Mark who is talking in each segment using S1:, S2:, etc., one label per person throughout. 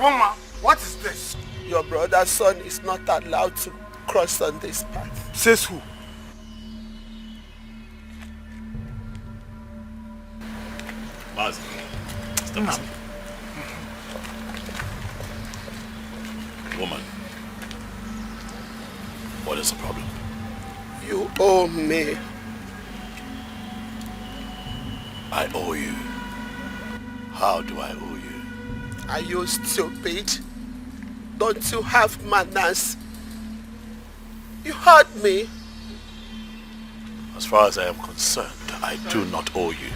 S1: woman, what is this?
S2: Your brother's son is not allowed to cross on this path.
S1: Says who?
S3: Mazi, step aside. Woman, what is the problem?
S2: You owe me.
S3: I owe you. How do I owe you?
S2: Are you stupid? Don't you have manners? You hurt me.
S3: As far as I am concerned, I do not owe you.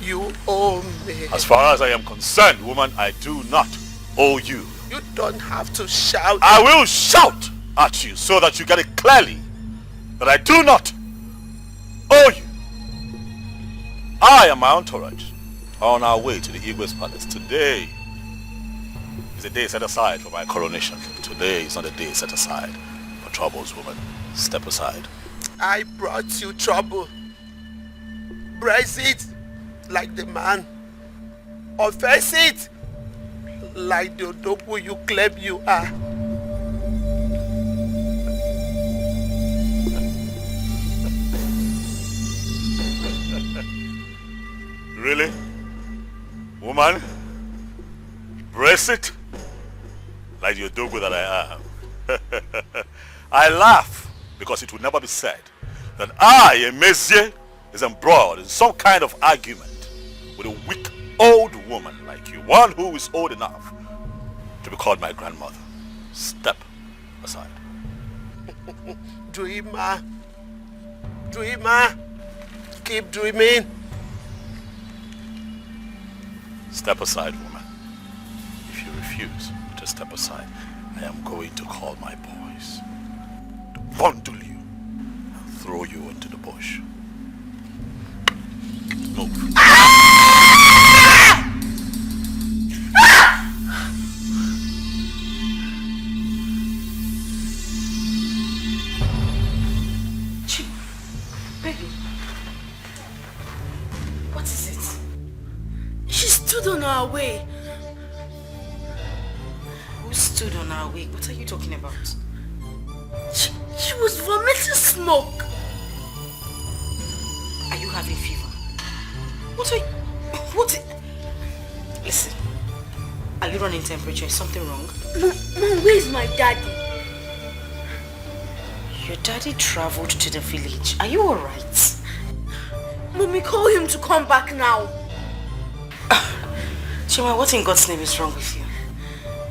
S2: You owe me.
S3: As far as I am concerned, woman, I do not owe you.
S2: You don't have to shout.
S3: I will shout at you so that you get it clearly that I do not owe you. I and my entourage are on our way to the Igwe's palace. Today is a day set aside for my coronation. Today is not a day set aside for troubles, woman. Step aside.
S2: I brought you trouble. Brace it like the man. Or face it like the Odogu you claim you are.
S3: Really? Woman? Brace it like the Odogu that I am. I laugh because it would never be said that I, a Mezie, is embroiled in some kind of argument with a weak old woman like you, one who is old enough to be called my grandmother. Step aside.
S2: Dreamer. Dreamer. Keep dreaming.
S3: Step aside, woman. If you refuse to step aside, I am going to call my boys to bundle you and throw you into the bush. Move.
S4: Baby, what is it? She stood on our way. Who stood on our way? What are you talking about? She was vomiting smoke. Are you having fever? Listen, are you running temperature? Is something wrong?
S5: Mom, where's my daddy?
S4: Your daddy traveled to the village. Are you alright?
S5: Mommy, call him to come back now.
S4: Chima, what in God's name is wrong with you?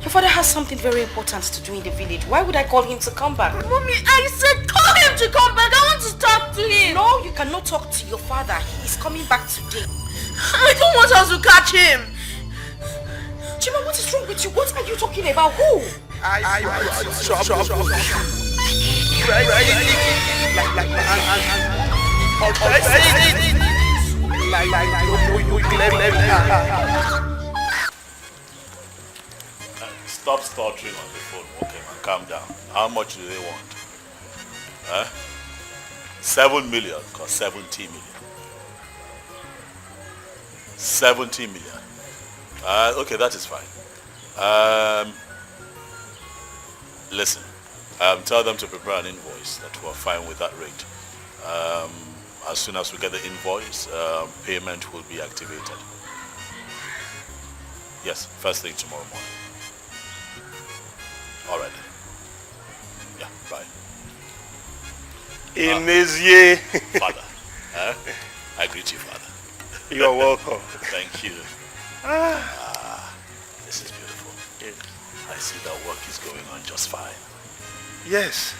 S4: Your father has something very important to do in the village. Why would I call him to come back?
S5: Mommy, I said call him to come back. I want to talk to him.
S4: No, you cannot talk to your father. He is coming back today.
S5: I don't want us to catch him.
S4: Chima, what is wrong with you? What are you talking about? Who?
S2: I brought trouble.
S3: Stop stuttering on the phone, okay man, calm down. How much do they want? 7 million cost 70 million. 70 million. Okay, that is fine. Listen, tell them to prepare an invoice that we're fine with that rate. As soon as we get the invoice, payment will be activated. Yes, first thing tomorrow morning. All right. Yeah, bye.
S6: Imezie.
S3: Father. I greet you, Father.
S6: You are welcome.
S3: Thank you. This is beautiful.
S6: Yes.
S3: I see that work is going on just fine.
S6: Yes.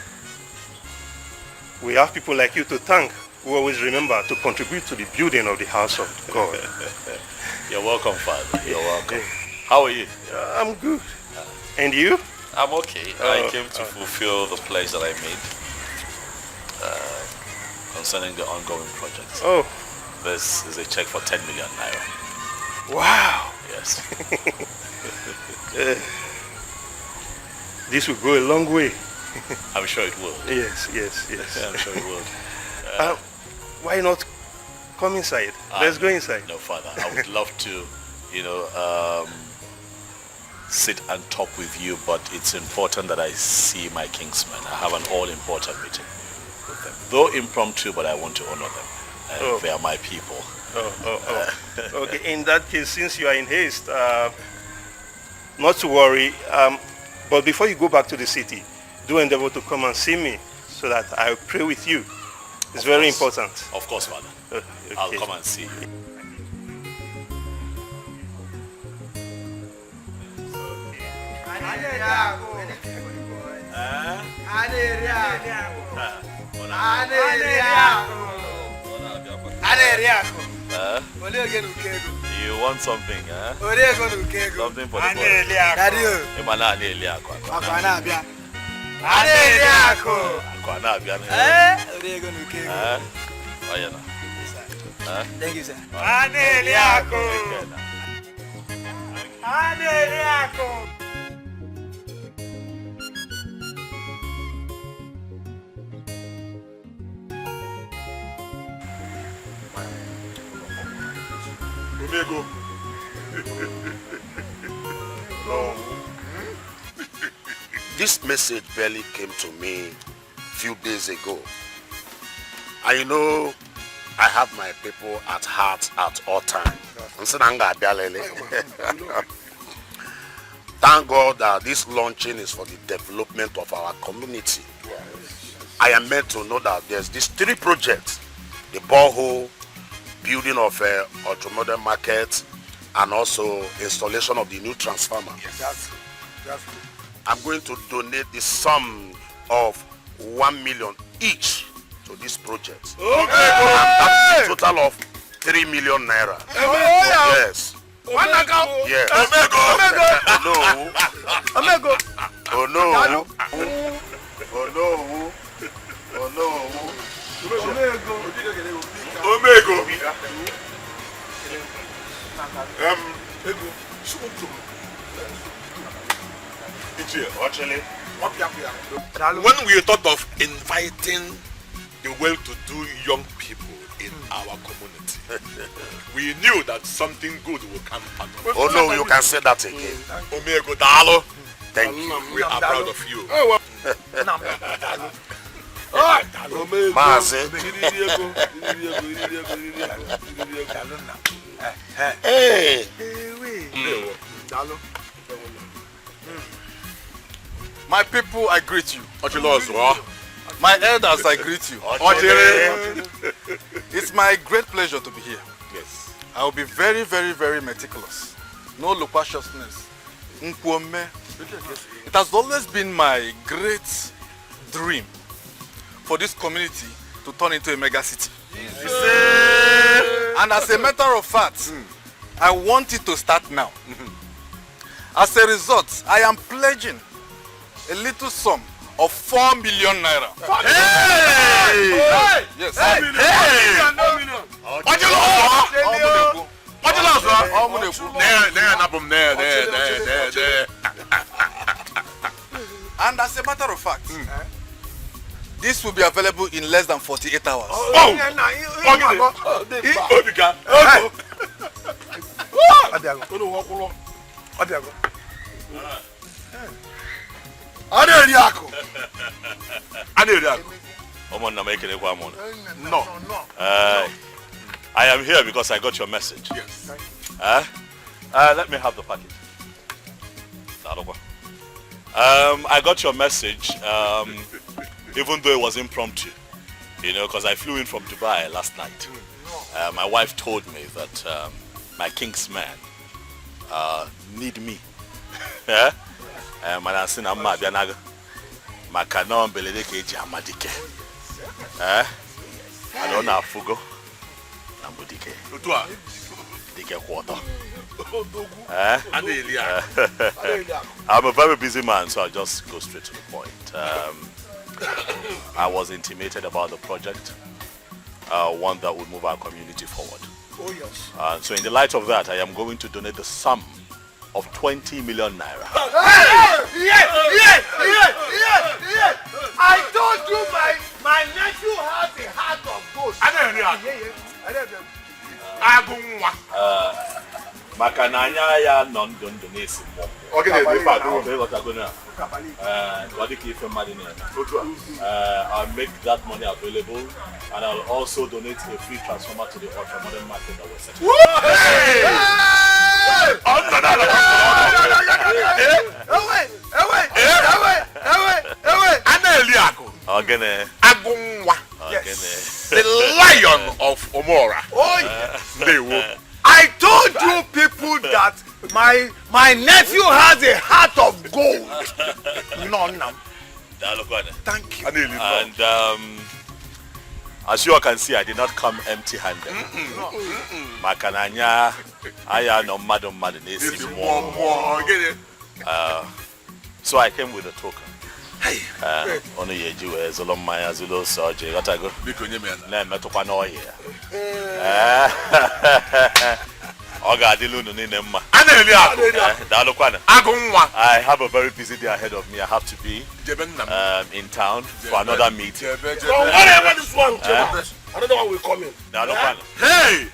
S6: We have people like you to thank who always remember to contribute to the building of the house of God.
S3: You're welcome, Father. You're welcome. How are you?
S6: I'm good. And you?
S3: I'm okay. I came to fulfill the pledge that I made concerning the ongoing project.
S6: Oh.
S3: This is a check for 10 million naira.
S6: Wow.
S3: Yes.
S6: This will go a long way.
S3: I'm sure it will.
S6: Yes.
S3: Yeah, I'm sure it will.
S6: Why not come inside? Let's go inside.
S3: No, Father. I would love to, sit and talk with you, but it's important that I see my kingsmen. I have an all-important meeting with them. Though impromptu, but I want to honor them. They are my people.
S6: Okay, in that case, since you are in haste, not to worry, but before you go back to the city, do endeavor to come and see me so that I'll pray with you. It's very important.
S3: Of course, Father.
S6: Okay.
S3: I'll come and see you. You want something, huh? Something for the boy.
S1: Thank you, sir.
S2: This message barely came to me a few days ago. And you know, I have my people at heart at all times. Thank God that this launching is for the development of our community. I am meant to know that there's these 3 projects: the borehole, building of a automobile market, and also installation of the new transformer.
S1: Yes, that's good.
S2: I'm going to donate the sum of 1 million each to this project. Okay. And that's a total of 3 million naira. Yes. Yes. Oh no.
S7: When we thought of inviting the well-to-do young people in our community, we knew that something good will come out of it.
S2: Oh no, you can say that again.
S7: Omego Dalo,
S2: Thank you.
S7: we are proud of you.
S2: Mazi. Hey.
S8: My people, I greet you. My elders, I greet you. It's my great pleasure to be here.
S3: Yes.
S8: I will be very, very, very meticulous. No loquaciousness. It has always been my great dream for this community to turn into a mega city. And as a matter of fact, I want it to start now. As a result, I am pledging a little sum of 4 million naira.
S2: Hey!
S8: Yes. And as a matter of fact, this will be available in less than 48 hours.
S3: No. I am here because I got your message.
S7: Yes.
S3: Let me have the packet. I got your message, even though it was impromptu, you know, because I flew in from Dubai last night. My wife told me that my kingsmen need me. I don't know Fugo. I'm a very busy man, so I'll just go straight to the point. I was intimated about the project, one that would move our community forward.
S1: Oh yes.
S3: So in the light of that, I am going to donate the sum of 20 million naira.
S1: Yes! I told you my nephew has a heart of gold.
S3: Makananya ya non donesi momo. I'll make that money available, and I'll also donate a free transformer to the ultra-modern market that was set.
S7: The lion of Omora.
S1: Oh yes. I told you people that my nephew has a heart of gold. Thank you.
S3: And as you all can see, I did not come empty-handed. Makananya, I no madam. So I came with a token. Only you as a long my Zulu surgery. What I go? Let me talk on here. I have a very busy day ahead of me. I have to be in town for another meeting.
S1: Whatever this one, another one will come in.
S7: Hey!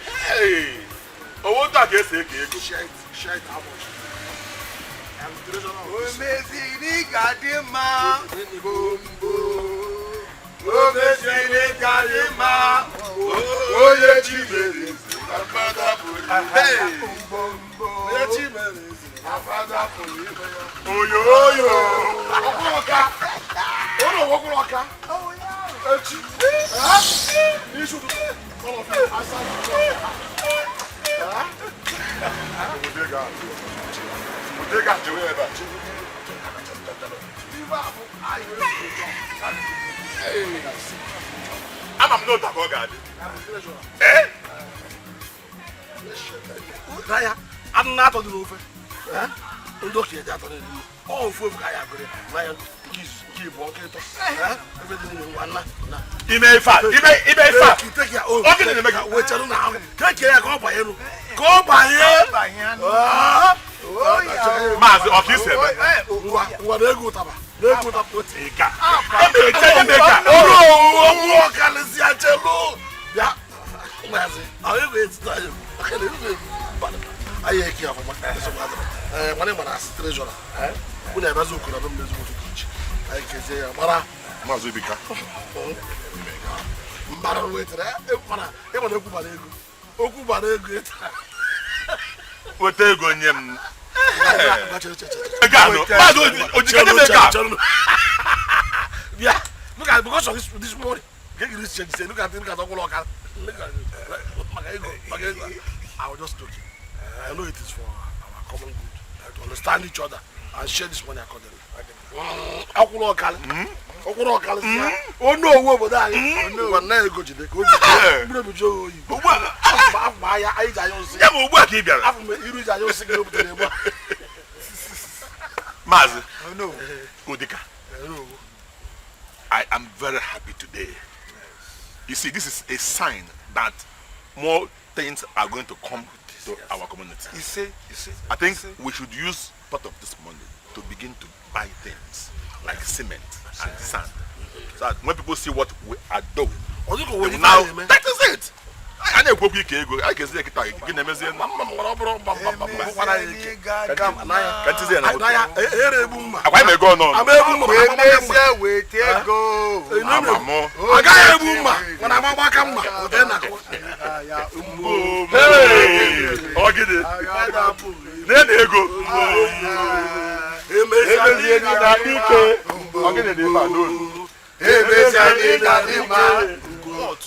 S7: Hey! Oh, what that is a shite, how much? I'm not a God. Eh?
S1: I'm not on the roof. Edochie that on the all four guy Lion keep walking. Everything in one.
S7: He may fat.
S1: Take your own. Okay, make a wait now. Take care, go by you. Go by here. Oh, yeah.
S7: Mas, okay, sir.
S1: What they go to? They go to put a car. Oh, can you see a cello? Yeah. I will tell you. I hear you for my name is treasurer. When I was looking at them, I can say, Mara,
S7: Mazubika.
S1: Mara, wait,
S7: What they go in him?
S1: Yeah, look at because of this morning. Get this change. Look at all. I was just joking. I know it is for our common good to understand each other and share this money accordingly. Oh no, what about that? Oh no, go to the good.
S7: Maz, no, Odika. I am very happy today. You see, this is a sign that more things are going to come to our community.
S1: You see,
S7: I think we should use part of this money to begin to buy things like cement and sand. So that when people see what we are doing, now that is it. I know people I can say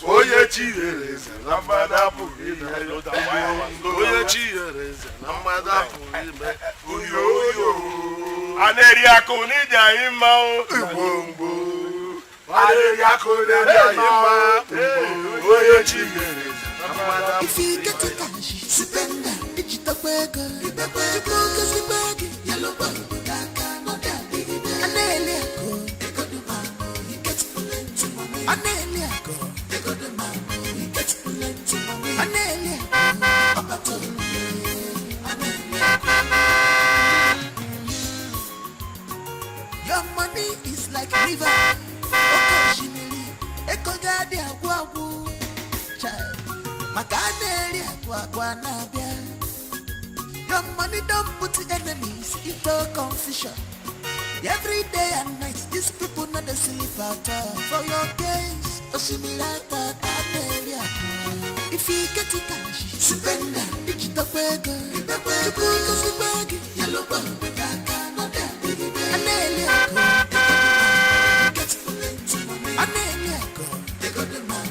S7: Oye chires, namada purime. Oye chires, namada purime. Uyo. Aneria kuni jaima o. Ubombo. Aneria kuni jaima. Oye chires,
S9: If you get a cash, spend that digital burger. The burger's the burger. Yellow burger. Your money is like river. Occasionally, echo daddy agwagu. Child, makaneli agwagwanabia. Your money don't put enemies into confusion. Every day and night, these people not the sleep at all. For your gains, Osimilata, Amelia. If you get it cash, spend that digital burger. The burger's the burger. Yellow burger. Amelia, get Amelia, they got the man.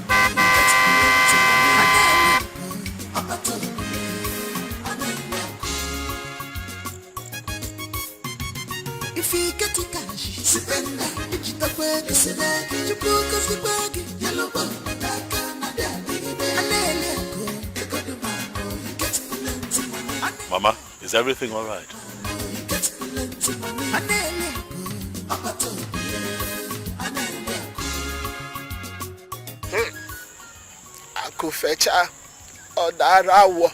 S9: If you get it cash, spend that digital burger. The burger's the burger. Yellow burger.
S3: Mama, is everything all right?
S10: Akufecha Odarawo.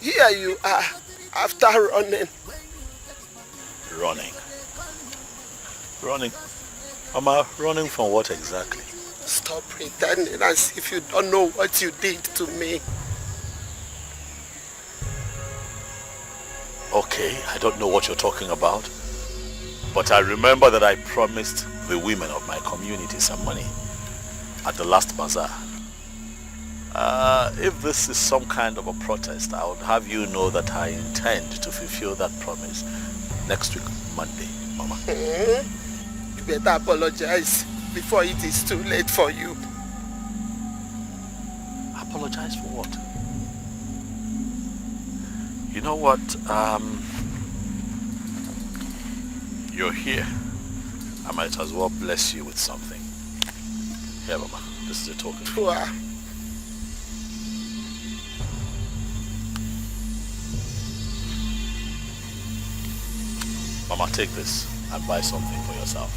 S10: Here you are, after running.
S3: Running? Running? Mama, running from what exactly?
S10: Stop pretending as if you don't know what you did to me.
S3: Okay, I don't know what you're talking about, but I remember that I promised the women of my community some money at the last bazaar. If this is some kind of a protest, I would have you know that I intend to fulfill that promise next week, Monday, Mama.
S10: You better apologize before it is too late for you.
S3: Apologize for what? You know what? You're here. I might as well bless you with something. Here, Mama. This is a token. Mama, take this and buy something for yourself.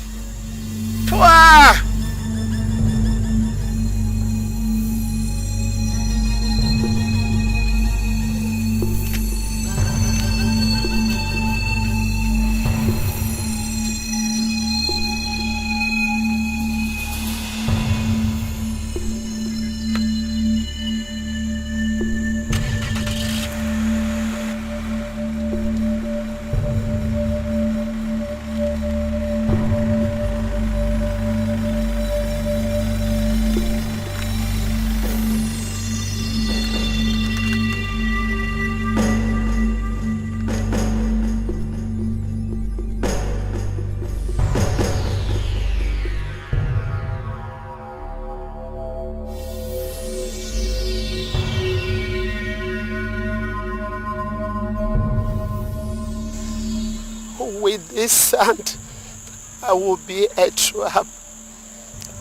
S10: With this sand, I will be a trap,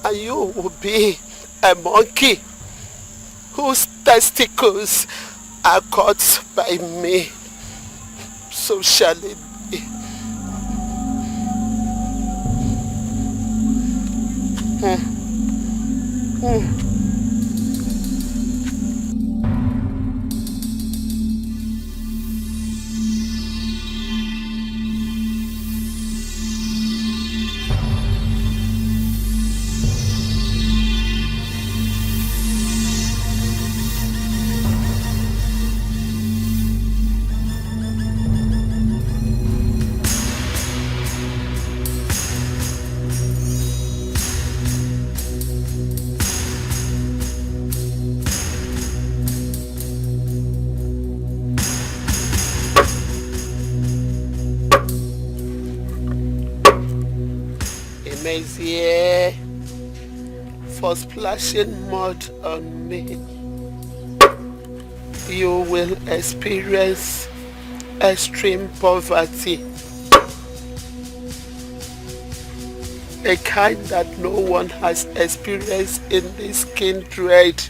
S10: and you will be a monkey whose testicles are caught by me. So shall it be. Here for splashing mud on me. You will experience extreme poverty, a kind that no one has experienced in this kindred.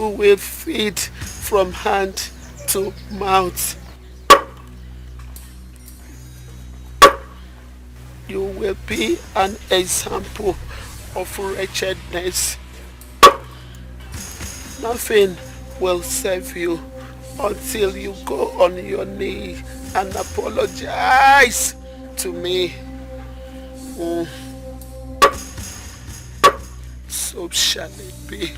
S10: you will feed from hand to mouth. You will be an example of wretchedness. Nothing will save you until you go on your knee and apologize to me. So shall it be.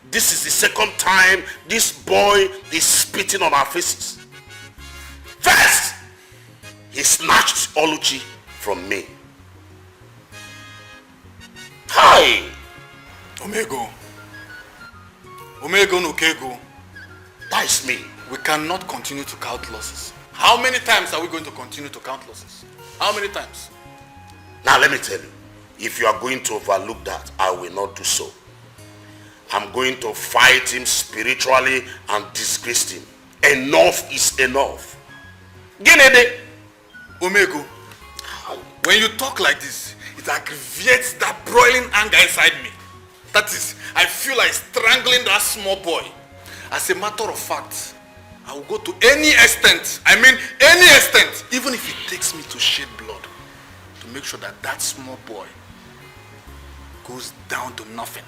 S2: This is the second time this boy is spitting on our faces. First, he snatched Alichi from me. Hi!
S8: Omego no Kego.
S2: That is me.
S8: We cannot continue to count losses. How many times are we going to continue to count losses? How many times?
S2: Now let me tell you, if you are going to overlook that, I will not do so. I'm going to fight him spiritually and disgrace him. Enough is enough. Genede.
S8: Omego, when you talk like this, it aggravates that broiling anger inside me. That is, I feel like strangling that small boy. As a matter of fact, I will go to any extent, even if it takes me to shed blood, to make sure that that small boy goes down to nothing.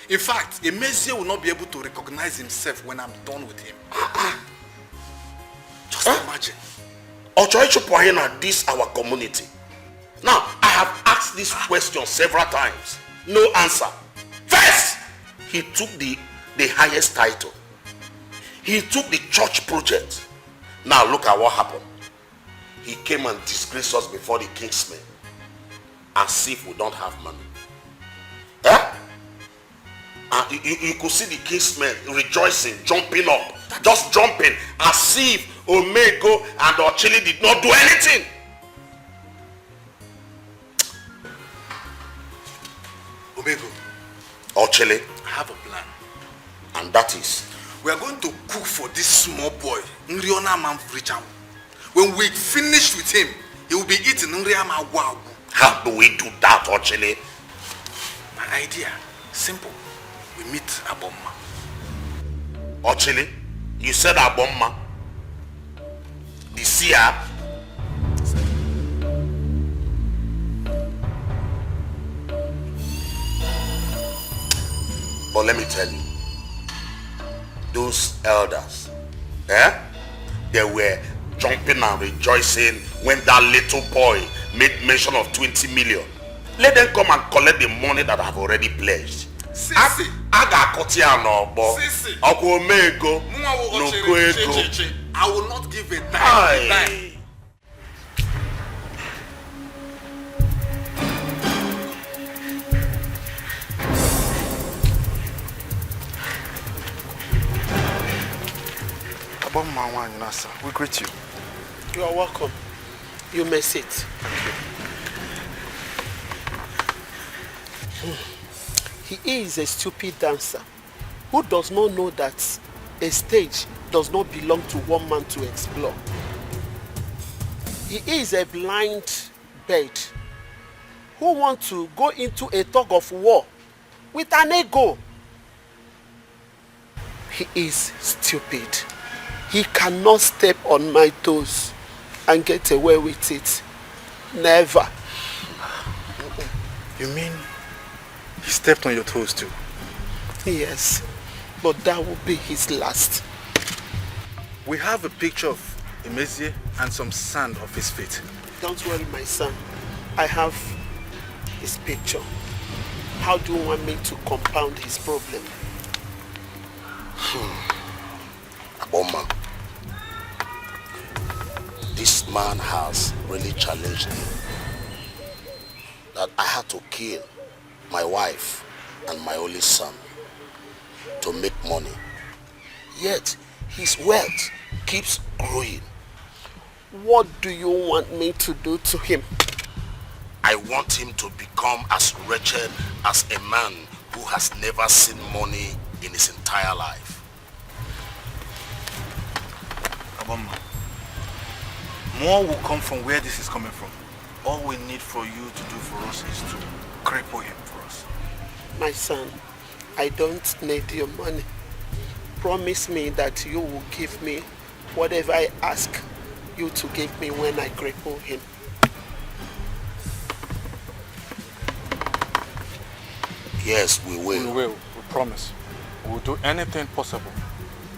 S8: In fact, Emezie will not be able to recognize himself when I'm done with him. Just imagine.
S2: Ochoichupohena, this our community. Now, I have asked this question several times. No answer. First, he took the highest title. He took the church project. Now look at what happened. He came and disgraced us before the kingsmen. As if we don't have money. You could see the kingsmen rejoicing, jumping up. Just jumping as if Omego and Ochili did not do anything.
S8: Omego.
S2: Ochili.
S8: I have a plan.
S2: And that is?
S8: We are going to cook for this small boy, Nriona Manfricham. When we finish with him, he will be eating Nriama Wawu.
S2: How do we do that, Ochili?
S8: My idea, simple. We meet Abomma.
S2: Ochili, you said Abomma. The seer. But let me tell you, those elders, they were jumping and rejoicing when that little boy made mention of 20 million. Let them come and collect the money that I've already pledged.
S8: Sisi.
S2: Sisi.
S8: I will not give a dime. We greet you.
S10: You are welcome. You may sit. He is a stupid dancer who does not know that A stage does not belong to one man to explore. He is a blind bird who wants to go into a tug of war with an ego. He is stupid. He cannot step on my toes and get away with it. Never.
S11: You mean he stepped on your toes too?
S10: Yes, but that will be his last.
S11: We have a picture of Emezie and some sand off his feet.
S10: Don't worry, my son. I have his picture. How do you want me to compound his problem?
S2: Aboma, this man has really challenged me. That I had to kill my wife and my only son to make money. Yet his wealth keeps growing.
S10: What do you want me to do to him?
S2: I want him to become as wretched as a man who has never seen money in his entire life.
S11: Aboma, more will come from where this is coming from. All we need for you to do for us is to cripple him for us.
S10: My son, I don't need your money. Promise me that you will give me whatever I ask you to give me when I cripple him.
S2: Yes, we will.
S11: We will. We promise. We will do anything possible.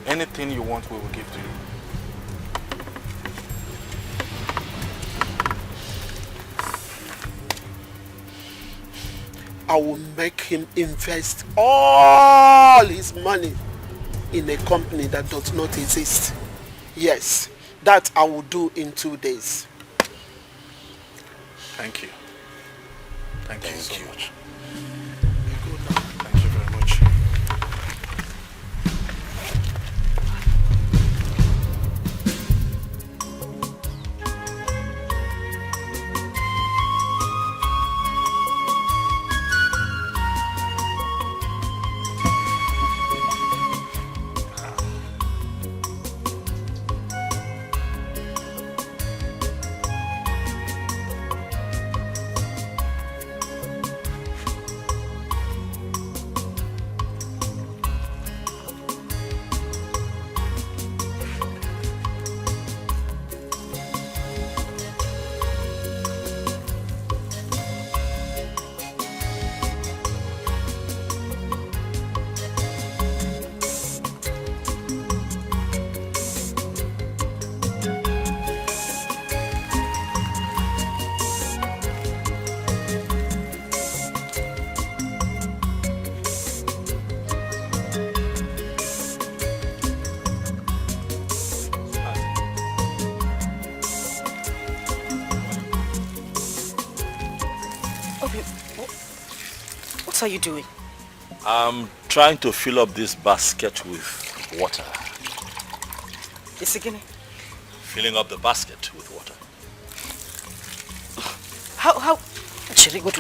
S11: Anything you want, we will give to you.
S10: I will make him invest all his money in a company that does not exist. Yes, that I will do in 2 days.
S11: Thank you. Thank you so much.
S10: Thank you very much.
S4: What are you doing?
S3: I'm trying to fill up this basket with water.
S4: It's again.
S3: Filling up the basket with water.
S4: How? Actually, wait.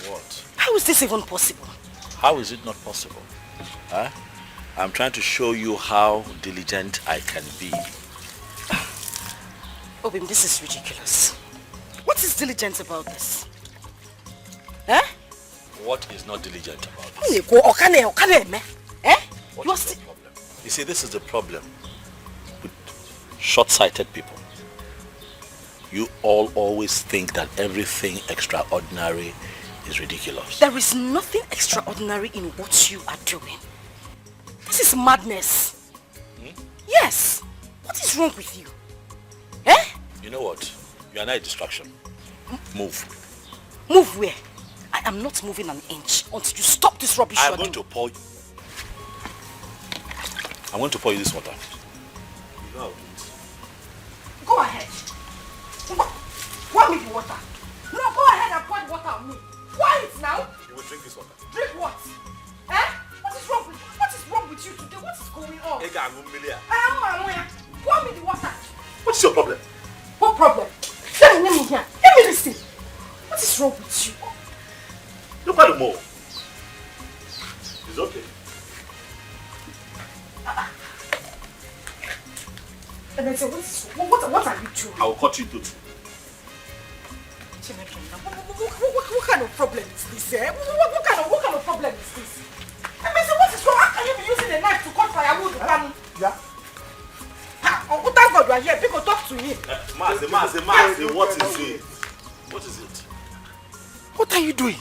S3: What?
S4: How is this even possible?
S3: How is it not possible? Huh? I'm trying to show you how diligent I can be.
S4: Obim, this is ridiculous. What is diligent about this? Eh?
S3: What is not diligent about this?
S4: Eh?
S3: You see, this is the problem with short-sighted people. You all always think that everything extraordinary is ridiculous.
S4: There is nothing extraordinary in what you are doing. This is madness. Yes. What is wrong with you? Eh?
S3: You know what? You are not a distraction. Move.
S4: Move where? I am not moving an inch until you stop this rubbish.
S3: I'm going to pour you this water. You know how to do it.
S4: Go ahead. Pour me the water. No, go ahead and pour the water on me. Pour it now.
S3: You will drink this water.
S4: Drink what? Eh? What is wrong with you today? What is going on? Pour me the water.
S3: What's your problem?
S4: What problem? Let me here. Let me listen. What is wrong with you?
S3: Look at the more. It's okay.
S4: What are you doing?
S3: I will cut you two.
S4: What kind of problem is this? Eh? What kind of problem is this? What is wrong? How can you be using a knife to cut firewood?
S10: Yeah.
S4: Oh, thank God you are here. People talk to him.
S3: Mazi, what is it? What is it?
S11: What are you doing?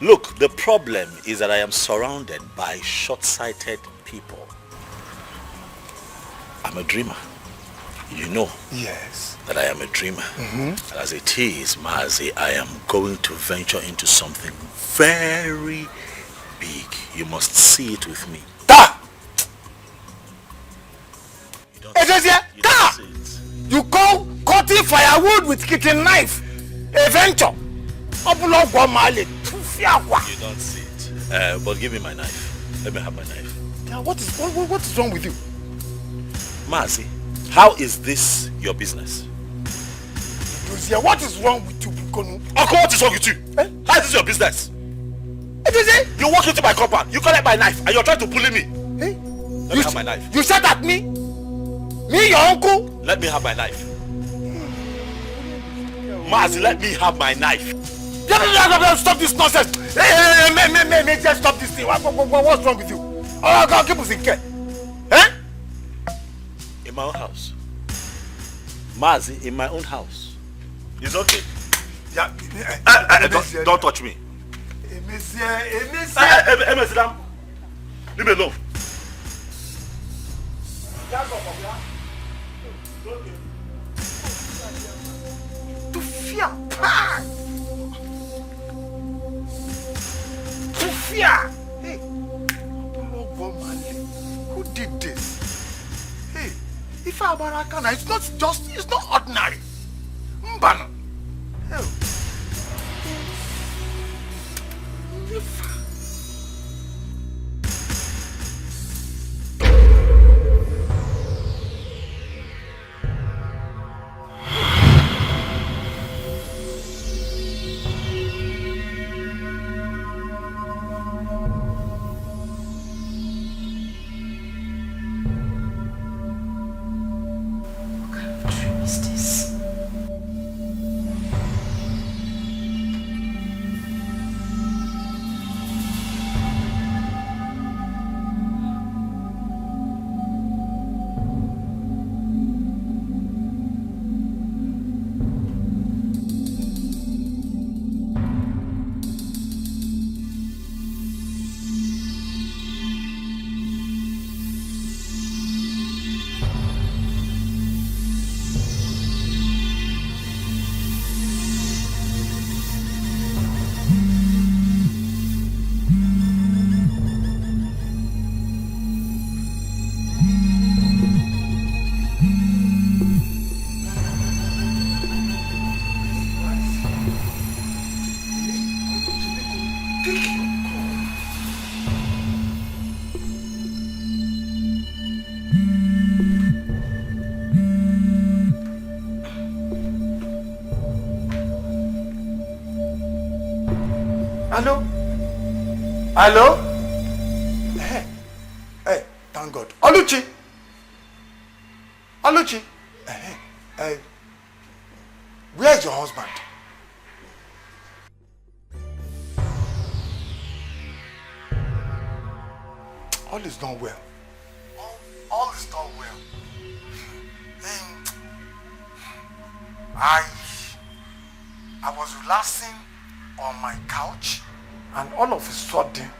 S11: Look, the problem is that I am surrounded by short-sighted people. I'm a dreamer. You know.
S10: Yes.
S11: That I am a dreamer. And as it is, Mazi, I am going to venture into something very big. You must see it with me.
S10: You call cutting firewood with kitchen knife a venture? You
S11: don't see it. But give me my knife. Let me have my knife.
S10: Yeah, what is wrong with you?
S11: Mazi, how is this your business?
S10: What is wrong with you?
S11: What is wrong with you? How is this your business? You walk into my compound, you collect my knife, and you're trying to bully me.
S10: Hey?
S11: Let me have my knife.
S10: You said at me? Me, your uncle?
S11: Let me have my knife. Mazi, let me have my knife.
S10: Stop this nonsense. Hey, just stop this thing. What's wrong with you? Oh, God, keep us in care. Eh?
S11: In my own house. Mazi, in my own house.
S3: It's okay.
S10: Yeah.
S3: Don't touch me.
S10: Monsieur.
S3: Leave me alone.
S10: To fear. To fear. Hey. Who did this? Hey. If I'm Barakana, it's not ordinary. Mbano. Hell. Hello? Hey, thank God. Alichi! Where's your husband? All is not well. All is not well. I was relaxing on my couch and all of a sudden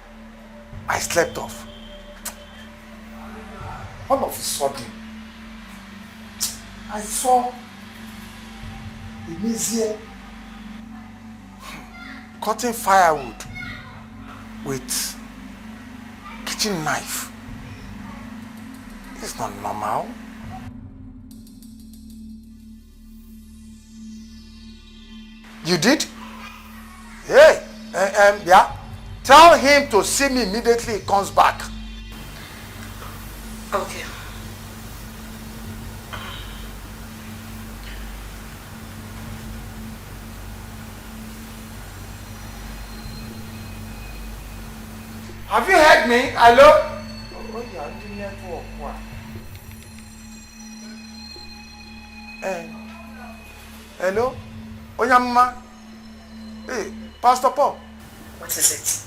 S10: I slept off. All of a sudden I saw Emizie cutting firewood with kitchen knife. It's not normal. You did? Hey, yeah. Tell him to see me immediately he comes back.
S4: Okay.
S10: Have you heard me? Hello? Oh, yeah, I didn't network.
S12: Hello? Onyamma? Hey, Pastor Paul.
S4: What is it?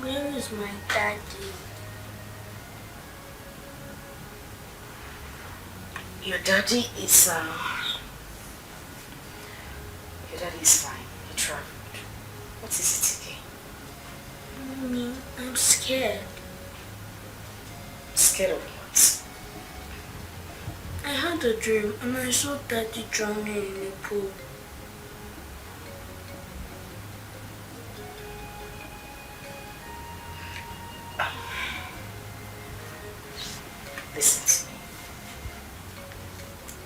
S5: Where is my daddy?
S4: Your daddy is fine. He traveled. What is it again?
S5: Mommy, I'm scared.
S4: Scared of what?
S5: I had a dream and I saw Daddy drowning in a pool.
S4: Listen to me.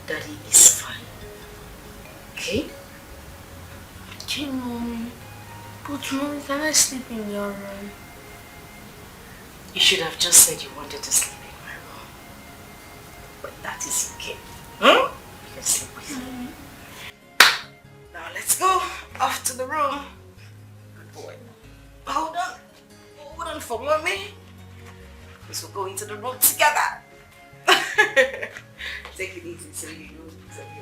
S4: Daddy is fine. Okay?
S5: Okay, Mommy. But Mommy, can I sleep in your room?
S4: You should have just said you wanted to sleep in my room. But that is okay. You can sleep with me. Now let's go off to the room. Good boy. Hold on. Hold on for Mommy. Because we'll go into the room together. Take it easy so you know it's okay.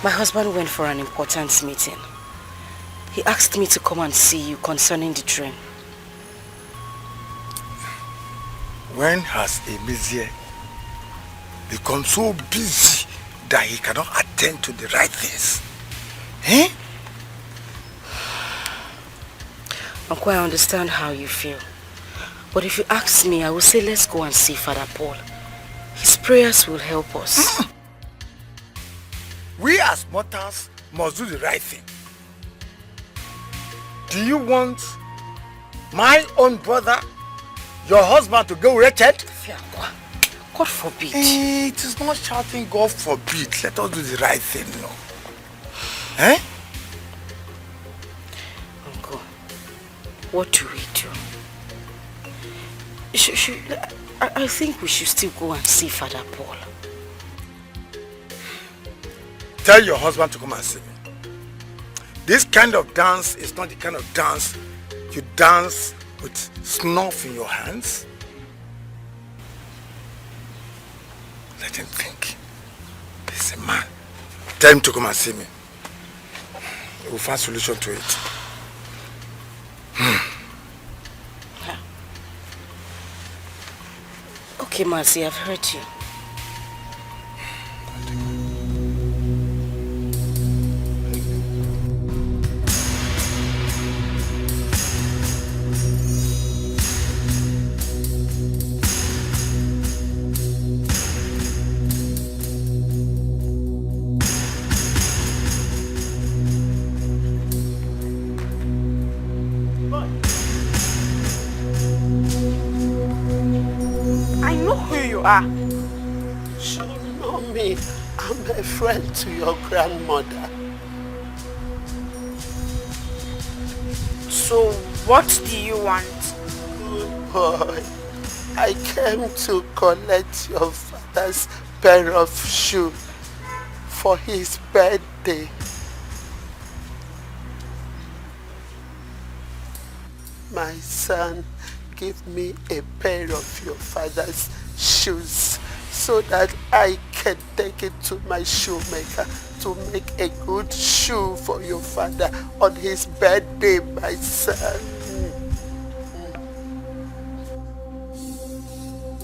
S4: My husband went for an important meeting. He asked me to come and see you concerning the dream.
S12: When has Emizie become so busy that he cannot attend to the right things? Eh?
S4: Uncle, I understand how you feel. But if you ask me, I will say let's go and see Father Paul. His prayers will help us.
S12: We as mortals must do the right thing. Do you want my own brother, your husband, to go wretched?
S4: God forbid.
S12: It is not shouting God forbid. Let us do the right thing, no. Eh?
S4: Uncle, what do we do? I think we should still go and see Father Paul.
S12: Tell your husband to come and see me. This kind of dance is not the kind of dance you dance with snuff in your hands. Let him think. He's a man. Tell him to come and see me. We'll find a solution to it.
S4: Okay, Mercy, I've heard you.
S10: She know me. I'm a friend to your grandmother.
S13: So, what do you want?
S10: Good boy. I came to collect your father's pair of shoes for his birthday. My son, give me a pair of your father's shoes so that I can take it to my shoemaker to make a good shoe for your father on his birthday, my son.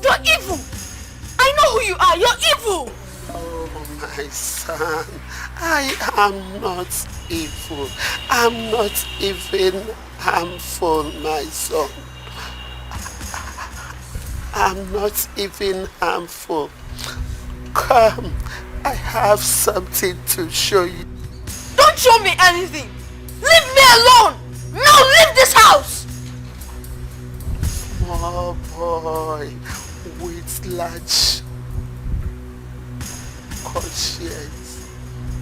S13: You're evil! I know who you are! You're evil!
S10: Oh, my son, I am not evil. I'm not even harmful, my son. I'm not even harmful. Come, I have something to show you.
S13: show me anything. Leave me alone. Now leave this house.
S10: Small boy with large conscience.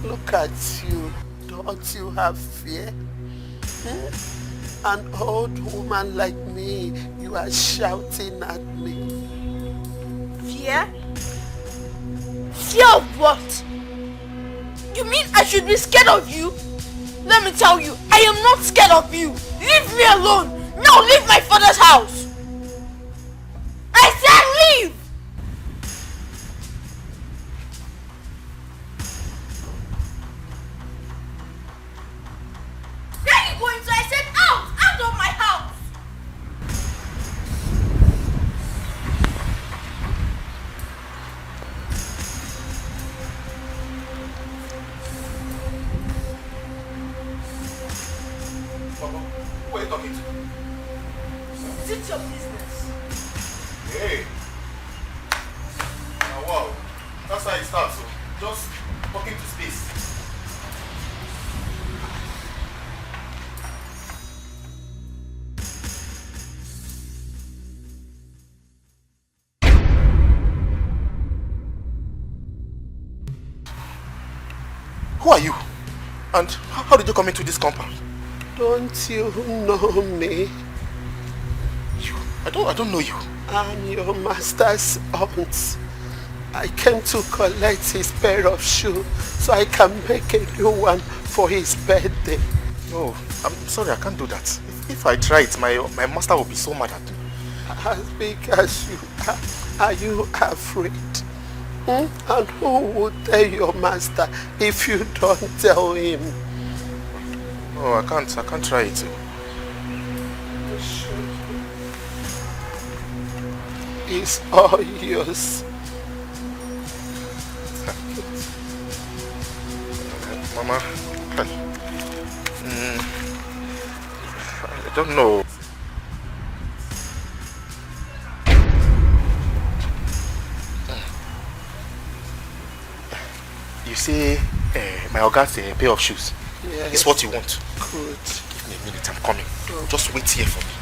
S10: Look at you. Don't you have fear? An old woman like me, you are shouting at me.
S13: Fear? Fear of what? You mean I should be scared of you? Let me tell you, I am not scared of you. Leave me alone. Now leave my father's house. I said leave! Where are you going to? I said out! Out of my house!
S8: Who are you talking to?
S13: Is it your business?
S8: Hey. Now, wow. That's how it starts. So just talking to space. Who are you? And how did you come into this compound?
S10: Don't you know me?
S8: I don't know you.
S10: I'm your master's aunt. I came to collect his pair of shoes so I can make a new one for his birthday.
S8: No, I'm sorry, I can't do that. If I try it, my master will be so mad at me.
S10: As big as you are you afraid? And who would tell your master if you don't tell him?
S8: No, I can't try it.
S10: It's all yours.
S8: Mama, I don't know. You say my Oga's a pair of shoes.
S10: Yes.
S8: It's what you want.
S10: Good.
S8: Give me a minute, I'm coming. Just wait here for me.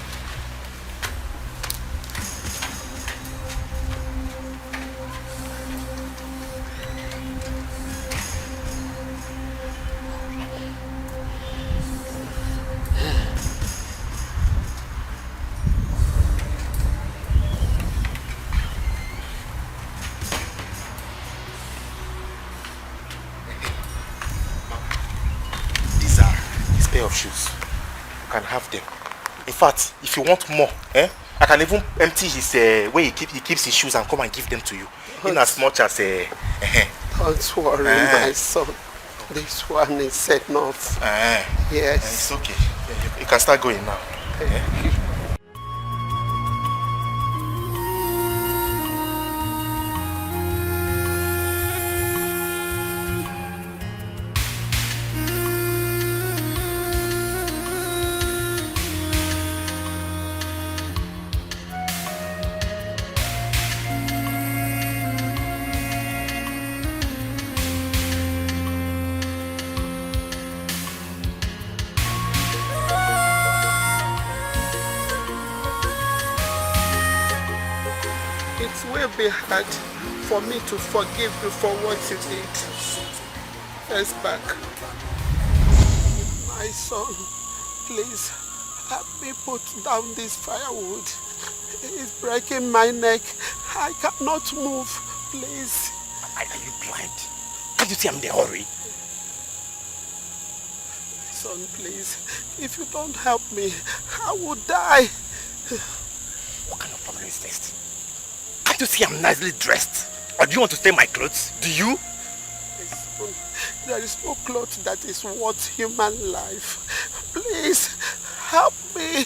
S8: Of shoes. You can have them. In fact, if you want more, I can even empty his where he keeps his shoes and come and give them to you. In as much as
S10: Don't worry, my son. This one is enough. Yes.
S8: It's okay. You can start going now.
S10: Thank you. It will be hard for me to forgive you for what you did. First back. My son, please help me put down this firewood. It's breaking my neck. I cannot move. Please.
S8: Are you blind? Can't you see I'm in a hurry?
S10: Son, please. If you don't help me, I will die.
S8: What kind of problem is this? Can't you see I'm nicely dressed? Or do you want to steal my clothes? Do you?
S10: There is no cloth that is worth human life. Please, help me.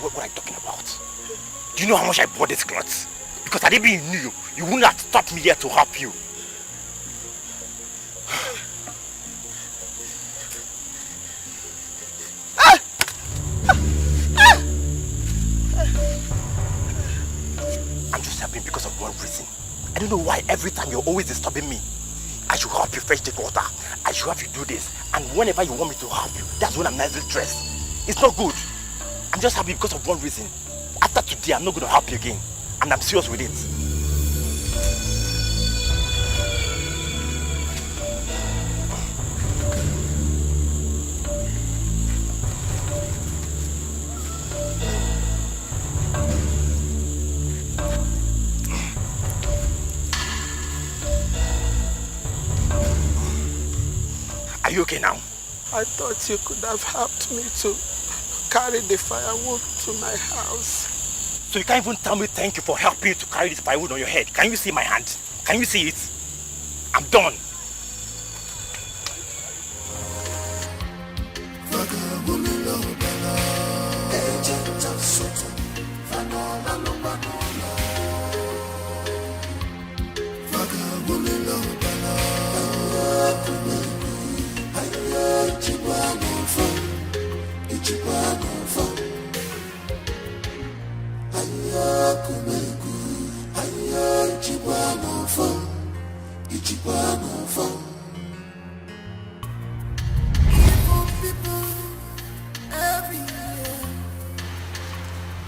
S8: What are you talking about? Do you know how much I bought these clothes? Because had it been you, you wouldn't have stopped me here to help you. I'm just helping because of one reason. I don't know why every time you're always disturbing me. I
S14: should help you fetch the water. I should have you do this. And whenever you want me to help you, that's when I'm nicely dressed. It's not good. I'm just happy because of one reason. After today, I'm not going to help you again. And I'm serious with it. Are you okay now?
S10: I thought you could have helped me to carry the firewood to my house.
S14: So you can't even tell me thank you for helping to carry this firewood on your head. Can you see my hand? Can you see it? I'm done.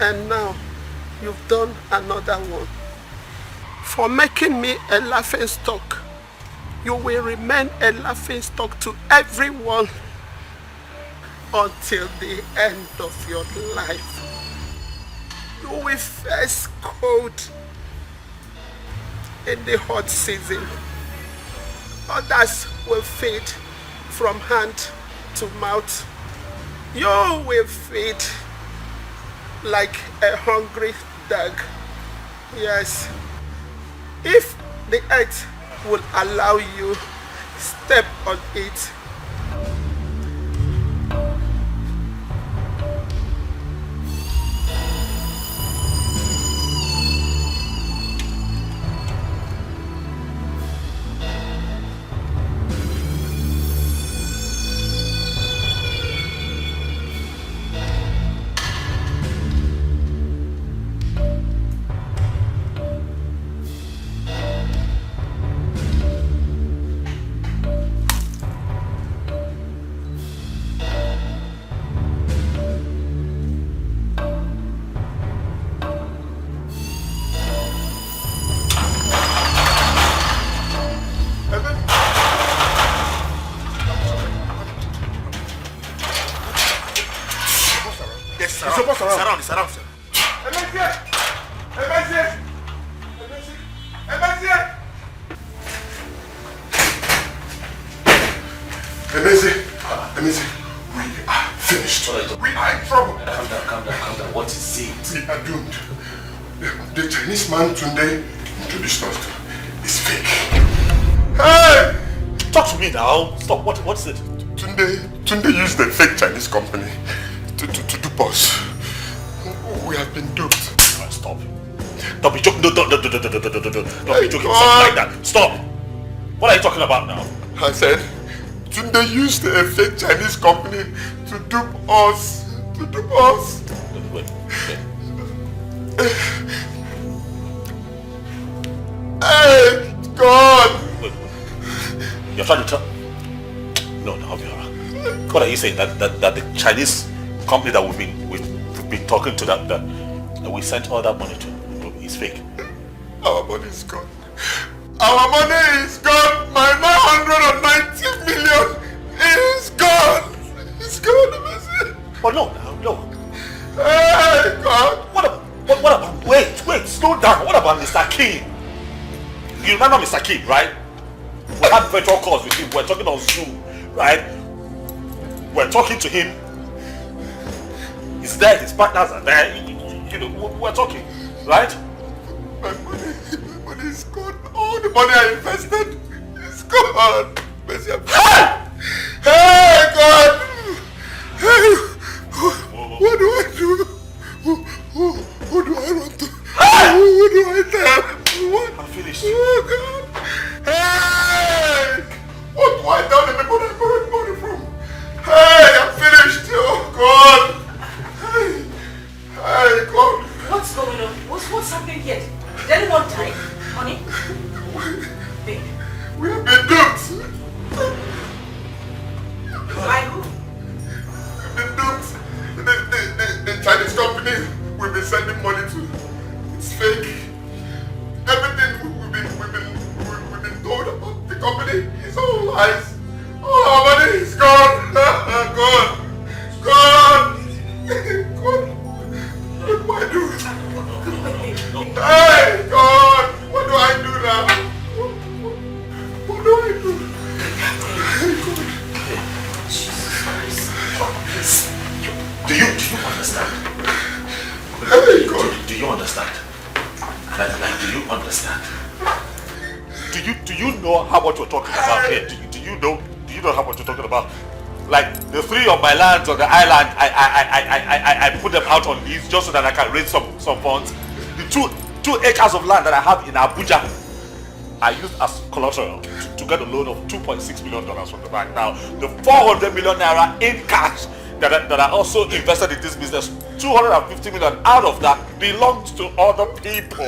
S10: And now, you've done another one. For making me a laughing stock, you will remain a laughing stock to everyone until the end of your life. You will face cold in the hot season. Others will feed from hand to mouth. You will feed like a hungry dog. Yes. If the earth will allow you, step on it.
S1: Surround, sir. Emezi, we are finished. We are in trouble. Calm down. What is it? We are doomed. The Chinese man Tunde introduced us to is fake. Hey!
S3: Talk to me now. Stop. What's it?
S1: Tunde used a fake Chinese company to dupe us. We have been duped.
S3: Stop. Don't be joking. Don't be joking. Something like that. Stop. What are you talking about now?
S1: I said, Tunde used a fake Chinese company to dupe us.
S3: Wait.
S1: Hey, God!
S3: Wait. You're trying to tell... No, Obiora. What are you saying? That the Chinese company that we've been talking to that we sent all that money to is fake?
S1: Our money is gone. Our money is gone. My 990 million is gone. It's gone.
S3: But no.
S1: Hey, God.
S3: What about... Wait, slow down. What about Mr. King? You remember Mr. King, right? We had virtual calls with him. We're talking on Zoom, right? We're talking to him. He's there. His partners are there. You know, we're talking, right?
S1: My money is gone. All the money I invested is gone. Hey, God! Hey, what do I do? Who do I run to? Who do I tell? What?
S3: I'm finished.
S1: Oh, God! Hey! What do I tell the people that I borrowed money from? Hey, I'm finished. Oh, God! Hey, God!
S4: What's going on? What's happening here? Did anyone die? Onny? Babe.
S1: We have been duped!
S3: know how much we're talking about here? Do you know how much we're talking about? Like the 3 of my lands on the island, I put them out on lease just so that I can raise some funds. The 2 acres of land that I have in Abuja, I used as collateral to get a loan of $2.6 million from the bank. Now, the 400 million naira in cash that I also invested in this business, 250 million out of that belongs to other people.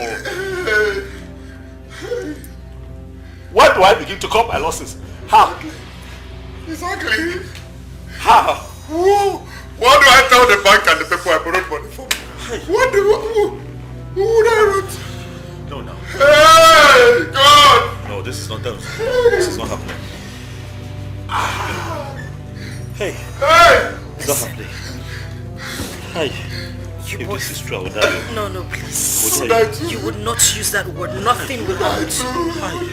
S3: Where do I begin to cut my losses? How?
S8: Exactly.
S3: How?
S8: What do I tell the bank and the people I borrowed money from? Who would I write?
S3: No.
S8: Hey, God!
S3: No, this is not them. This is not happening. Hey! It's not happening. Hi. If this is true, I would die.
S4: No, please. You would not use that word. Nothing will happen to you.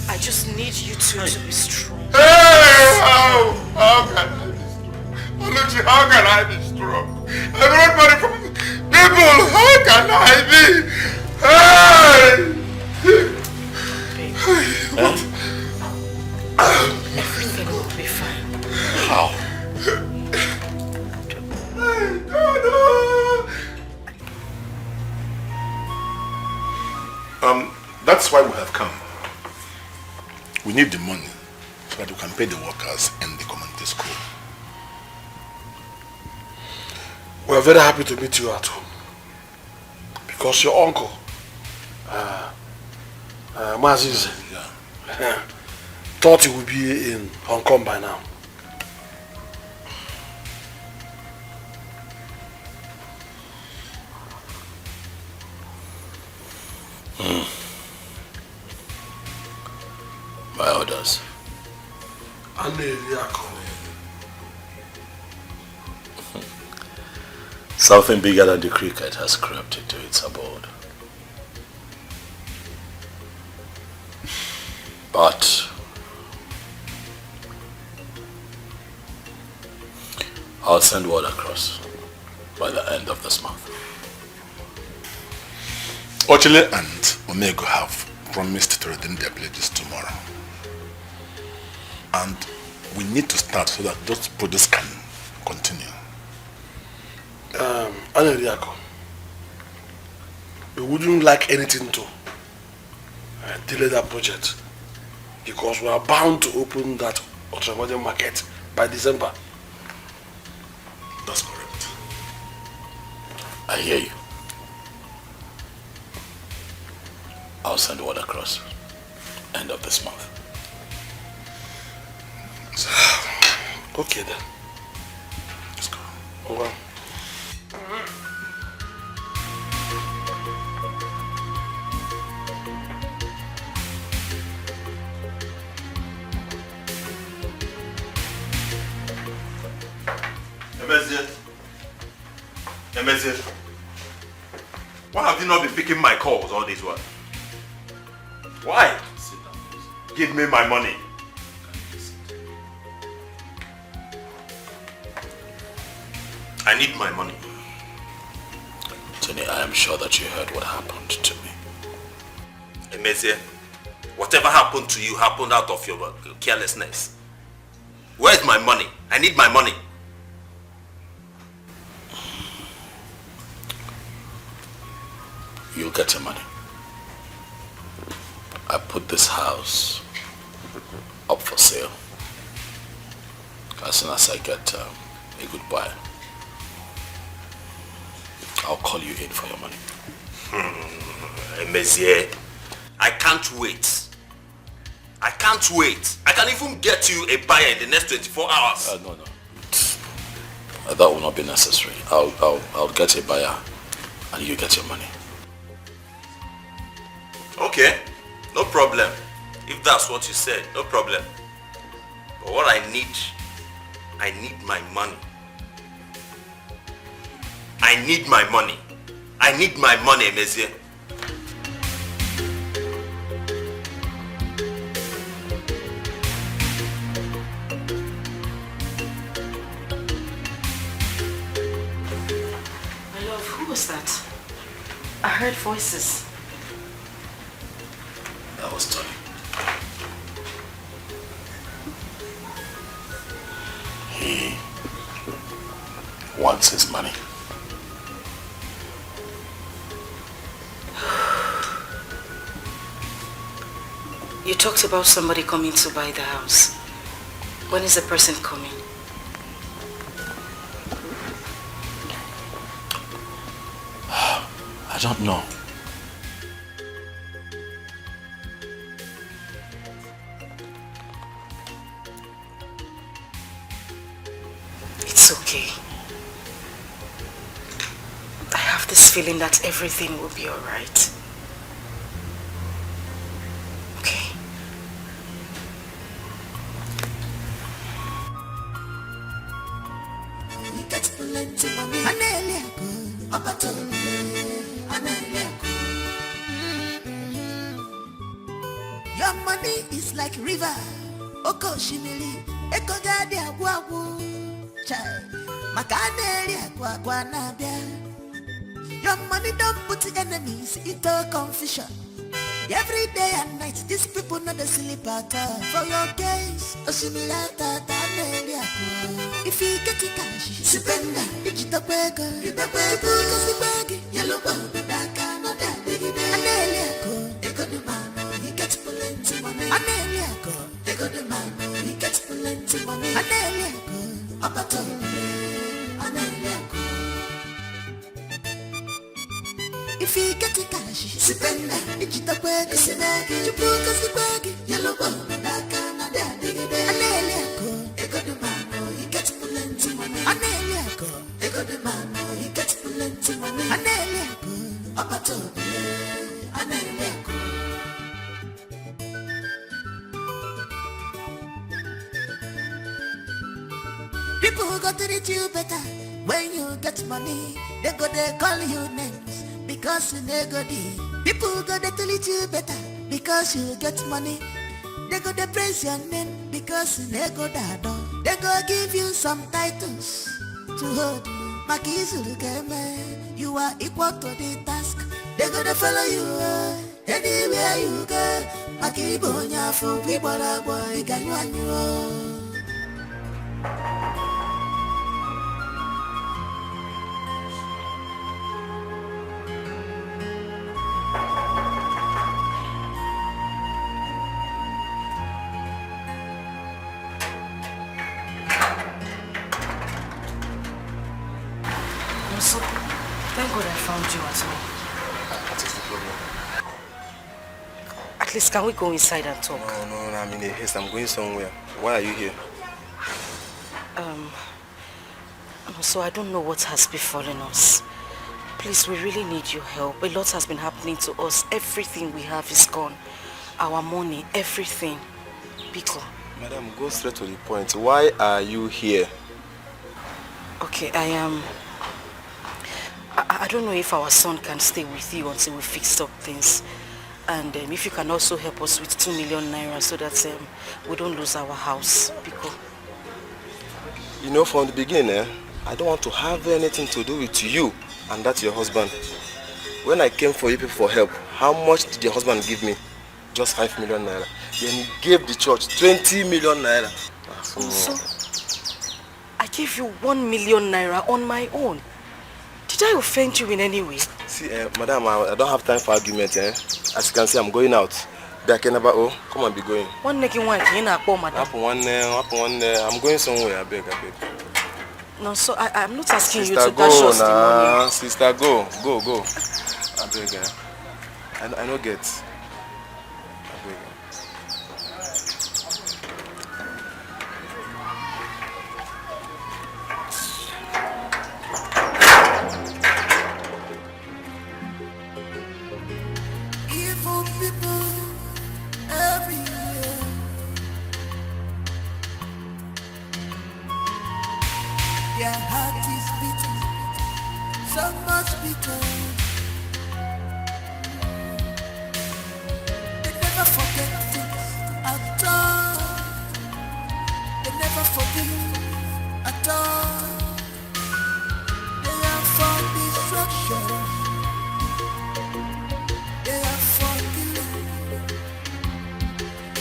S4: I just need you to be strong.
S8: Hey! How can I be strong? Alichi, how can I be strong? I borrowed money from people. How can I be? Hey!
S4: What? Everything will be fine.
S3: How?
S7: That's why we have come. We need the money so that we can pay the workers in the community school.
S1: We are very happy to meet you at home. Because your uncle, Maziz, thought he would be in Hong Kong by now.
S2: By orders. Something bigger than the cricket has crept into its abode. But I'll send word across by the end of this month.
S7: Ochile and Omego have promised to redeem their pledges tomorrow. And we need to start so that those projects can continue.
S1: Aneliako, we wouldn't like anything to delay that project because we are bound to open that ultramodern market by December.
S7: That's correct.
S2: I hear you. I'll send word across. End of this month.
S1: Okay then.
S7: Let's go.
S1: Well.
S6: Emezir, why have you not been picking my calls all this while? Why?
S2: Sit down, please.
S6: Give me my money. I need my money.
S2: Tony, I am sure that you heard what happened to me.
S6: Emezir, whatever happened to you happened out of your carelessness. Where's my money? I need my money.
S2: You'll get your money. I put this house up for sale. As soon as I get a good buyer, I'll call you in for your money.
S6: Emezir, I can't wait. I can't wait. I can even get you a buyer in the next 24 hours.
S2: No. That will not be necessary. I'll get a buyer and you get your money.
S6: Okay, no problem. If that's what you said, no problem. But what I need my money. I need my money. I need my money, Emezir.
S4: My love, who was that? I heard voices.
S2: That was Tony. He wants his money.
S4: You talked about somebody coming to buy the house. When is the person coming?
S14: I don't know.
S4: It's okay. I have this feeling that everything will be alright. Okay?
S9: Your money is like river. Oko shimili, eko gadi agwagu. Child, makaneli agwagwa nabia. Your money don't put enemies into confusion. Every day and night, these people know the sleep at all. For your case, osimilata taneli agwa. If you get it cash, spend it. Digital burger, yellow bone, dark and other big day. Aneli agwa, eko the man, he gets plenty money. Aneli agwa, eko the man, he gets plenty money. Aneli agwa, abatole, aneli agwa. If you get the cash, spend it. Digital burger, you broke us the bag, yellow bone, dark and other big day. Aneli agwa, eko the man, he gets plenty money. Aneli agwa, eko the man, he gets plenty money. Aneli agwa, abatole, aneli agwa. People who go to treat you better when you get money. They go they call you names because you nego deep. People who go they treat you better because you get money. They go they praise your name because you nego dado. They go give you some titles to hold. Makizu game, you are equal to the task. They go they follow you anywhere you go. Makibonya for people boy can you.
S4: So, thank God I found you at home.
S14: What is the problem?
S4: At least can we go inside and talk?
S14: No, I'm in a haste. I'm going somewhere. Why are you here?
S4: So I don't know what has befallen us. Please, we really need your help. A lot has been happening to us. Everything we have is gone. Our money, everything. Biko.
S14: Madam, go straight to the point. Why are you here?
S4: Okay, I don't know if our son can stay with you until we fix up things. And if you can also help us with 2 million naira so that we don't lose our house. Biko.
S14: You know, from the beginning, I don't want to have anything to do with you and that's your husband. When I came for you people for help, how much did your husband give me? Just 5 million naira. Then he gave the church 20 million naira.
S4: So, I gave you 1 million naira on my own. Did I offend you in any way?
S14: See, madam, I don't have time for argument. As you can see, I'm going out. Come and be going.
S4: One making one, you know, madam.
S14: I'm going somewhere, I beg.
S4: No, so I'm not asking you to dash us the money.
S14: Sister, go. I beg. I don't get. I beg.
S9: Evil people everywhere. Their heart is beating, so much bitter. They never forget things at all. They never forgive at all. They are for destruction. They are for killing.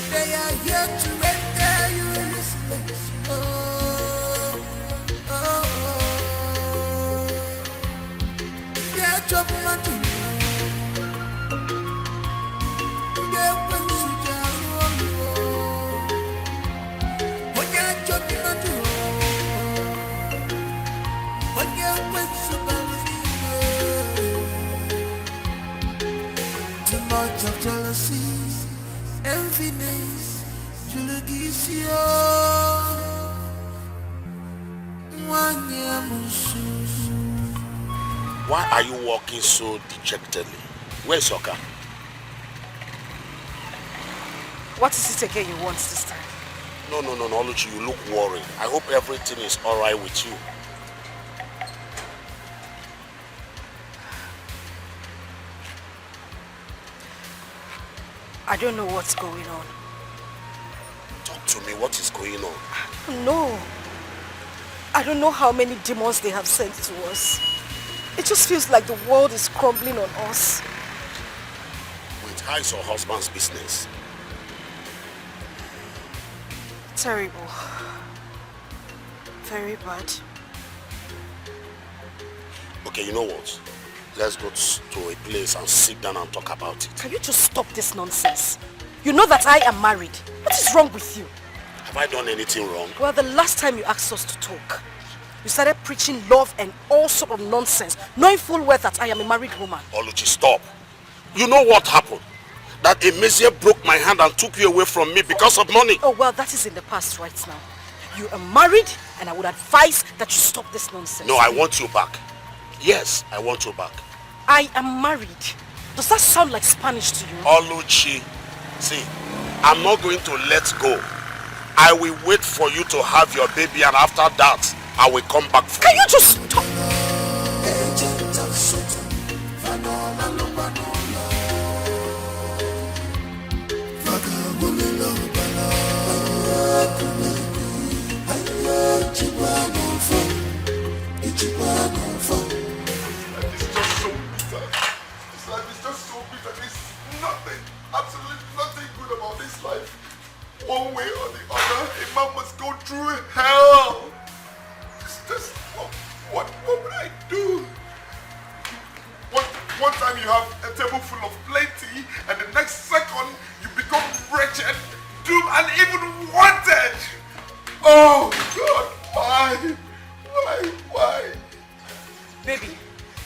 S9: They are here to render you useless. Oh. Much of jealousy, enviness, julegisio.
S2: Why are you walking so dejectedly? Where's your car?
S4: What is it again you want this time?
S2: No, Alichi, you look worried. I hope everything is alright with you.
S4: I don't know what's going on.
S2: Talk to me, what is going on?
S4: No. I don't know how many demons they have sent to us. It just feels like the world is crumbling on us.
S2: Wait, how is your husband's business?
S4: Terrible. Very bad.
S2: Okay, you know what? Let's go to a place and sit down and talk about it.
S4: Can you just stop this nonsense? You know that I am married. What is wrong with you?
S2: Have I done anything wrong?
S4: Well, the last time you asked us to talk, you started preaching love and all sort of nonsense, knowing full well that I am a married woman.
S2: Oluchi, stop. You know what happened? That a messiah broke my hand and took you away from me because of money.
S4: Oh, well, that is in the past right now. You are married, and I would advise that you stop this nonsense.
S2: No, I want you back. Yes, I want you back.
S4: I am married. Does that sound like Spanish to you?
S2: Oluchi, see, I'm not going to let go. I will wait for you to have your baby, and after that, I will come back for
S4: Can you just stop?
S7: One way or the other, a man must go through hell. It's just, what would I do? One time you have a table full of plenty, and the next second you become wretched, doomed, and even wanted. Oh God, why?
S15: Baby,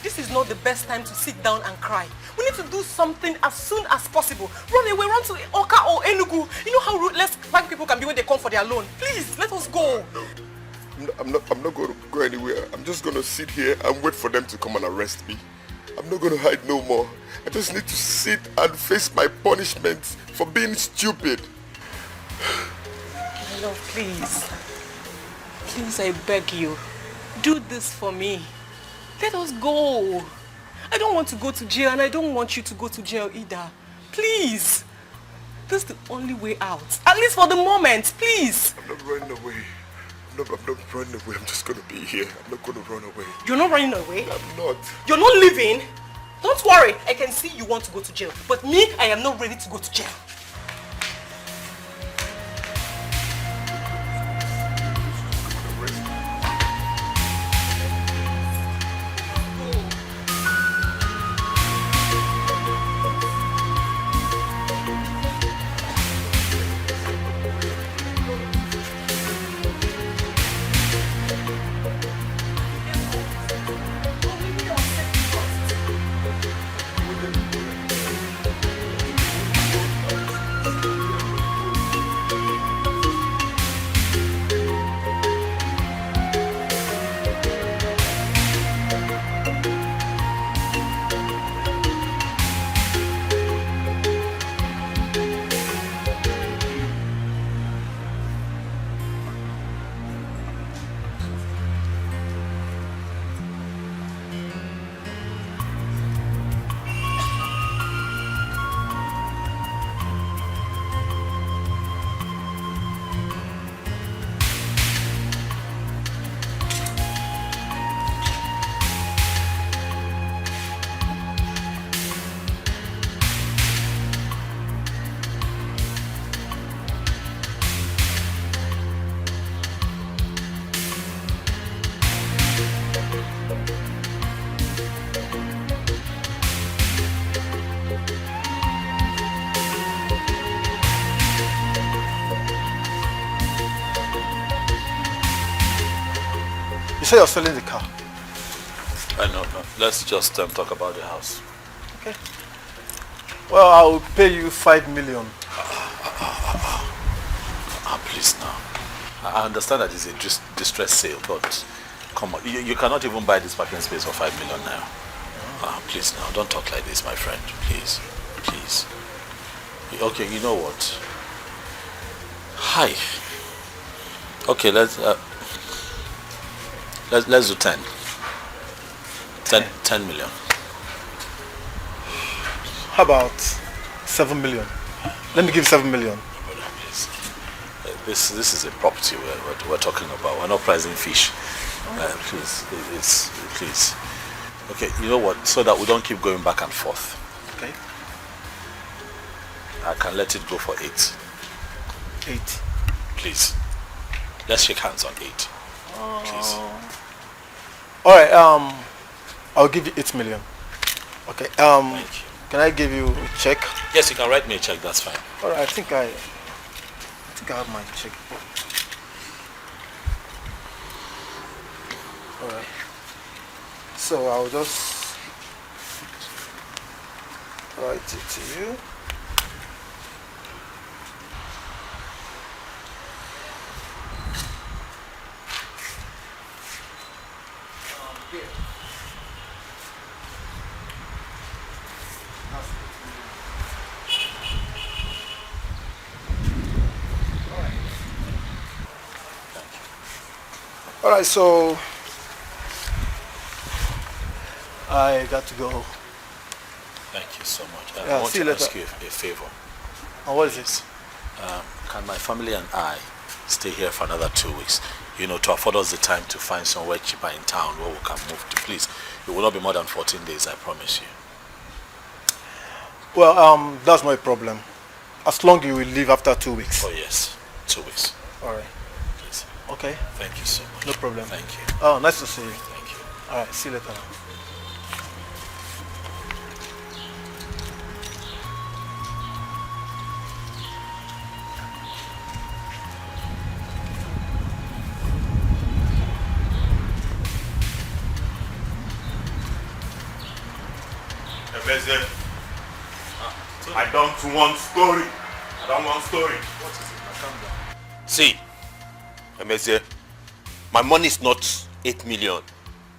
S15: this is not the best time to sit down and cry. We need to do something as soon as possible. Run away, run to Oka or Enugu. You know how ruthless black people can be when they come for their loan. Please, let us go.
S7: No, I'm not going to go anywhere. I'm just going to sit here and wait for them to come and arrest me. I'm not going to hide no more. I just need to sit and face my punishment for being stupid.
S15: My love, please. Please, I beg you. Do this for me. Let us go. I don't want to go to jail, and I don't want you to go to jail either. Please. This is the only way out. At least for the moment, please.
S7: I'm not running away. I'm not running away. I'm just going to be here. I'm not going to run away.
S15: You're not running away?
S7: I'm not.
S15: You're not leaving? Don't worry. I can see you want to go to jail. But me, I am not ready to go to jail.
S11: You say you're selling the car.
S3: I know. No. Let's just talk about the house.
S11: Okay. Well, I'll pay you 5 million.
S3: Please now. I understand that it's a distress sale, but come on. You cannot even buy this parking space for 5 million now. Please now. Don't talk like this, my friend. Please. Please. Okay, you know what? Hi. Okay, let's do 10. 10 million.
S11: How about 7 million? Let me give 7 million.
S3: This is a property we're talking about. We're not pricing fish. Please. Okay, you know what? So that we don't keep going back and forth.
S11: Okay.
S3: I can let it go for 8.
S11: 8.
S3: Please. Let's shake hands on 8. Please.
S11: Alright, I'll give you 8 million. Okay,
S3: Thank you.
S11: Can I give you a check?
S3: Yes, you can write me a check, that's fine.
S11: Alright, I think I have my check. Alright. So I'll just write it to you. Alright, so I got to go.
S3: Thank you so much.
S11: Yeah,
S3: I want
S11: see you
S3: to
S11: later.
S3: ask you a favor.
S11: And what is this?
S3: Can my family and I stay here for another 2 weeks? You know, to afford us the time to find somewhere cheaper in town where we can move to. Please, it will not be more than 14 days, I promise you.
S11: Well, that's not a problem. As long as you will leave after 2 weeks.
S3: Oh yes, 2 weeks.
S11: Alright.
S3: Please.
S11: Okay.
S3: Thank you so much.
S11: No problem.
S3: Thank you.
S11: Oh, nice to see you.
S3: Thank you.
S11: Alright, see you later.
S7: I don't want story. I don't want story.
S3: What is it? Now calm down.
S16: See, Emezie, my money is not 8 million.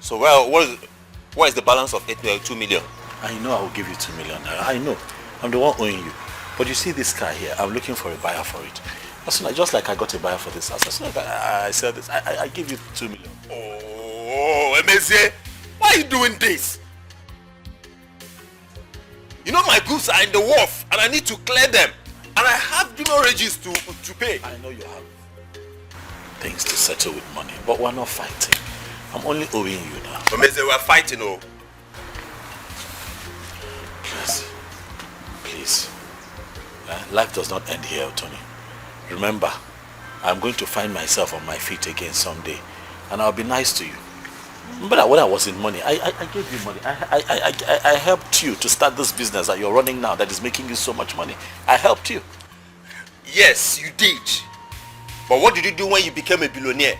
S16: So what is the balance of 8 million, 2 million?
S3: I know I will give you 2 million naira. I know. I'm the one owing you. But you see this car here, I'm looking for a buyer for it. As soon as, just like I got a buyer for this house, as soon as I sell this, I give you 2 million.
S16: Oh, Emezie, why are you doing this? You know my goods are in the wharf and I need to clear them. And I have demurrages to pay.
S3: I know you have things to settle with money, but we're not fighting. I'm only owing you now.
S16: Emezie, we're fighting, oh.
S3: Please. Life does not end here, Tony. Remember, I'm going to find myself on my feet again someday, and I'll be nice to you. Remember that when I was in money, I gave you money. I helped you to start this business that you're running now that is making you so much money. I helped you.
S16: Yes, you did. But what did you do when you became a billionaire?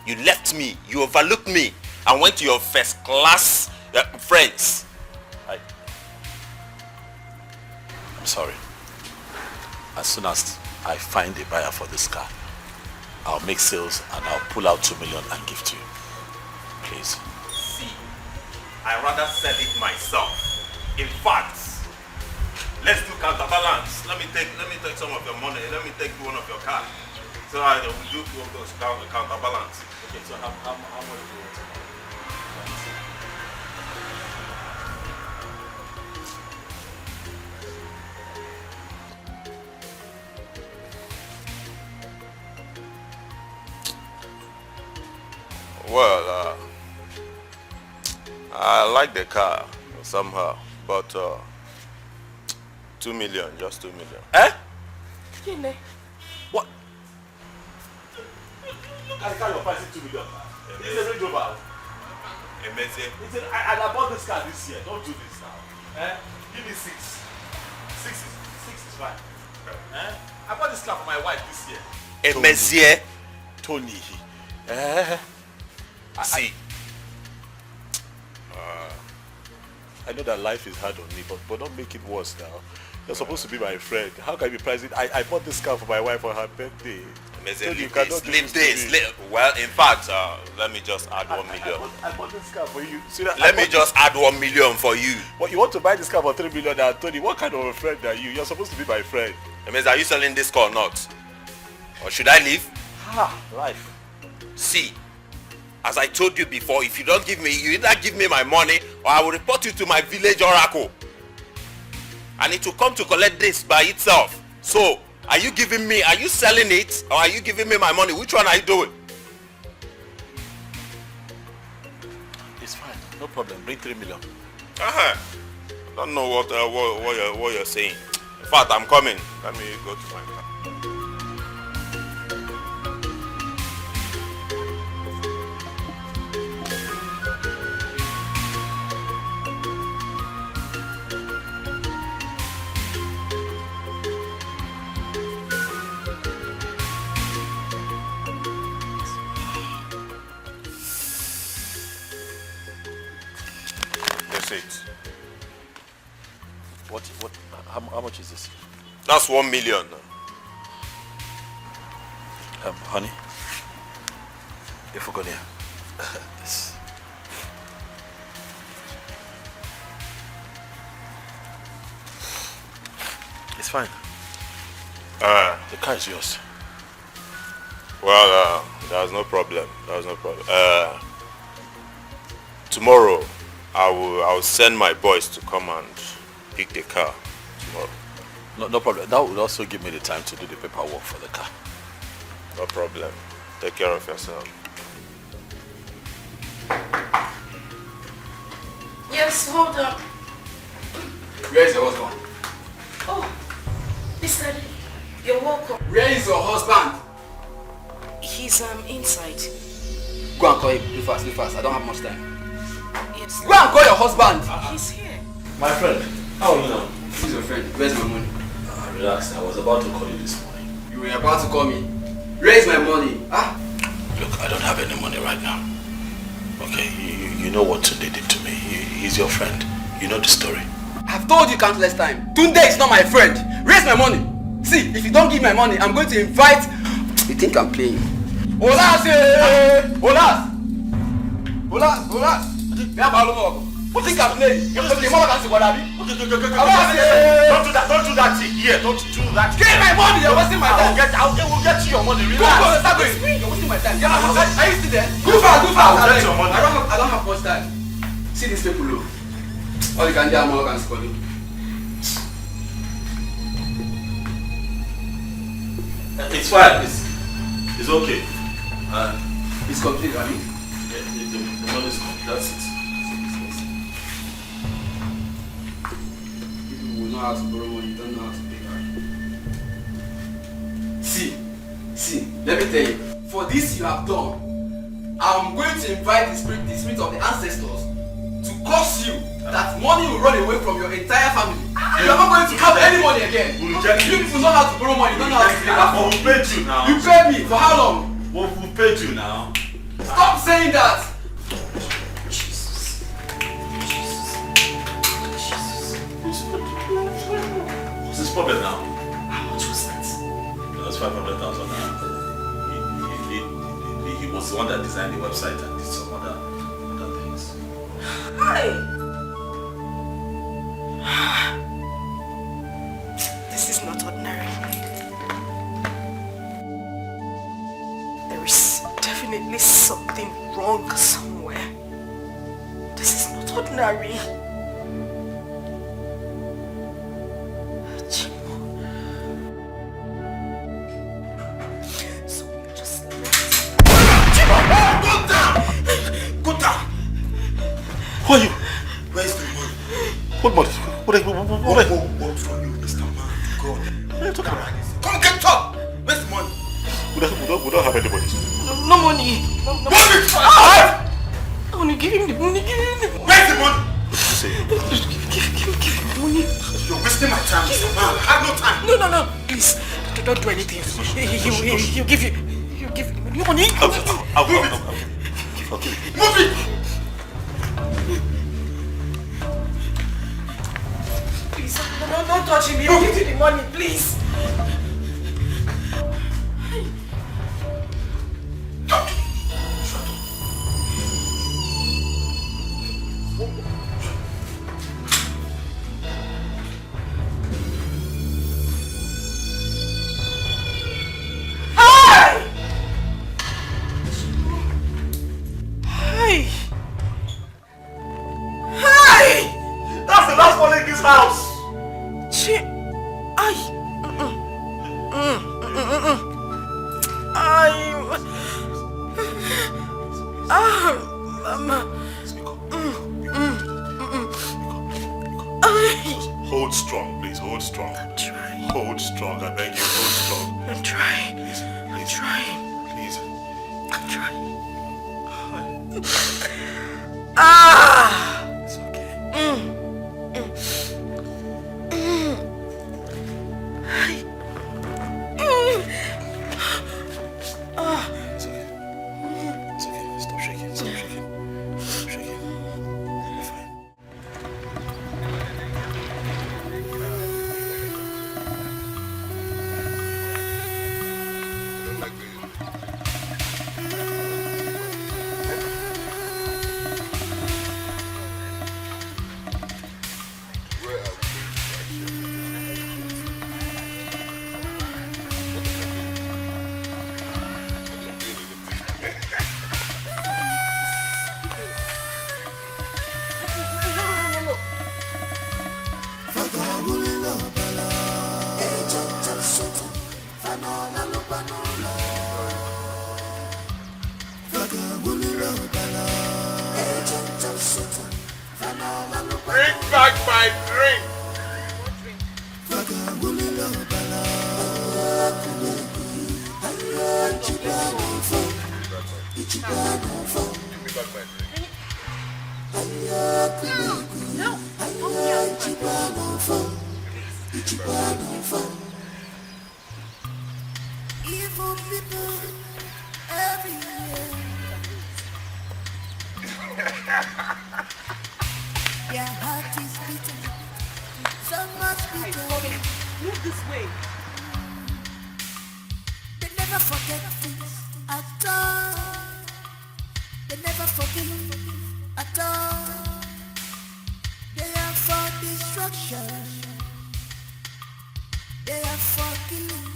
S16: You left me, you overlooked me, and went to your first class friends.
S3: I'm sorry. As soon as I find a buyer for this car, I'll make sales and I'll pull out 2 million and give to you. Please.
S16: See, I'd rather sell it myself. In fact, let's do counterbalance. Let me take some of your money. Let me take one of your cars. So I will do two of those counterbalance.
S3: Okay, so how much do you want to buy?
S16: Well, I like the car somehow, but 2 million, just 2 million.
S3: Eh?
S16: What?
S3: Look at the car you're pricing 2 million. It's a Range Rover.
S16: Emezie.
S3: I bought this car this year. Don't do this now. Give me 6. 6 is fine. I bought this car for my wife this year.
S16: Emezie.
S3: Tony.
S16: See.
S3: I know that life is hard on me, but don't make it worse now. You're supposed to be my friend. How can you be pricing? I bought this car for my wife on her birthday.
S16: Well, in fact, let me just add 1 million.
S3: I bought this car for you. See that?
S16: Let me just add 1 million for you.
S3: What, you want to buy this car for 3 million? Tony, what kind of a friend are you? You're supposed to be my friend.
S16: Are you selling this car or not? Or should I leave?
S3: Life.
S16: See, as I told you before, if you don't give me, you either give me my money or I will report you to my village oracle. And it will come to collect this by itself. So, are you selling it or are you giving me my money? Which one are you doing?
S3: It's fine, no problem. Bring 3 million.
S16: I don't know what you're saying. In fact, I'm coming. Let me go to my car.
S3: How much is this?
S16: That's 1 million.
S3: Honey, you forgot here. This. It's fine. The car is yours.
S16: Well, there's no problem. Tomorrow, I will send my boys to come and pick the car tomorrow.
S3: No problem. That would also give me the time to do the paperwork for the car.
S16: No problem. Take care of yourself.
S4: Yes, hold up.
S17: Where is your husband?
S4: Oh, Mr. You're welcome.
S17: Where is your husband?
S4: He's inside.
S17: Go and call him. Do fast. I don't have much time.
S4: Yes.
S17: Go and call your husband.
S4: He's here.
S18: My friend, how are you now?
S17: Who's your friend? Where's my money?
S18: Relax, I was about to call you this morning.
S17: You were about to call me. Raise my money.
S3: Look, I don't have any money right now. Okay, you know what Tunde did to me. He's your friend. You know the story.
S17: I've told you countless times. Tunde is not my friend. Raise my money. See, if you don't give my money, I'm going to invite... You think I'm playing? Olas! What think I'm playing? Don't do
S3: that thing here. Don't do that.
S17: Get my money. You're wasting my time.
S3: We'll get you your money. Relax.
S17: You're wasting my time. Are you still there? Go fast.
S3: I'll get your money.
S17: I don't have much time. See these people low. All you can do, I'm all can score you.
S18: It's fine. It's okay.
S17: It's complete, right?
S18: Yeah, the money is complete. That's it.
S17: People will know how to borrow money, don't know how to pay back. See, let me tell you, for this you have done, I'm going to invite the spirit of the ancestors to cause you that money will run away from your entire family. You are not going to have any money again. You people know how to borrow money, don't know how to pay back.
S18: But we paid you now.
S17: You paid me for how long?
S18: Well, we paid you now.
S17: Stop saying that.
S18: What's his problem now?
S4: How much was that?
S18: That's 500,000 now. He was the one that designed the website and did some other things.
S4: Hi. This is not ordinary. There is definitely something wrong somewhere. This is not ordinary.
S3: Who are you?
S1: Where's the money?
S3: What money? What
S1: from you, Mr. Man? God.
S3: What are you talking about?
S1: Come get up! Where's the money?
S3: We don't have any money.
S4: No money. No
S1: money!
S4: I want to give him the money.
S1: Where's the money?
S4: Give him the money.
S1: You're wasting my time, Mr. Man. I have no time.
S4: No. Please, don't do anything. He'll give you the money.
S3: I'll
S7: Okay. Move it!
S4: Please, don't touch me. I'll give you the money, please.
S1: That's the last one in this house.
S3: Hold strong, please. Hold strong.
S4: I'm trying.
S3: Hold strong. I beg you, hold strong.
S4: I'm trying.
S3: Please,
S4: I'm trying.
S3: Please.
S4: I'm trying.
S3: It's okay. It's okay. It's okay. Stop shaking. Stop shaking. Stop shaking. You're fine.
S7: Bring back my drink.
S9: Evil people everywhere. Their heart is beating, so much beating.
S15: Move this way.
S9: They never forget things at all. They never forgive at all. They are for destruction. They are for killing.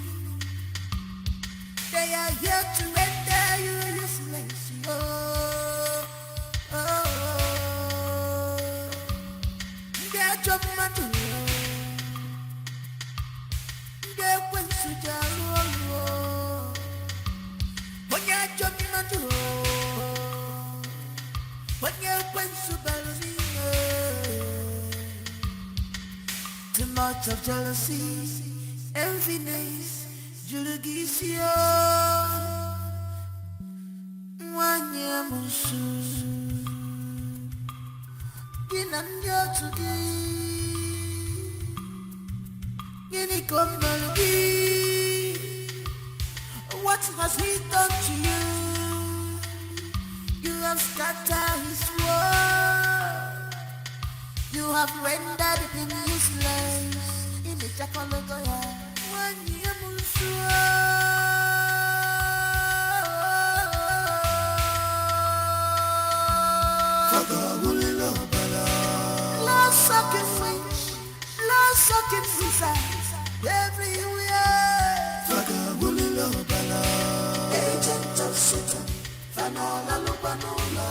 S9: They are here to render you useless. Oh, oh, oh. They are dropping my door. They went to Jaro. When you are dropping my door. When you went to Balazino. Too much of jealousy, enviness, jurisdiction. Wanyamusu. Ginanya today. Gini kombalugi. What has he done to you? You have scattered his word. You have rendered him useless. In the Chakologoya. Wanyamusu. Lost sucking wings, lost sucking seasons, everywhere. Agent of Satan, Fanola Lupanola.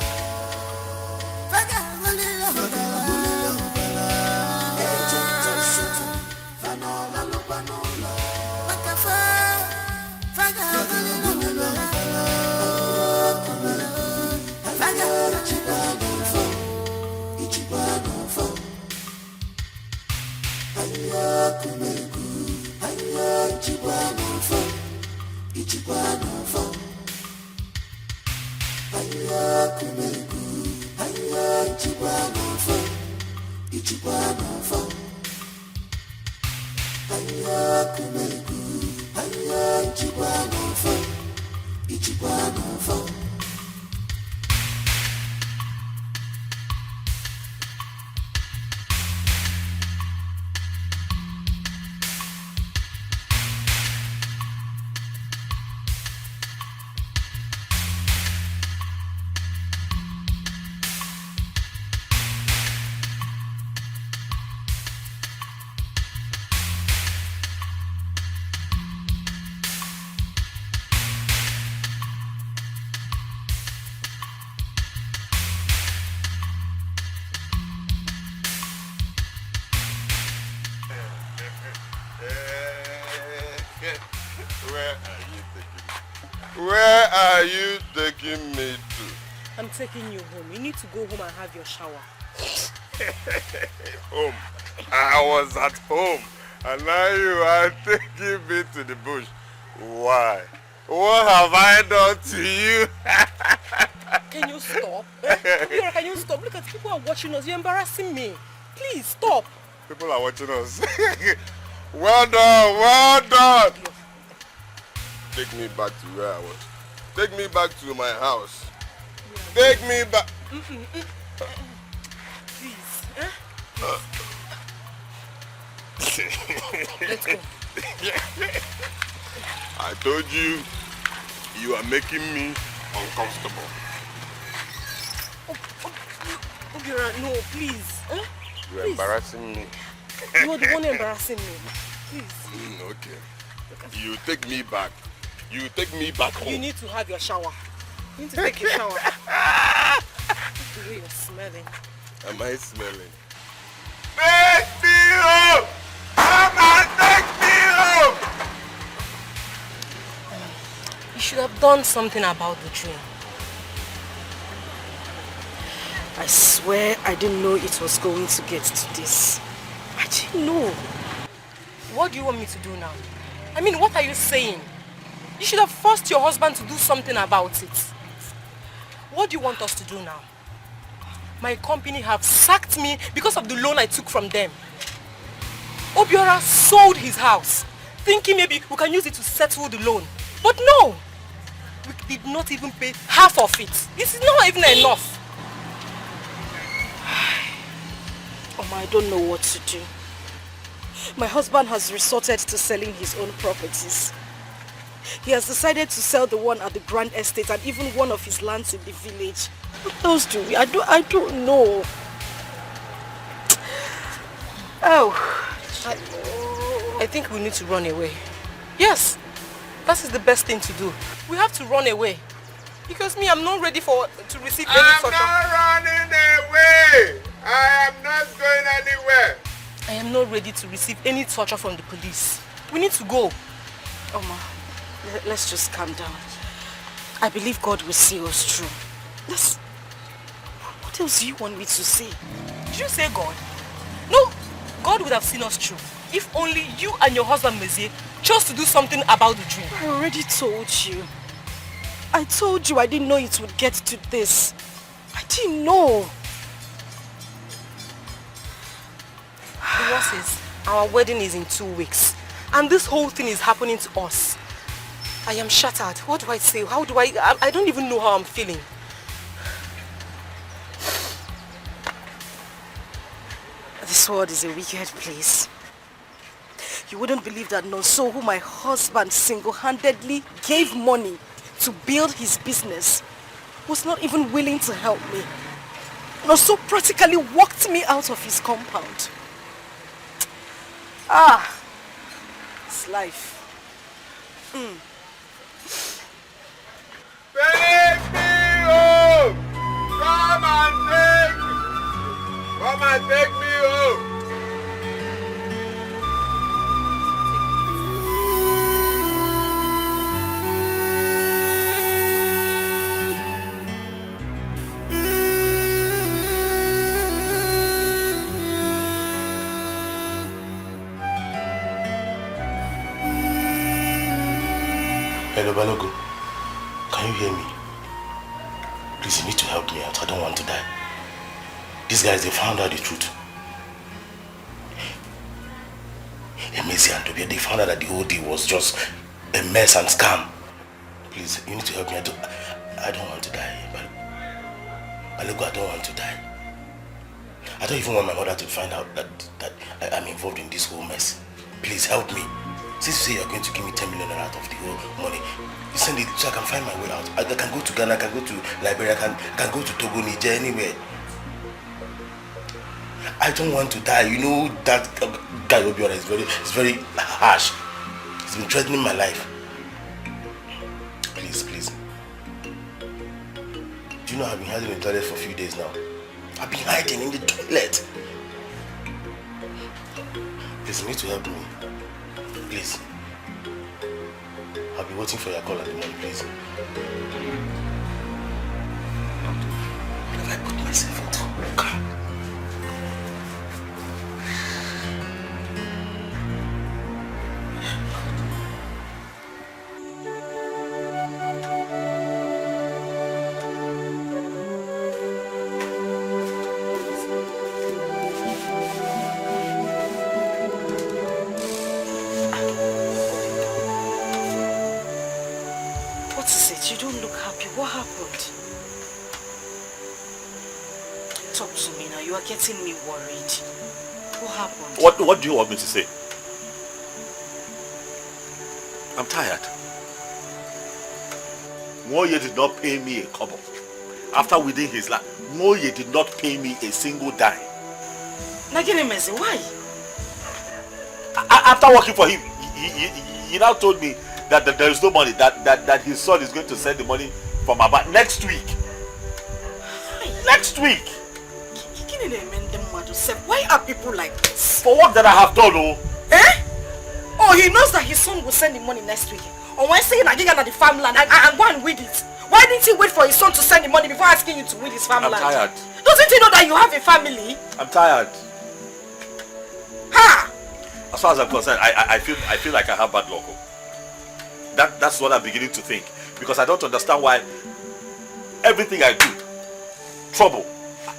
S9: Agent of Satan, Fanola Lupanola.
S19: Where are you taking me to?
S15: I'm taking you home. You need to go home and have your shower.
S19: Home. I was at home. And now you are taking me to the bush. Why? What have I done to you?
S15: Can you stop? Can you stop? Look at people are watching us. You're embarrassing me. Please stop.
S19: People are watching us. Well done, well done. Take me back to where I was. Take me back to my house. Take me back.
S15: Please.
S19: Let's go. I told you, you are making me uncomfortable.
S15: No, please.
S19: You are embarrassing me.
S15: You are the one embarrassing me. Please.
S19: Okay. You take me back. You take me back home.
S15: You need to have your shower. You need to take a shower. The way you're smelling.
S19: Am I smelling? Take me home! Come and take me home!
S15: You should have done something about the dream. I swear I didn't know it was going to get to this. I didn't know. What do you want me to do now? I mean, what are you saying? You should have forced your husband to do something about it. What do you want us to do now? My company have sacked me because of the loan I took from them. Obiora sold his house, thinking maybe we can use it to settle the loan. But no! We did not even pay half of it. This is not even enough. I don't know what to do. My husband has resorted to selling his own properties. He has decided to sell the one at the Grand Estate and even one of his lands in the village. What else do we? I don't know. I think we need to run away. Yes, that is the best thing to do. We have to run away. Because me, I'm not ready to receive any torture.
S19: I'm not running away! I am not going anywhere!
S15: I am not ready to receive any torture from the police. We need to go. Oma, let's just calm down. I believe God will see us through. What else do you want me to say? Did you say God? No, God would have seen us through. If only you and your husband, Mezie, chose to do something about the dream. I already told you. I told you I didn't know it would get to this. I didn't know. The worst is, our wedding is in 2 weeks. And this whole thing is happening to us. I am shattered. What do I say? How do I don't even know how I'm feeling. This world is a wicked place. You wouldn't believe that Nonso, who my husband single-handedly gave money to build his business, was not even willing to help me. Nonso practically walked me out of his compound. It's life.
S19: Take me home! Come and take me home!
S20: Hello, Balogo. Can you hear me? Please, you need to help me out. I don't want to die. These guys, they found out the truth. Mezie and Toby, they found out that the whole deal was just a mess and scam. Please, you need to help me. I don't want to die. Balogo, I don't want to die. I don't even want my mother to find out that I'm involved in this whole mess. Please, help me. Since you say you're going to give me 10 million out of the whole money, you send it so I can find my way out. I can go to Ghana, I can go to Liberia, I can go to Togo, Niger, anywhere. I don't want to die. You know that guy Obiora is very harsh. He's been threatening my life. Please. Do you know I've been hiding in the toilet for a few days now? I've been hiding in the toilet. Please, you need to help me. Please. I'll be waiting for your call at the morning, please. Have I put myself into a car?
S4: You don't look happy. What happened? Talk to me now. You are getting me worried. What happened?
S3: What do you want me to say? I'm tired. Moye did not pay me a kobo. After within his life, Moye did not pay me a single dime.
S4: Nagini Mezi, why?
S3: After working for him, he now told me that there is no money, that his son is going to send the money from about next week. Next week!
S4: Why are people like this?
S3: For what that I have done, oh?
S4: Eh? Oh, he knows that his son will send the money next week. On Wednesday, Nigerian at the farmland and go and weed it. Why didn't he wait for his son to send the money before asking you to weed his farmland?
S3: I'm tired.
S4: Doesn't he know that you have a family?
S3: I'm tired.
S4: Ha!
S3: As far as I'm concerned, I feel like I have bad luck. That's what I'm beginning to think. Because I don't understand why everything I do, trouble.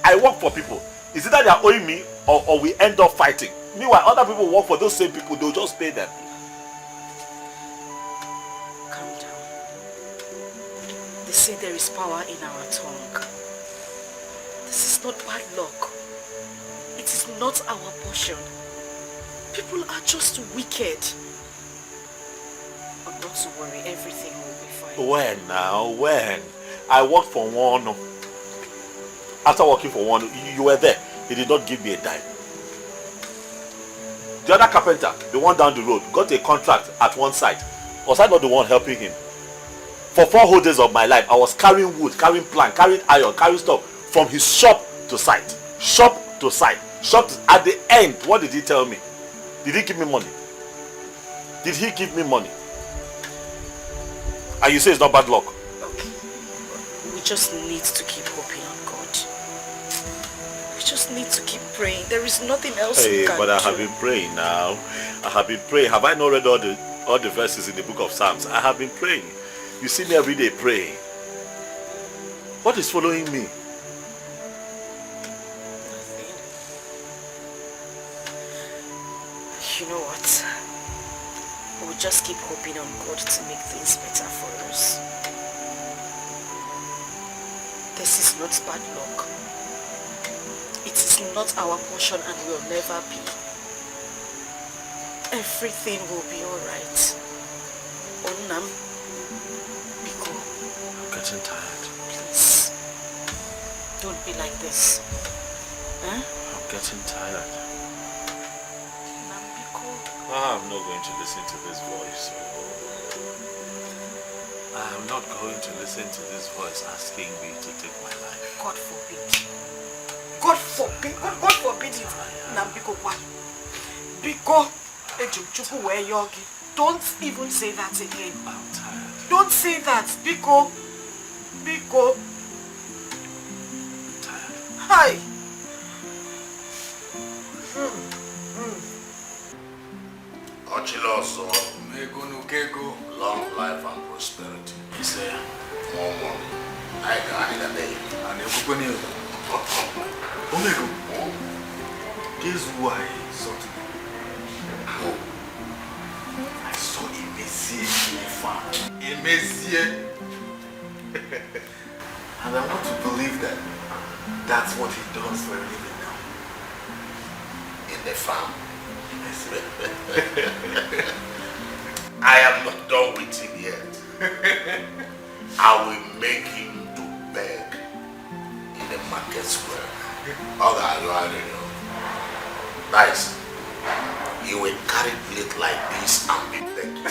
S3: I work for people. Is it that they are owing me or we end up fighting? Meanwhile, other people work for those same people, they'll just pay them.
S4: Calm down. They say there is power in our tongue. This is not bad luck. It is not our portion. People are just wicked. But not to worry, everything will be fine.
S3: When now? When? I worked for one. After working for one, you were there. He did not give me a dime. The other carpenter, the one down the road, got a contract at one site. Was I not the one helping him? For 4 whole days of my life, I was carrying wood, carrying plank, carrying iron, carrying stuff from his shop to site. Shop to site. Shop to... At the end, what did he tell me? Did he give me money? Did he give me money? And you say it's not bad luck?
S4: Okay. We just need to keep hoping on God. We just need to keep praying. There is nothing else we can do.
S3: But I have been praying now. I have been praying. Have I not read all the verses in the book of Psalms? I have been praying. You see me every day praying. What is following me?
S4: You know what? We'll just keep hoping on God to make things better for us. This is not bad luck. It is not our portion and will never be. Everything will be alright. Onam, Biko.
S3: I'm getting tired.
S4: Please. Don't be like this. Huh?
S3: I'm getting tired. I'm not going to listen to this voice. I'm not going to listen to this voice asking me to take my life.
S4: God forbid. God forbid. God forbid it. Nambiko what? Biko. Don't even say that again.
S3: I'm tired.
S4: Don't say that. Biko. Biko.
S3: I'm tired.
S4: Hi.
S2: Ochiloso, long life and prosperity.
S11: He said,
S2: more money. I got it a day.
S11: And you Omego, guess who I saw today? I saw Emezie in the farm. Emezie. And I want to believe that that's what he does for a living now.
S2: In the farm. I am not done with him yet. I will make him to beg in the market square. Nice. You will carry plate like this and be begging.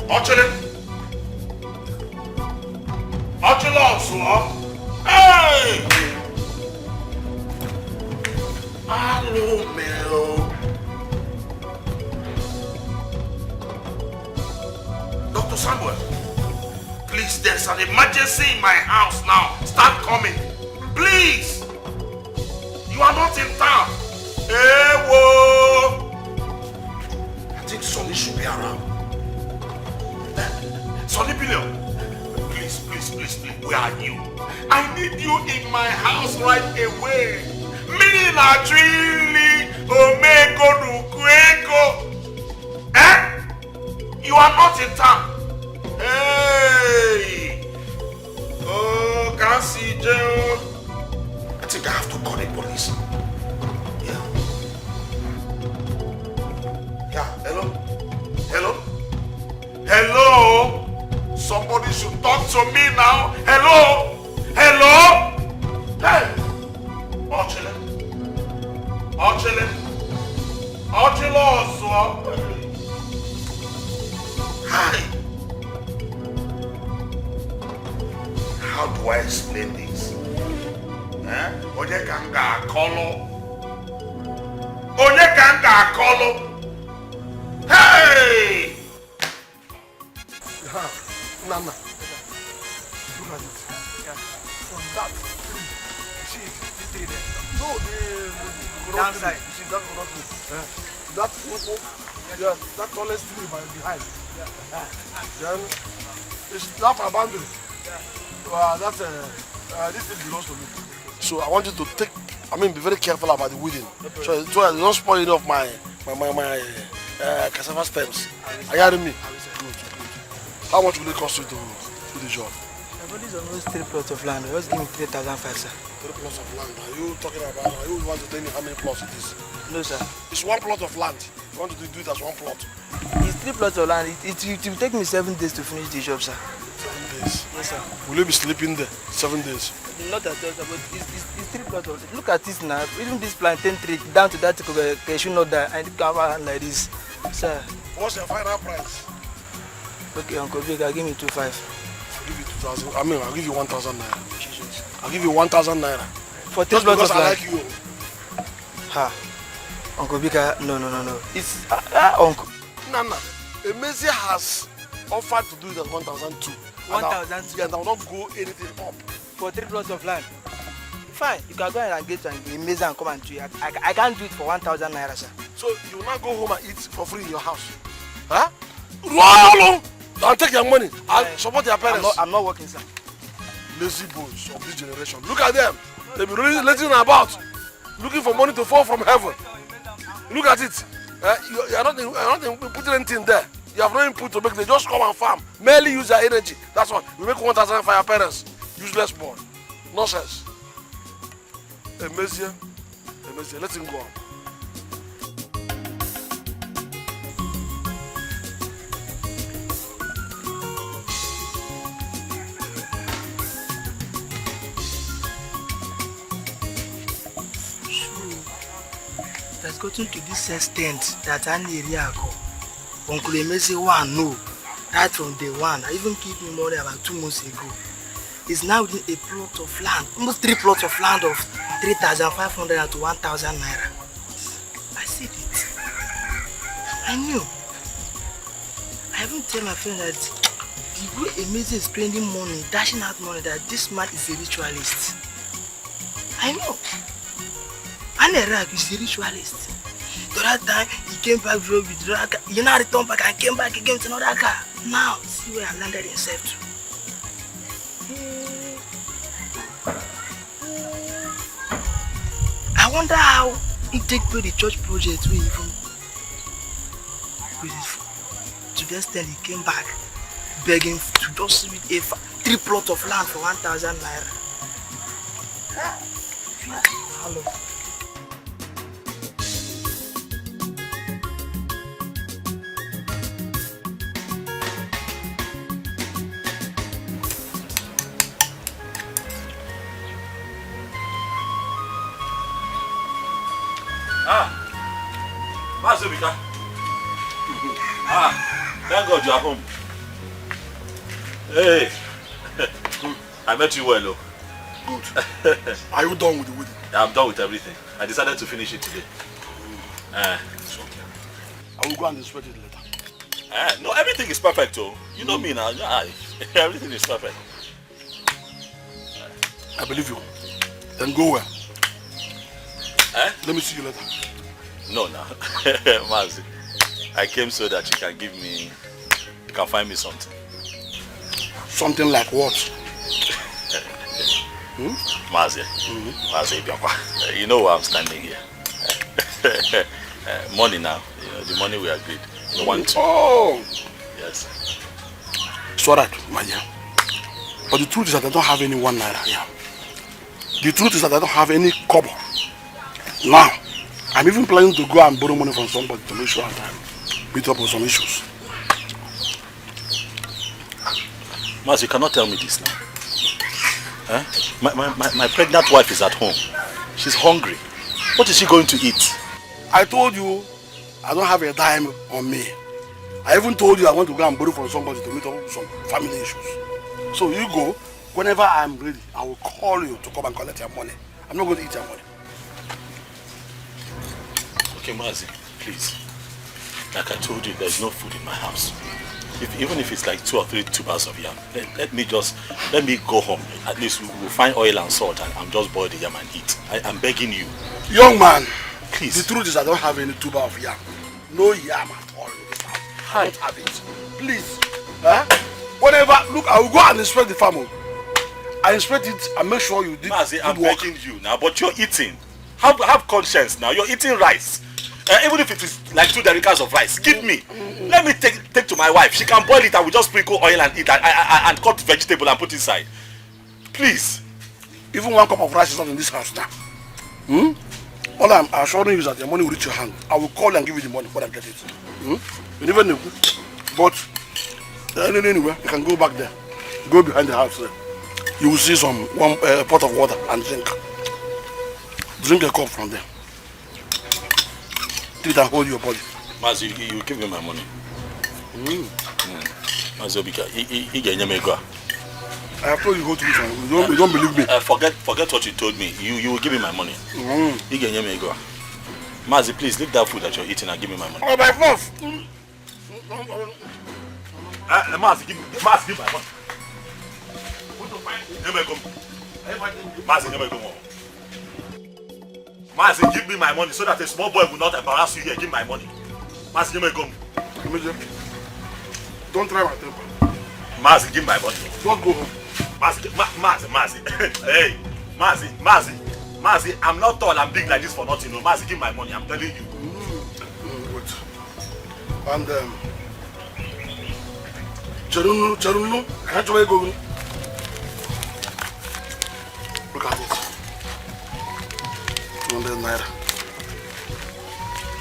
S2: Ochele. Ochele also. Hey! Hello, Mel. Dr. Samuel, please, there's an emergency in my house now. Start coming. Please. You are not in town. Hey, whoa. I think Sonny should be around. Sonny Billion, please, please, please, please, where are you? I need you in my house right away. Mini na trili, omeko nukweko. Eh? You are not in town. Hey! Oh, can't see Joe. I think I have to call the police. Yeah. Yeah, hello? Hello? Hello? Somebody should talk to me now. Hello? Hello? Hey! Ochele? Ochele? Ochele also? Hi! How do I explain this? Onye kanga akolo. Onye kanga akolo. Hey!
S1: Nana, look at it. Yeah. From that tree, you see it? This tree there. No, the downside. You see that coconut tree? That yeah, that tallest tree behind. Yeah. Then it's that abandoned. This thing belongs to me. So I want you to be very careful about the weeding. So I don't spoil any of my cassava stems. Are you hearing me? Good. How much will it cost you to do the job?
S21: But this is almost 3 plots of land. Just give me 3,500, sir.
S1: 3 plots of land. Are you talking about? Are you want to tell me how many plots it is?
S21: No, sir.
S1: It's 1 plot of land. You want to do it as 1 plot?
S21: It's 3 plots of land. It will take me 7 days to finish the job, sir.
S1: 7 days?
S21: Yes, sir.
S1: Will you be sleeping there 7 days?
S21: Not at all, sir, but it's 3 plots of land. Look at this now. Even this plantain tree down to that cashew nut that I need to have a hand like this. Sir.
S1: What's your final price?
S21: Okay, Uncle Big, I'll give me 2,500.
S1: I'll give you 2,000. I'll give you 1,000 naira. I'll give you 1,000 naira.
S21: For 3 plots of land?
S1: I like you.
S21: Ha. Uncle Bika, no. It's Uncle.
S1: Nana, Emezi has offered to do it at 1,002.
S21: 1,002?
S1: And I will not go anything up.
S21: For 3 plots of land? Fine, you can go ahead and get Emezi and come and do it. I can't do it for 1,000 naira, sir.
S1: So you will not go home and eat for free in your house? Huh? Roll! And take your money and support your parents.
S21: I'm not working, sir.
S1: Lazy boys of this generation. Look at them. They be really letting about, looking for money to fall from heaven. Look at it. You are not putting anything there. You have no input to make. They just come and farm. Merely use their energy. That's what. We make 1,000 for your parents. Useless boy. Nonsense. Emezi, let him go on.
S21: It has gotten to this extent that Uncle Emezi one no. Right from day one, I even gave me money about 2 months ago. It's now within a plot of land, almost 3 plots of land of 3,500 to 1,000 naira. I said it. I knew. I even tell my friend that the way Emezi is spending money, dashing out money, that this man is a ritualist. I know. And Iraq is a ritualist. The other time, he came back with Raka. You know, returned back and came back again with another car. Now, see where I landed himself to. I wonder how he take to the church project we even to the extent he came back begging to just with a 3 plots of land for 1,000 naira. Hello.
S3: Thank God you are home. Hey, I met you well, though.
S1: Good. Are you done with the wedding?
S3: I'm done with everything. I decided to finish it today.
S1: It's okay. I will go and inspect it later.
S3: No, everything is perfect, though. You know me now. Everything is perfect.
S1: I believe you. Then go where? Let me see you later.
S3: No, no. Mazi, I came so that you can find me something.
S1: Something like what?
S3: Mazi, you know why I'm standing here. Money now, the money we agreed. You want to?
S1: Oh!
S3: Yes.
S1: It's alright, my dear. But the truth is that I don't have any 1 naira here. The truth is that I don't have any kobo. Now, I'm even planning to go and borrow money from somebody to make sure that I meet up with some issues.
S3: Mas, you cannot tell me this now. My pregnant wife is at home. She's hungry. What is she going to eat?
S1: I told you I don't have a dime on me. I even told you I want to go and borrow from somebody to meet up with some family issues. So you go. Whenever I'm ready, I will call you to come and collect your money. I'm not going to eat your money.
S3: Okay, Mazi, please. Like I told you, there's no food in my house. Even if it's like 2 or 3 tubers of yam, let me go home. At least we'll find oil and salt and I'm just boil the yam and eat. I'm begging you.
S1: Young man,
S3: please.
S1: The truth is I don't have any tuber of yam. No yam at all in this house. I don't have it. Please. Whenever, look, I will go and inspect the farm. I inspect it and make sure you did
S3: Mazi, I'm
S1: work.
S3: begging you now, but you're eating. Have conscience now. You're eating rice. Even if it is like 2 derricks of rice, give me. Let me take to my wife. She can boil it and we just sprinkle oil and eat and cut vegetable and put inside. Please.
S1: Even 1 cup of rice is not in this house now. All I'm assuring you is that your money will reach your hand. I will call and give you the money when I get it. You never know. But anyway, you can go back there. Go behind the house there. You will see some pot of water and drink. Drink a cup from there. Take it and hold your body.
S3: Mazi, you give me my money. Mazi Obika, he get me go.
S1: I have told you go to this one. You don't believe me.
S3: Forget what you told me. You will give me my money. He get me go. Mazi, please leave that food that you're eating and give me my money.
S1: Oh, by force.
S3: Mazi, give my money. Mazi, give me my money so that a small boy will not embarrass you here. Give my money. Mazi, give me gum.
S1: Don't try my temper.
S3: Mazi, give my money.
S1: Don't go home.
S3: Mazi. Hey, Mazi, I'm not tall, I'm big like this for nothing. No, Mazi, give my money, I'm telling you.
S1: Good. And Charunu, can't you go? Look at it. 200 naira.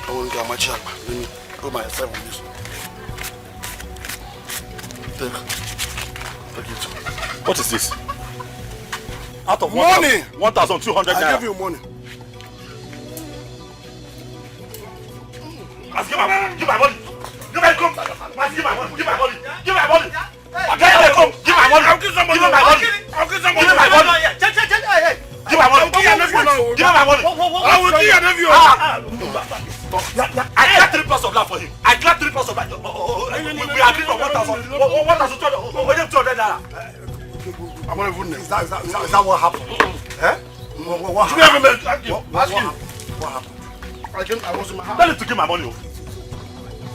S1: I won't get my check. Let me put myself on this. Take it.
S3: What is this? Out of
S1: money!
S3: 1,200 naira.
S1: I give you money.
S3: Give my money. Give my money. Give my money. Give my money. Give my money. Give my money. Give my money. I'll give somebody. Give my money. I'll give somebody. Give my money. Give my money. Give my money.
S1: I will give your nephew.
S3: I got 3 plus of that for him. I got 3 plus of that. We agreed for 1,200 naira.
S1: I'm not even.
S3: Is that what happened? What happened?
S1: I was in my house.
S3: Tell him to give my money.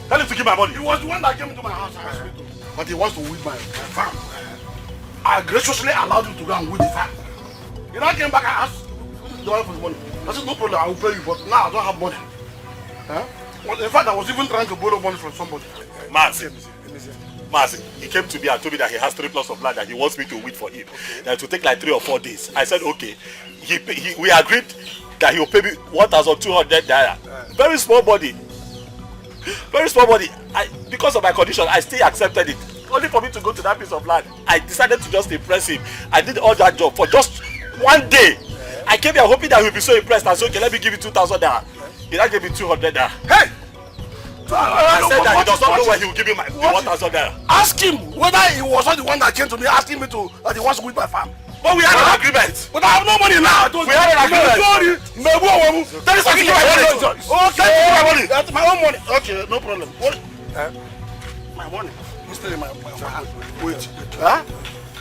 S3: Tell him to give my money.
S1: He was the one that came into my house. But he wants to weed my farm. I graciously allowed him to go and weed the farm. He now came back and asked the wife for the money. I said, no problem, I will pay you, but now I don't have money. Well, in fact, I was even trying to borrow money from somebody.
S3: Mazi, he came to me and told me that he has 3 plots of land that he wants me to weed for him. That it will take like 3 or 4 days. I said, okay. We agreed that he will pay me 1,200 naira. Very small body. Very small body. Because of my condition, I still accepted it. Only for me to go to that piece of land. I decided to just impress him. I did all that job for just 1 day. I came here hoping that he would be so impressed and said, okay, let me give you 2,000 naira. He now gave me 200 naira.
S1: Hey!
S3: I said that he does not know where he will give me the 1,000 naira.
S1: Ask him whether he was not the one that came to me asking me to that he wants to quit my farm.
S3: But we had an agreement.
S1: But I have no money now.
S3: We had an agreement.
S1: That is taking my money. Okay, my money. That's my own money. Okay, no problem. What? My money. He's taking my wait. Huh?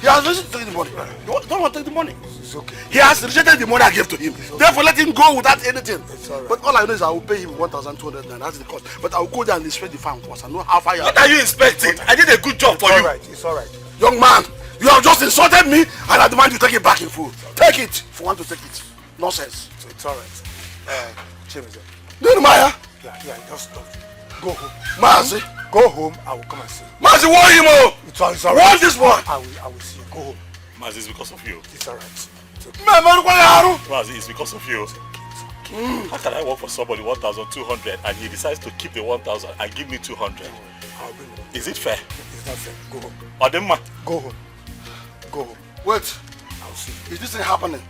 S1: He has refused to take the money. You don't want to take the money. It's okay. He has rejected the money I gave to him. Therefore, let him go without anything. Right. But all I know is I will pay him 1,200 naira. That's the cost. But I will go there and inspect the farm first. I know how far you are.
S3: What are you inspecting? I did a good job for you.
S1: It's all right. Young man, you have just insulted me and I demand you take it back in full. Take it if you want to take it. Nonsense. So it's all right. Chizzy. Maya. Yeah, just go home. Mazi. Go home, I will come and see you. Mazi, warn him, oh! It's all right. Warn this one! I will see you. Go home.
S3: Mazi, it's because of you.
S1: It's all right.
S3: Mazi, it's because of you. How can I work for somebody 1,200 and he decides to keep the 1,000 and give me 200? Is it fair?
S1: It's not fair. Go home.
S3: Adema.
S1: Go home. Go home. Wait. I'll see you. Is this thing happening?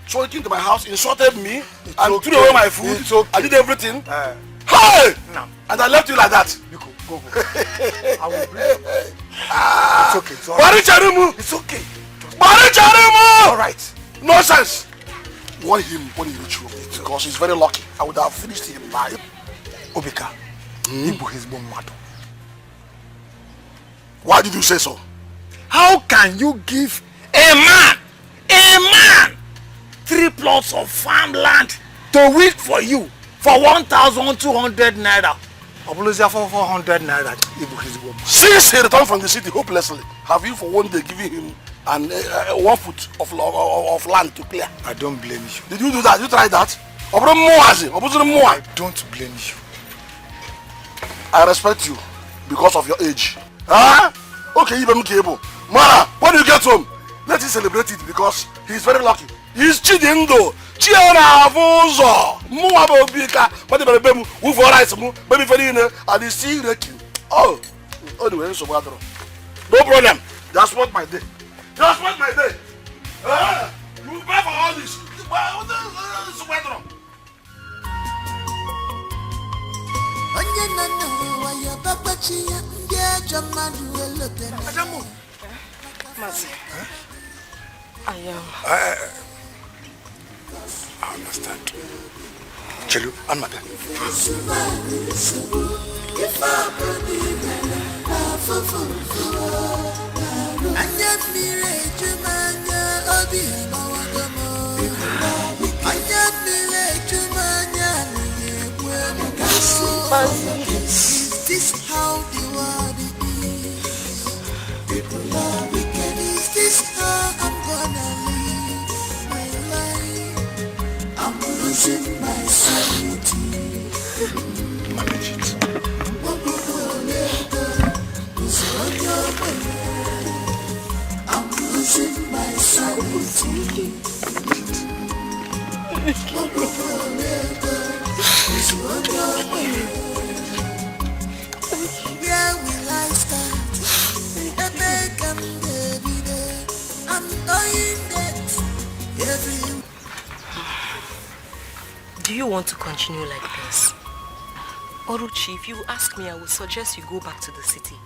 S1: So he came to my house, insulted me, and threw away my food. It's okay. I did everything. Hey! No. And I left you like that. Go home. I will bring you. It's okay. It's all right. It's okay. All right. Nonsense. Want him when he reach home because he's very lucky. I would have finished him by Obika. Why did you say so?
S12: How can you give a man 3 plots of farmland to wait for you for 1,200 naira? Apologia for 400 naira.
S1: Since he returned from the city hopelessly, have you for one day given him 1 foot of land to clear?
S12: I don't blame you.
S1: Did you do that? You tried that? I
S12: don't blame you.
S1: I respect you because of your age. Huh? Okay, even cable. Mara, when you get home, let him celebrate it because he's very lucky. He's cheating though. Chiana Vozo, Muabo Bika, but the baby who for rights, baby Farina, and the sea wrecking. Oh, anyway, so no problem. That's what my day. That's what my day. You pay for all this.
S4: Mazi,
S12: I understand. Chelu, and Mother.
S9: Is this how the world is? People are wicked. Is this how I'm gonna live my life? I'm losing my sanity.
S12: Manage it.
S9: I'm losing my sanity. Where will I start? I'm doing that every.
S15: Do you want to continue like this? Oruchi, if you ask me, I would suggest you go back to the city.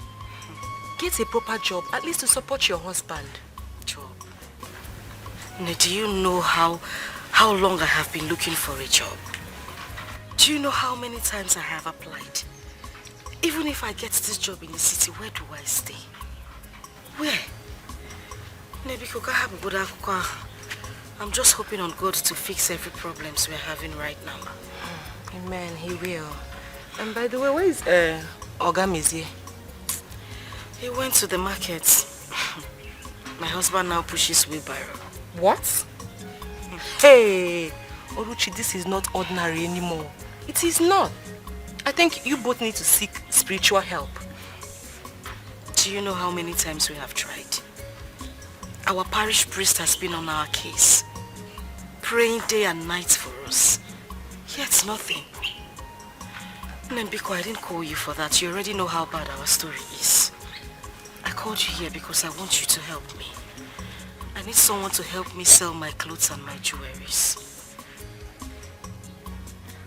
S15: Get a proper job, at least to support your husband.
S4: Job? Do you know how long I have been looking for a job? Do you know how many times I have applied? Even if I get this job in the city, where do I stay? Where? I'm just hoping on God to fix every problems we're having right now.
S15: Amen, he will. And by the way, where is Ogamizie?
S4: He went to the market. My husband now pushes wheelbarrow.
S15: What? Hey, Oruchi, this is not ordinary anymore. It is not. I think you both need to seek spiritual help.
S4: Do you know how many times we have tried? Our parish priest has been on our case, praying day and night for us. Yet nothing. Nembiko, I didn't call you for that. You already know how bad our story is. I called you here because I want you to help me. I need someone to help me sell my clothes and my jewelries.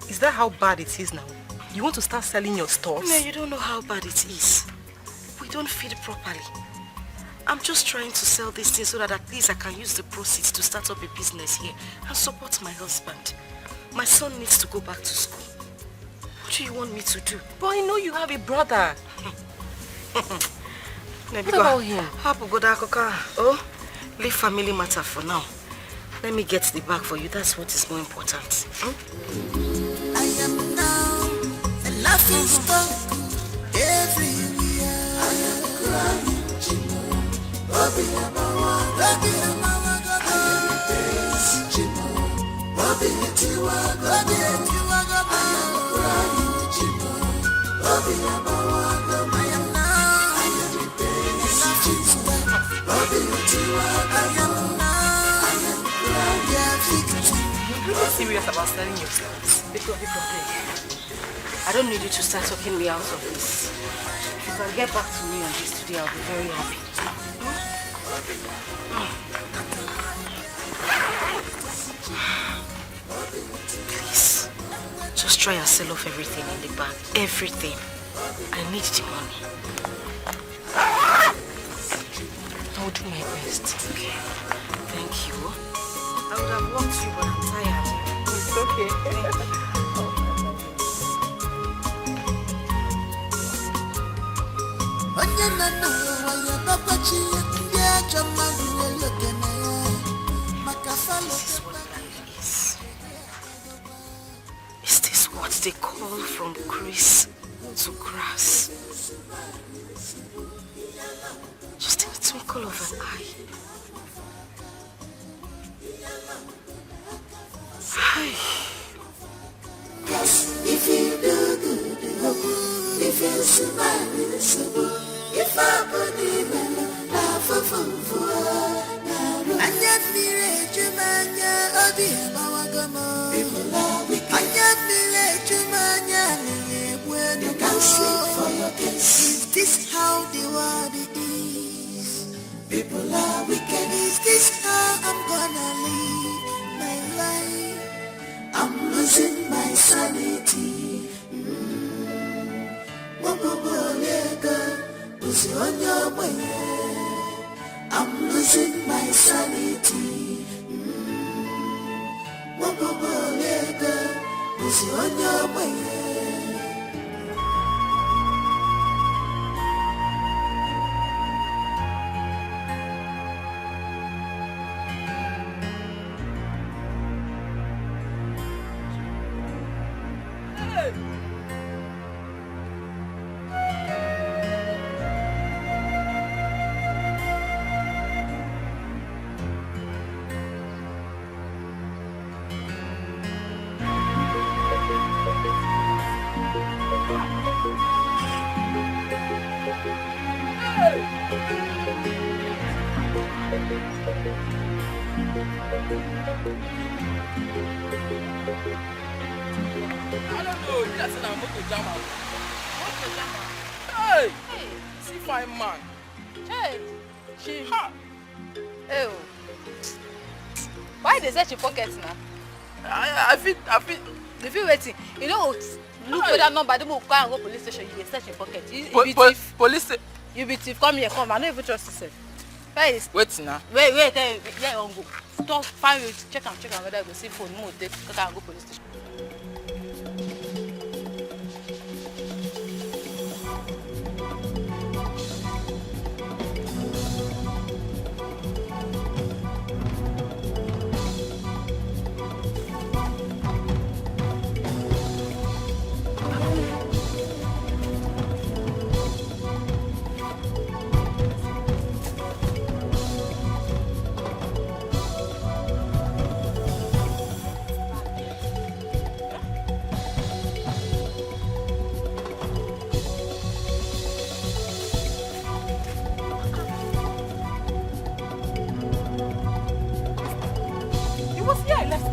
S15: Is that how bad it is now? You want to start selling your stores?
S4: No, you don't know how bad it is. We don't feed properly. I'm just trying to sell this thing so that at least I can use the proceeds to start up a business here and support my husband. My son needs to go back to school. What do you want me to do?
S15: But I know you have a brother.
S4: What about him? Oh, leave family matter for now. Let me get the bag for you. That's what is more important.
S9: I am now a laughing stock everywhere. I am crying, Chimo. Bobby Amawa, Bobby Amawa, I am the best, Chimo. Bobby Etiwa, Bobby Etiwa, I am crying, Chimo. Bobby Amawa, I am now. I am the best, Chimo. Bobby Etiwa, I am now. I am crying, victim.
S15: You're really serious about selling yourselves?
S4: Because I don't need you to start talking me out of this. If you can get back to me on this today, I'll be very happy. Please, just try and sell off everything in the bag. Everything. I need the money.
S15: I'll do my best.
S4: Okay. Thank you. I would have walked you, but I'm tired.
S15: It's okay. Thank you.
S4: This is what life is. Is this what they call from grease to grass? Just in the twinkle of an eye. Hi.
S9: If you do good, if you smile, if I believe in love for you can sleep for your case. Is this how the world is? People are wicked. Is this how I'm gonna live my life? I'm losing my sanity. I'm losing my sanity.
S21: Hey! See fine man.
S13: Hey! She. Oh. Why they search your pockets now?
S21: I feel.
S13: If you waiting, you know, look for that number, they will go and go police station, you will search your pocket. You be thief.
S21: Police.
S13: You be thief, come here, come. I don't even trust yourself. Where is?
S21: Wait now.
S13: Wait, yeah, on go. Stop, find it, check and whether you go see phone, no, they can go police station.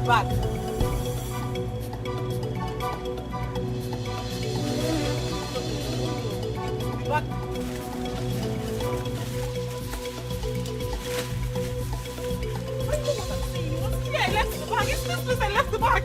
S15: Back. Back. I left the bag. It's this place I left the bag.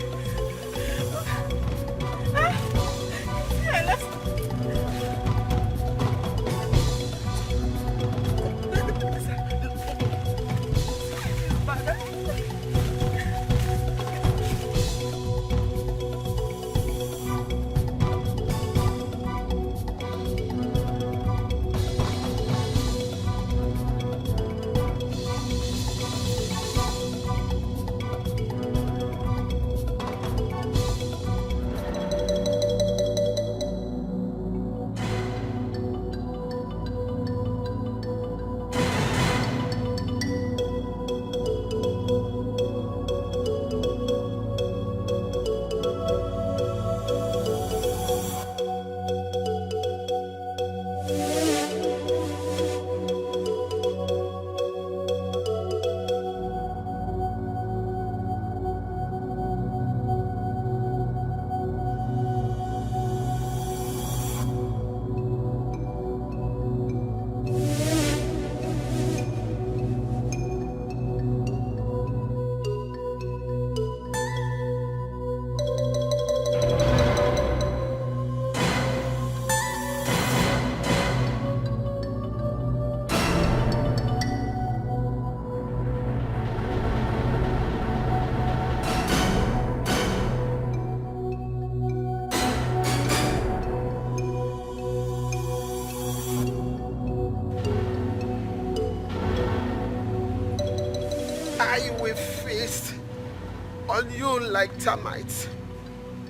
S10: on you like termites,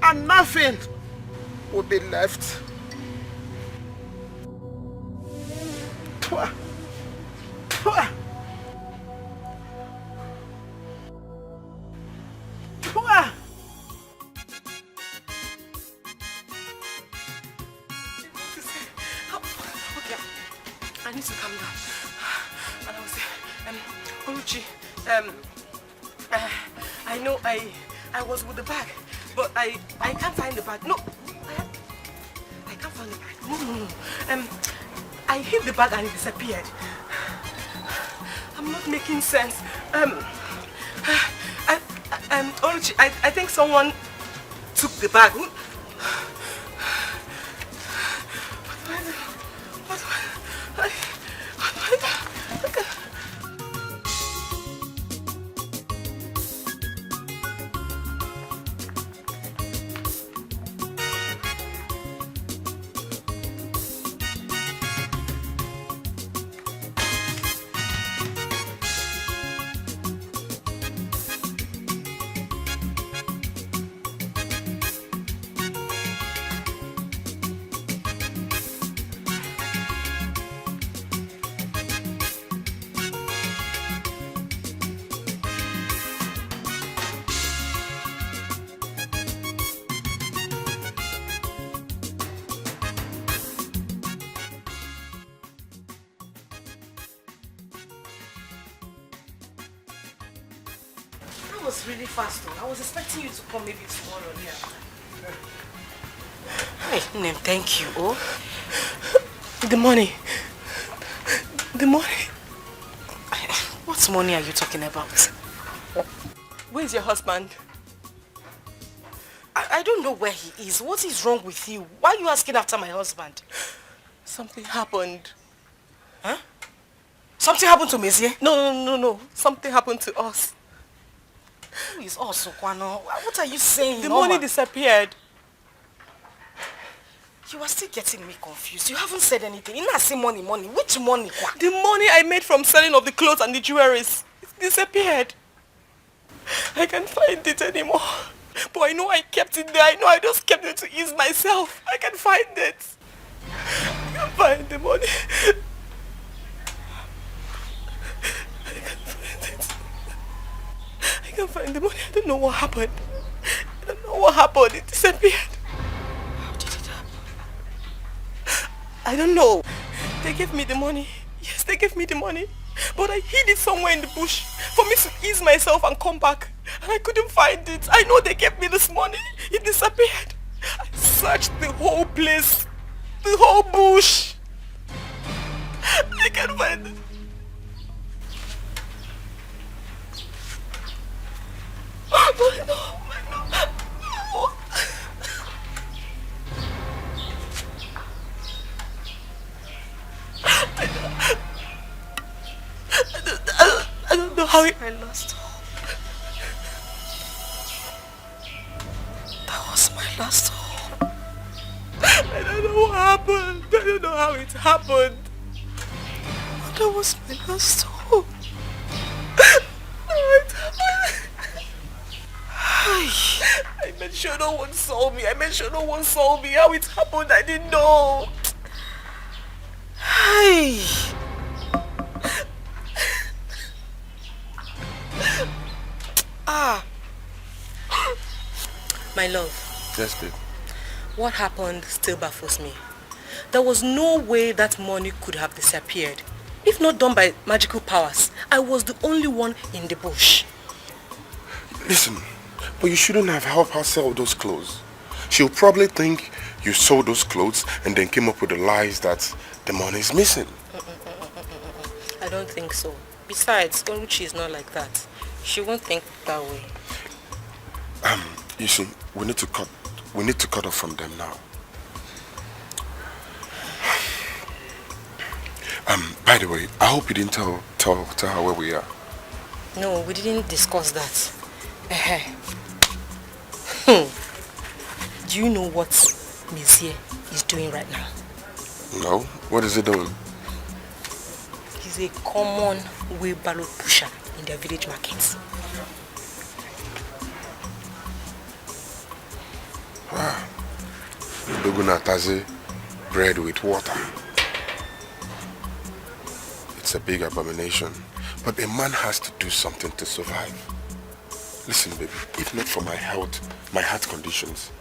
S10: and nothing will be left. Pwah. Pwah. Pwah.
S15: Okay, I need to calm down. And I was Alichi, I know I was with the bag, but I can't find the bag. No, I can't find the bag. No. I hid the bag and it disappeared. I'm not making sense. Alichi, I think someone took the bag. Was really fast though. I was expecting you to come maybe tomorrow. Yeah. Hey, Name, thank you. Oh, the money. The money. What money are you talking about? Where's your husband? I don't know where he is. What is wrong with you? Why are you asking after my husband? Something happened. Huh? Something happened to Mezie? No. Something happened to us. Who is us, Okwano? What are you saying? The money disappeared. You are still getting me confused. You haven't said anything. You not say money. Which money? The money I made from selling of the clothes and the jewelries. It disappeared. I can't find it anymore. But I know I kept it there. I know I just kept it to ease myself. I can find it. I can't find the money. I can't find the money. I don't know what happened. It disappeared. How did it happen? I don't know. They gave me the money. Yes, they gave me the money. But I hid it somewhere in the bush for me to ease myself and come back. And I couldn't find it. I know they gave me this money. It disappeared. I searched the whole place. The whole bush. I can't find it. I don't know how I lost hope. That was my last hope. I don't know what happened. I don't know how it happened. That was my last hope. I made sure no one saw me. How it happened, I didn't know. My love.
S19: Yes, babe.
S15: What happened still baffles me. There was no way that money could have disappeared. If not done by magical powers, I was the only one in the bush.
S19: Listen, but you shouldn't have helped her sell those clothes. She'll probably think you sold those clothes and then came up with the lies that the money is missing.
S15: I don't think so. Besides, Oluchi is not like that. She won't think that way.
S19: You see, we need to cut off from them now. By the way, I hope you didn't tell her where we are.
S15: No, we didn't discuss that. Do you know what Mezie is doing right now?
S19: No? What is he doing?
S15: He's a common wheelbarrow pusher in their village markets.
S19: Wow. Dogunatazi, bread with water. It's a big abomination. But a man has to do something to survive. Listen, baby, if not for my health, my heart conditions,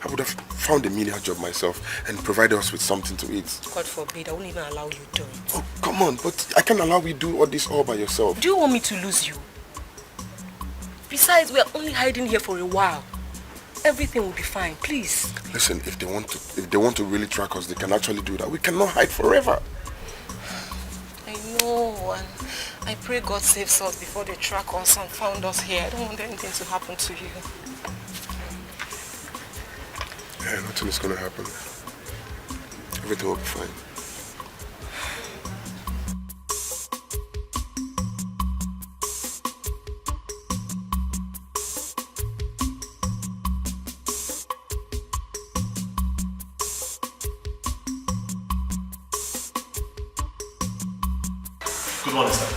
S19: I would have found a menial job myself and provided us with something to eat.
S15: God forbid, I won't even allow you to do it.
S19: Oh, come on, but I can't allow you to do all this all by yourself.
S15: Do you want me to lose you? Besides, we are only hiding here for a while. Everything will be fine, please.
S19: Listen, if they want to really track us, they can actually do that. We cannot hide forever.
S15: I know, and I pray God saves us before they track us and found us here. I don't want anything to happen to you.
S19: Yeah, nothing is going to happen. Everything will be fine.
S3: Good morning, sir.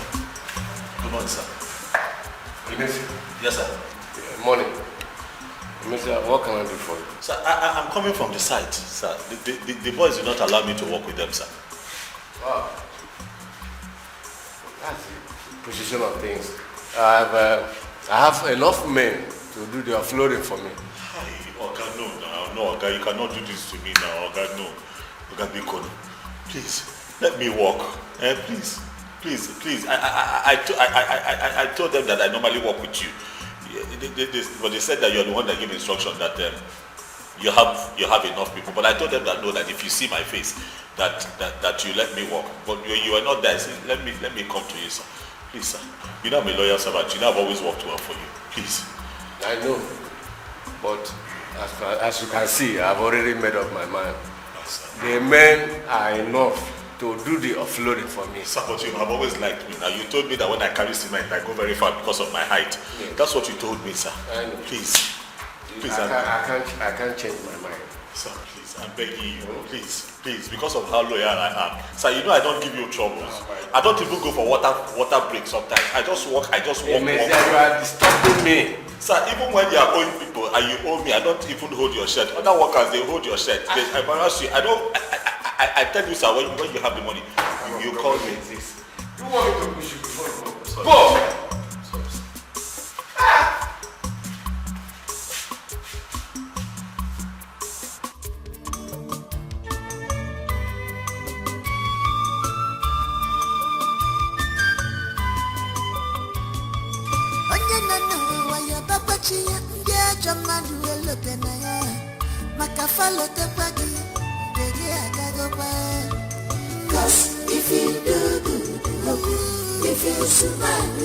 S3: Good morning, sir. Yes, sir.
S14: Yeah, morning. What can I do for you?
S3: Sir, I'm coming from the site, sir. The boys do not allow me to work with them, sir.
S14: Wow. That's the position of things. I have enough men to do the offloading for me.
S3: Hi, Oga, no, Oga, you cannot do this to me now, Oga, no. Oga, Bikono, please, let me walk. Please. I told them that I normally work with you. But they said that you're the one that gave instruction that you have enough people. But I told them that no, that if you see my face, that you let me walk. But you are not there. So let me come to you, sir. Please, sir. You know I'm a lawyer, sir, but you know I've always worked well for you. Please.
S14: I know, but as you can see, I've already made up my mind. The men are enough to do the offloading for me.
S3: Sir, but you have always liked me. Now you told me that when I carry cement, I go very far because of my height. Yeah. That's what you told me, sir.
S14: I know.
S3: Please.
S14: I can't change my mind.
S3: Sir, please, I'm begging you. Please, because of how loyal I am. Sir, you know I don't give you troubles. I don't even go for water break sometimes. I just walk.
S14: You are disturbing me.
S3: Sir, even when you are owing people and you owe me, I don't even hold your shirt. Other workers, they hold your shirt. They embarrass you. I tell you, sir, when you have the money, you call me.
S14: You want me to push you before you go?
S3: Go!
S9: Cause if you do good, if you survive,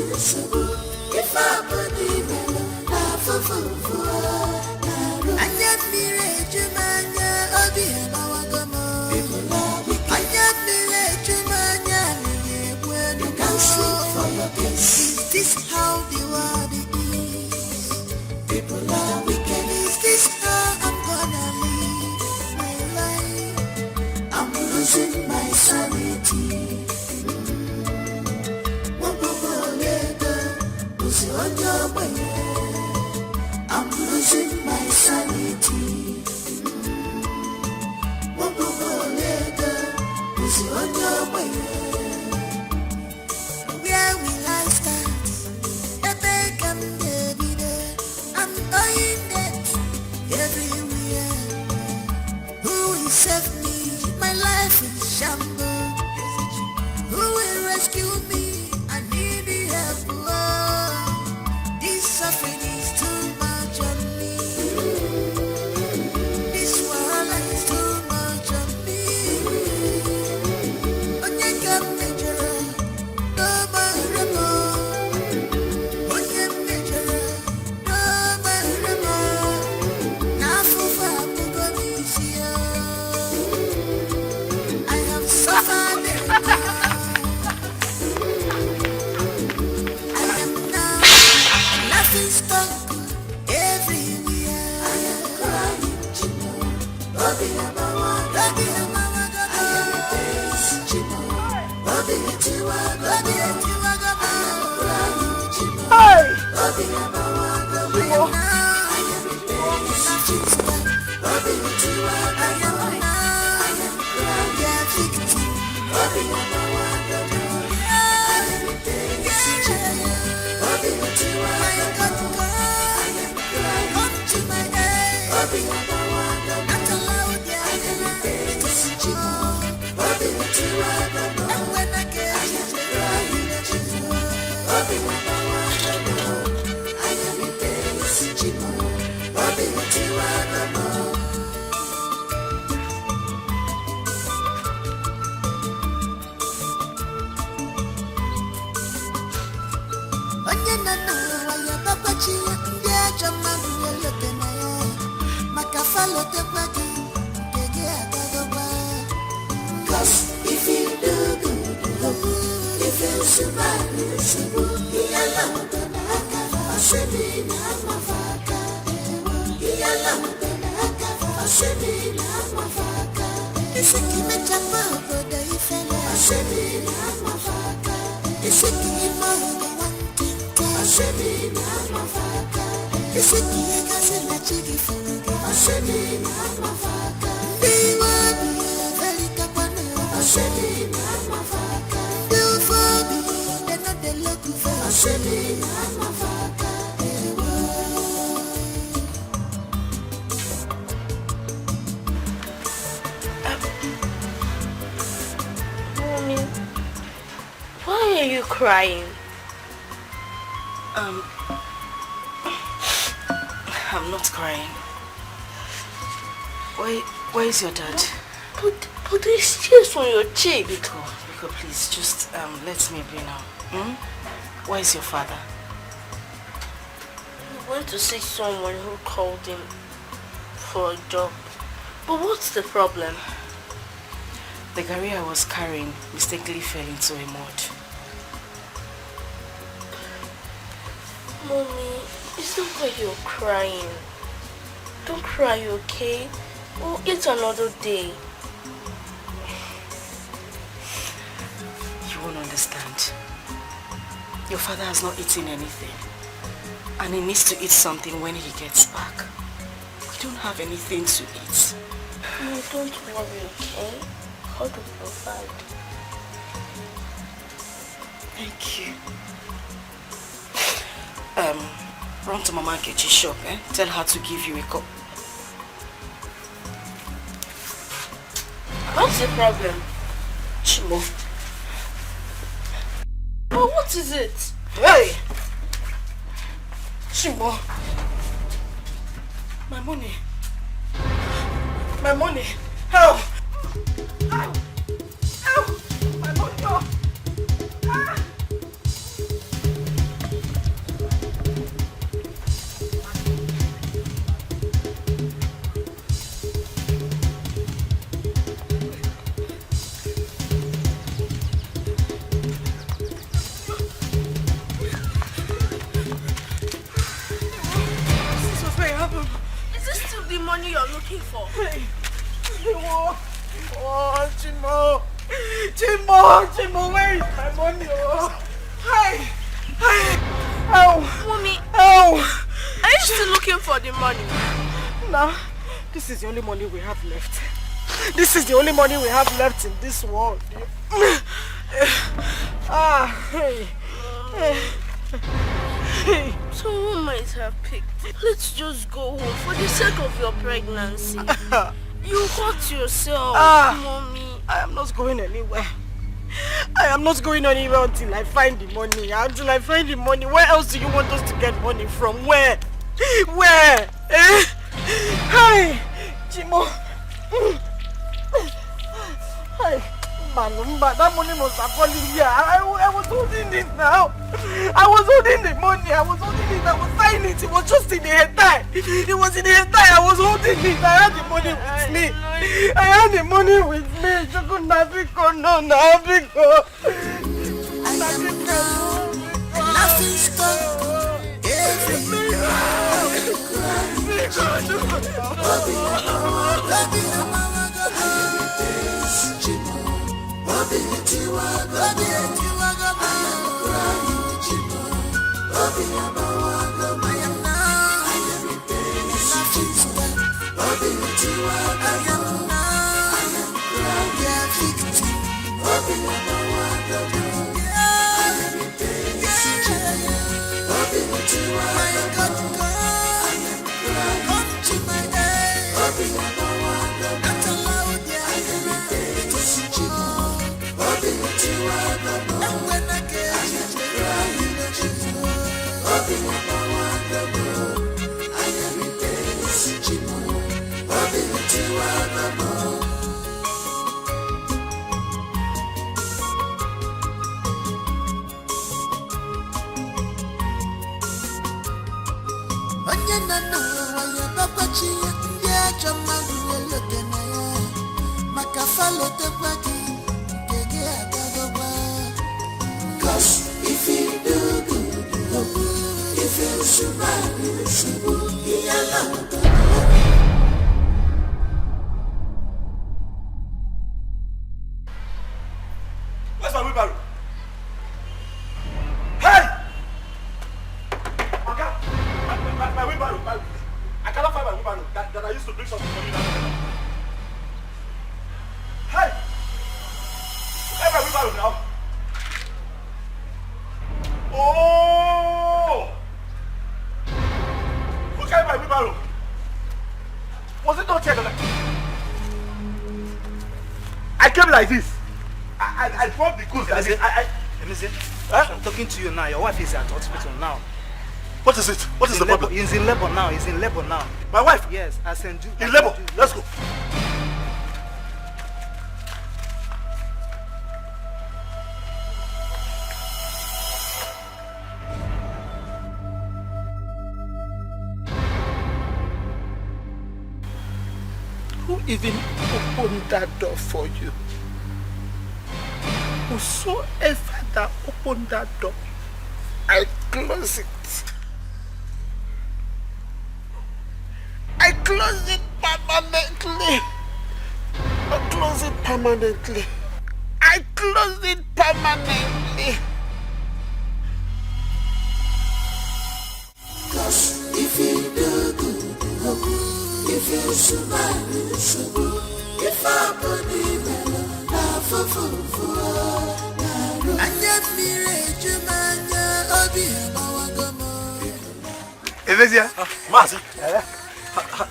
S9: if I believe in love, I am Mirajumania, Obiama Wagamo. I am Mirajumania, you can sleep for your case. Is this how the world is? People are wicked. Is this how I'm gonna live my life? I'm losing my sanity. I'm losing my sanity. Where will I start? I'm going dead everywhere. Who will save me? My life is shambles. Who will rescue me? I need the help. This suffering is too much on me. This world is too much on me. Onye kam mejara, no maremo. Onye mejara, no maremo. Na fufa bugo misia. I have suffered enough. Nothing's stuck everywhere. I am crying, Chimo. Bobby Amawa, I am a face, Chimo. Bobby Etiwa, I am crying, Chimo. Bobby Amawa, I am a face, Chimo. follow the party. Cause if you do good, if you survive, he allowed the Naka, Semina Mafaka, he allowed the Naka, Semina Mafaka, it's a Kimachapa, but the Ifela, Semina Mafaka, it's a Kimama, Semina Mafaka, it's a Kikas and a Chigi Fuga, Semina Mafaka, be one. Semina Mafaka, you for me, they're not the look for Semina Mafaka.
S13: Mommy, why are you crying?
S4: I'm not crying. Where is your dad?
S13: But there's tears on your cheek.
S4: Etiko, please, just let me be now. Where is your father?
S13: He went to see someone who called him for a job. But what's the problem?
S4: The garri I was carrying mistakenly fell into a mud.
S13: Mommy, it's not why you're crying. Don't cry, okay? Oh, it's another day.
S4: You won't understand. Your father has not eaten anything. And he needs to eat something when he gets back. We don't have anything to eat.
S13: No, don't worry, okay? God will provide.
S4: Thank you. Run to Mama Nkechi's shop, Tell her to give you a cup.
S13: What's the problem?
S4: Chimo.
S13: Oh, what is it?
S4: Hey! Chimo. My money. My money. Help! Help! Help! My money. Oh. Ah.
S13: Is this still the money you're looking for?
S4: Hey.
S12: Chimo, where is my money? Oh. Hey, oh,
S13: Mommy,
S12: oh.
S13: Are you still looking for the money?
S12: No, this is the only money we have left. This is the only money we have left in this world. Hey.
S13: Someone might have picked it. Let's just go home for the sake of your pregnancy. You hurt yourself, Mommy.
S12: I am not going anywhere. I am not going anywhere until I find the money. Until I find the money. Where else do you want us to get money from? Where? Where? Hi, Chimo. Hi. Manumba, that money must have fallen here. I was holding it now. I was holding the money. I was holding it. I was signing it. It was just in the head tie. It was in the head tie. I was holding it. I had the money with me. I had the money with me. Nabiko, no, Nabiko.
S9: Nothing's gone. Everywhere. Onye na na wa ya babachi ya Cause if you do good, if you survive, you survive.
S12: Where's my wheelbarrow? Hey! My wheelbarrow. I cannot find my wheelbarrow that I used to bring something for you now. Hey! Where's my wheelbarrow now? Oh! Who carried my wheelbarrow? Was it not here? I came like this. I dropped the goods.
S21: Let me see. I'm talking to you now. Your wife is at the hospital now.
S12: What is it? What is the problem?
S21: He's in labor now. He's in labor now.
S12: My wife?
S21: Yes, I send you.
S12: In labor. Let's go.
S10: Who even opened that door for you? Whosoever that opened that door, I close it. I close it permanently. I close it permanently. I close it permanently.
S9: Cause if you do good, if you survive, you survive. If I believe in
S12: Mazi,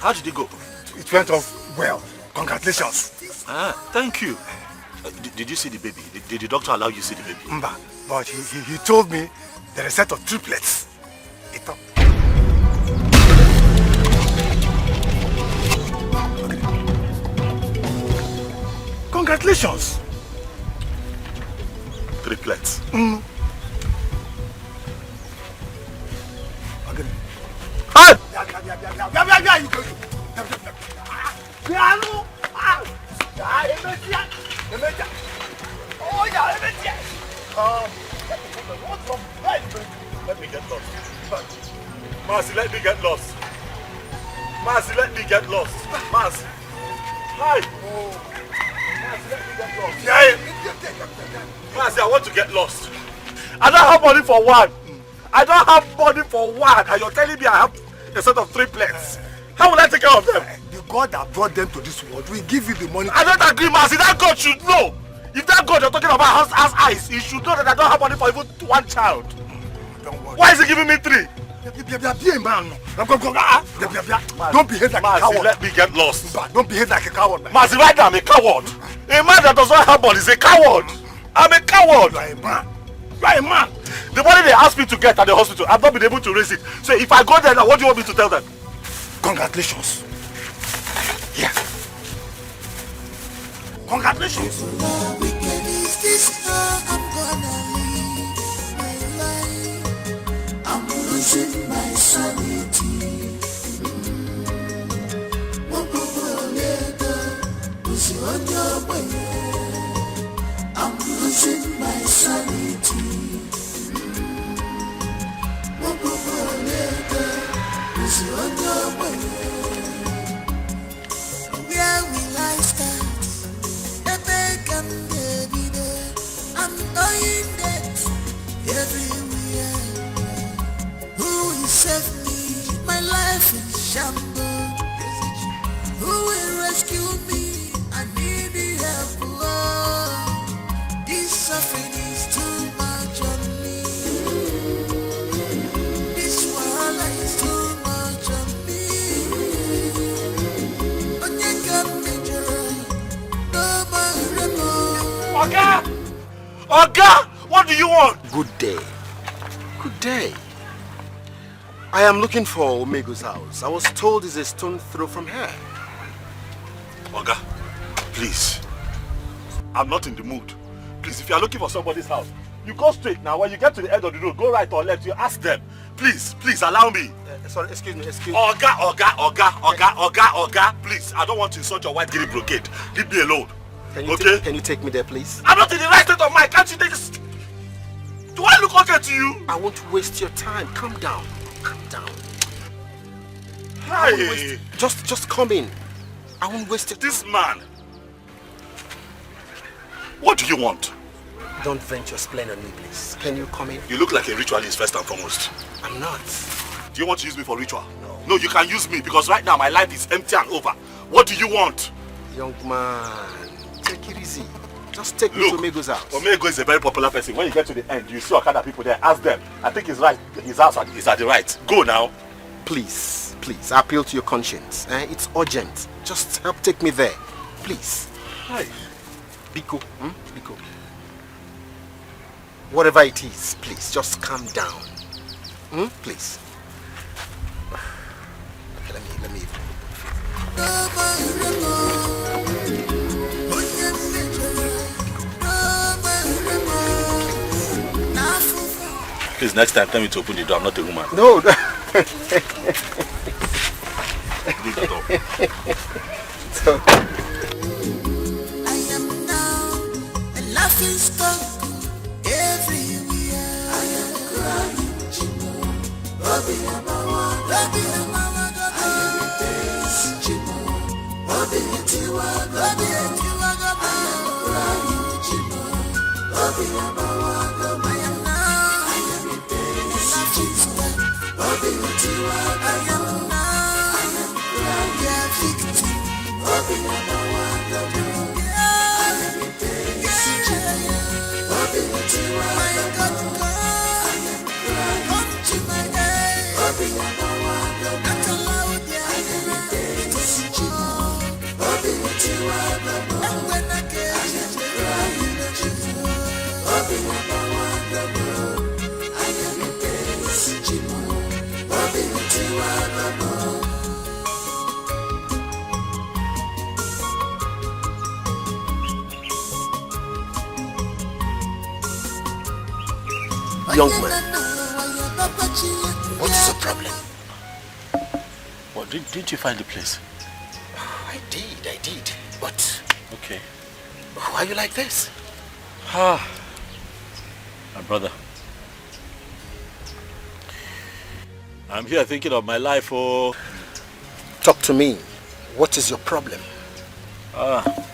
S12: how did it go?
S21: It went off well. Congratulations.
S3: Thank you. Did you see the baby? Did the doctor allow you to see the baby?
S21: Mba, but he told me there are a set of triplets. Congratulations.
S3: Triplets.
S12: Let me get lost. Marcy, let me get lost. Marcy, let me get lost. Marcy. Hi. Marcy, let me get lost. Marcy, I want to get lost. I don't have money for one. I don't have money for one. And you're telling me I have a set of triplets. How will I take care of them?
S21: The God that brought them to this world will give you the money.
S12: I don't agree, Marcy. That God should know. If that God you're talking about has eyes, he should know that I don't have money for even one child.
S21: Don't worry.
S12: Why is he giving me three?
S21: Don't behave like a coward.
S12: Let me get lost.
S21: Don't behave like a coward.
S12: Marcy, right now I'm a coward. A man that does not have money is a coward. I'm a coward.
S21: You are a man. You are a man.
S12: The money they asked me to get at the hospital, I've not been able to raise it. So if I go there now, what do you want me to tell them?
S21: Congratulations. Yeah. Congratulations.
S9: I'm losing my sanity. I'm losing my sanity. Where will I start? I'm knowing that everywhere. Who will save me? My life is shambles. Who will rescue me? I need the help. Oh, this suffering is too much on me. This wahala is too much on me.
S12: Oga! Oga! What do you want?
S10: Good day. Good day. I am looking for Omego's house. I was told it's a stone throw from here.
S12: Oga, please. I'm not in the mood. Please, if you are looking for somebody's house, you go straight now. When you get to the end of the road, go right or left, you ask them.
S3: Please, please allow me.
S10: Sorry, excuse me.
S3: Oga, please. I don't want to insult your white green brocade. Leave me alone.
S10: Can you take me there, please?
S3: I'm not in the right state of mind. Can't you take this? Do I look okay to you?
S10: I won't waste your time. Calm down. Calm down.
S3: Hey.
S10: Just come in. I won't waste your time.
S3: This man. What do you want?
S10: Don't vent your spleen on me, please. Can you come in?
S3: You look like a ritualist first and foremost.
S10: I'm not.
S3: Do you want to use me for ritual? No, you can use me because right now my life is empty and over. What do you want?
S10: Young man, take it easy. Just take me to Omego's house.
S3: Omego is a very popular person. When you get to the end, you see Okada people there. Ask them. I think he's right. His house is at the right. Go now.
S10: Please, I appeal to your conscience. It's urgent. Just help take me there. Please.
S3: Hi.
S10: Biko. Biko. Whatever it is, please, just calm down. Please. Okay, let me.
S3: Please, next time, tell me to open the door. I'm not a woman.
S10: No.
S3: Leave the door.
S10: It's okay.
S9: I am now a laughing stock everywhere. I am crying, Chimo. Bobby Amawa. I am a dance, Chimo. Bobby Etiwa. I am crying, Chimo. Bobby Amawa. I am now. I am a dance, Chimo. Bobby Etiwa. I am now. I am crying, victim. Bobby Amawa. I am a dance, Chimo. Bobby Etiwa. I am crying, come to my aid. Bobby Amawa. Not allowed, I am a dance, Chimo. Bobby Etiwa. And when I get crying, Chimo. Bobby Amawa. I am a dance, Chimo. Bobby Etiwa.
S10: Young man, what is the problem?
S3: Well, didn't you find the place?
S10: I did. But
S3: Okay.
S10: why are you like this?
S3: My brother. I'm here thinking of my life, oh.
S10: Talk to me. What is your problem?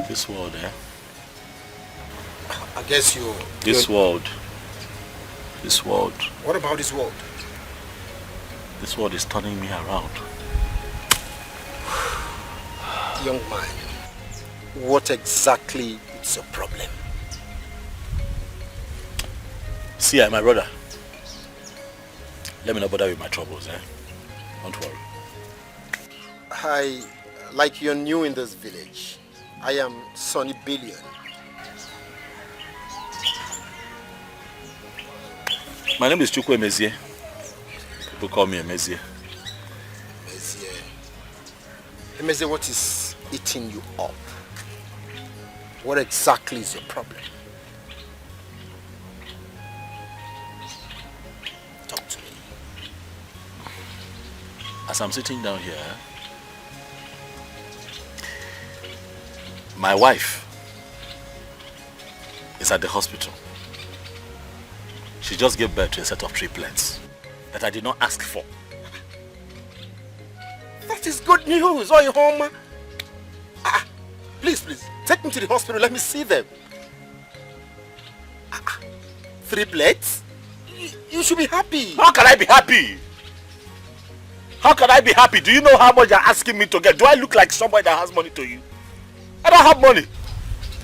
S3: This world, eh?
S10: I guess you...
S3: This world.
S10: What about this world?
S3: This world is turning me around.
S10: Young man, what exactly is your problem?
S3: See, my brother. Let me not bother with my troubles, eh? Don't worry.
S10: Like you're new in this village. I am Sonny Billion.
S3: My name is Chukwu Emezie. People call me Emezie.
S10: Emezie, what is eating you up? What exactly is your problem? Talk to me.
S3: As I'm sitting down here, my wife is at the hospital. She just gave birth to a set of triplets that I did not ask for.
S10: That is good news. Oh, you home? Please, take me to the hospital. Let me see them. 3 plates? You should be happy.
S3: How can I be happy? How can I be happy? Do you know how much you're asking me to get? Do I look like somebody that has money to you? I don't have money.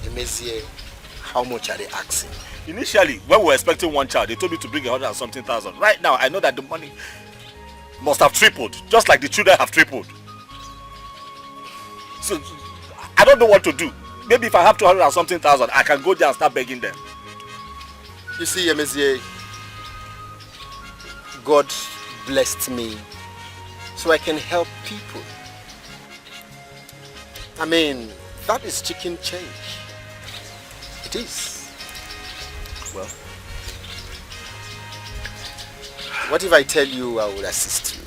S10: Emezie, how much are they asking?
S3: Initially, when we were expecting one child, they told me to bring 100 and something thousand. Right now, I know that the money must have tripled, just like the children have tripled. So, I don't know what to do. Maybe if I have 200 and something thousand, I can go there and start begging them.
S10: You see, Emezie, God blessed me so I can help people. I mean, that is chicken change. It is.
S3: Well,
S14: What if I tell you I would assist you?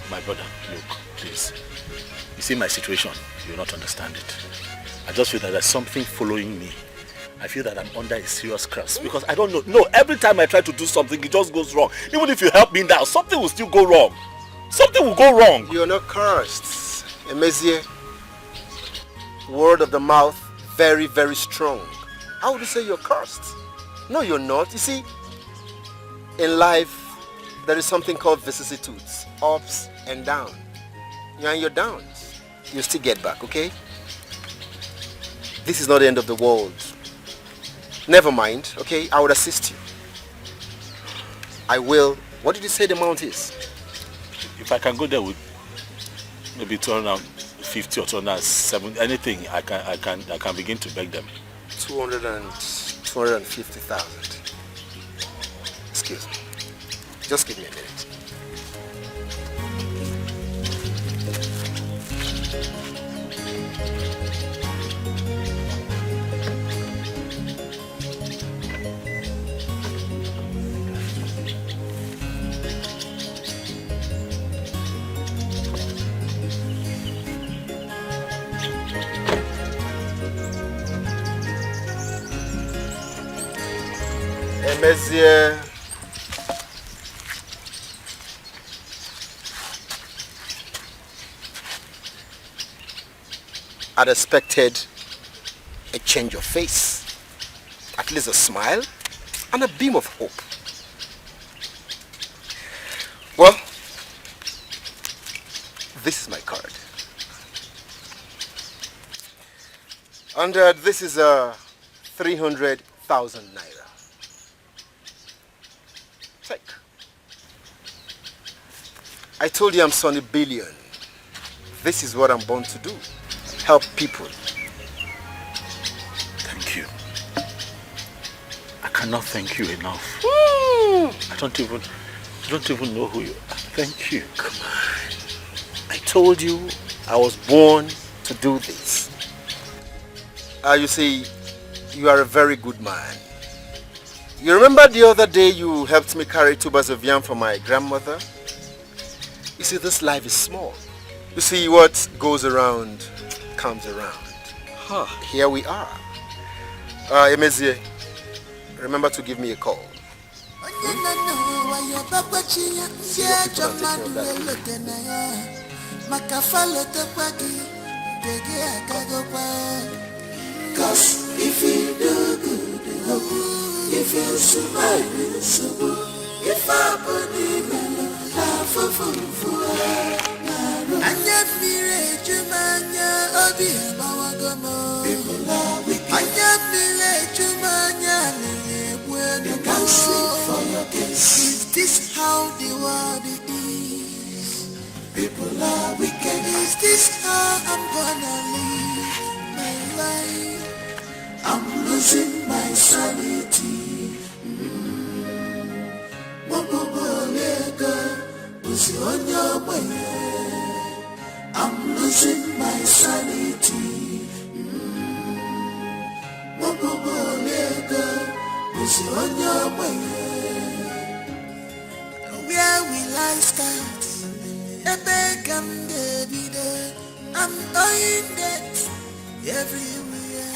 S3: My brother, look, please. You see my situation, you'll not understand it. I just feel that there's something following me. I feel that I'm under a serious curse because I don't know. No, every time I try to do something, it just goes wrong. Even if you help me now, something will still go wrong. Something will go wrong.
S14: You're not cursed. Emezie, word of the mouth, very, very strong. How would you say you're cursed? No, you're not. You see, in life, there is something called vicissitudes, ups and downs. You're on your downs. You still get back, okay? This is not the end of the world. Never mind, okay? I would assist you. I will. What did you say the amount is?
S3: If I can go there with maybe 250 or 270, anything, I can begin to beg them.
S14: 250,000. Excuse me. Just give me a minute. Emezie, I'd expected a change of face, at least a smile and a beam of hope. Well, this is my card. And this is 300,000 naira. Take. I told you I'm Sonny Billion. This is what I'm born to do. Help people.
S3: Thank you. I cannot thank you enough. I don't even know who you are. Thank you.
S14: Come on. I told you I was born to do this. You see, you are a very good man. You remember the other day you helped me carry tubers of yam for my grandmother? You see, this life is small. You see, what goes around comes around. Huh. Here we are. Emezie, remember to give me a call.
S9: Cause if you do good, if you smile, if I believe in half of Anya mire jumanya obi bawagamo. Anya mire jumanya lebwe. You can see for your case. Is this how the world is? People are wicked. Is this how I'm gonna live my life? I'm losing my sanity. I'm losing my sanity. Where will I start? I'm dying dead everywhere.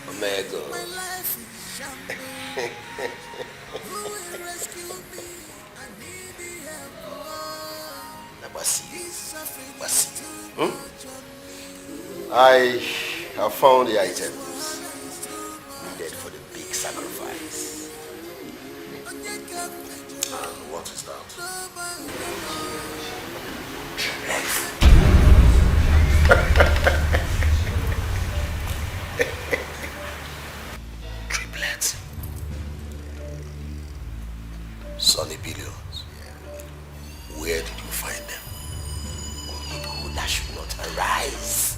S14: Omega.
S9: My life is shambles. Who will rescue me? I need the help.
S14: I have found the items needed for the big sacrifice.
S1: What is that?
S20: Triplets. Sonny Billions. Where did you find them?
S14: Oh, that should not arise.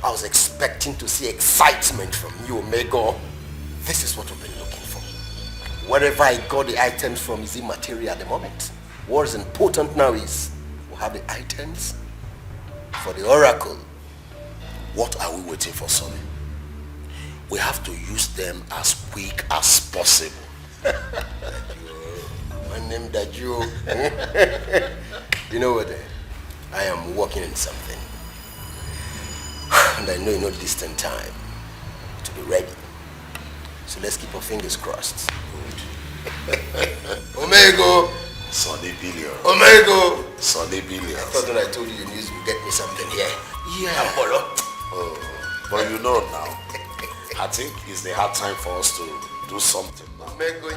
S14: I was expecting to see excitement from you, Omega. This is what we've been looking for. Wherever I got the items from is immaterial at the moment. What is important now is we have the items for the oracle.
S20: What are we waiting for, Sonny? We have to use them as quick as possible.
S5: My name Dajo. You know what? I am working on something. And I know in no distant time to be ready. So let's keep our fingers crossed. Omego!
S2: Sonny Billion.
S5: Omego!
S2: Sonny Billion.
S5: I thought when I told you you would get me something here.
S2: Yeah. Oh, but you know now, I think it's the hard time for us to do something now.
S5: Omego,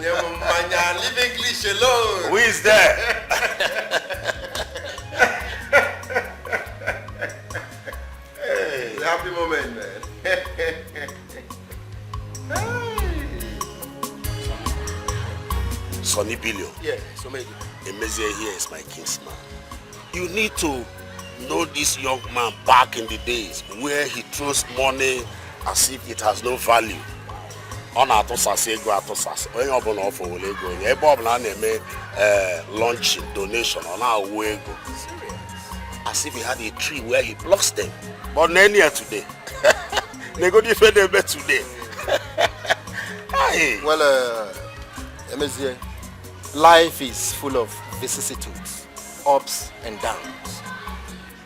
S5: leave English alone.
S2: Who is there?
S5: Hey, happy moment, man.
S2: Sonny Billion.
S5: Yeah, so maybe.
S2: Emezie here is my kinsman. You need to know this young man back in the days where he throws money as if it has no value. On atosase ego atosase. Onye obuna ofo wole ego. Ebe obuna na-eme launch donation on our ego. As if he had a tree where he blocks them. But none here today. They go different today.
S5: Well, Emezie, life is full of vicissitudes, ups and downs.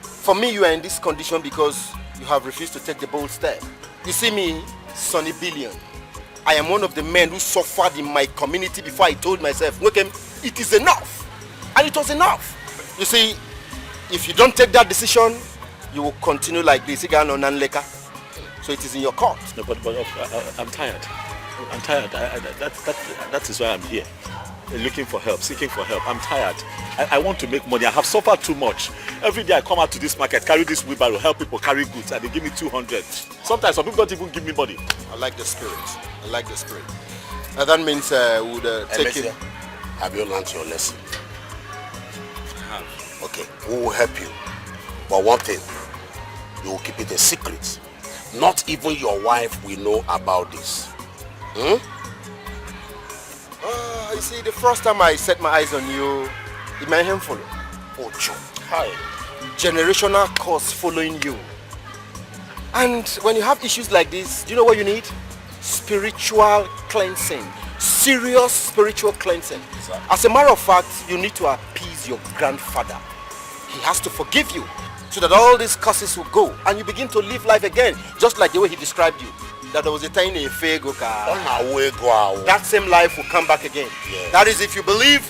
S5: For me, you are in this condition because you have refused to take the bold step. You see me, Sonny Billion. I am one of the men who suffered in my community before I told myself, look, it is enough. And it was enough. You see, if you don't take that decision, you will continue like this. So it is in your court.
S3: No, but I'm tired. I'm tired. That is why I'm here. Looking for help, seeking for help. I'm tired. I want to make money. I have suffered too much. Every day I come out to this market, carry this wheelbarrow, help people carry goods, and they give me 200. Sometimes some people don't even give me money.
S5: I like the spirit. I like the spirit. And that means we would take it.
S2: Have you learned your lesson? Okay, we will help you. But one thing, you will keep it a secret. Not even your wife will know about this.
S5: You see, the first time I set my eyes on you, it made him follow. Ocho. Hi. Generational curse following you. And when you have issues like this, do you know what you need? Spiritual cleansing. Serious spiritual cleansing. Exactly. As a matter of fact, you need to appease your grandfather. He has to forgive you so that all these curses will go and you begin to live life again, just like the way he described you. That there was a tiny fego car. That same life will come back again. Yeah. That is if you believe.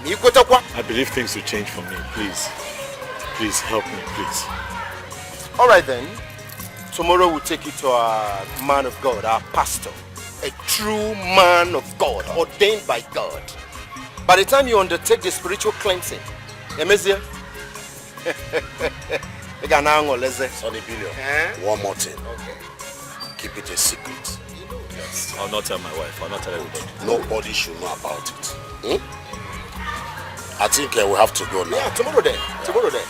S3: I believe things will change for me. Please. Please help me, please.
S5: Alright then. Tomorrow we'll take you to our man of God, our pastor. A true man of God, ordained by God. By the time you undertake the spiritual cleansing, Emezie,
S2: Sonny Billion, one more thing. Okay. Keep it a secret.
S3: Yes. I'll not tell my wife. I'll not tell everybody.
S2: Nobody should know about it. I think we have to go now.
S5: Yeah, tomorrow then. Tomorrow then.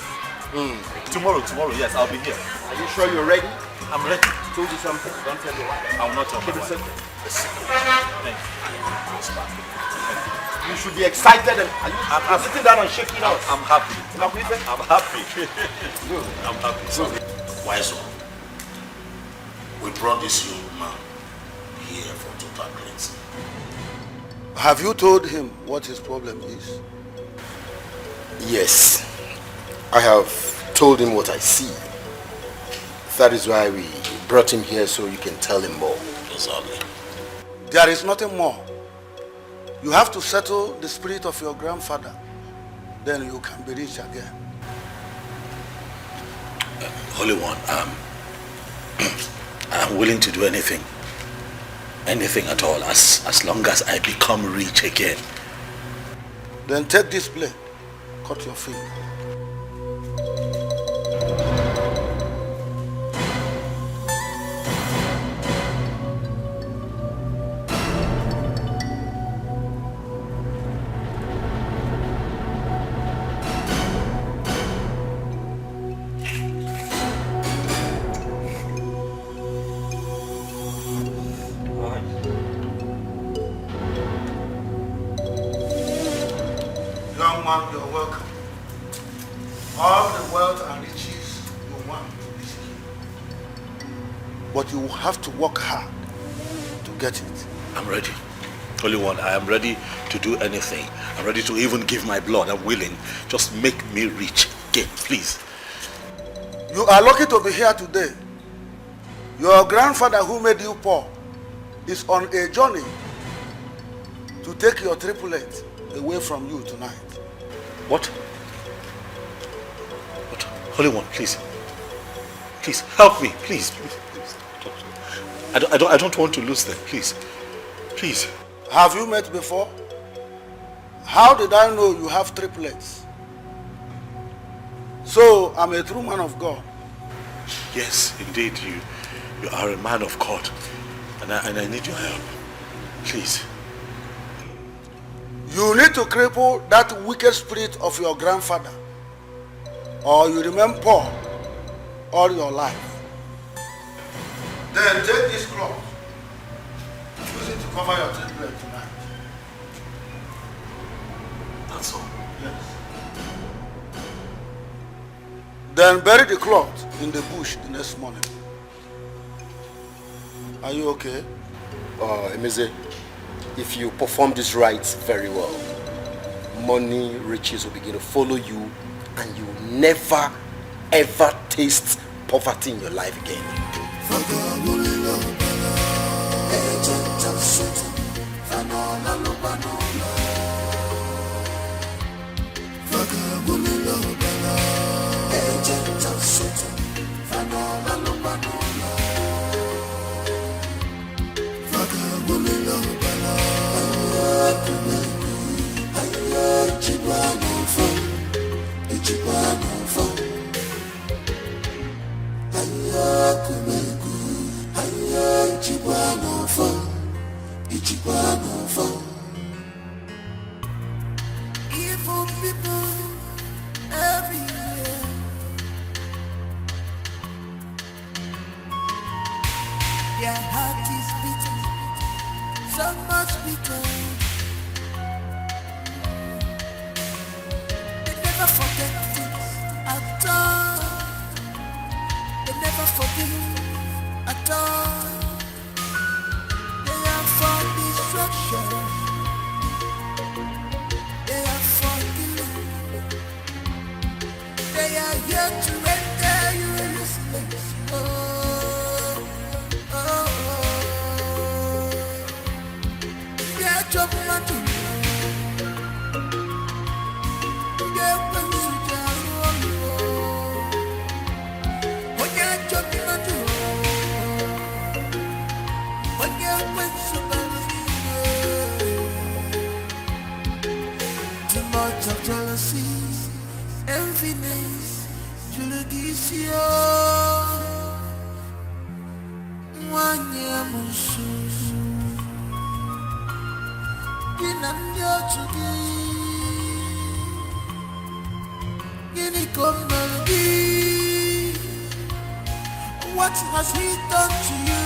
S3: Tomorrow, yes, I'll be here.
S5: Are you sure you're ready?
S3: I'm ready.
S5: Told you something. Don't tell your wife.
S3: I will not tell my wife.
S5: A secret. Thank you. You should be excited. I'm sitting down and shaking out.
S3: I'm happy. I'm happy.
S2: Good. I'm happy. So, wise one. We brought this young man here for total cleansing.
S12: Have you told him what his problem is?
S5: Yes. I have told him what I see. That is why we brought him here, so you can tell him more.
S2: Exactly.
S12: There is nothing more. You have to settle the spirit of your grandfather. Then you can be rich again.
S20: Holy One, I'm willing to do anything. Anything at all, as long as I become rich again.
S12: Then take this blade. Cut your finger. You're welcome. All the wealth and riches you want is here. But you will have to work hard to get it.
S20: I'm ready.
S3: Holy One, I am ready to do anything. I'm ready to even give my blood. I'm willing. Just make me rich again, please.
S10: You are lucky to be here today. Your grandfather who made you poor is on a journey to take your triplets away from you tonight.
S3: What? What? Holy One, please. Please, help me. Please. Talk to me. I don't want to lose them. Please. Please.
S10: Have you met before? How did I know you have triplets? So, I'm a true man of God.
S3: Yes, indeed, you are a man of God. And I need your help. Please.
S10: You need to cripple that wicked spirit of your grandfather, or you remain poor all your life. Then take this cloth. Use it to cover your triplet tonight.
S3: That's all?
S10: Yes. Then bury the cloth in the bush the next morning. Are you okay?
S5: Emeze, if you perform these rites very well, money, riches will begin to follow you, and you will never ever taste poverty in your life again.
S9: Evil people everywhere. Their heart is beating, so much bitter. They never forget things at all. They never forgive at all. They are for destruction. They are for killing. They are here to render you useless. Oh, oh, oh. They are jumping on you. They are going to jail. Oh, they are jumping on you. Oh, they are going to too much of jealousy, enviness, juligisio, wanyamusu, ginamyochugi, ginikomnalgi. What has he done to you?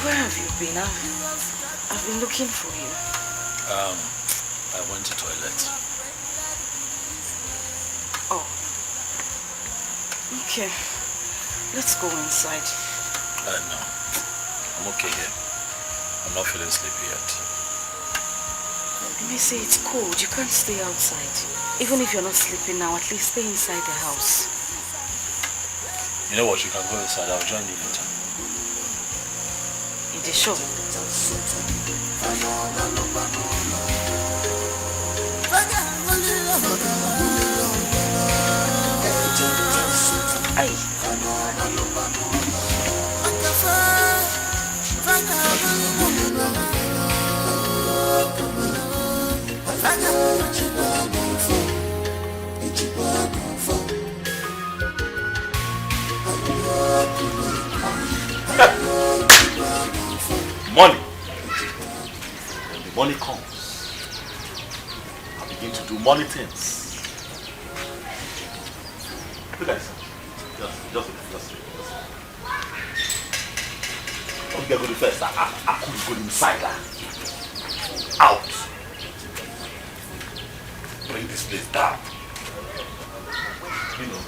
S4: Where have you been? I've been looking for you.
S3: I went to toilet.
S4: Oh. Okay. Let's go inside.
S3: No. I'm okay here. I'm not feeling sleepy yet.
S4: Let me say it's cold. You can't stay outside. Even if you're not sleeping now, at least stay inside the house.
S3: You know what? You can go inside. I'll join you later.
S4: It is sure. Ay.
S3: Money. When the money comes, I begin to do money things. Look at this. Just. Don't get good first. I could go inside that. Out. Bring this place down. You know,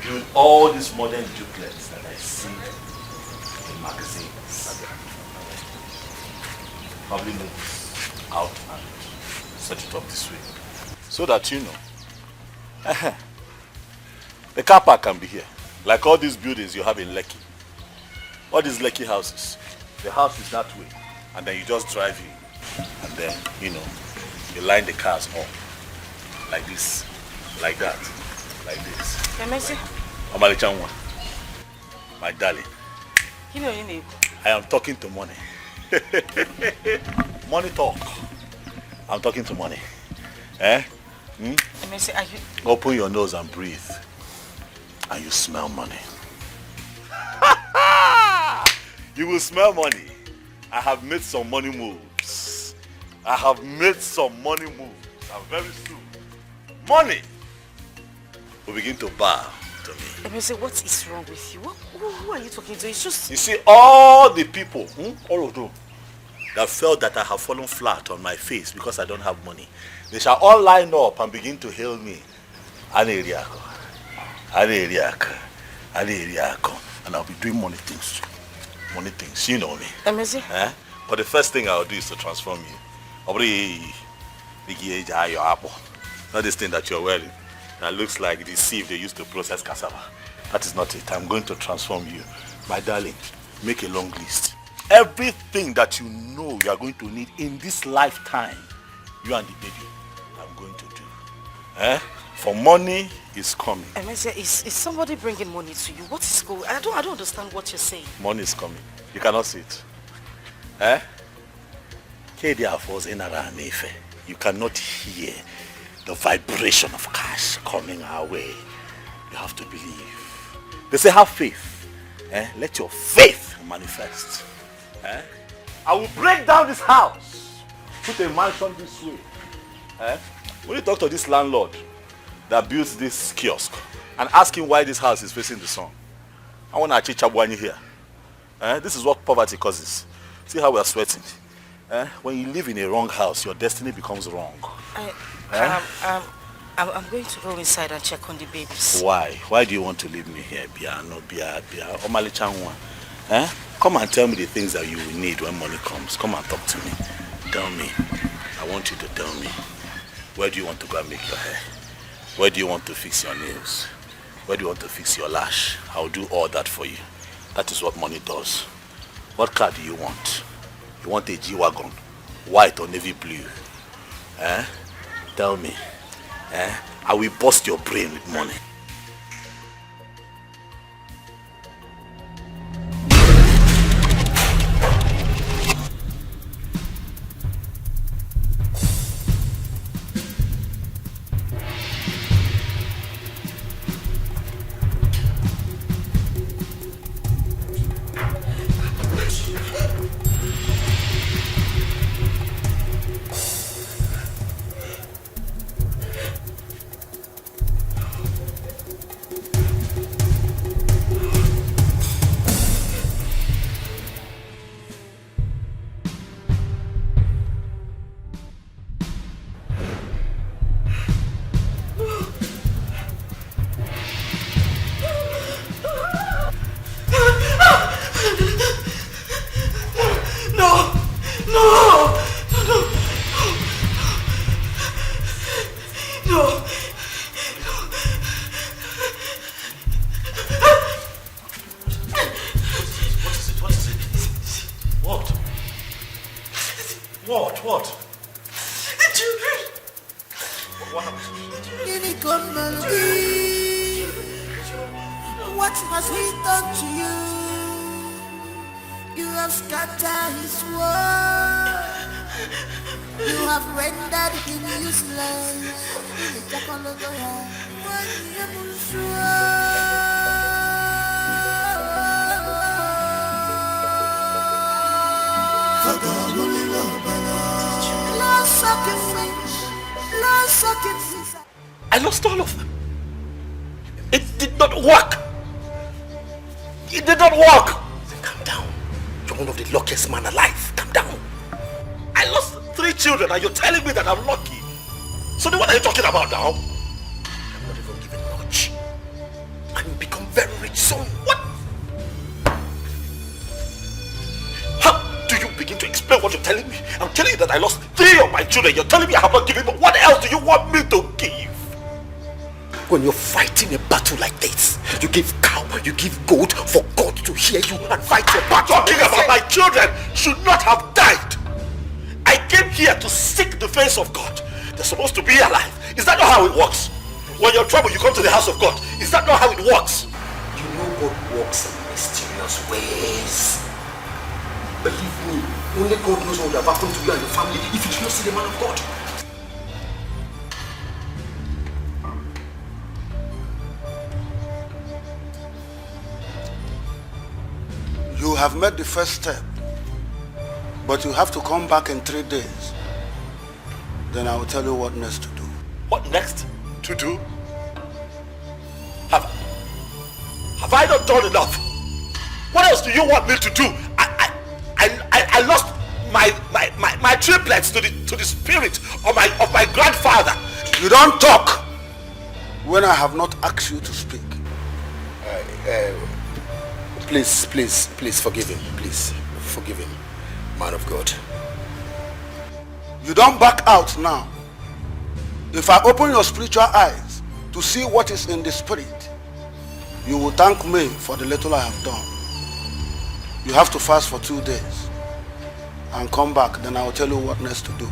S3: build all these modern duplets that I see in magazines. probably move out and set it up this way. So that you know. The car park can be here. Like all these buildings you have in Lekki. All these Lekki houses. The house is that way. And then you just drive in. And then, you know, you line the cars up. Like this. Like that. Like this.
S4: Emesi.
S3: Amalichanwa. My darling.
S4: You know your name.
S3: I am talking to money. Money talk. I'm talking to money. Eh? Hmm?
S4: Emesi, are you...
S3: Open your nose and breathe. And you smell money. You will smell money. I have made some money moves. I have made some money moves. And very soon, money will begin to bow to me.
S4: Emesi, what is wrong with you? Who are you talking to? It's just...
S3: You see, all the people, all of them, that felt that I have fallen flat on my face because I don't have money, they shall all line up and begin to hail me. Aneriako. And I'll be doing money things too. Money things, you know me.
S4: Emesi?
S3: Eh? But the first thing I'll do is to transform you. Not this thing that you're wearing. That looks like the sieve they used to process cassava. That is not it. I'm going to transform you. My darling, make a long list. Everything that you know you are going to need in this lifetime, you and the baby, I'm going to do. Eh? For money is coming.
S4: Emesi, is somebody bringing money to you? What is going on? I don't understand what you're saying.
S3: Money is coming. You cannot see it. Eh? You cannot hear the vibration of cash coming our way. You have to believe. They say have faith. Eh? Let your faith manifest. Eh? I will break down this house. Put a mansion this way. Eh? When you talk to this landlord that builds this kiosk and ask him why this house is facing the sun, I want to achieve Chabwani here. Eh? This is what poverty causes. See how we are sweating. Eh? When you live in a wrong house, your destiny becomes wrong.
S4: I'm going to go inside and check on the babies.
S3: Why? Why do you want to leave me here? Bia. Omalichanwa. Eh? Come and tell me the things that you will need when money comes. Come and talk to me. Tell me. I want you to tell me. Where do you want to go and make your hair? Where do you want to fix your nails? Where do you want to fix your lash? I'll do all that for you. That is what money does. What car do you want? You want a G-Wagon? White or navy blue? Eh? Tell me. Eh? I will bust your brain with money. What?
S9: The children.
S3: What happened?
S9: What has he done to you? You have scattered his word. You have rendered him useless.
S3: I lost all of them. It did not work. It did not work.
S20: Calm down. You're one of the luckiest man alive. Calm down.
S3: I lost 3 children and you're telling me that I'm lucky. So then what are you talking about now?
S20: I'm not even giving much. I will become very rich soon. What?
S3: How do you begin to explain
S20: understand what you're telling me? I'm telling you that I lost 3 of my children. You're telling me I have not given, but what else do you want me to give? When you're fighting a battle like this, you give cow, you give goat for God to hear you and fight your battle. Talking about my children should not have died. I came here to seek the face of God. They're supposed to be alive. Is that not how it works? When you're in trouble, you come to the house of God. Is that not how it works? You know God works in mysterious ways. Believe me, only God knows what would have happened to you and your family if you did not see the man of God.
S10: You have made the first step, but you have to come back in 3 days. Then I will tell you what next to do.
S20: What next to do? Have I not done enough? What else do you want me to do? I lost my triplets to the spirit of my grandfather.
S10: You don't talk when I have not asked you to speak.
S20: Please forgive him. Please forgive him, man of God.
S10: You don't back out now. If I open your spiritual eyes to see what is in the spirit, you will thank me for the little I have done. You have to fast for 2 days and come back, then I will tell you what next to do.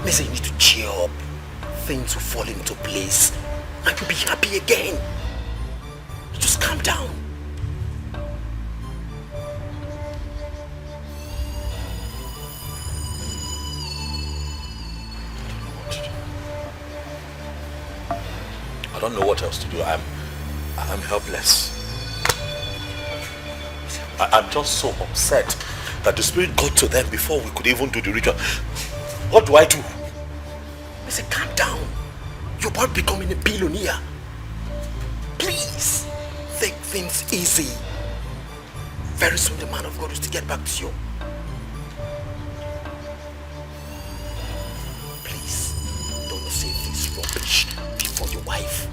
S20: Listen, you need to cheer up. Things will fall into place and you'll be happy again. Just calm down. I don't know what else to do. I'm helpless. I'm just so upset that the spirit got to them before we could even do the ritual. What do I do? I said, calm down. You're about becoming a billionaire. Please, take things easy. Very soon the man of God is to get back to you. Please, don't say this rubbish before your wife.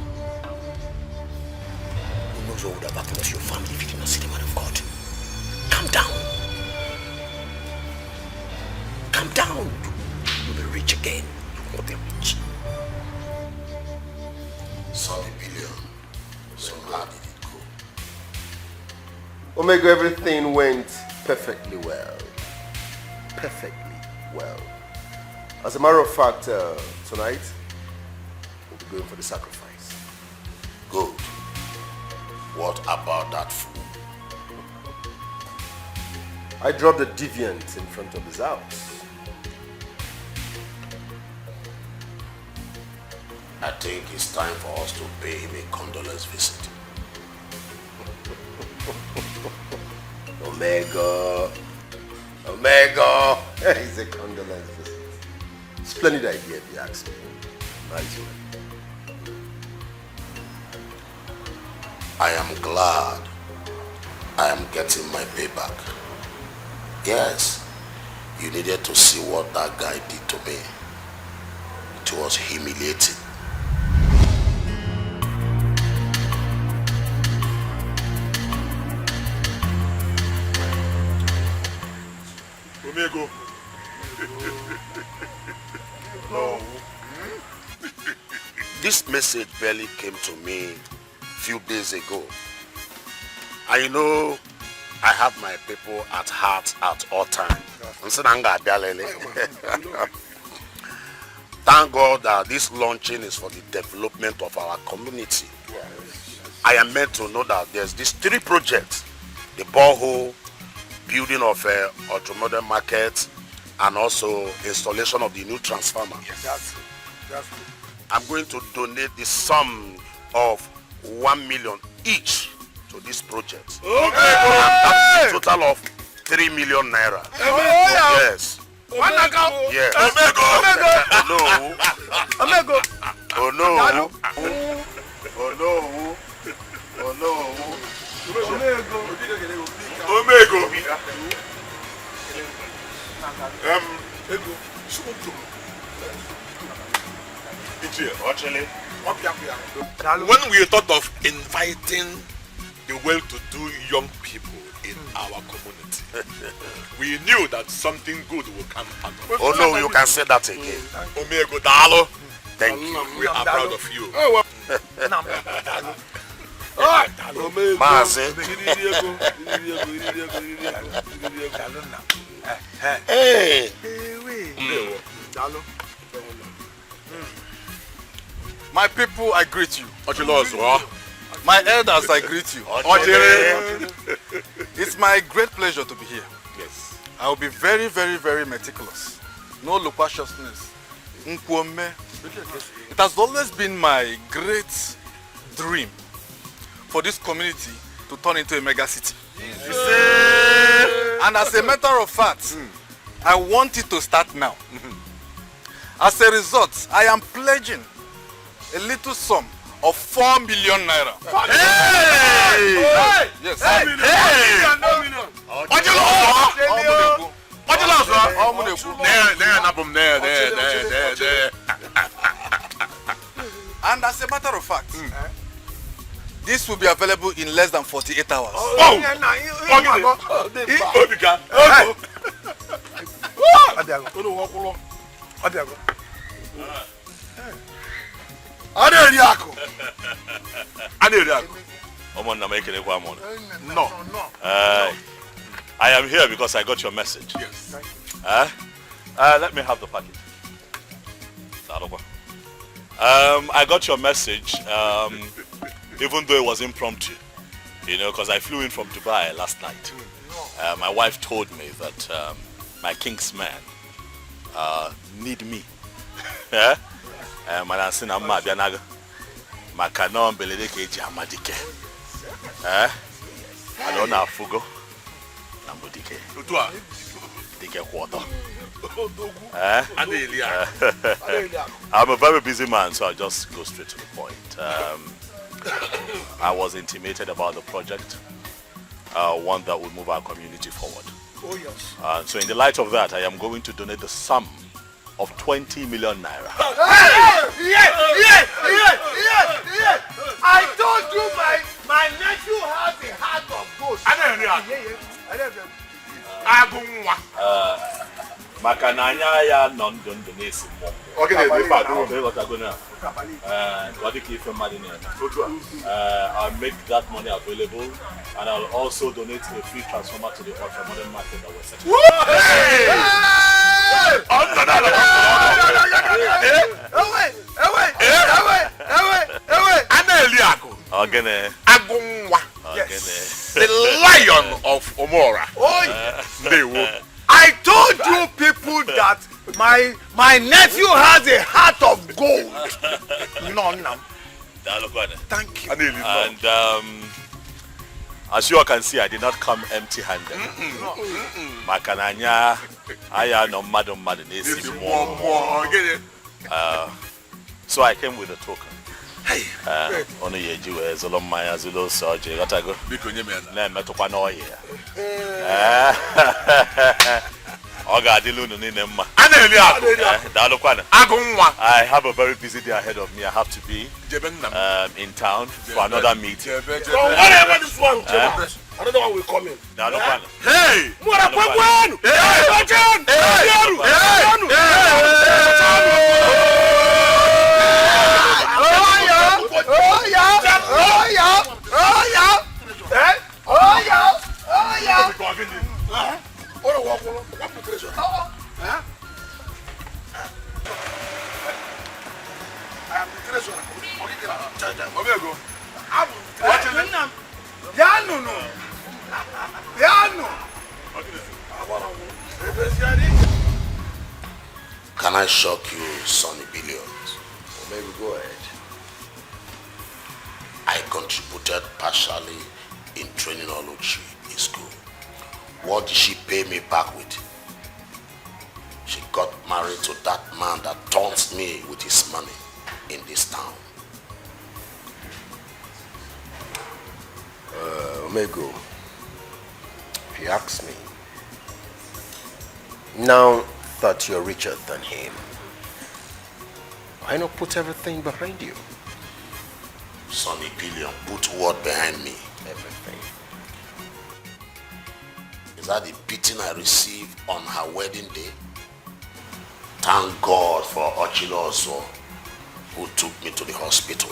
S20: Who knows what would have happened to your family if you did not see the man of God? Calm down. Calm down. You'll be rich again. You will be rich.
S2: Saw the billion. So how did it go?
S5: Omega, everything went perfectly well. Perfectly well. As a matter of fact, tonight, we'll be going for the sacrifice.
S2: Good. What about that fool?
S5: I dropped the deviant in front of his house.
S2: I think it's time for us to pay him a condolence visit.
S5: Omega. Omega. It's a condolence visit. Splendid idea if you ask me. Nice one.
S2: I am glad I am getting my payback. Yes, you needed to see what that guy did to me. It was humiliating.
S3: Omego. No.
S2: This message barely came to me a few days ago. I know I have my people at heart at all times. Thank God that this launching is for the development of our community. I am meant to know that there's these 3 projects: the borehole, building of a ultra-modern market, and also installation of the new transformer.
S1: Yes, that's good.
S2: I'm going to donate the sum of 1 million each to this project.
S1: Okay.
S2: And that's a total of 3 million naira. Yes. Yes. No. Oh no. Oh no. Oh no.
S7: when we thought of inviting the well-to-do young people in our community, we knew that something good will come out of it.
S2: Oh no, you can say that again.
S7: Omego Dalo.
S2: Thank you.
S7: We are proud of you.
S2: Hey.
S11: My people, I greet you. My elders, I greet you. It's my great pleasure to be here.
S7: Yes.
S11: I will be very, very, very meticulous. No loquaciousness. It has always been my great dream for this community to turn into a mega city. And as a matter of fact, I want it to start now. As a result, I am pledging a little sum of 4 million naira.
S7: Hey!
S11: Yes.
S7: Hey!
S11: And as a matter of fact, this will be available in less than 48 hours.
S3: No. I am here because I got your message.
S7: Yes.
S3: Let me have the package. I got your message, even though it was impromptu, you know, because I flew in from Dubai last night. My wife told me that my king's men need me. I don't know Fugo. I'm a very busy man, so I'll just go straight to the point. I was intimated about the project, one that would move our community forward.
S1: Oh yes.
S3: So in the light of that, I am going to donate the sum of 20 million naira.
S12: I told you my nephew has a heart of gold.
S3: Makananya ya non-don donation.
S7: Okay,
S3: I'll make that money available, and I'll also donate a free transformer to the ultra-modern market that we're setting.
S7: The lion of Omora.
S12: I told you people that my nephew has a heart of gold.
S3: Thank you. And as you all can see, I did not come empty-handed. Makananya, I no madam. So I came with a token. Only you as a long my as little surgery. Got to go. I have a very busy day ahead of me. I have to be in town for another meeting.
S1: Whatever this one, another one will come in.
S7: Hey!
S2: Can I shock you, Sonny Billions?
S5: Or maybe go ahead.
S2: I contributed partially in training Alichi in school. What did she pay me back with? She got married to that man that taunts me with his money in this town.
S5: Omego, if you ask me, now that you're richer than him, why not put everything behind you?
S2: Sonny Billion, put word behind me.
S5: Everything.
S2: Is that the beating I received on her wedding day? Thank God for Ochilo also, who took me to the hospital.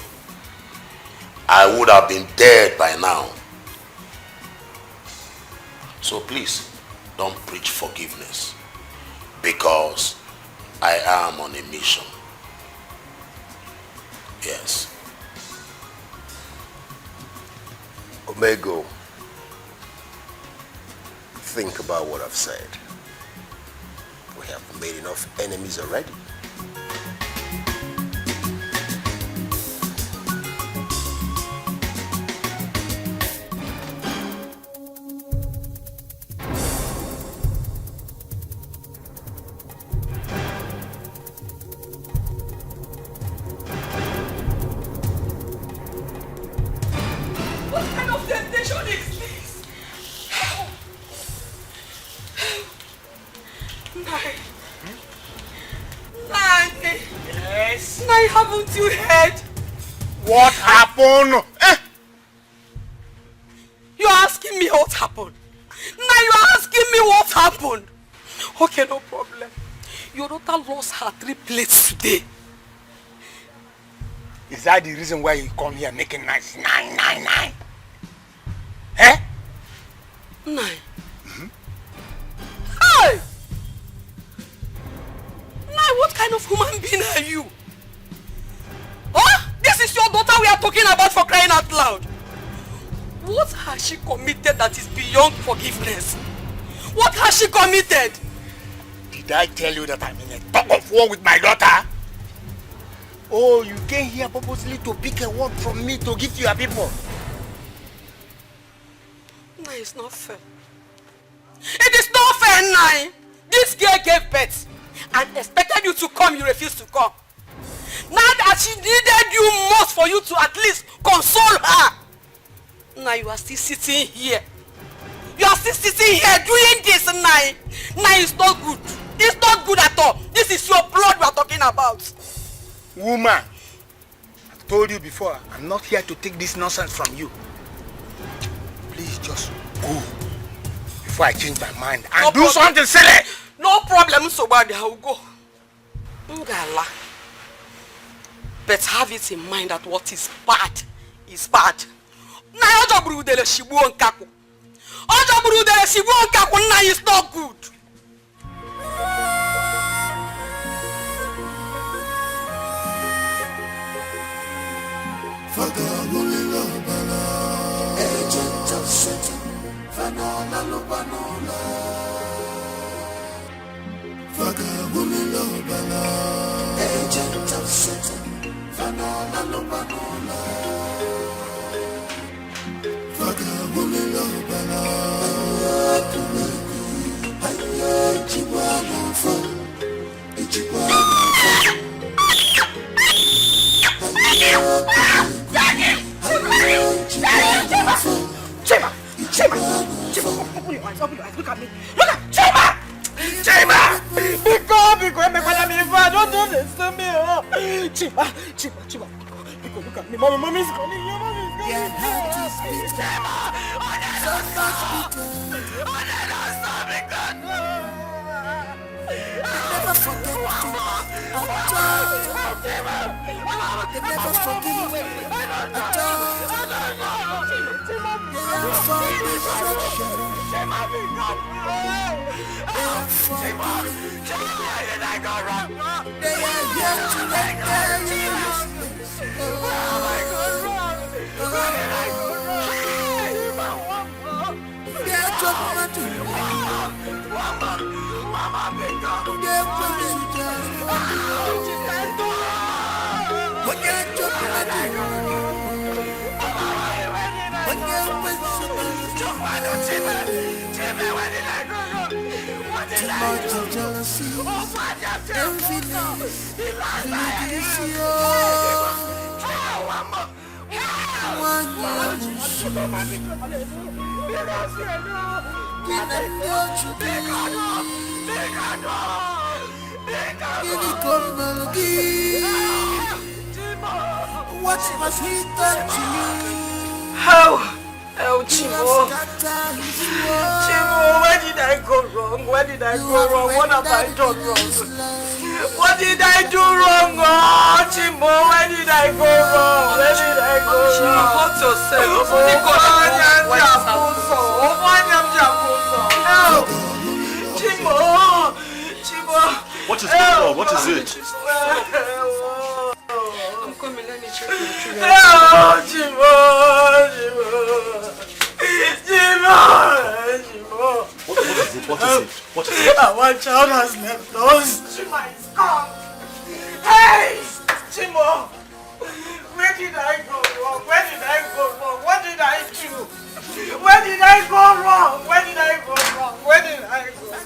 S2: I would have been dead by now. So please, don't preach forgiveness, because I am on a mission. Yes.
S5: Omego, think about what I've said. We have made enough enemies already.
S15: What kind of temptation is this? Nai. Yes? Nai, haven't you heard?
S12: What happened?
S15: You're asking me what happened? Now you're asking me what happened? Okay, no problem. Your daughter lost her 3 plates today.
S12: Is that the reason why you come here making nice 999? Eh?
S15: 9. Hey! Now, what kind of human being are you? Huh? This is your daughter we are talking about, for crying out loud. What has she committed that is beyond forgiveness? What has she committed?
S12: Did I tell you that I'm in a tug of war with my daughter? Oh, you came here purposely to pick a word from me to give to your people.
S15: No, it's not fair. It is not fair, Nai. This girl gave birth and expected you to come, you refused to come. Now that she needed you most for you to at least console her. Now you are still sitting here. You are still sitting here doing this, Nai. Nai, it's not good. It's not good at all. This is your blood we are talking about.
S12: Woman, I've told you before, I'm not here to take this nonsense from you. Please just go before I change my mind and do something silly.
S15: No problem, so bad I will go. Ngala. But have it in mind that what is bad is bad. Na ojo brudele shibu onkaku. Ojo brudele shibu onkaku na is not good.
S9: Agent of Satan, Fanola Lubanola. Fagabulilo Bala. Agent of Satan, Fanola Lubanola. Fagabulilo Bala. Ayo Chibwana Fo. Chibwana
S12: Open your eyes, look at me. Look at Chima! Don't do this to me. Chima, look at me. Mommy's calling you.
S9: Never forget you. They never forgive you at all. They are for destruction. They are for they are here to render you useless. They are talking to you. They are putting you down. When you're talking to you. When you're too much of jealousy, enviness, What must we do to you?
S4: How? Oh, Chimo. Chimo, where did I go wrong? Where did I go wrong? What have I done wrong? What did I do wrong? Oh, Chimo, where did I go wrong? Where did I go wrong? Chimo, hurt yourself. Help! Chimo! Chimo!
S3: What is going on? What is it?
S15: I'm coming, let me check your children.
S4: Oh, Chimo! Chimo!
S3: What is it? What is it? What is it?
S4: Our child has left us. Chimo is gone. Hey! Chimo! Where did I go wrong? Where did I go wrong? What did I do? Where did I go wrong? Where did I go wrong? Where did I go wrong?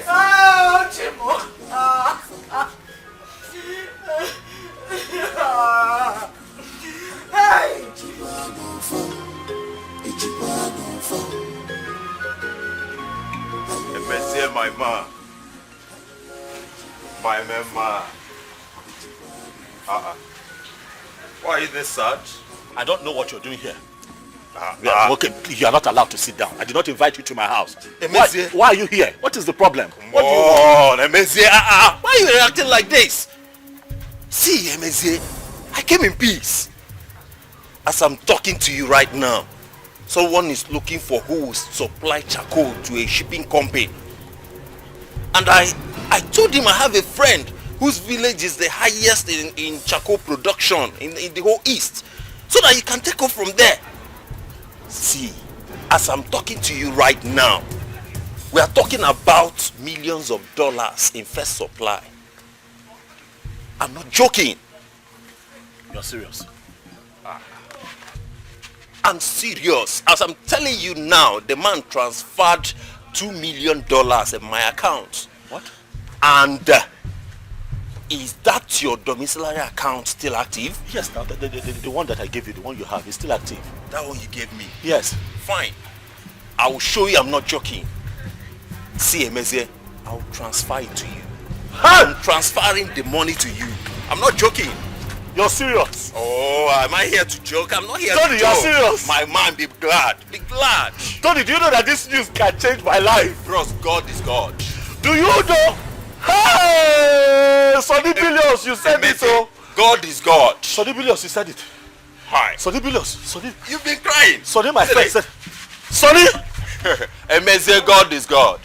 S4: Oh, Chimo! Hey!
S16: Monsieur, my man. My man. Why are you this sad?
S3: I don't know what you're doing here. Okay, please, you are not allowed to sit down. I did not invite you to my house. Why are you here? What is the problem?
S16: Come on, Emezie.
S5: Why are you reacting like this? See, Emezie, I came in peace. As I'm talking to you right now, someone is looking for who will supply charcoal to a shipping company. And I told him I have a friend whose village is the highest in charcoal production in the whole East, so that you can take off from there. See, as I'm talking to you right now, we are talking about millions of dollars in first supply. I'm not joking.
S3: You're serious?
S5: I'm serious. As I'm telling you now, the man transferred $2 million in my account.
S3: What?
S5: And is that your domiciliary account still active?
S3: Yes, now the one that I gave you, the one you have, is still active.
S5: That one you gave me?
S3: Yes.
S5: Fine. I will show you I'm not joking. See, Emezie, I'll transfer it to you. I'm transferring the money to you. I'm not joking.
S3: You're serious?
S5: Oh, am I here to joke? I'm not here
S3: Tony,
S5: to joke.
S3: you're serious?
S5: My man, be glad. Be glad.
S3: Tony, do you know that this news can change my life?
S5: Bros, God is God.
S3: Do you know? Hey! Sonny Billions, you said it, oh.
S5: God is God.
S3: Sonny Billions, you said it.
S5: Hi.
S3: Sonny Billions, Sonny.
S5: You've been crying.
S3: Sonny, my friend said. Sonny!
S5: Emezie, God is God.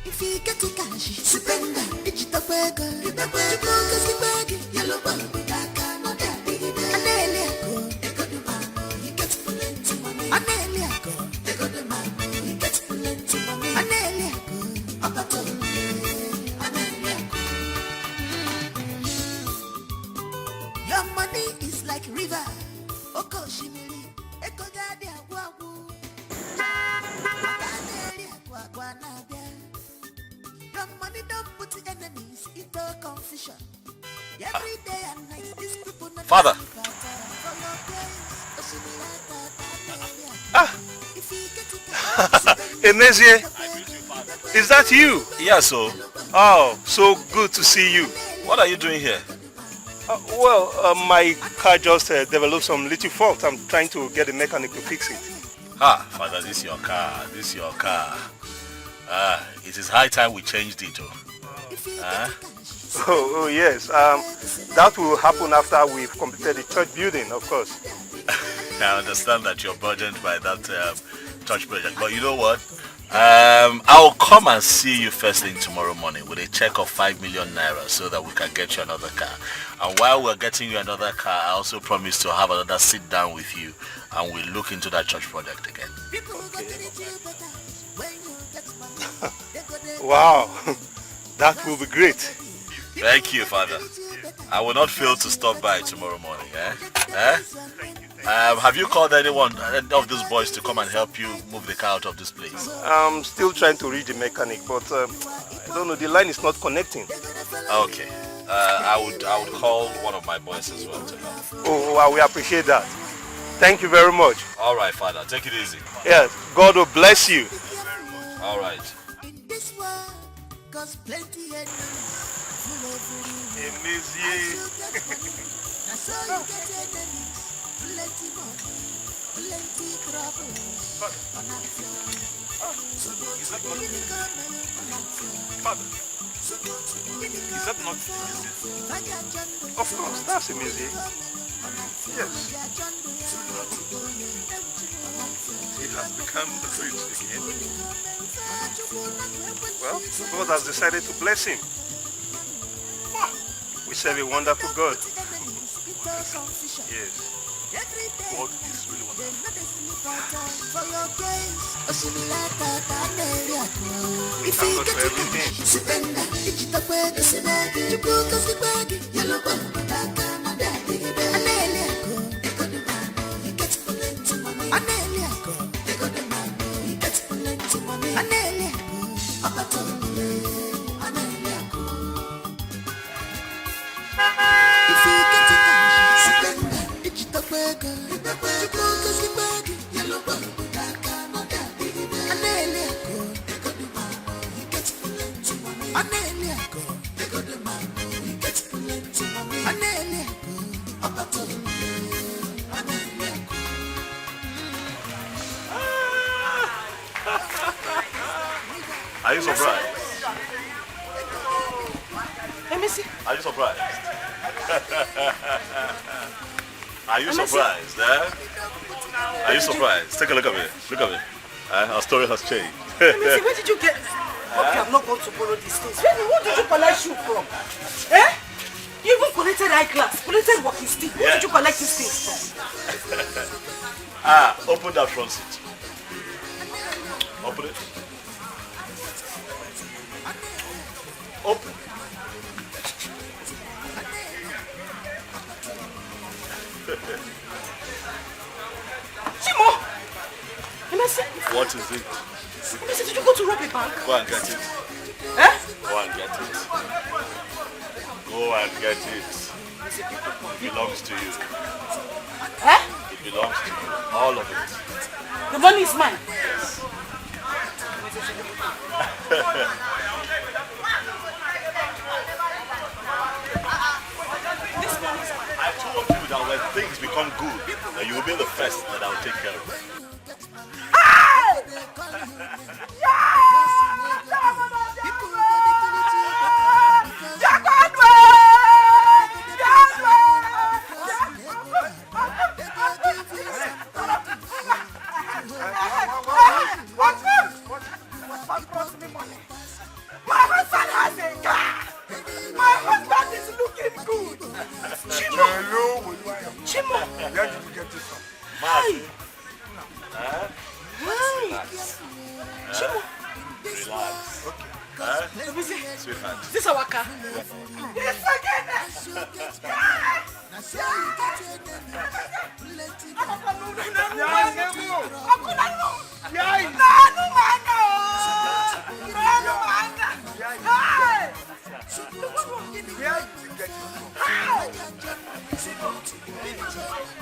S9: If you get to cash, spend it. It's the burger. You don't go yellow ball. Your money is like river. Oko shimili, eko gadi agwagu. Your money don't put enemies into confusion. Every day and night, these people not
S5: Father.
S6: Emezie, is that you?
S3: Yes, so.
S6: Oh, so good to see you.
S3: What are you doing here?
S6: My car just developed some little fault. I'm trying to get a mechanic to fix it.
S3: Father, this is your car. This is your car. It is high time we changed it.
S6: Oh yes. That will happen after we've completed the church building, of course.
S3: I understand that you're burdened by that church project, but you know what? I'll come and see you first thing tomorrow morning with a check of 5 million naira so that we can get you another car. And while we're getting you another car, I also promise to have another sit down with you and we'll look into that church project again.
S6: Wow, that will be great.
S3: Thank you, Father. I will not fail to stop by tomorrow morning. Have you called any of these boys to come and help you move the car out of this place?
S6: I'm still trying to reach the mechanic, but I don't know, the line is not connecting.
S3: Okay. I would call one of my boys as well to help.
S6: Oh, we appreciate that. Thank you very much.
S3: All right, Father. Take it easy.
S6: Yes, God will bless you.
S3: All right.
S6: Father, is that not music? Of course, that's the music. Yes. He has become the fruit again. Well, God has decided to bless him. We serve a wonderful God. Yes. God is really wonderful. We thank God for everything.
S3: Are you surprised?
S4: Let me see.
S3: Are you surprised? Are you surprised? Eh? Are you surprised? Take a look at me. Look at me. Our story has changed.
S4: Let me see. Where did you get? Okay, I'm not going to borrow these things. Where did you collect shoe from? Eh? You even collected eyeglass, collected walking stick. Where did you collect these things from?
S3: Open that front seat. Open it. Open.
S4: Chimo! Emesi?
S3: What is it?
S4: Emesi, did you go to rob a bank?
S3: Go and get it.
S4: Eh?
S3: Go and get it. Go and get it. It belongs to you.
S4: Eh?
S3: It belongs to you. All of it.
S4: The money is mine.
S3: Yes. I told you that when things become good, that you will be the first that I will take care of.
S4: My husband has a car. My husband is looking good. Chimo. Chimo.
S12: Where did you get this from?
S4: Hi.
S3: Relax.
S4: Chimo.
S3: Relax.
S4: Let me see.
S3: Sweetheart.
S4: Is this our car? Yes, again.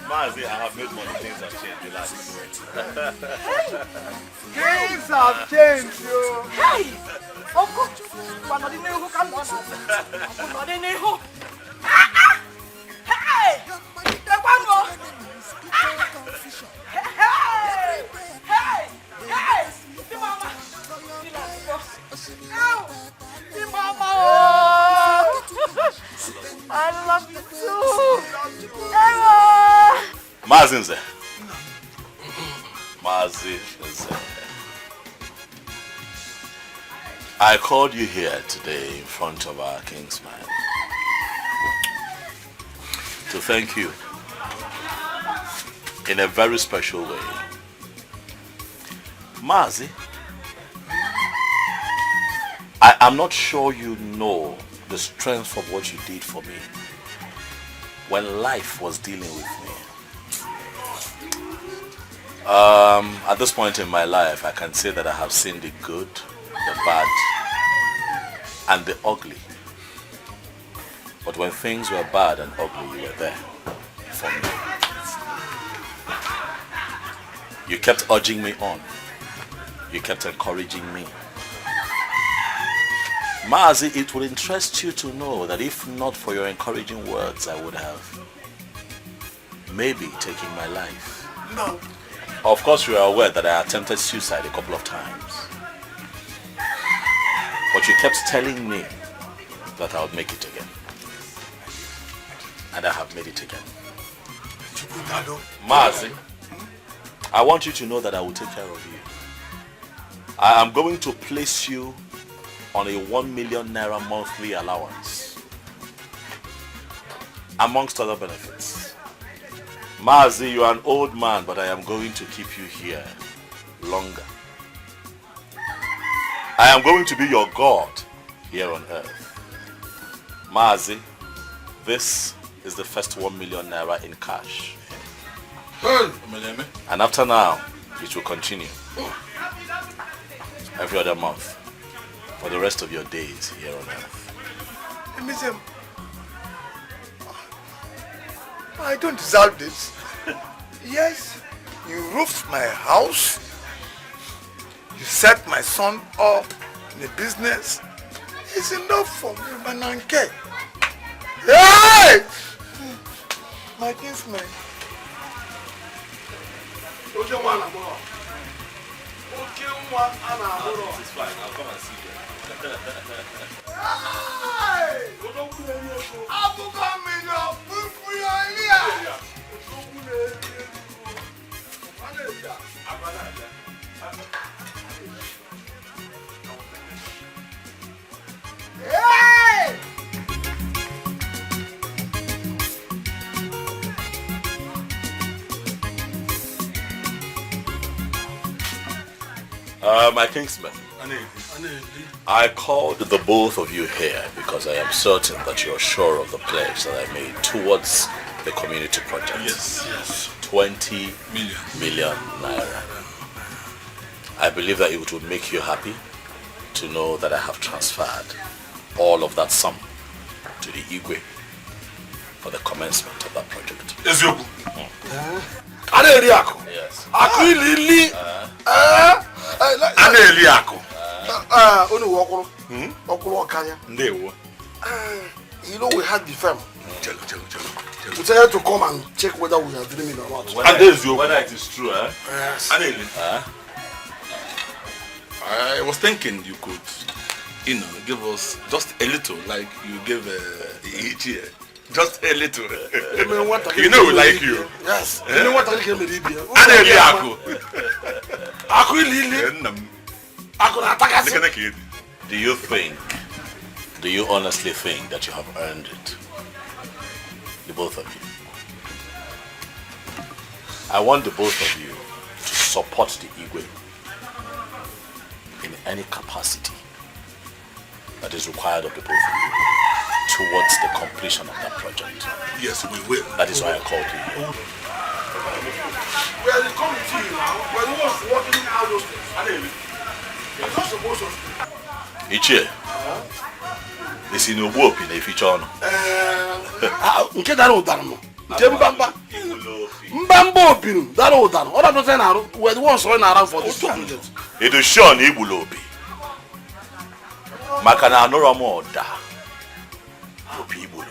S3: Mazi, I have made money. Things have changed. Relax.
S12: Things have changed, yo.
S4: Hey! Oko! Who can want Hey! The one more! Hey! Hey! Hey! The mama! The mama! I love you too!
S3: Mazi is there. Mazi is there. I called you here today in front of our Kingsman to thank you in a very special way. Mazi, I am not sure you know the strength of what you did for me when life was dealing with me. At this point in my life, I can say that I have seen the good, the bad, and the ugly. But when things were bad and ugly, you were there for me. You kept urging me on. You kept encouraging me. Mazi, it would interest you to know that if not for your encouraging words, I would have maybe taking my life.
S1: No.
S3: Of course, you are aware that I attempted suicide a couple of times. But you kept telling me that I would make it again. And I have made it again. Mazi, I want you to know that I will take care of you. I am going to place you on a 1 million naira monthly allowance, amongst other benefits. Mazi, you are an old man, but I am going to keep you here longer. I am going to be your God here on earth. Mazi, this is the first 1 million naira in cash. And after now, it will continue every other month for the rest of your days here on earth.
S12: I don't deserve this. Yes, you roofed my house. You set my son up in a business. It's enough for me, Mananke. Hey! My kinsman.
S1: Okay, it's fine. I'll come and see you.
S3: My kingsman, I called the both of you here because I am certain that you're sure of the pledge that I made towards the community project.
S1: Yes.
S3: 20 million naira. I believe that it would make you happy to know that I have transferred all of that sum to the Igwe for the commencement of that project.
S1: Yes.
S12: You know we had the firm. We decided to come and check whether we are dreaming or not.
S7: Whether it is true, eh?
S12: Yes.
S7: I was thinking you could, give us just a little, like you gave Edochie. Just a little. We like you.
S12: Yes.
S7: You know what I came to
S3: Do you honestly think that you have earned it? The both of you. I want the both of you to support the Igwe in any capacity that is required of the both of you towards the completion of that project.
S1: Yes, we will.
S3: That is why I called you here.
S1: We are the committee now. We are the ones working out those things. You're not supposed to.
S3: Ichie. This is no work in the future.
S12: Nke dara ụdara nọ. Nke mbamba. Mbamba obinu dara ụdara. Ọ na say na we the ones running around for this project.
S3: Edochie na igbulo obi. Maka na anọrọ m ọda. Obi igbulo.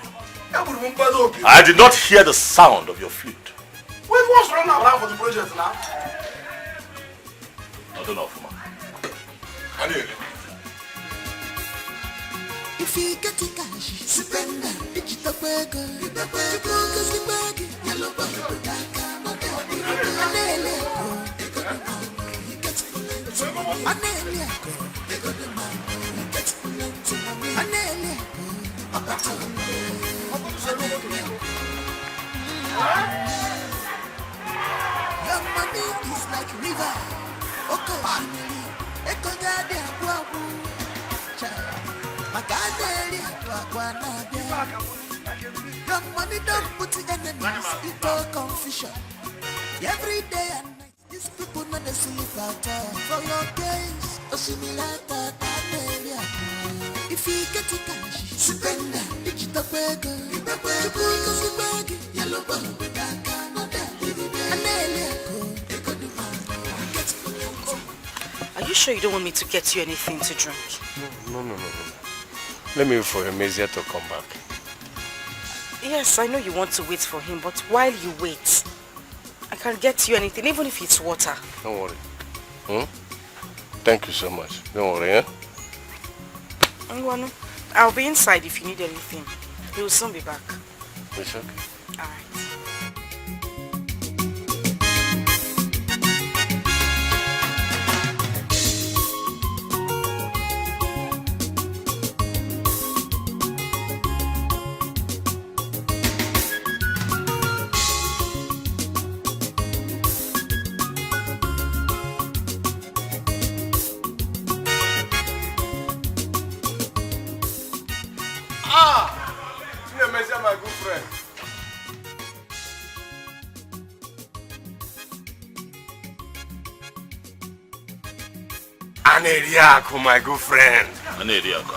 S3: I did not hear the sound of your flute.
S12: We the ones running around for the project now.
S3: I don't know, man.
S9: If you get the cash, spend it. Digital burger, yellow burger, your money is like river. Your money don't put the enemies into confusion. Every day and night, these people not sleep at all. For your case, assimilata area. If you get the cash, spend it. Digital burger, yellow burger,
S4: Are you sure you don't want me to get you anything to drink?
S5: No. Let me wait for Emezia to come back.
S4: Yes, I know you want to wait for him, but while you wait, can get you anything, even if it's water.
S5: Don't worry. Thank you so much. Don't worry, eh?
S4: I'll be inside if you need anything. He will soon be back.
S5: It's okay.
S4: Alright.
S5: My good friend. Aneriako, my good friend.
S3: Aneriako,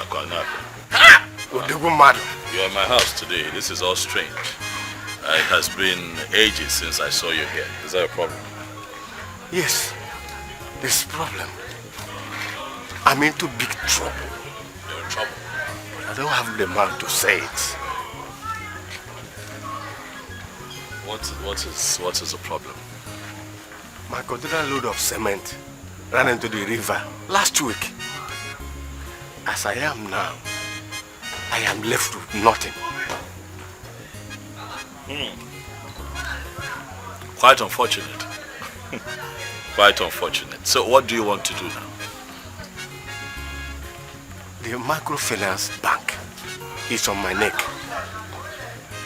S5: You're
S3: at my house today. This is all strange. It has been ages since I saw you here. Is that a problem?
S5: Yes, this problem. I'm into big trouble.
S3: You're in trouble?
S5: But I don't have the mouth to say it.
S3: What is the problem?
S5: My container load of cement ran into the river last week. As I am now, I am left with nothing.
S3: Quite unfortunate. Quite unfortunate. So what do you want to do now?
S5: The microfinance bank is on my neck.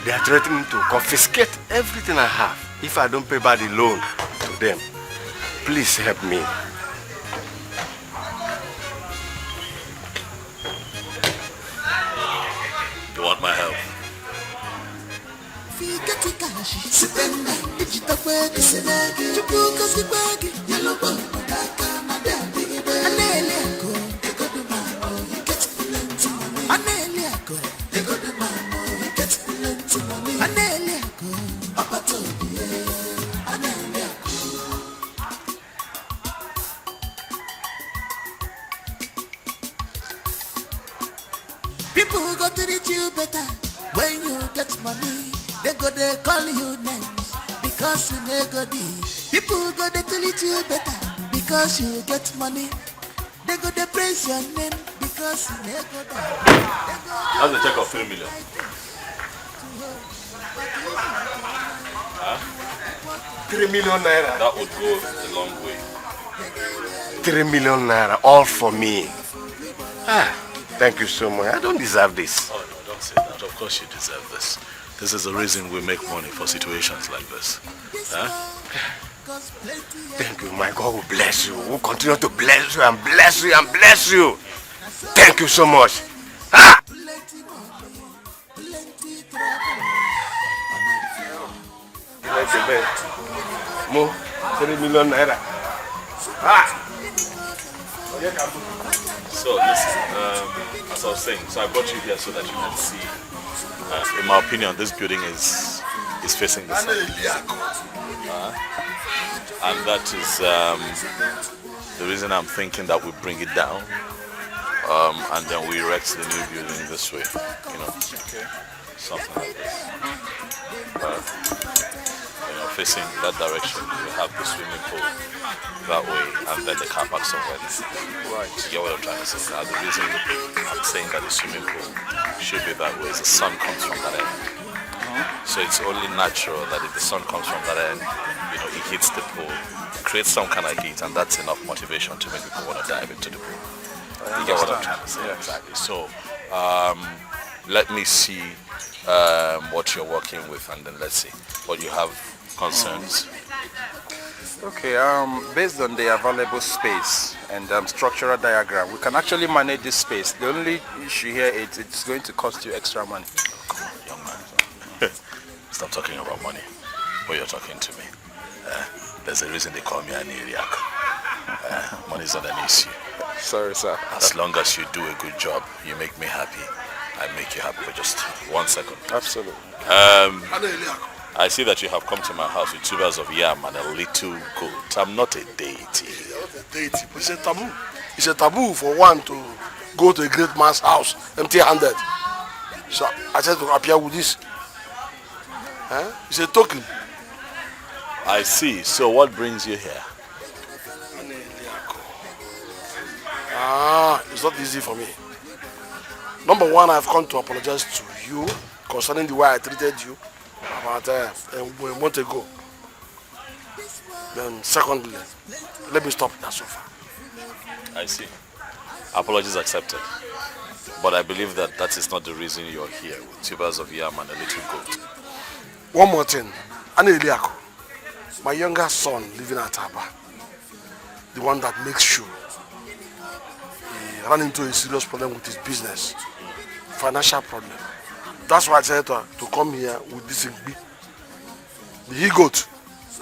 S5: They are threatening to confiscate everything I have if I don't pay back the loan to them. Please help me.
S3: You want my help?
S9: People go treat you better when you get money. They go they call you names because you never be. People go they treat you better because you get money. They go they praise your name because you never die.
S3: How's the check of 3 million? Huh?
S5: 3 million naira.
S3: That would go a long way.
S5: 3 million naira, all for me. Thank you so much. I don't deserve this.
S3: Oh no, don't say that. Of course you deserve this. This is the reason we make money for situations like this. Huh?
S5: Thank you. My God will bless you. Will continue to bless you and bless you and bless you. Thank you so much. Mo, 3 million naira.
S3: So listen, as I was saying, so I brought you here so that you can see. In my opinion, this building is facing the sun. And that is the reason I'm thinking that we bring it down, and then we erect the new building this way. You know, something like this. Facing that direction, we have the swimming pool that way, and then the car park somewhere. Right. You get what I'm trying to say? Now, the reason I'm saying that the swimming pool should be that way is the sun comes from that end. So it's only natural that if the sun comes from that end, you know, it hits the pool, creates some kind of heat, and that's enough motivation to make people want to dive into the pool. You get what I'm trying to say? Yeah. Exactly. So let me see what you're working with, and then let's see what you have concerns.
S11: Okay, based on the available space and structural diagram, we can actually manage this space. The only issue here is it's going to cost you extra money.
S3: Come on, young man. Stop talking about money when you're talking to me. There's a reason they call me an Iriak. Money is not an issue.
S11: Sorry, sir.
S3: As long as you do a good job, you make me happy. I make you happy for just 1 second.
S11: Absolutely.
S3: I see that you have come to my house with 2 bars of yam and a little goat. I'm not a deity.
S1: Deity, but it's a taboo. It's a taboo for one to go to a great man's house empty-handed. So I said to appear with this. It's a token.
S3: I see. So what brings you here?
S1: It's not easy for me. Number one, I've come to apologize to you concerning the way I treated you about a month ago. Then secondly, let me stop that so far.
S3: I see. Apologies accepted. But I believe that that is not the reason you're here with tubers of yam and a little goat.
S1: One more thing. Eliako, my younger son living at Aba, the one that makes sure he ran into a serious problem with his business, financial problem. That's why I decided to come here with this big, the he-goat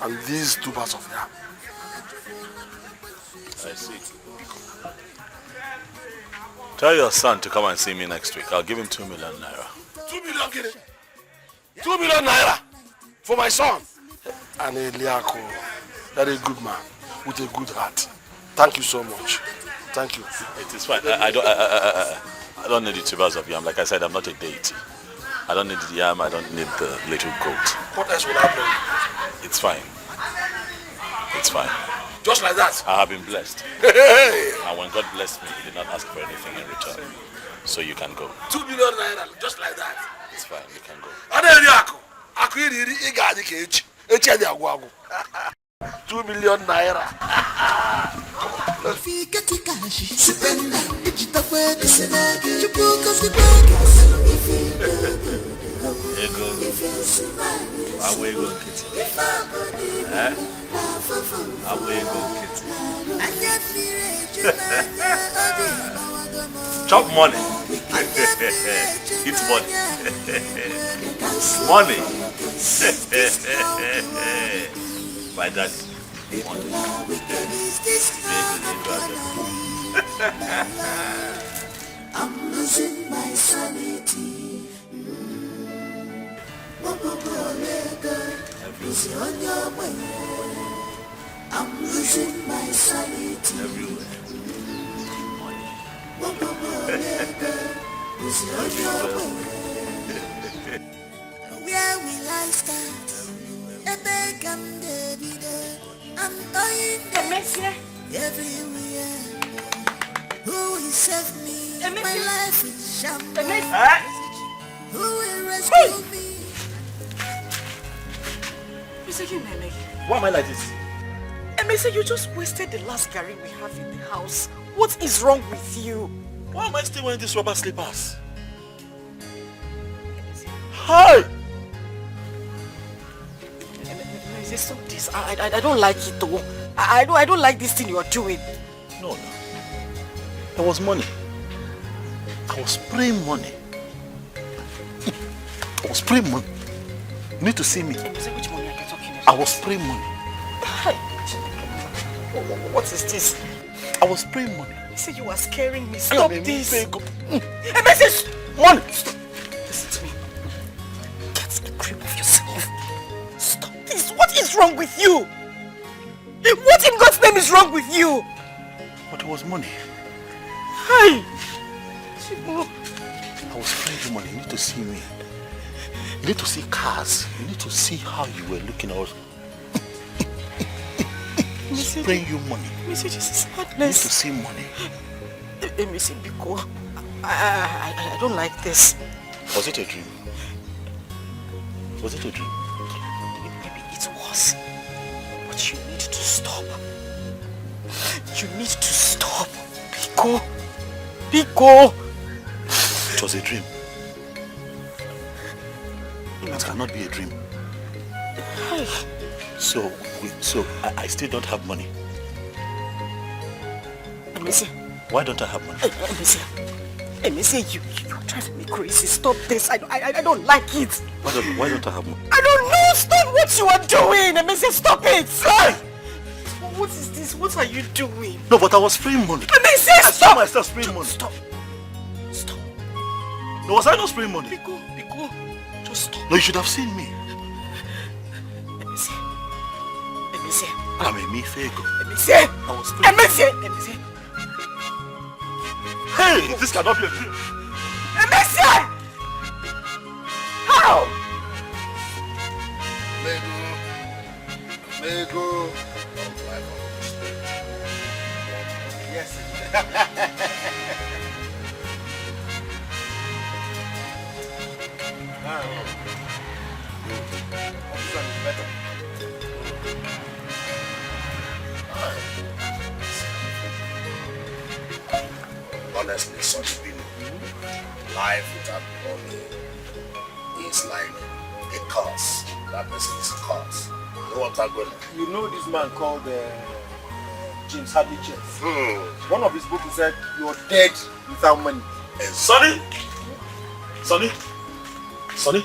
S1: and these tubers of yam.
S3: I see. Tell your son to come and see me next week. I'll give him 2 million naira.
S1: 2 million, Gini? 2 million naira for my son. And Eliako, you're a good man with a good heart. Thank you so much. Thank you.
S3: It is fine. I don't need the tubers of yam. Like I said, I'm not a deity. I don't need the yam. I don't need the little goat.
S1: What else will happen?
S3: It's fine. It's fine.
S1: Just like that?
S3: I have been blessed. And when God blessed me, he did not ask for anything in return. So you can go.
S1: 2 million naira, just like that.
S3: It's fine, you can go.
S1: 2 million naira.
S3: Chop money. It's money. Money. My daddy. Money.
S9: I'm losing my sanity. I'm losing my sanity. Where will I start? I'm dying everywhere. Who will save me? My life is shambles. Who will rescue me?
S12: Why am I like this?
S4: Emese, you just wasted the last curry we have in the house. What is wrong with you?
S12: Why am I still wearing these rubber slippers? Hi!
S4: Emese, stop this. I don't like it though. I don't like this thing you are doing.
S12: No. There was money. I was spraying money. I was spraying money. You need to see me.
S4: Emese, which money are you talking about?
S12: I was spraying money.
S4: What is this?
S12: I was spraying money.
S4: You said you were scaring me. Stop this.
S12: Emese, money. Stop.
S4: Listen to me. Get a grip of yourself. Stop this. What is wrong with you? What in God's name is wrong with you?
S12: But it was money.
S4: Hi.
S12: I was spraying the money. You need to see me. You need to see cars. You need to see how you were looking. I was spraying you money.
S4: This is
S12: You need
S4: madness.
S12: to see money.
S4: Emese, Biko, I don't like this.
S12: Was it a dream? Was it a dream?
S4: Maybe it was. But you need to stop. You need to stop. Biko. Biko.
S12: It was a dream. It cannot be a dream. So I still don't have money.
S4: Emese.
S12: Why don't I have money?
S4: Emese, you are driving me crazy. Stop this. I don't like it.
S12: Why don't I have money?
S4: I don't know. Stop what you are doing. Emese, stop it. Hey! What is this? What are you doing?
S12: No, but I was spraying money.
S4: Emese,
S12: I saw myself spraying money.
S4: Stop. Stop.
S12: No, was I not spraying money?
S4: Biko, just stop.
S12: No, you should have seen me.
S4: Emese.
S12: I'm a me fego.
S4: Emese.
S12: I was spraying.
S4: Emese.
S12: Hey, this cannot be a dream.
S4: Emese! How?
S5: Ego. Yes. This one is better.
S2: Honestly, such being life without money is like a curse. That person is a curse. You know what I'm going to
S5: You know this man called James Hadley Chess. One of his books he said, "You're dead without money."
S3: Sonny! Sonny! Sonny!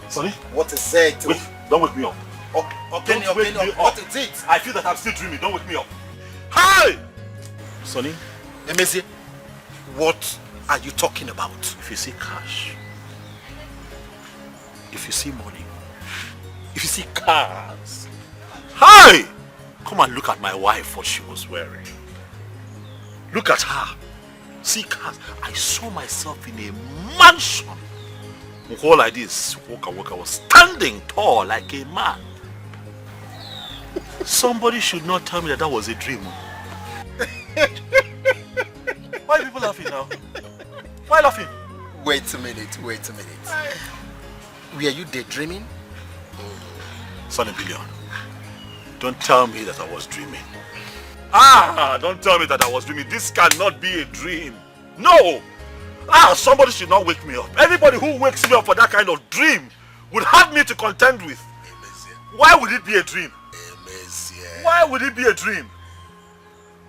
S3: Sonny!
S5: What is it?
S3: Wait, don't wake me up.
S5: Don't wake me up. What is it?
S3: I feel that I'm still dreaming. Don't wake me up. Hi! Sonny?
S5: Emezi, what are you talking about?
S3: If you see cash, if you see money, if you see cars, hi! Come and look at my wife, what she was wearing. Look at her. See cars. I saw myself in a mansion. All like this, walk, I was standing tall like a man. Somebody should not tell me that was a dream. Why are people laughing now? Why laughing?
S5: Wait a minute. Were you daydreaming?
S3: Sonny Billion, don't tell me that I was dreaming. Don't tell me that I was dreaming. This cannot be a dream. No! Somebody should not wake me up. Anybody who wakes me up for that kind of dream would have me to contend with. Why would it be a dream? Why would it be a dream?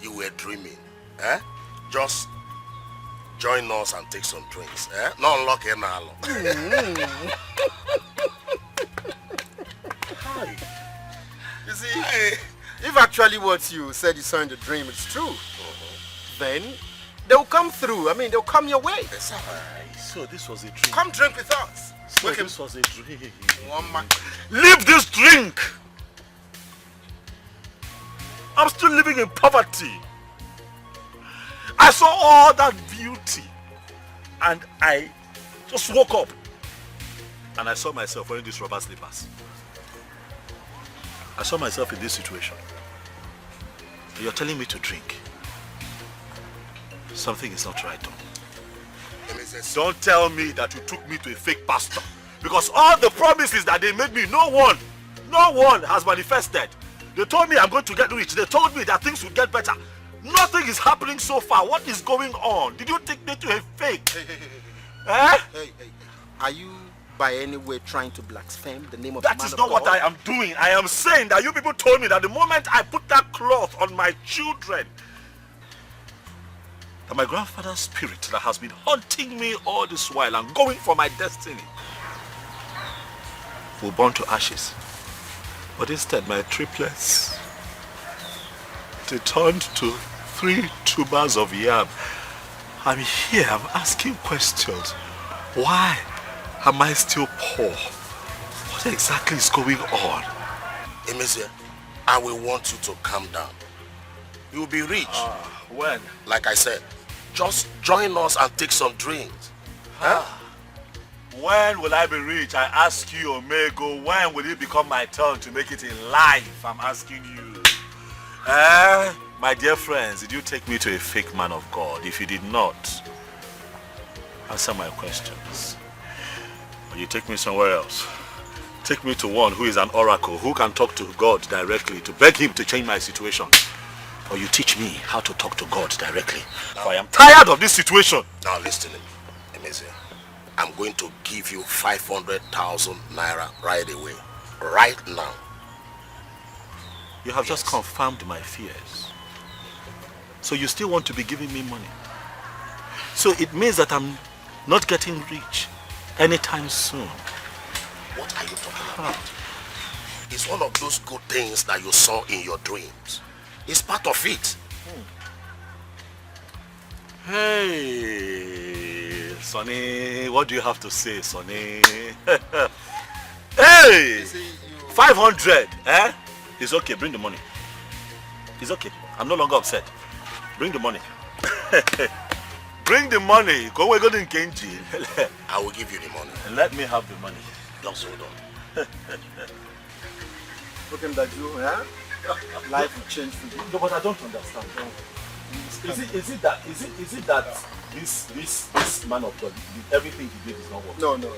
S2: You were dreaming. Just join us and take some drinks. Not unlock it now.
S5: You see, if actually what you said you saw in the dream is true, then they'll come through. I mean, they'll come your way.
S3: So this was a dream.
S5: Come drink with us.
S3: So this was a dream.
S5: One man.
S3: Leave this drink! I'm still living in poverty. I saw all that beauty and I just woke up and I saw myself wearing these rubber slippers. I saw myself in this situation. You're telling me to drink. Something is not right, though. Don't tell me that you took me to a fake pastor. Because all the promises that they made me, no one has manifested. They told me I'm going to get rich. They told me that things will get better. Nothing is happening so far. What is going on? Did you take me to a fake?
S5: Hey. Are you by any way trying to blaspheme the name of the man of God?
S3: That is not what I am doing. I am saying that you people told me that the moment I put that cloth on my children, that my grandfather's spirit that has been haunting me all this while and going for my destiny will burn to ashes. But instead, my triplets, they turned to 3 tubers of yam. I'm here, I'm asking questions. Why am I still poor? What exactly is going on?
S2: Emezi, I will want you to calm down. You will be rich.
S3: When?
S2: Like I said, just join us and take some drinks.
S3: When will I be rich? I ask you, Omego. When will it become my turn to make it in life? I'm asking you. My dear friends, did you take me to a fake man of God? If you did not, answer my questions. Or you take me somewhere else. Take me to one who is an oracle, who can talk to God directly, to beg him to change my situation. Or you teach me how to talk to God directly. For I am tired of this situation.
S2: Now listen to me, Emezi. I'm going to give you 500,000 naira right away. Right now.
S3: You have just confirmed my fears. So you still want to be giving me money. So it means that I'm not getting rich anytime soon.
S2: What are you talking about? It's one of those good things that you saw in your dreams. It's part of it.
S3: Hey, Sonny, what do you have to say, Sonny? Hey, 500, eh? It's okay, bring the money. It's okay, I'm no longer upset. Bring the money. Bring the money. Go away, go to Kenji.
S2: I will give you the money.
S3: And let me have the money.
S2: Just hold on.
S5: Looking that you, yeah? Life will change for you.
S3: No, but I don't understand. Is it that this man of God, everything he did is not working?
S5: No.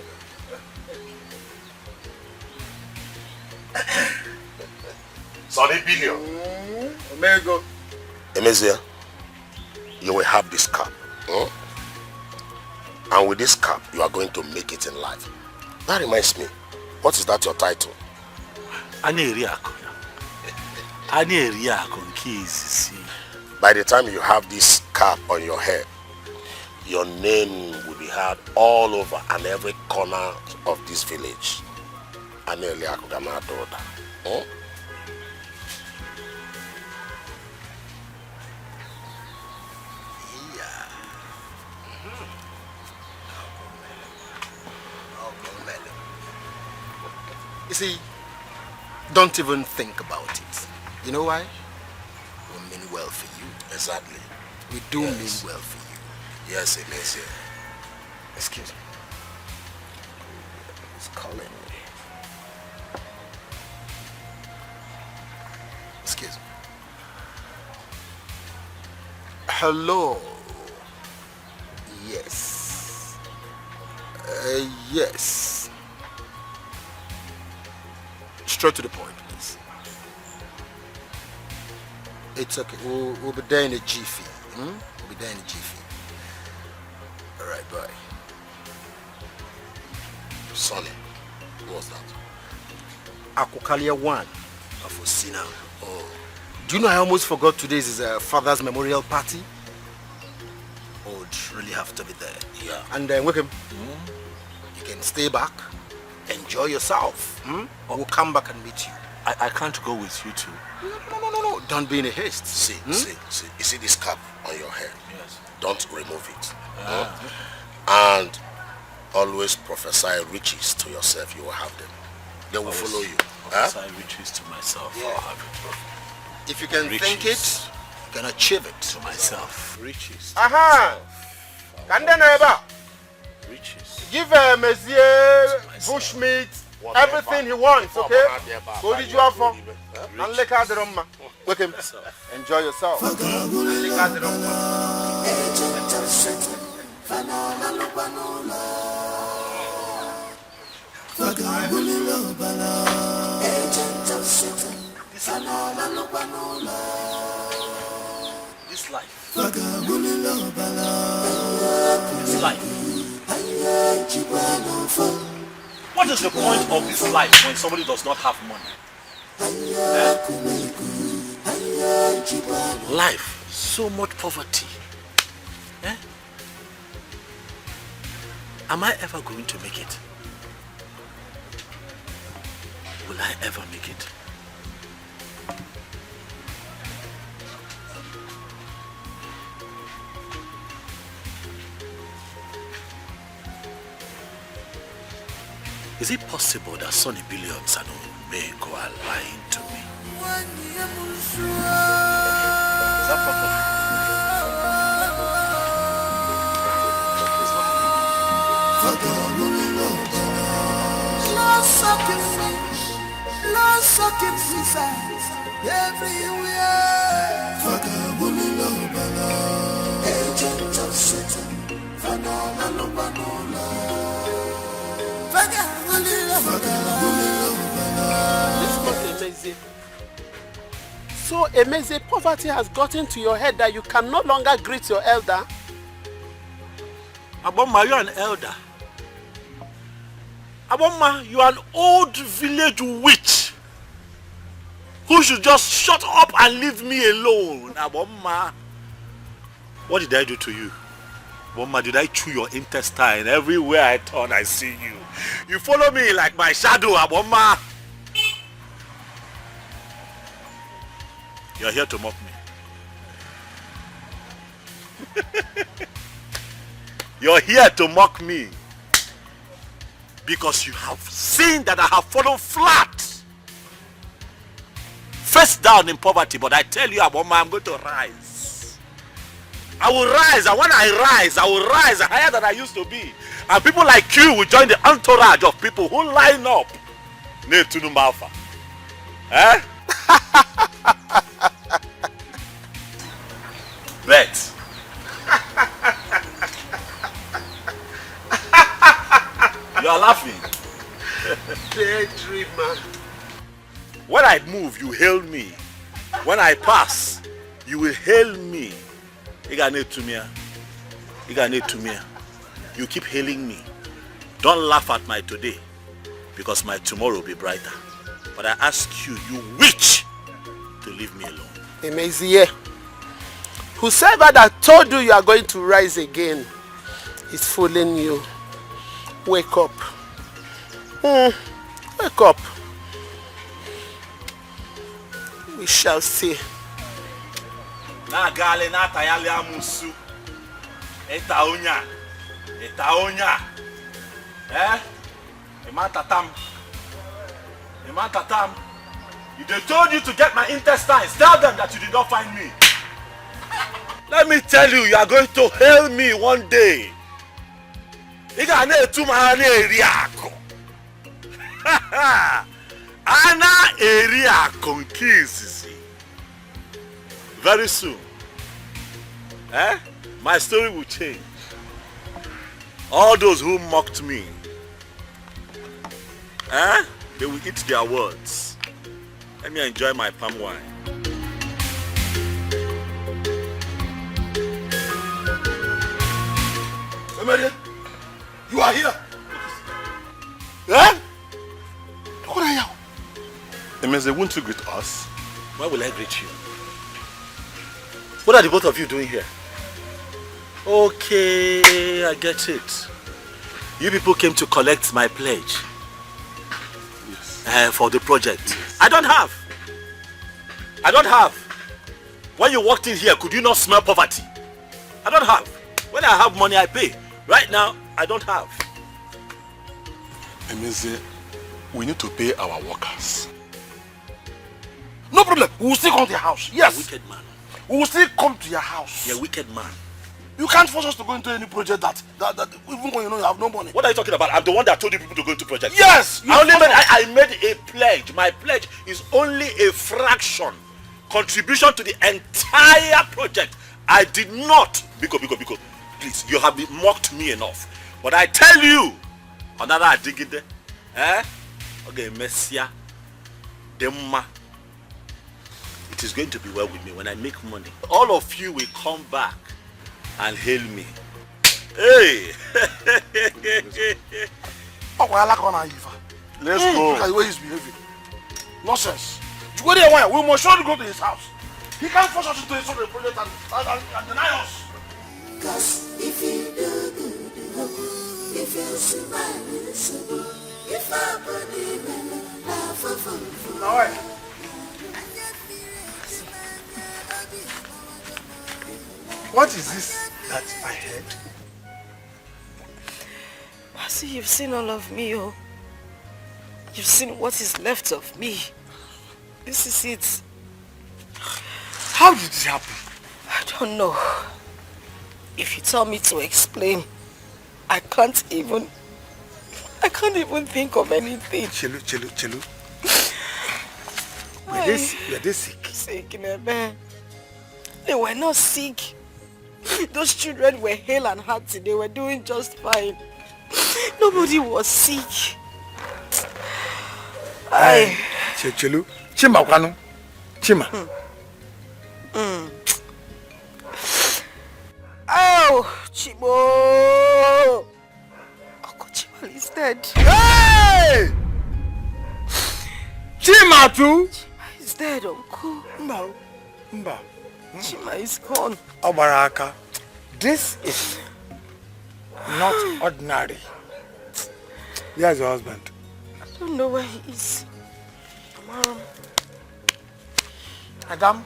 S2: Sonny Billion.
S5: Omega.
S2: Emezia, you will have this cap. And with this cap, you are going to make it in life. That reminds me, what is that your title? By the time you have this cap on your head, your name will be heard all over and every corner of this village.
S5: You see, don't even think about it. You know why? We mean well for you.
S2: Exactly.
S5: We do mean well for you.
S2: Yes, Emezia.
S5: Excuse me. He's calling me. Excuse me. Hello. Yes. Yes. Straight to the point, please. It's okay. We'll be there in a jiffy. We'll be there in a jiffy. All right, bye.
S2: Sonny, who was that?
S5: Akukalia 1 of Osina. Oh. Do you know I almost forgot today is a father's memorial party? Oh, would really have to be there.
S2: Yeah.
S5: And then Wickham, you can stay back, enjoy yourself. We'll come back and meet you.
S3: I can't go with you too.
S5: No. Don't be in a haste.
S2: See. You see this cap on your head?
S3: Yes.
S2: Don't remove it. And always prophesy riches to yourself. You will have them. They will follow you.
S3: Prophesy riches to myself.
S5: Yeah.
S3: I'll have it.
S5: If you can think it, you can achieve it.
S3: To myself. Riches.
S5: Aha! Kandeneba!
S3: Riches.
S5: Give Monsieur Bushmeat everything he wants, okay? Go to Jaffa and lick out the room. Look him. Enjoy yourself. Lick out the room.
S3: This life. What is the point of this life when somebody does not have money? Life, so much poverty. Am I ever going to make it? Will I ever make it? Is it possible that Sonny Billions and Omeko are lying to me? Is that possible?
S9: Agent of Satan,
S10: So amazing poverty has gotten to your head that you can no longer greet your elder.
S3: Aboma, you are an elder. Aboma, you are an old village witch who should just shut up and leave me alone. Aboma, what did I do to you? Aboma, did I chew your intestine? Everywhere I turn, I see you. You follow me like my shadow, Aboma. You're here to mock me. You're here to mock me. Because you have seen that I have fallen flat. Face down in poverty, but I tell you, Aboma, I'm going to rise. I will rise, and when I rise, I will rise higher than I used to be. And people like you will join the entourage of people who line up. Eh? Bet. You are laughing.
S10: Daydreamer.
S3: When I move, you hail me. When I pass, you will hail me. You keep hailing me. Don't laugh at my today, because my tomorrow will be brighter. But I ask you, you witch, to leave me alone.
S10: Emezie, whosoever that told you you are going to rise again is fooling you. Wake up. Wake up. We shall see.
S3: Na gale na tayali amusu. Eta onya. Eh? Imatatam. If they told you to get my intestines, tell them that you did not find me. Let me tell you, you are going to hail me one day. Ana area conquistsi. Very soon. My story will change. All those who mocked me, they will eat their words. Let me enjoy my palm wine.
S1: Emmanuel, you are here. What are you?
S3: Emeze, won't you greet us? Why will I greet you? What are the both of you doing here? Okay, I get it. You people came to collect my pledge. Yes. For the project. Yes. I don't have. When you walked in here, could you not smell poverty? I don't have. When I have money, I pay. Right now, I don't have.
S1: Emeze, we need to pay our workers. No problem. We will still come to your house. Yes.
S3: You're a wicked man.
S1: We will still come to your house.
S3: You're a wicked man.
S1: You can't force us to go into any project that even when you know you have no money.
S3: What are you talking about? I'm the one that told you people to go into project.
S1: Yes!
S3: I made a pledge. My pledge is only a fraction contribution to the entire project. I did not. Biko. Please, you have mocked me enough. But I tell you, another adigide, okay, Messia, Demma. It is going to be well with me when I make money. All of you will come back and hail me. Hey!
S1: Let's go. Look at the way he's behaving. Nonsense. We must surely go to his house. He can't force us into his project and deny us.
S9: Cause if you do good, if you smile, if I believe in love,
S1: all right. What is this that I heard?
S4: Master, you've seen all of me, oh. You've seen what is left of me. This is it.
S1: How did it happen?
S4: I don't know. If you tell me to explain, I can't even think of anything.
S1: Chelu. Were they sick?
S4: Sick, Nebe. They were not sick. Those children were hale and hearty. They were doing just fine. Nobody was sick.
S1: Chelu. Chima kwanu. Chima.
S4: Oh, Chibo. Uncle Chima is dead.
S1: Hey! Chima too?
S4: Chima is dead, Uncle.
S1: Mba.
S4: Chima is gone.
S1: Obaraka, this is not ordinary. Here's your husband.
S4: I don't know where he is. Mom.
S1: Adam.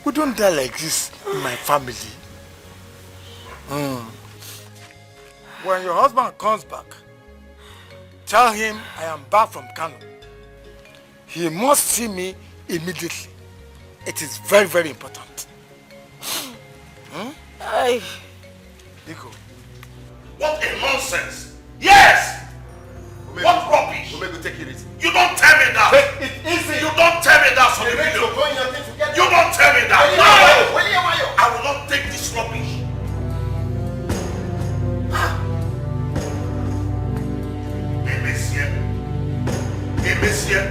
S1: We don't die like this in my family. When your husband comes back, tell him I am back from Kano. He must see me immediately. It is very, very important.
S5: Etiko.
S2: What a nonsense! Yes! What rubbish!
S5: Take it easy.
S2: You don't tell me that!
S5: Take it easy!
S2: You don't tell me that, Sonny Billion! You don't tell me that! No! I will not take this rubbish! Hey, monsieur.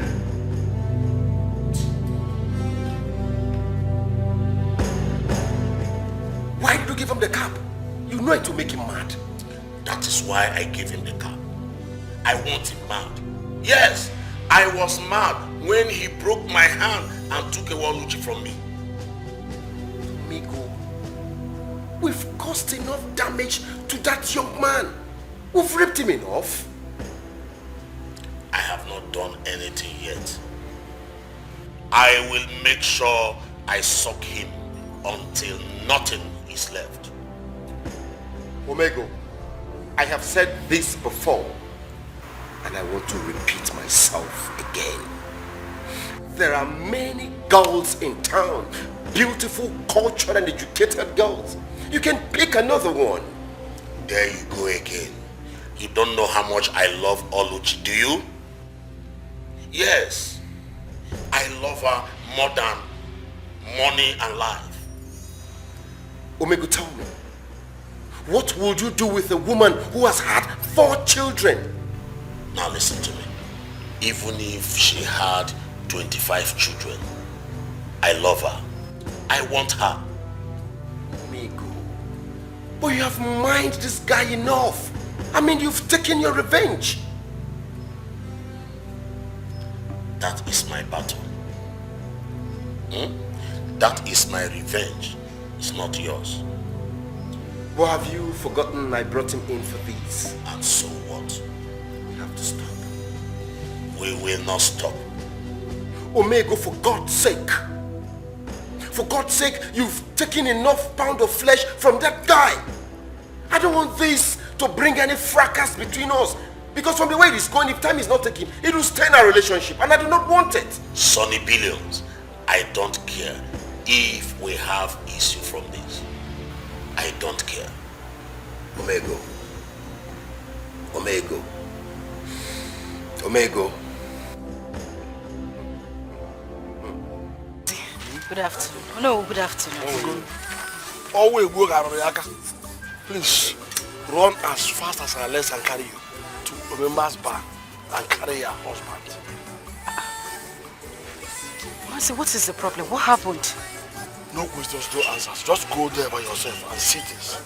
S5: Why did you give him the cap? You know it will make him mad.
S2: That is why I gave him the cap. I want him mad. Yes, I was mad when he broke my hand and took away Alichi from me.
S5: Migo, we've caused enough damage to that young man. We've ripped him enough.
S2: I have not done anything yet. I will make sure I suck him until nothing is left.
S5: Omego, I have said this before, and I want to repeat myself again. There are many girls in town, beautiful, cultured and educated girls. You can pick another one.
S2: There you go again. You don't know how much I love Alichi, do you? Yes, I love her more than money and life.
S5: Omego, tell me, what would you do with a woman who has had 4 children?
S2: Now listen to me. Even if she had 25 children, I love her. I want her.
S5: Migo, but you have minded this guy enough. I mean, you've taken your revenge.
S2: That is my battle. That is my revenge. It's not yours.
S5: But have you forgotten I brought him in for this?
S2: And so what?
S5: We have to stop.
S2: We will not stop.
S5: Omego, for God's sake. For God's sake, you've taken enough pound of flesh from that guy. I don't want this to bring any fracas between us. Because from the way it is going, if time is not taken, it will stain our relationship, and I do not want it.
S2: Sonny Billions, I don't care if we have issue from this. I don't care.
S5: Omego. Omego. Omego.
S4: Good afternoon. No, good afternoon.
S1: Always work out of the Please, run as fast as our legs can carry you to Remember's bar and carry your husband.
S4: Mercy, what is the problem? What happened?
S1: No questions, no answers. Just go there by yourself and see this.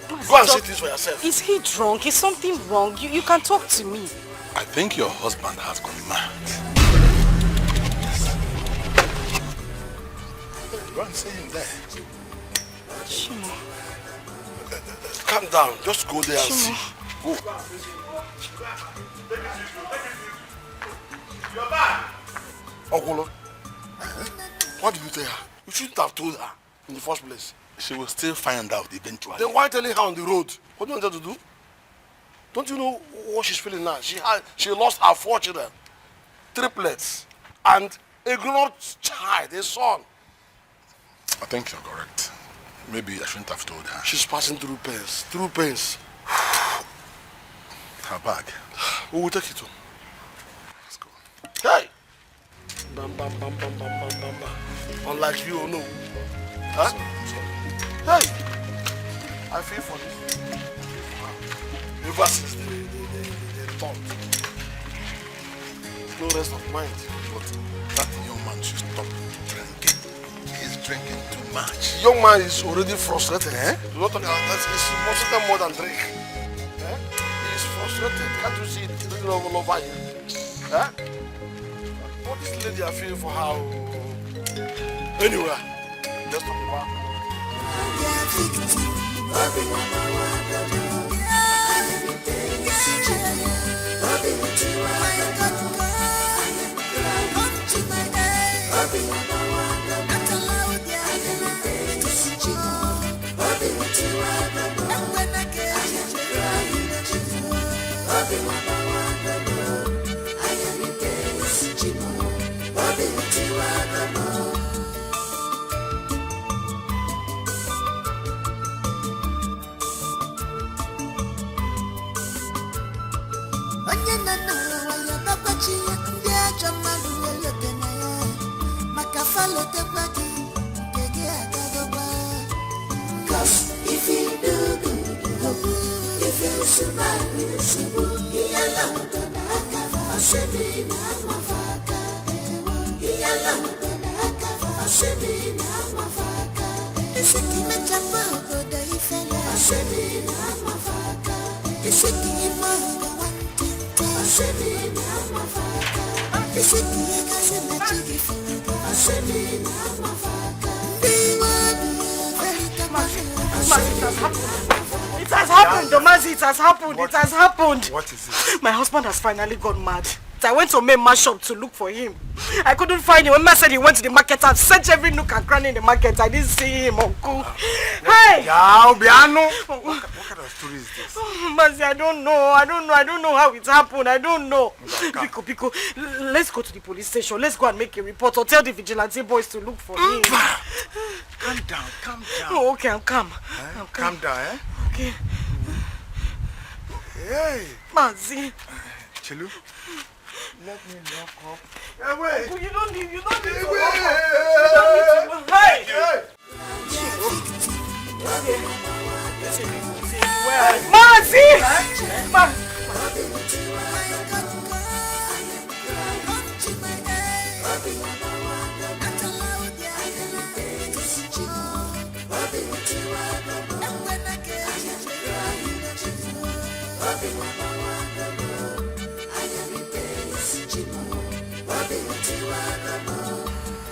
S4: Mercy,
S1: Go and see this for yourself.
S4: Is he drunk? Is something wrong? You can talk to me.
S7: I think your husband has gone mad.
S1: Go and see him there.
S4: Chimo.
S1: Calm down. Just go there and see. Go.
S2: You're back.
S1: Okolo, what did you tell her? You shouldn't have told her in the first place.
S7: She will still find out eventually.
S1: Then why telling her on the road? What do you want her to do? Don't you know what she's feeling now? She lost her 4 children, triplets, and a grown-up child, a son.
S7: I think you're correct. Maybe I shouldn't have told her.
S1: She's passing through pains.
S7: Her bag.
S1: We will take it home.
S7: Let's go.
S1: Hey! Bam, bam, bam, bam, bam, bam, bam, bam. Unlike you, no. Huh? Hey! I feel for this. Ever since the thought. No rest of mind.
S7: But that young man should stop drinking. He's drinking too much.
S1: The young man is already frustrated. Do not talk about that. He's frustrated more than drink. He's frustrated. Can't you see it? He doesn't know over you. What this lady I feel for her. Anyway, let's talk about her.
S9: Cause if you do good, if you smile, you see good. Yellow, I say me now, my faka. Yellow, I say me now, my faka. It's a kime chapa, go the ifele. I say me now, my faka. It's a kime go one thing. I say me now, my faka. It's a kime kasi na chigi fele. I say me now, my faka.
S4: It has happened, Domazi, it has happened, it has happened.
S12: What is it?
S4: My husband has finally gone mad. I went to Mema shop to look for him. I couldn't find him. When I said he went to the market, I've searched every nook and cranny in the market. I didn't see him, Uncle. Hey!
S12: What kind of story is this?
S4: Mazi, I don't know how it happened. I don't know. Biko, let's go to the police station. Let's go and make a report or tell the vigilante boys to look for him.
S12: Calm down.
S4: Oh, okay, I'm calm.
S12: Calm down, eh?
S4: Okay.
S12: Hey!
S4: Mazi.
S12: Chilu, let me lock up.
S4: Hey, wait. You don't need to lock up. Hey! Mazi!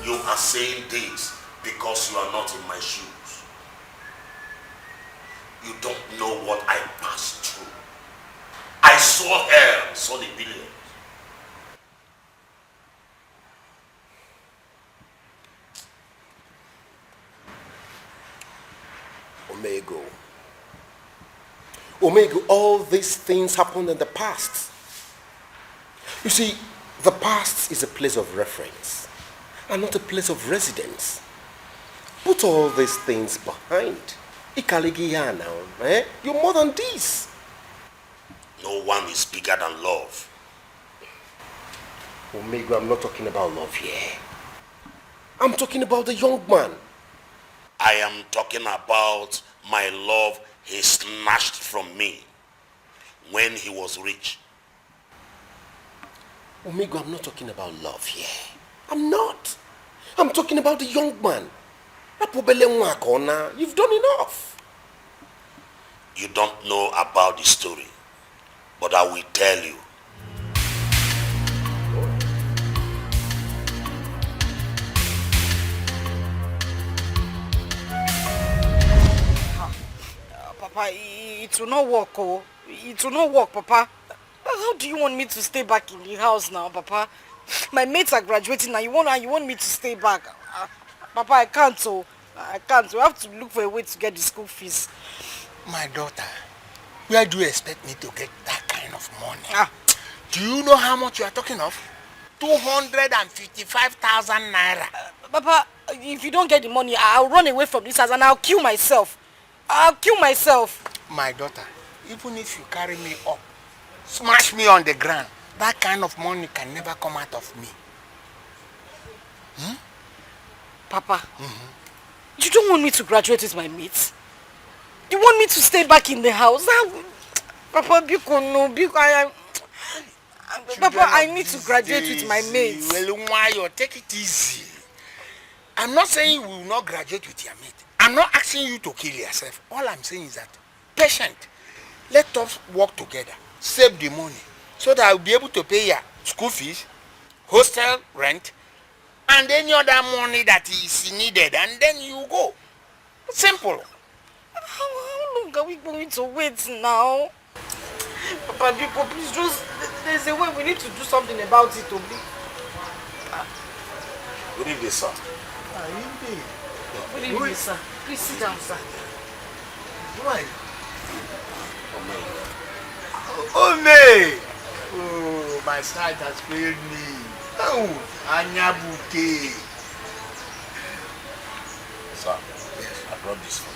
S2: You are saying this because you are not in my shoes. You don't know what I passed through. I saw hell, saw the billions.
S10: Omega, all these things happened in the past. You see, the past is a place of reference and not a place of residence. Put all these things behind. Ikaligiya now, eh? You're more than this.
S2: No one is bigger than love.
S10: Omega, I'm not talking about love here. I'm talking about the young man.
S2: I am talking about my love he snatched from me when he was rich.
S10: Omega, I'm not talking about love here. I'm not. I'm talking about the young man. You've done enough.
S2: You don't know about the story, but I will tell you.
S4: Papa, it will not work, oh. It will not work, Papa. How do you want me to stay back in the house now, Papa? My mates are graduating now. You want me to stay back? Papa, I can't, oh. I can't. We have to look for a way to get the school fees.
S12: My daughter, where do you expect me to get that kind of money? Do you know how much you are talking of? 255,000 naira.
S4: Papa, if you don't get the money, I'll run away from this house and I'll kill myself. I'll kill myself.
S12: My daughter, even if you carry me up, smash me on the ground, that kind of money can never come out of me.
S4: Papa, you don't want me to graduate with my mates? You want me to stay back in the house? Papa, Papa, I need to graduate with my mates.
S12: Well, why you take it easy? I'm not saying you will not graduate with your mate. I'm not asking you to kill yourself. All I'm saying is that, patient, let us work together, save the money, so that I'll be able to pay your school fees, hostel rent, and any other money that is needed, and then you go. Simple.
S4: How long are we going to wait now? Papa, please just, there's a way we need to do something about it, Obi.
S2: Good evening, sir.
S4: Good evening, sir. Please sit down, sir.
S12: Why? Onny! Oh, my sight has failed me. Oh, Anyabuke.
S2: Sir, I brought this for you.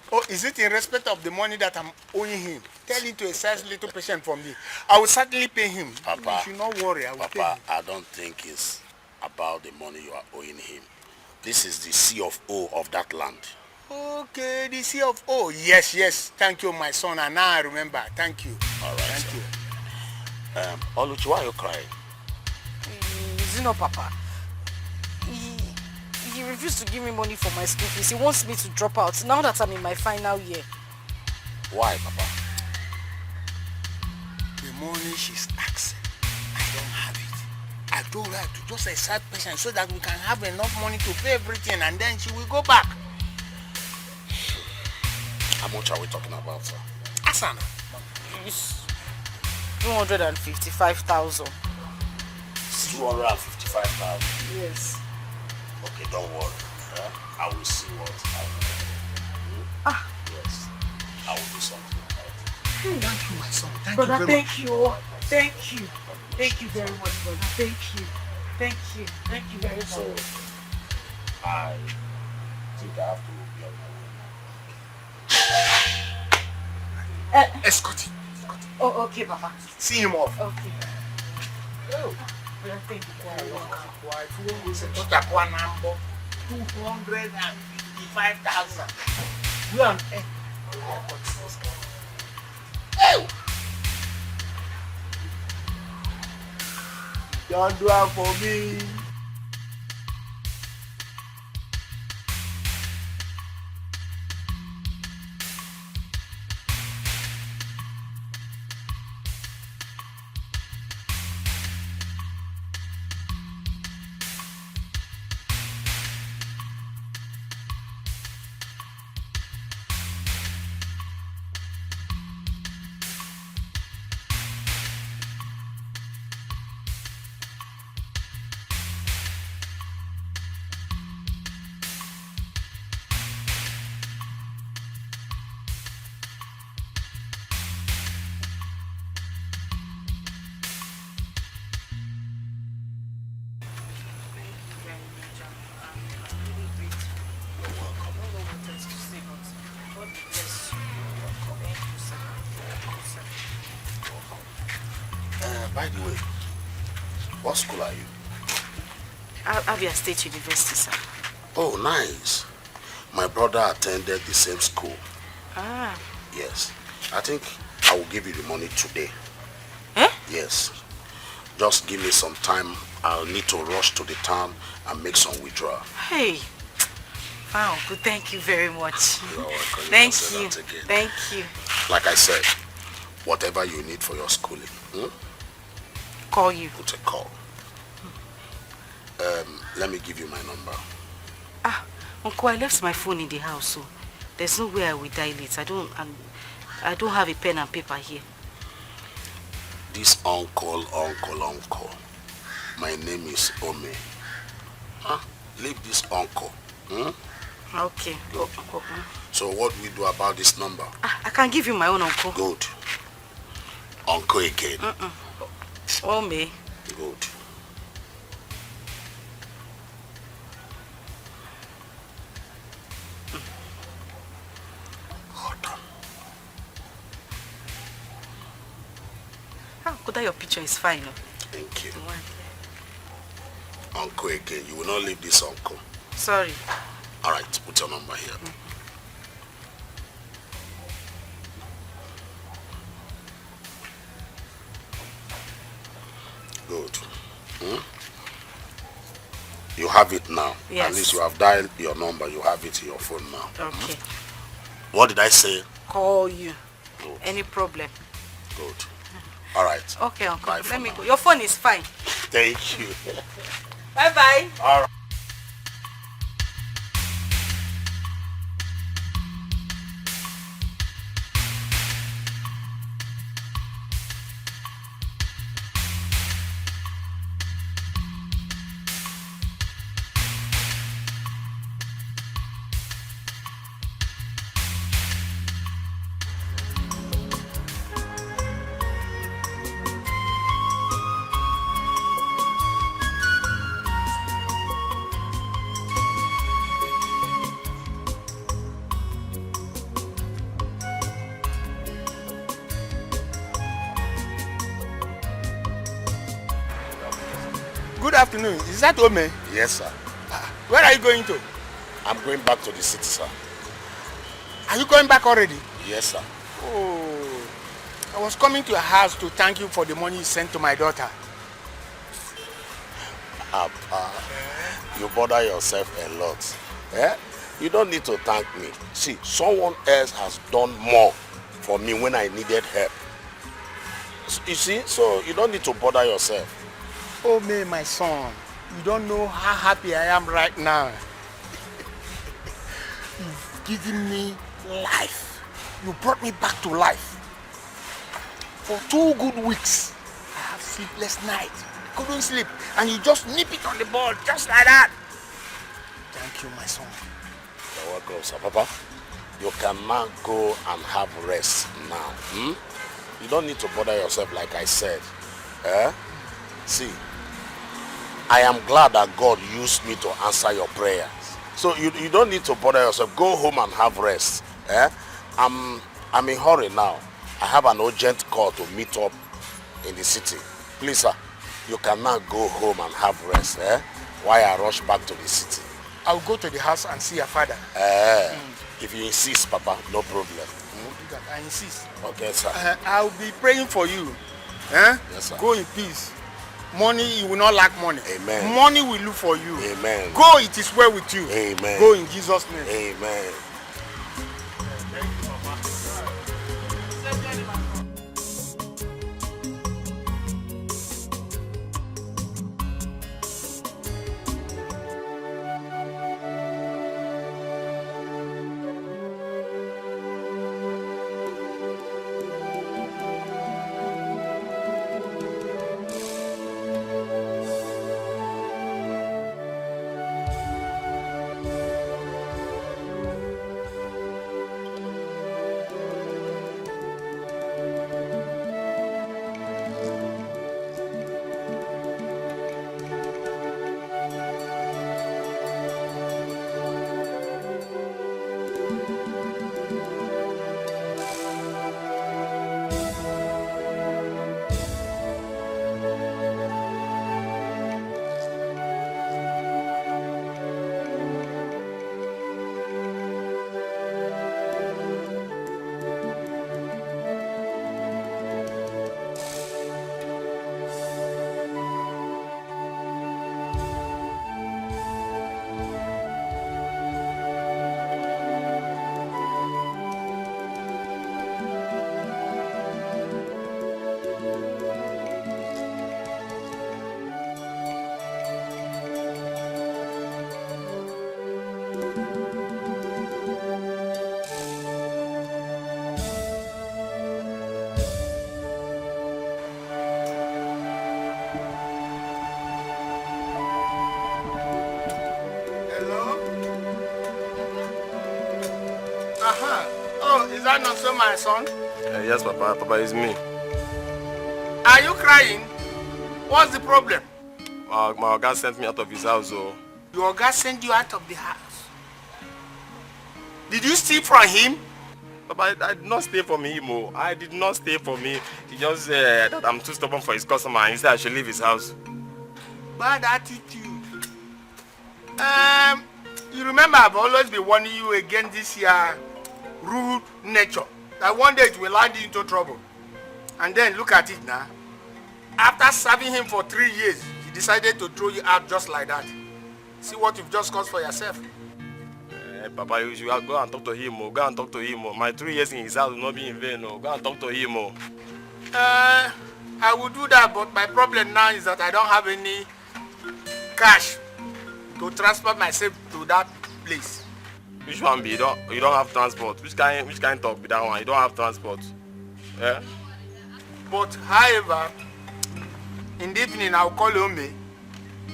S12: Oh, is it in respect of the money that I'm owing him? Tell him to exercise little patience from me. I will certainly pay him.
S2: Papa,
S12: you should not worry. I will pay him.
S2: I don't think it's about the money you are owing him. This is the CFO of that land.
S12: Okay, the CFO. Yes, yes. Thank you, my son. And now I remember. Thank you.
S2: All right.
S12: Thank you.
S2: Alichi, why are you crying?
S4: You know, Papa. He refused to give me money for my school fees. He wants me to drop out now that I'm in my final year.
S2: Why, Papa?
S12: The money she's asking, I don't have it. I told her to just exert patience so that we can have enough money to pay everything and then she will go back.
S2: How much are we talking about, sir?
S12: Asana.
S4: It's 255,000.
S2: 255,000?
S4: Yes.
S2: Okay, don't worry. I will see what I will do. Yes. I will do something about it.
S12: Thank you, my son.
S4: Brother, thank you. Thank you. Thank you very much, brother. Thank you. Thank you. Thank you very much.
S2: So, I think I have to be on my way.
S12: Escort him.
S4: Oh, okay, Papa.
S12: See him off.
S4: Okay.
S12: Oh.
S4: Brother, thank you.
S12: 255,000. We on don't do it for me.
S2: By the way, what school are you?
S4: Abia State University, sir.
S2: Oh, nice. My brother attended the same school.
S4: Ah.
S2: Yes. I think I will give you the money today.
S4: Eh?
S2: Yes. Just give me some time. I'll need to rush to the town and make some withdrawal.
S4: Hey. Wow, good. Thank you very much.
S2: You're welcome.
S4: Thank you. Thank you.
S2: Like I said, whatever you need for your schooling,
S4: call you.
S2: Put a call. Let me give you my number.
S4: Ah, Uncle, I left my phone in the house, so there's no way I will dial it. I don't have a pen and paper here.
S2: This uncle. My name is Ome. Leave this uncle.
S4: Okay.
S2: Good. So what do we do about this number?
S4: I can give you my own uncle.
S2: Good. Uncle again.
S4: Ome.
S2: Good.
S4: Koda, your picture is fine.
S2: Thank you. Uncle again. You will not leave this uncle.
S4: Sorry.
S2: All right, put your number here. Good. You have it now.
S4: Yes.
S2: At least you have dialed your number. You have it in your phone now.
S4: Okay.
S2: What did I say?
S4: Call you.
S2: Good.
S4: Any problem?
S2: Good. All right.
S4: Okay, Uncle.
S2: Bye
S4: Let me
S2: now.
S4: go. Your phone is fine.
S2: Thank you.
S4: Bye-bye.
S2: All right.
S12: Good afternoon. Is that Ome?
S2: Yes, sir.
S12: Where are you going to?
S2: I'm going back to the city, sir.
S12: Are you going back already?
S2: Yes, sir.
S12: Oh, I was coming to your house to thank you for the money you sent to my daughter.
S2: You bother yourself a lot. Eh? You don't need to thank me. See, someone else has done more for me when I needed help. You see, so you don't need to bother yourself.
S12: Oh, my son, you don't know how happy I am right now. You've given me life. You brought me back to life. For 2 good weeks, I have sleepless nights. Couldn't sleep, and you just nip it on the ball, just like that. Thank you, my son.
S2: You're welcome, sir. Papa, you can now go and have rest now. You don't need to bother yourself like I said. See, I am glad that God used me to answer your prayers. So you don't need to bother yourself. Go home and have rest. I'm in a hurry now. I have an urgent call to meet up in the city. Please, sir, you can now go home and have rest. While I rush back to the city.
S12: I'll go to the house and see your father.
S2: If you insist, Papa, no problem.
S12: I insist.
S2: Okay, sir.
S12: I'll be praying for you.
S2: Yes, sir.
S12: Go in peace. Money, you will not lack money.
S2: Amen.
S12: Money will look for you.
S2: Amen.
S12: Go, it is well with you.
S2: Amen.
S12: Go in Jesus' name.
S2: Amen.
S12: Oh, is that not so, my son?
S14: Yes, Papa. Papa, it's me.
S12: Are you crying? What's the problem?
S14: My guy sent me out of his house.
S12: Your guy sent you out of the house? Did you steal from him?
S14: Papa, I did not steal from him. I did not steal from him. He just said that I'm too stubborn for his customer and he said I should leave his house.
S12: Bad attitude. You remember I've always been warning you against this rude nature. That one day it will land you into trouble. And then look at it now. After serving him for 3 years, he decided to throw you out just like that. See what you've just caused for yourself.
S14: Papa, you should go and talk to him. Go and talk to him. My 3 years in his house will not be in vain. Go and talk to him.
S12: I will do that, but my problem now is that I don't have any cash to transfer myself to that place.
S14: Which one be? You don't have transport. Which kind talk be that one? You don't have transport. Yeah?
S12: But however, in the evening I'll call Ome.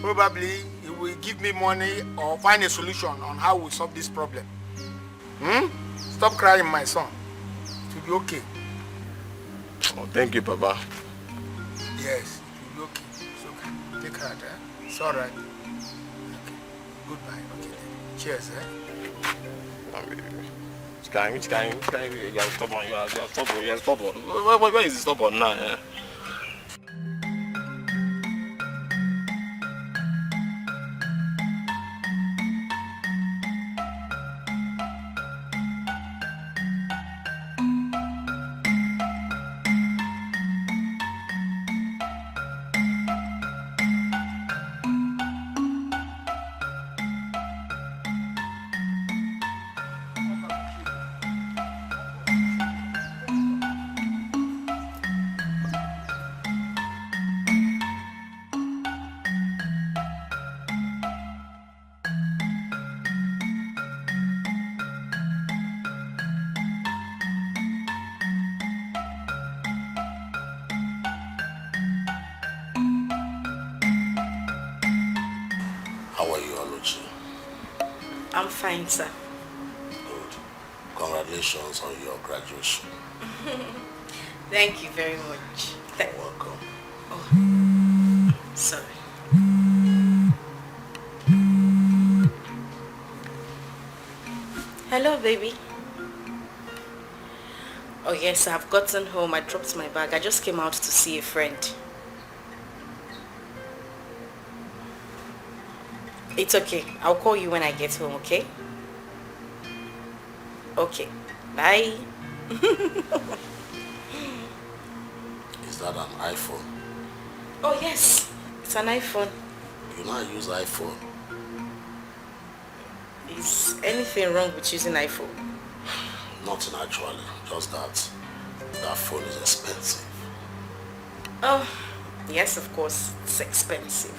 S12: Probably he will give me money or find a solution on how we solve this problem. Stop crying, my son. It will be okay.
S14: Oh, thank you, Papa.
S12: Yes, it will be okay. It's okay. Take heart, eh? It's alright. Okay. Goodbye. Okay then. Cheers, eh?
S14: Which kind? You are stubborn. You are stubborn. Where is the stubborn now? Eh?
S4: I'm fine, sir.
S2: Good. Congratulations on your graduation.
S4: Thank you very much.
S2: You're welcome.
S4: Oh, sorry. Hello, baby. Oh yes, I've gotten home. I dropped my bag. I just came out to see a friend. It's okay. I'll call you when I get home, okay? Okay. Bye.
S2: Is that an iPhone?
S4: Oh yes, it's an iPhone.
S2: You know I use iPhone.
S4: Is anything wrong with using iPhone?
S2: Nothing actually, just that phone is expensive.
S4: Oh, yes, of course, it's expensive.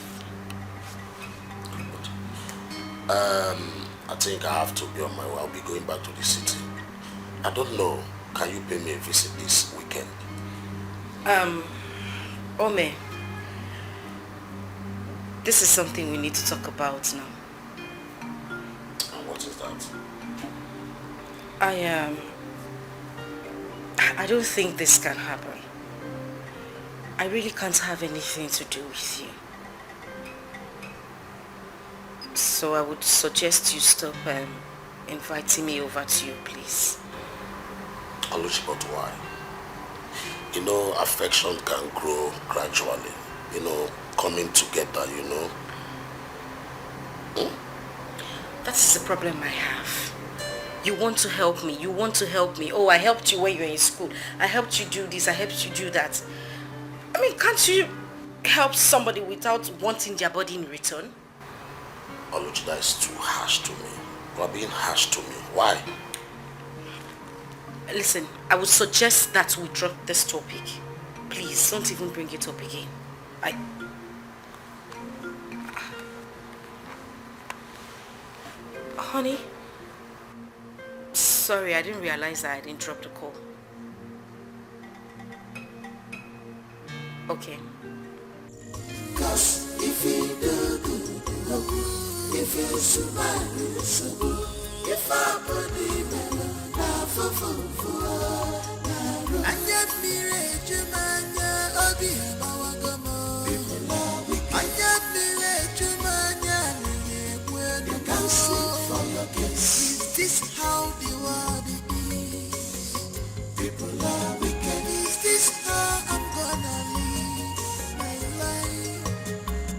S2: I think I have to be on my way. I'll be going back to the city. I don't know, can you pay me a visit this weekend?
S4: Ome, this is something we need to talk about now.
S2: And what is that?
S4: I don't think this can happen. I really can't have anything to do with you. So I would suggest you stop inviting me over to you, please.
S2: Alichi, but why? You know, affection can grow gradually. You know, coming together, you know.
S4: That is the problem I have. You want to help me. You want to help me. Oh, I helped you when you were in school. I helped you do this. I helped you do that. I mean, can't you help somebody without wanting their body in return?
S2: Alichi, that is too harsh to me. You are being harsh to me. Why?
S4: Listen, I would suggest that we drop this topic. Please, don't even bring it up again. Honey? Sorry, I didn't realize that I didn't drop the call. Okay.
S9: Cause if you do good, if you smile, if I believe is this how the world is? People are wicked. Is this how I'm gonna live my life?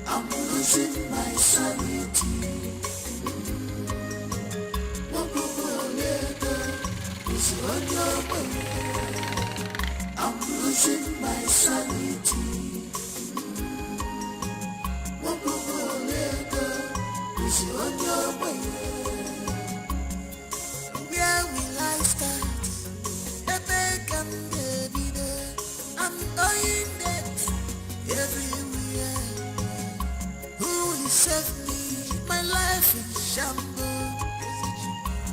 S9: I'm losing my sanity. I'm losing my sanity. Where will I start? I'm owing debt everywhere. Who will save me? My life is shambles.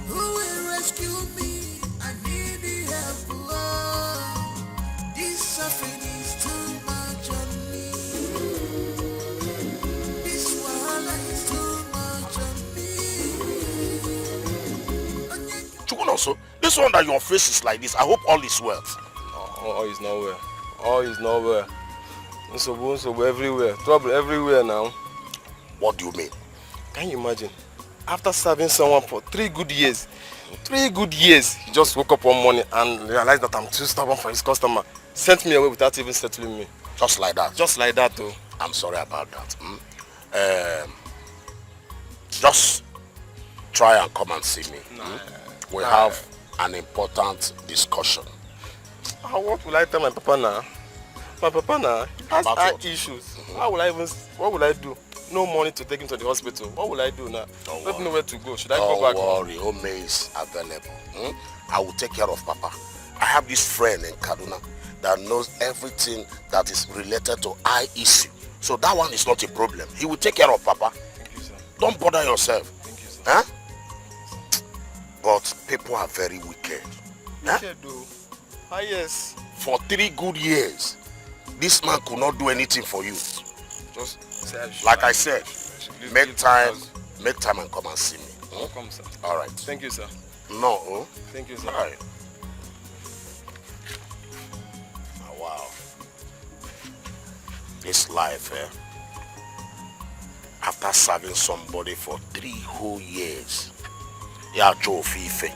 S9: Who will rescue me? I need the help. Oh, this suffering is too much on me. This wahala is too much on me.
S2: Chukunoso, this one that your face is like this, I hope all is well.
S14: All is not well. All is not well. So everywhere. Trouble everywhere now.
S2: What do you mean?
S14: Can you imagine? After serving someone for 3 good years, he just woke up one morning and realized that I'm too stubborn for his customer. Sent me away without even settling me.
S2: Just like that?
S14: Just like that, too.
S2: I'm sorry about that. Just try and come and see me. We have an important discussion.
S14: What will I tell my papa now? My papa now has eye issues. What will I do? No money to take him to the hospital. What will I do now? I don't know where to go. Should I go back?
S2: Don't worry, Ome is available. I will take care of Papa. I have this friend in Kaduna that knows everything that is related to eye issue. So that one is not a problem. He will take care of Papa.
S14: Thank you, sir.
S2: Don't bother yourself.
S14: Thank you, sir.
S2: Huh? But people are very wicked.
S14: Wicked though. Ah, yes.
S2: For 3 good years, this man could not do anything for you.
S14: Just
S2: like I said, make time and come and see me.
S14: Welcome, sir.
S2: All right.
S14: Thank you, sir.
S2: No. Oh?
S14: Thank you, sir.
S2: All right. Oh, wow. This life, after serving somebody for 3 whole years, yeah, Joe Fife.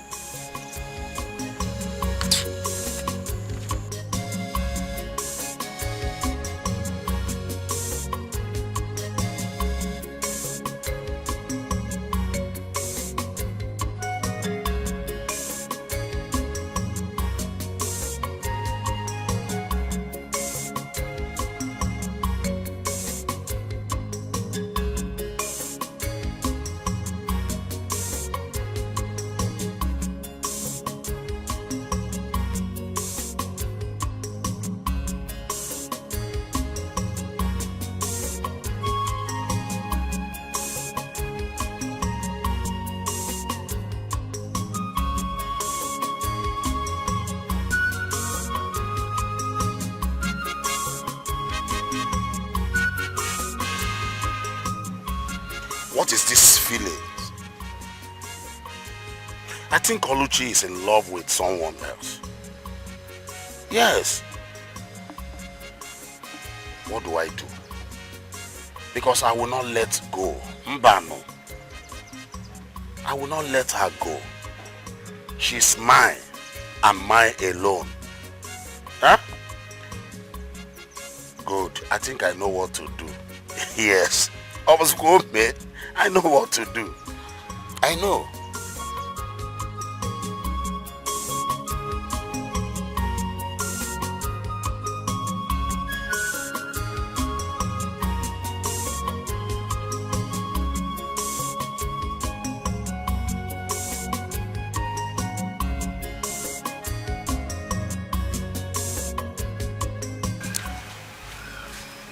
S2: What is this feeling? I think Alichi is in love with someone else. Yes. What do I do? Because I will not let go. Mbano. I will not let her go. She's mine and mine alone. Huh? Good. I think I know what to do. Yes. I was good, man. I know what to do. I know.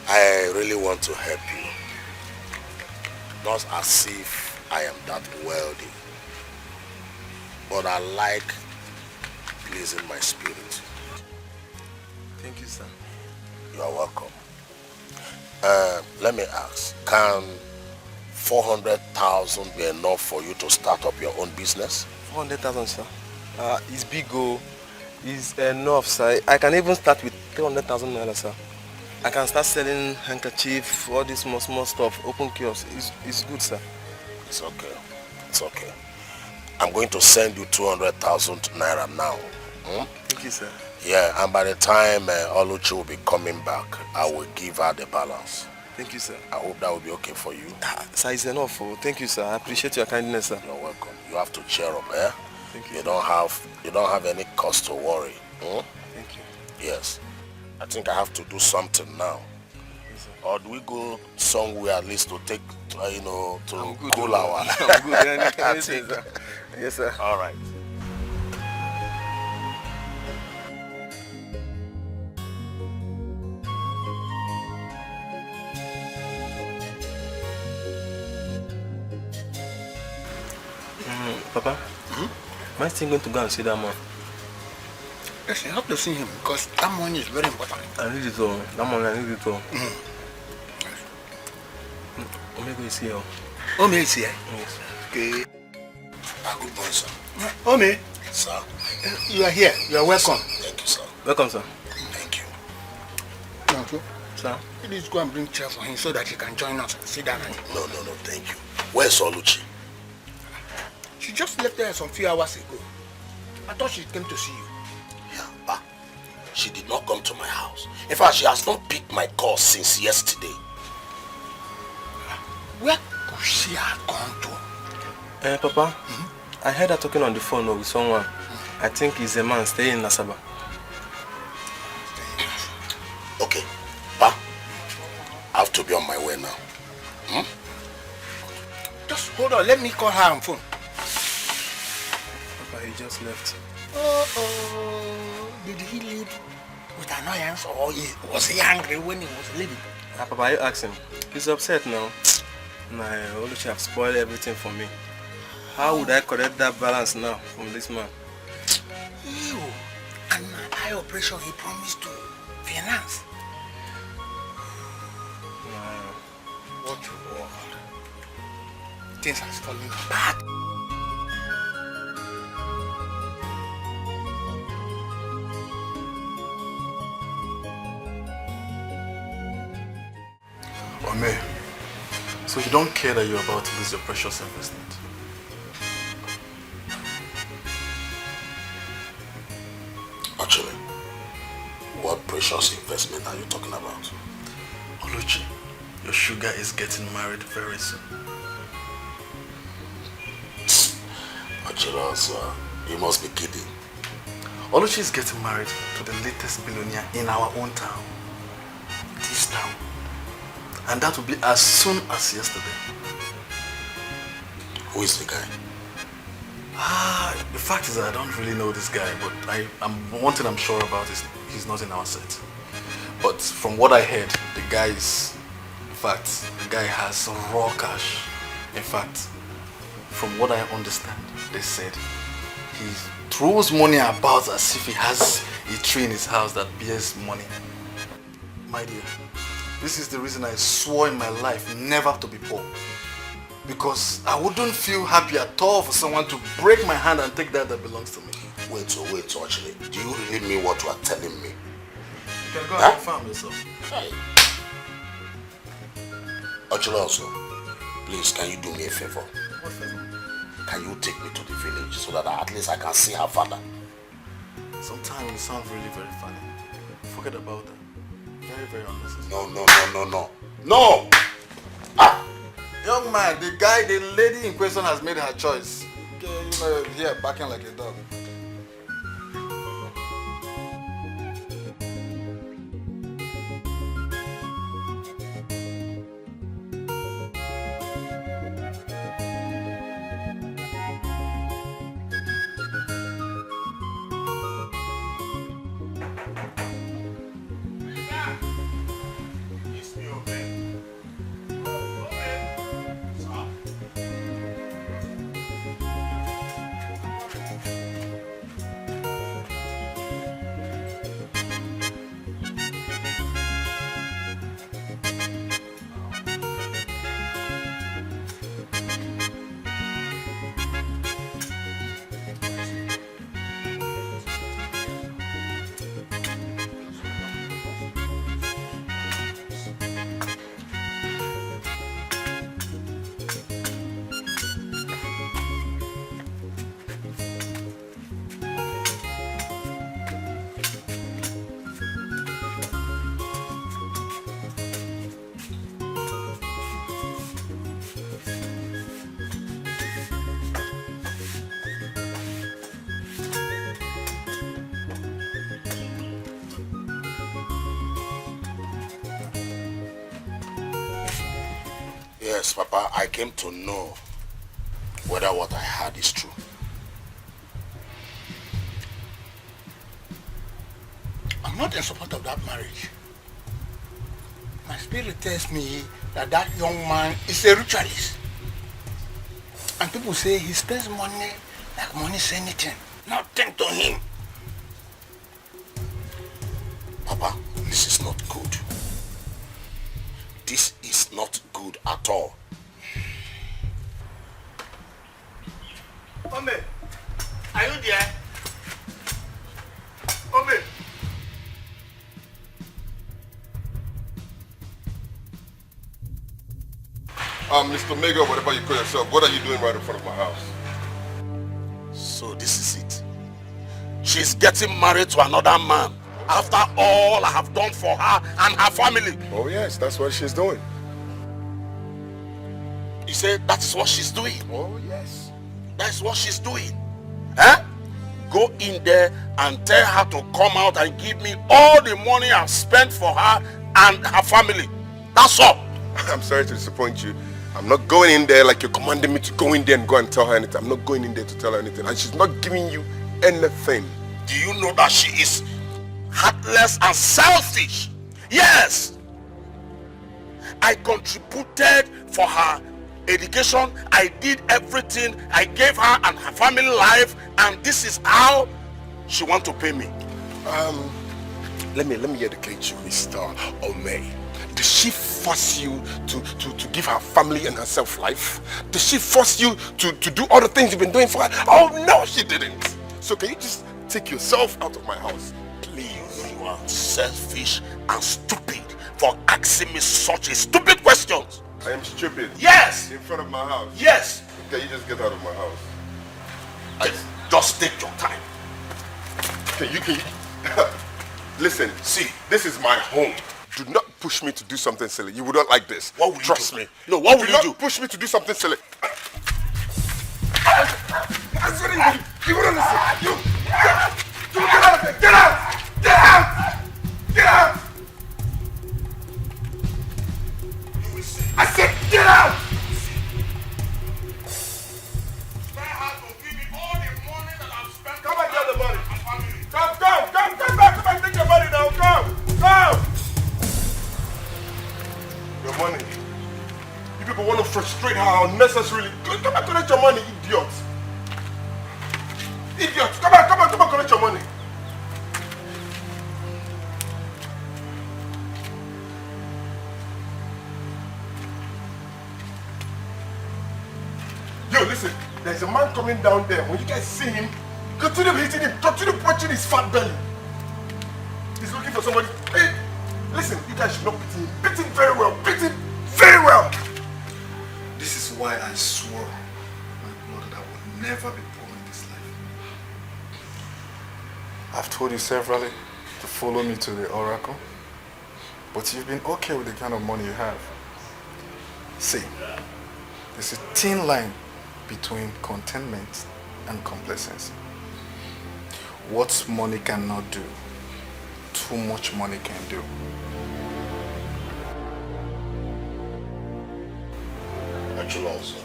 S2: I really want to help you. Not as if I am that wealthy, but I like pleasing my spirit.
S14: Thank you, sir.
S2: You are welcome. Let me ask, can 400,000 be enough for you to start up your own business?
S14: 400,000, sir. It's big, it's enough, sir. I can even start with 300,000 naira, sir. I can start selling handkerchief, all this small stuff, open kiosk. It's good, sir.
S2: It's okay. It's okay. I'm going to send you 200,000 naira now.
S14: Thank you, sir.
S2: Yeah, and by the time Alichi will be coming back, I will give her the balance.
S14: Thank you, sir.
S2: I hope that will be okay for you.
S14: Sir, it's enough. Thank you, sir. I appreciate your kindness, sir.
S2: You're welcome. You have to cheer up, eh?
S14: Thank you.
S2: You don't have any cause to worry.
S14: Thank you.
S2: Yes. I think I have to do something now.
S14: Yes,
S2: or do we go somewhere at least to take, to cool
S14: our... I'm good. Anything, sir. Yes, sir.
S2: All right.
S14: Papa, am I still going to go and see that man?
S12: Yes, I have to see him because that money is very important.
S14: I need it all. That money, I need it all. Ome is here.
S12: Ome is here?
S14: Yes.
S12: Okay.
S2: Good boy, sir.
S12: Ome?
S2: Sir.
S12: You are here. You are welcome.
S2: Thank you, sir.
S14: Welcome, sir.
S2: Thank you.
S12: Thank you.
S14: Sir.
S12: Please go and bring chair for him so that he can join us. Sit down.
S2: No, thank you. Where's Alichi?
S12: She just left there some few hours ago. I thought she came to see you.
S2: Yeah, she did not come to my house. In fact, she has not picked my call since yesterday.
S12: Where could she have gone to?
S14: Papa, I heard her talking on the phone with someone. I think he's a man staying in Nasaba.
S2: Okay, Pa, I have to be on my way now.
S12: Just hold on, let me call her on phone.
S14: Papa, he just left.
S12: Did he leave with annoyance or was he angry when he was leaving?
S14: Papa, you ask him. He's upset now. My Alichi have spoiled everything for me. How would I correct that balance now from this man?
S12: You and my eye operation he promised to finance. What world? Things are falling apart.
S11: Ome, so you don't care that you're about to lose your precious investment?
S2: Actually, what precious investment are you talking about?
S11: Alichi, your sugar is getting married very soon.
S2: Actually, you must be kidding.
S11: Alichi is getting married to the latest billionaire in our own town. This town. And that will be as soon as yesterday.
S2: Who is the guy?
S11: The fact is that I don't really know this guy, but one thing I'm sure about is he's not in our set. But from what I heard, the guy has raw cash. In fact, from what I understand, they said he throws money about as if he has a tree in his house that bears money. My dear, this is the reason I swore in my life never to be poor. Because I wouldn't feel happy at all for someone to break my hand and take that belongs to me.
S2: Wait, actually, do you really mean what you are telling me?
S11: You can go and confirm yourself.
S2: Hey. Actually, also, please, can you do me a favor?
S11: What favor?
S2: Can you take me to the village so that at least I can see her father?
S11: Sometimes you sound really very funny. Forget about that. Very, very unnecessary.
S2: No!
S11: Young man, the lady in question has made her choice. Okay, here, backing like a dog.
S2: Yes, Papa, I came to know whether what I heard is true.
S12: I'm not in support of that marriage. My spirit tells me that that young man is a ritualist. And people say he spends money like money is anything. Nothing to him.
S2: Papa, this is not good. This is not good at all.
S12: Ome, are you there? Ome.
S19: Mr. Mega, whatever you call yourself, what are you doing right in front of my house?
S2: So this is it. She's getting married to another man after all I have done for her and her family.
S19: Oh yes, that's what she's doing.
S2: You say that is what she's doing?
S19: Oh yes.
S2: That's what she's doing. Eh? Go in there and tell her to come out and give me all the money I've spent for her and her family. That's all.
S19: I'm sorry to disappoint you. I'm not going in there like you're commanding me to go in there and go and tell her anything. I'm not going in there to tell her anything. And she's not giving you anything.
S2: Do you know that she is heartless and selfish? Yes. I contributed for her education. I did everything. I gave her and her family life, and this is how she wants to pay me.
S19: Let me educate you, Mr. Ome. Did she force you to give her family and herself life? Did she force you to do all the things you've been doing for her? Oh no, she didn't. So can you just take yourself out of my house, please?
S2: You are selfish and stupid for asking me such a stupid question. questions.
S19: I am stupid.
S2: Yes.
S19: In front of my house.
S2: Yes.
S19: Can you just get out of my house?
S2: Just take your time.
S19: Can you listen, see, this is my home. Do not push me to do something silly. You would not like this.
S2: What will you
S19: Trust
S2: do?
S19: me.
S2: No, what will
S19: do
S2: you
S19: not
S2: do?
S19: Push me to do something silly. You wouldn't listen. You get out of here. Get out! Get out! Get out! I said get out! Come and get the money. Come back. Come and take your money now. Come. Your money. You people want to frustrate her unnecessarily. Come and collect your money, idiot. Idiot. Come and collect your money. Yo, listen. There's a man coming down there. When you guys see him, continue hitting him. Continue punching his fat belly. He's looking for somebody. Hey, listen, you guys should not beat him. Beat him very well. Beat him very well.
S11: This is why I swore my blood that I would never be poor in this life. I've told you severally to follow me to the oracle, but you've been okay with the kind of money you have. See, there's a thin line between contentment and complacency. What money cannot do, too much money can do.
S2: Actually also,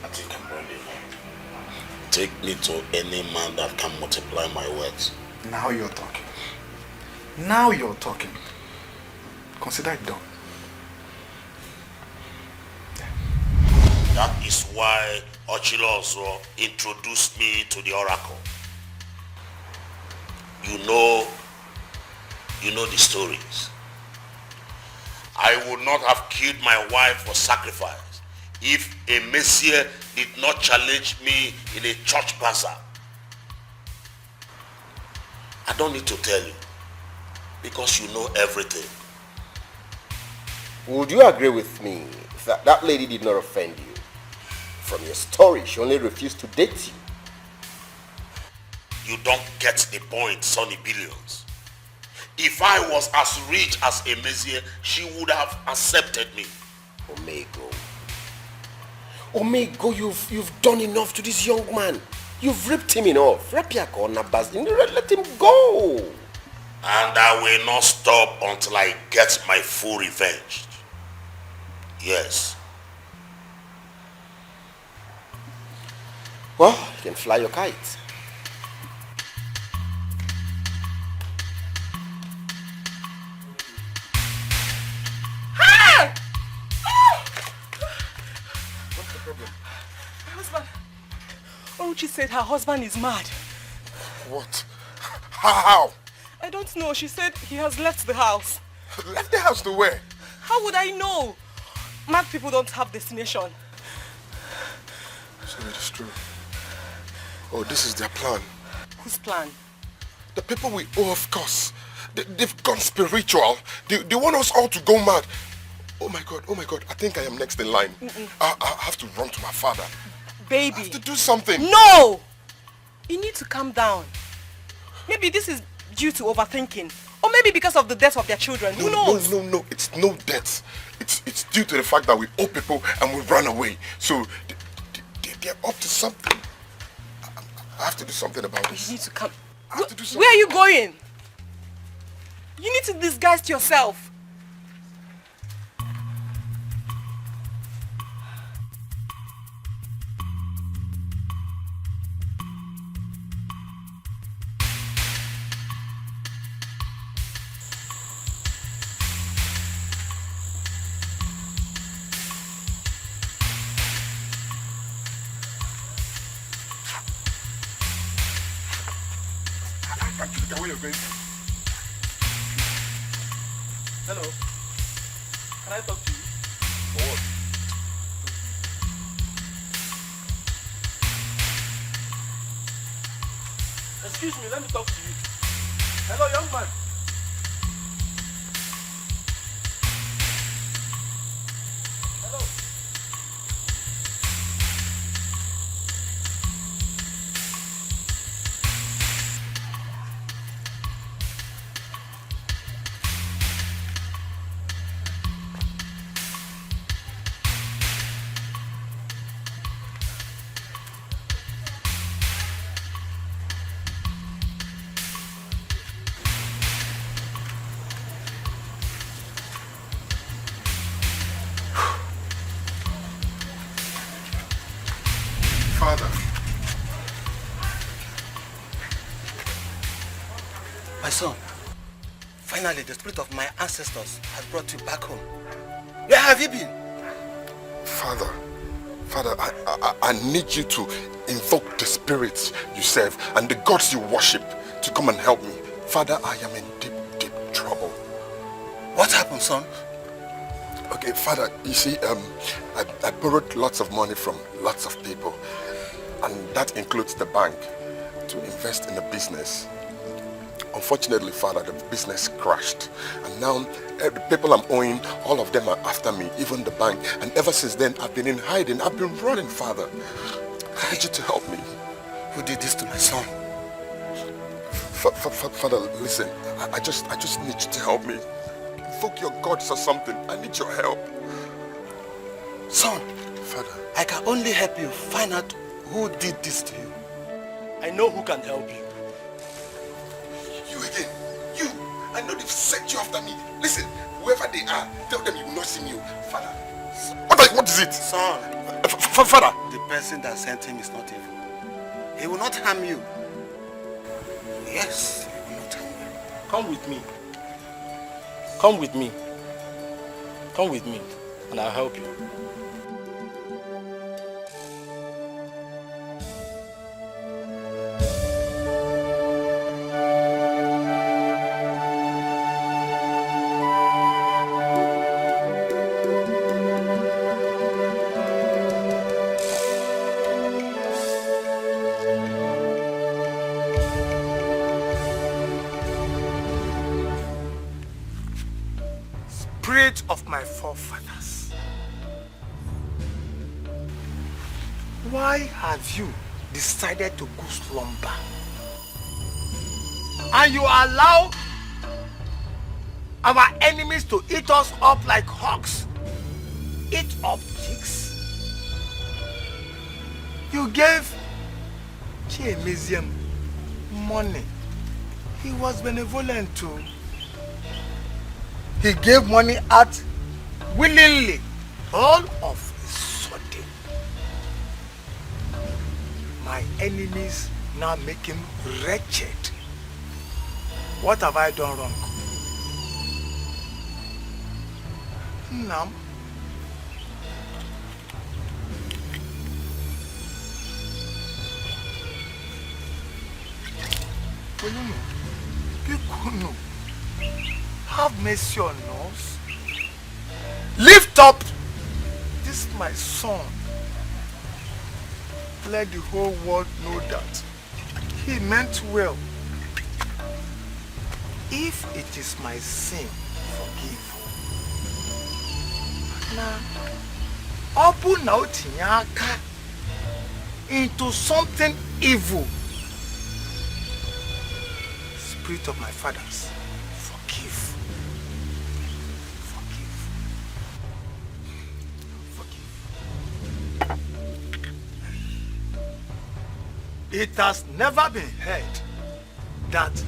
S2: I think I'm ready. Take me to any man that can multiply my words.
S11: Now you're talking. Now you're talking. Consider it done.
S2: That is why Ochilozo introduced me to the oracle. You know the stories. I would not have killed my wife for sacrifice if a messiah did not challenge me in a church bazaar. I don't need to tell you, because you know everything.
S5: Would you agree with me that that lady did not offend you? From your story, she only refused to date you.
S2: You don't get the point, Sonny Billions. If I was as rich as a messiah, she would have accepted me.
S5: Omego, you've done enough to this young man. You've ripped him enough. Let him go.
S2: And I will not stop until I get my full revenge. Yes.
S5: Well, you can fly your kite.
S15: Hey!
S19: What's the problem?
S15: My husband. Oruchi said her husband is mad.
S19: What? How?
S15: I don't know. She said he has left the house.
S19: Left the house to where?
S15: How would I know? Mad people don't have destination.
S19: So it is true. Oh, this is their plan.
S15: Whose plan?
S19: The people we owe, of course. They've gone spiritual. They want us all to go mad. Oh my God. I think I am next in line. I have to run to my father.
S15: Baby.
S19: I have to do something.
S15: No! You need to calm down. Maybe this is due to overthinking. Or maybe because of the death of their children. Who knows?
S19: No. It's no death. It's due to the fact that we owe people and we run away. So they're up to something. I have to do something about this.
S15: You need to come.
S19: I have to do something.
S15: Where are you going? You need to disguise yourself.
S21: Hello. Can I talk to you?
S19: For what?
S21: Excuse me, let me talk to you. Hello, young man. My son, finally the spirit of my ancestors has brought you back home. Where have you been?
S19: Father, I need you to invoke the spirits you serve and the gods you worship to come and help me. Father, I am in deep, deep trouble.
S21: What happened, son?
S19: Okay, Father, you see, I borrowed lots of money from lots of people, and that includes the bank, to invest in a business. Unfortunately, Father, the business crashed, and now the people I'm owing, all of them are after me, even the bank, and ever since then, I've been in hiding, I've been running, Father. I need you to help me.
S21: Who did this to my son?
S19: Father, listen, I just need you to help me. Invoke your gods or something. I need your help.
S21: Son,
S19: Father,
S21: I can only help you find out who did this to you. I know who can help you.
S19: You again. You. I know they've set you after me. Listen, whoever they are, tell them you will not see me. Father. What is it?
S21: Son.
S19: Father.
S21: The person that sent him is not evil. He will not harm you. Yes, he will not harm you. Come with me. Come with me. Come with me, and I'll help you.
S12: Spirit of my forefathers, why have you decided to go slumber? And you allow our enemies to eat us up like hogs, eat up chicks? You gave Chizzy money. He was benevolent too. He gave money out willingly. All of a sudden, my enemies now make him wretched. What have I done wrong? Now, have mercy on us. Lift up this my son. Let the whole world know that he meant well. If it is my sin, forgive. Now, open out into something evil. Spirit of my fathers, forgive. It has never been heard that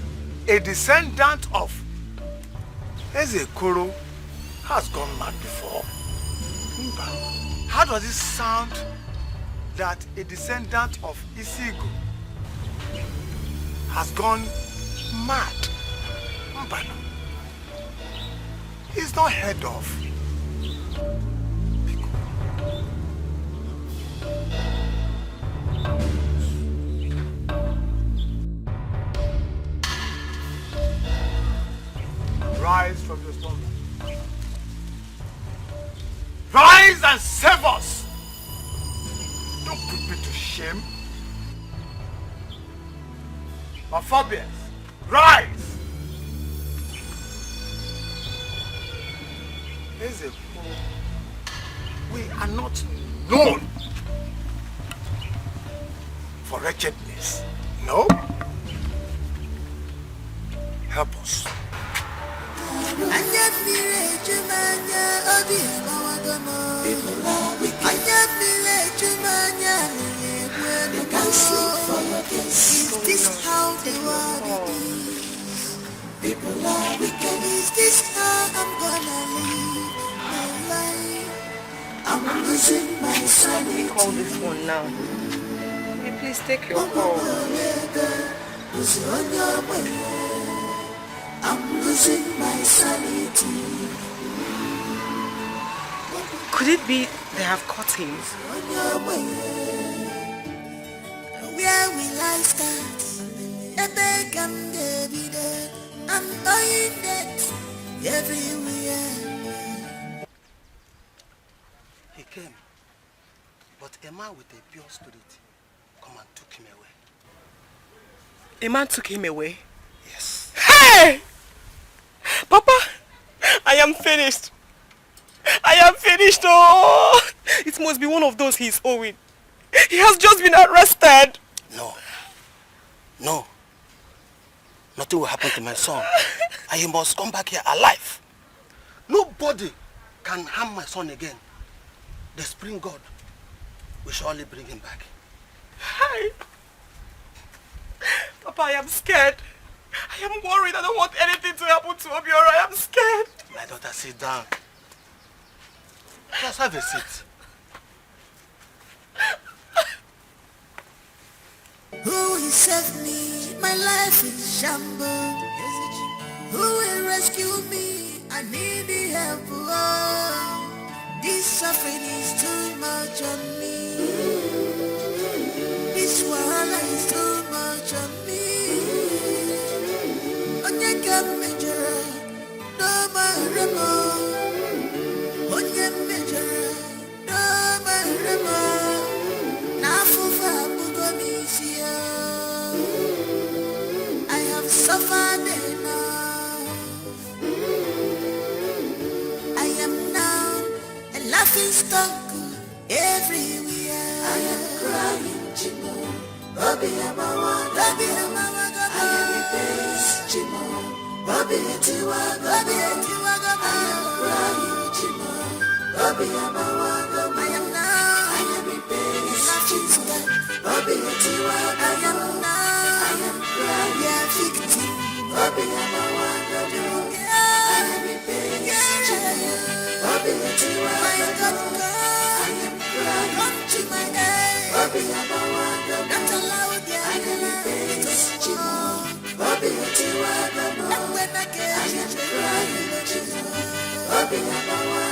S12: a descendant of Ezekoro has gone mad before. How does it sound that a descendant of Isigo has gone mad? He's not heard of. Rise from your slumber. Rise and save us. Don't put me to shame. Amphibians, rise. We are not known for wretchedness. No? Help us.
S9: Is this how the world is? People are wicked. Is this how I'm gonna live my life? I'm losing my sanity.
S15: Call this one now. Hey, please take your call.
S9: I'm losing my sanity.
S15: Could it be they have caught him?
S9: Where will I start? A beg and baby there. I'm buying that everywhere.
S21: He came, but a man with a pure spirit come and took him away.
S15: A man took him away?
S21: Yes.
S15: Hey! Papa, I am finished. I am finished. Oh! It must be one of those he's owing. He has just been arrested.
S21: No. No. Nothing will happen to my son. And he must come back here alive. Nobody can harm my son again. The spring God will surely bring him back.
S15: Hi. Papa, I am scared. I am worried. I don't want anything to happen to Obiora. I am scared.
S21: My daughter, sit down. Just have a seat.
S9: Who will save me? My life is shambles. Who will rescue me? I need the help. Oh, this suffering is too much on me. This wahala is too much on me. Onye can measure, no maremo. Onye measure, no maremo. Nafufa bugomisio. I have suffered enough. I am now a laughing stock everywhere. I am crying, Chimo. Bobby Amawa, Bobby Amawa, I am a base, Chimo. Bobby Etiwa, Bobby Etiwa, I am crying, Chimo. Bobby Amawa, I am now, I am a base, Chimo. Bobby Etiwa, I am now, I am crying, yeah, victim. Bobby Amawa, I am a base, Chimo. Bobby Etiwa, I am crying, come to my aid. Bobby Amawa, not allowed, yeah, I am a base, Chimo. Bobby Etiwa, and when I get I am crying, Chimo. Bobby Amawa,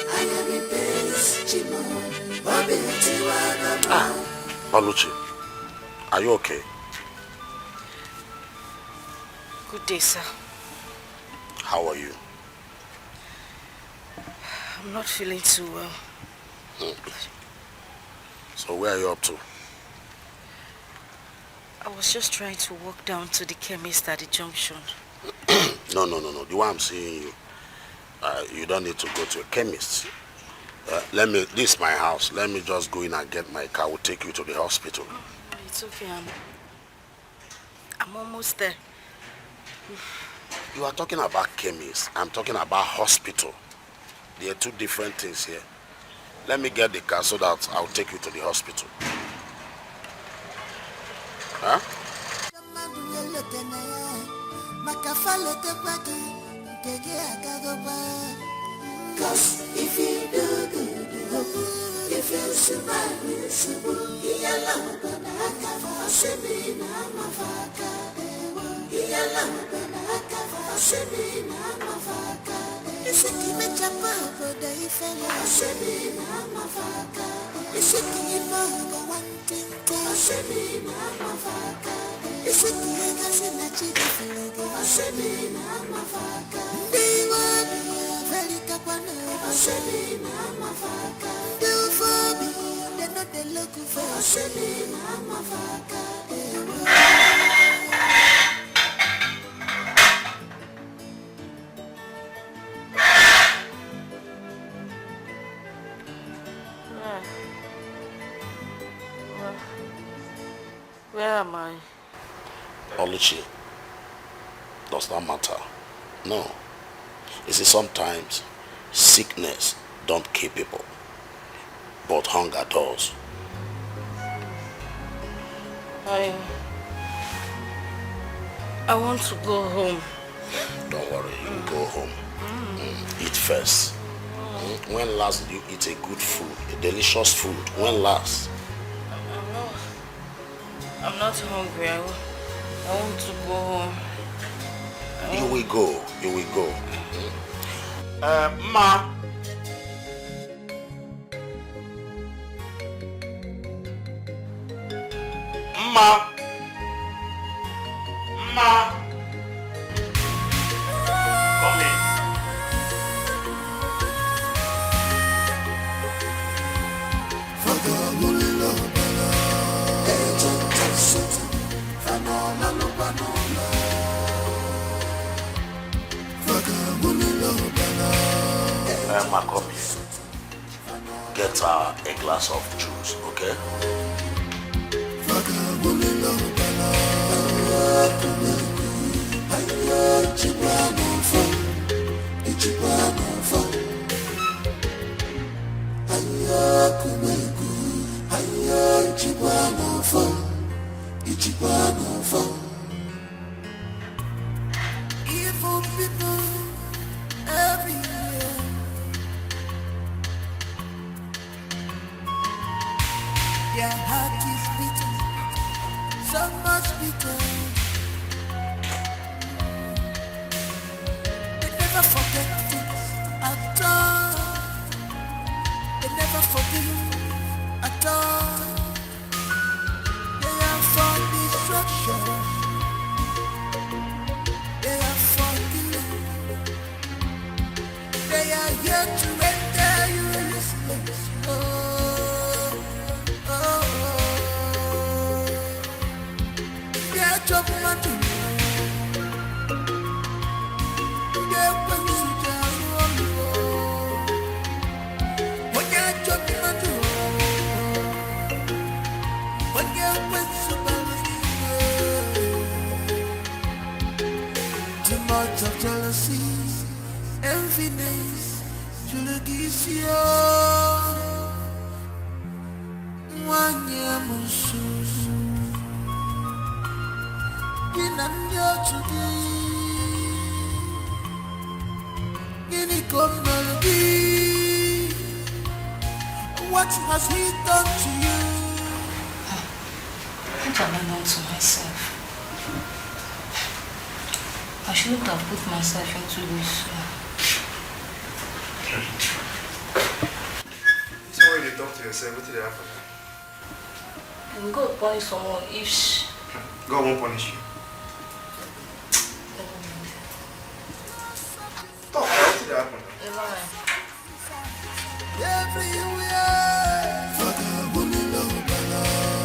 S9: I am a base, Chimo. Bobby Etiwa,
S2: Alichi, are you okay?
S4: Good day, sir.
S2: How are you?
S4: I'm not feeling too well.
S2: So where are you up to?
S4: I was just trying to walk down to the chemist at the junction.
S2: No. The way I'm seeing you, you don't need to go to a chemist. This is my house. Let me just go in and get my car. We'll take you to the hospital.
S4: It's okay, I'm almost there.
S2: You are talking about chemist. I'm talking about hospital. There are two different things here. Let me get the car so that I'll take you to the hospital. Huh?
S9: Cause if you do good, if you survive, yellow banaka for Semina Mafaka, yellow banaka for Semina Mafaka. It's a Kimachapa, but they fell a Semina Mafaka. It's a Kimaga one thing for Semina Mafaka. It's a Kimaga for Semina Mafaka. They were very capable for Semina Mafaka. Do for me, they're not the local for Semina Mafaka.
S4: Where am I?
S2: Alichi, does not matter. No. You see, sometimes sickness don't kill people, but hunger does.
S4: I want to go home.
S2: Don't worry, you go home. Eat first. When last did you eat a good food, a delicious food? When last?
S4: I'm not hungry. I want to go home.
S2: You will go. You will go.
S12: Ma. Ma. Ma. Come in.
S2: Ma, come here. Get her a glass of juice, okay?
S9: Evil people everywhere. Their heart is beating, so much bitter. They never forget things at all. They never forgive at all. They are for destruction. They are for killing. They are here to render you useless. Oh, oh, oh. They are chopping my dream. They are putting you down. When they are chopping my dream, when they are putting you down. Too much of jealousy, enviness, julegisio. Mwanya mususu, kinamyo chugi, gini komalgi. What has he done to you?
S4: What have I done to myself? I shouldn't have put myself into this.
S17: So when you talk to yourself, what did happen?
S4: God punish someone if she...
S17: God won't punish you. Talk, what did happen?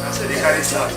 S17: I said they carry stuff.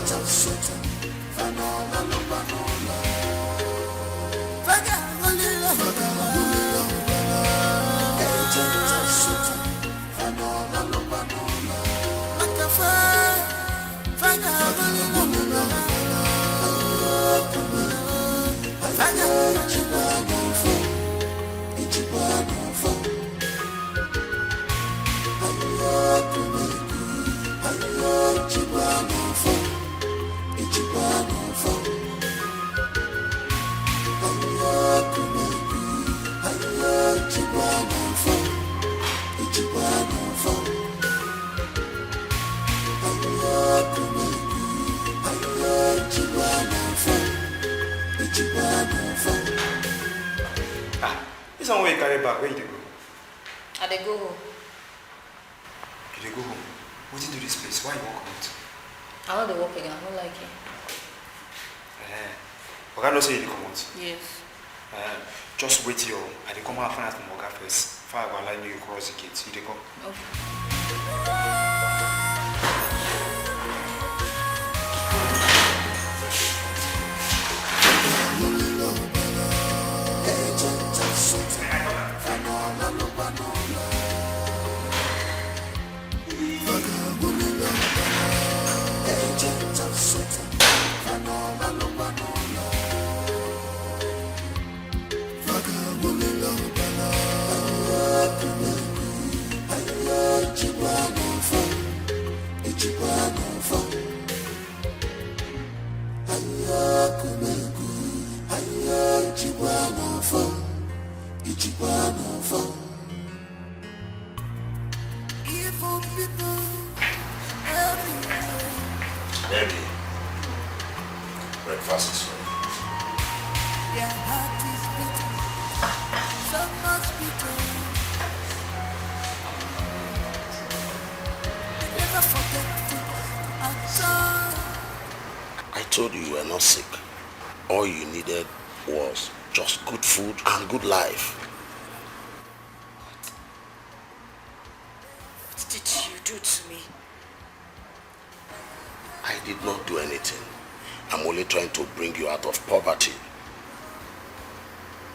S17: This one where you carry back, where you go?
S4: I dey go home.
S17: You dey go home? What did you do this place? Why you walk out?
S4: I want to work again, I don't like it.
S17: Oga no say you dey come out?
S4: Yes.
S17: Just wait here. I dey come out and find out from Oga first. Before I go allow you cross the gate. You dey come?
S4: Okay.
S2: Baby, breakfast is ready.
S9: their heart is bitter, so much bitter. They never forget it at all.
S2: I told you you were not sick. All you needed was just good food and good life.
S4: What did you do to me?
S2: I did not do anything. I'm only trying to bring you out of poverty.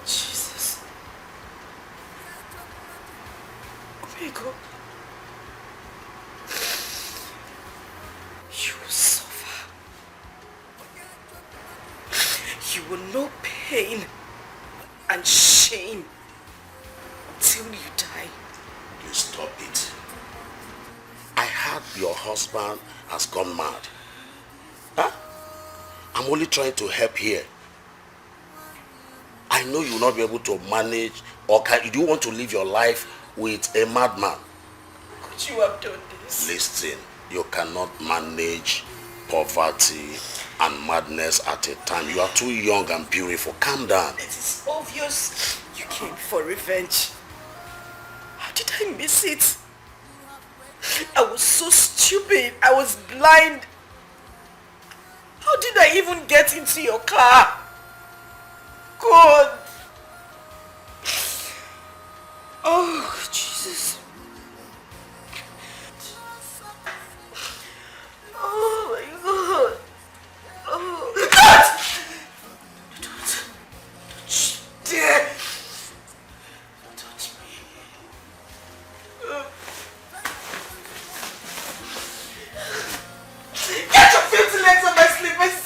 S4: Jesus. Grego. You will suffer. You will know pain and shame until you die.
S2: Please stop it. I heard your husband has gone mad. Huh? I'm only trying to help here. I know you will not be able to manage, or do you want to live your life with a madman?
S4: Could you have done this?
S2: Listen, you cannot manage poverty and madness at a time. You are too young and beautiful. Calm down.
S4: It is obvious you came for revenge. How did I miss it? I was so stupid. I was blind. How did I even get into your car? God. Oh, Jesus. Oh my God. Oh God! Don't dare touch me. Get your filthy legs on my slippers.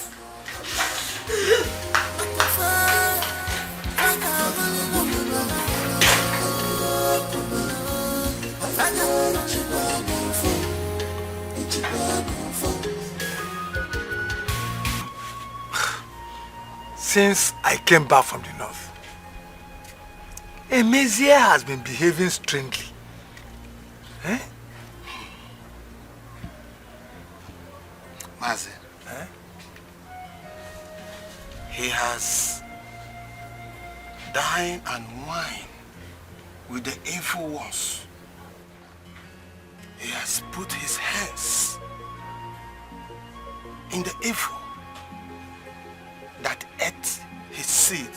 S12: Since I came back from the north, Emezia has been behaving strangely. Eh?
S21: Mazi, he has dined and wine with the evil ones. He has put his hands in the evil that ate his seed.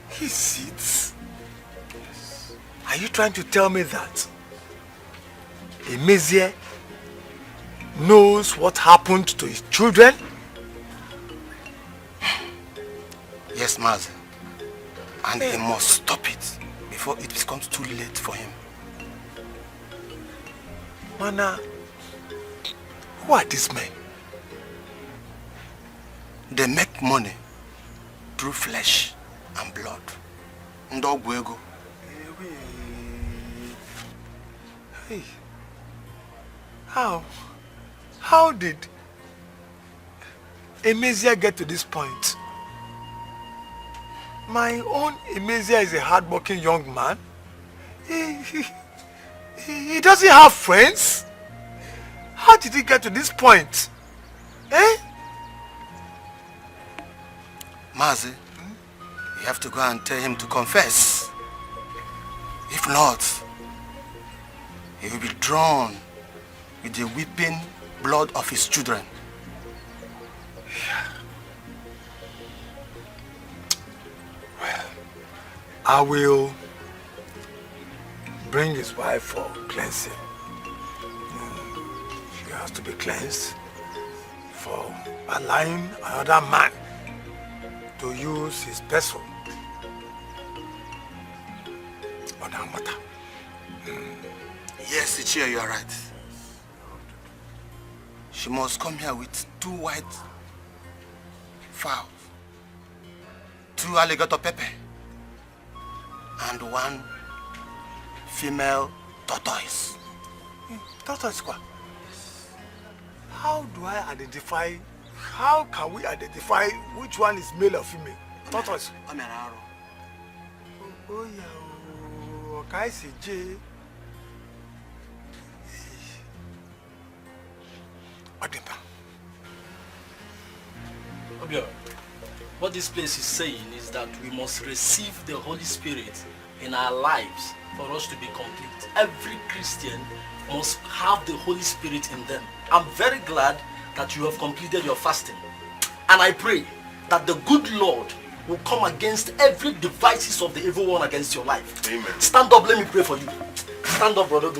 S12: His seeds? Yes. Are you trying to tell me that Emezia knows what happened to his children?
S21: Yes, Mazi. And he must stop it before it becomes too late for him.
S12: Mana, who are these men?
S21: They make money through flesh and blood. Ndogwego.
S12: Hey, how did Emezia get to this point? My own Emezia is a hard-working young man. He doesn't have friends. How did he get to this point? Eh?
S21: Mazi, you have to go and tell him to confess. If not, he will be drawn with the weeping blood of his children.
S12: Well, I will bring his wife for cleansing. She has to be cleansed for allowing another man to use his vessel on her matter.
S21: Yes, Ichia, you are right. She must come here with 2 white fowls, 2 alligator pepper, and 1 female tortoise.
S12: Tortoise, what? How do I identify? How can we identify which one is male or female? Tortoise. Oh yeah. Okay, CJ.
S8: Obio,
S12: What this place is saying is that we must receive the Holy Spirit in our lives for us to be complete. Every Christian must have the Holy Spirit in them. I'm very glad that you have completed your fasting. And I pray that the good Lord will come against every devices of the evil one against your life.
S19: Amen.
S12: Stand up, let me pray for you. Stand up, brother.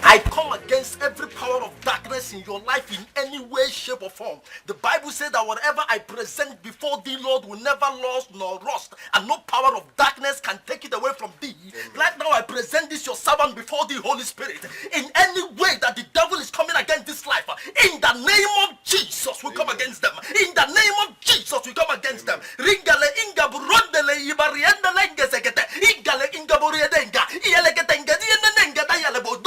S12: I come against every power of darkness in your life in any way, shape or form. The Bible says that whatever I present before thee, Lord, will never lose nor rust, and no power of darkness can take it away from thee. Right now I present this your servant before thee, Holy Spirit. In any way that the devil is coming against this life, in the name of Jesus we come against them. In the name of Jesus we come against them. Ringale inga burondele ibariendele ngezekete. Ingale inga buriedenga. Iyelegete ngedienenga dayalebo.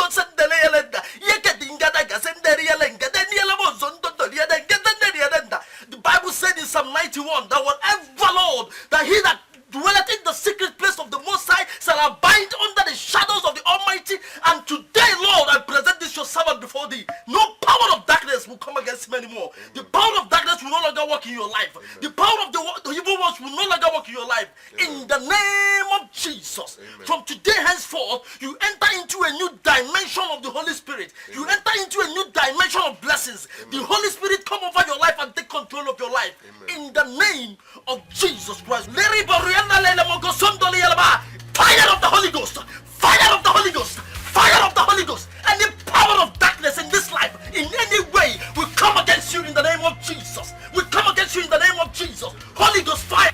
S12: The Bible said in Psalm 91 that whatever, Lord, that he that dwelleth in the secret place of the Most High shall abide under the shadows of the Almighty. And today, Lord, I present this your servant before thee. No power of darkness will come against him anymore. The power of darkness will no longer work in your life. The power of the evil ones will no longer work in your life. In the name of Jesus. From today henceforth, you enter into a new dimension of the Holy Spirit. You enter into a new dimension of blessings. The Holy Spirit come over your life and take control of your life. In the name of Jesus Christ. Fire of the Holy Ghost! Fire of the Holy Ghost! Fire of the Holy Ghost! Any power of darkness in this life, in any way, will come against you in the name of Jesus. We come against you in the name of Jesus. Holy Ghost fire!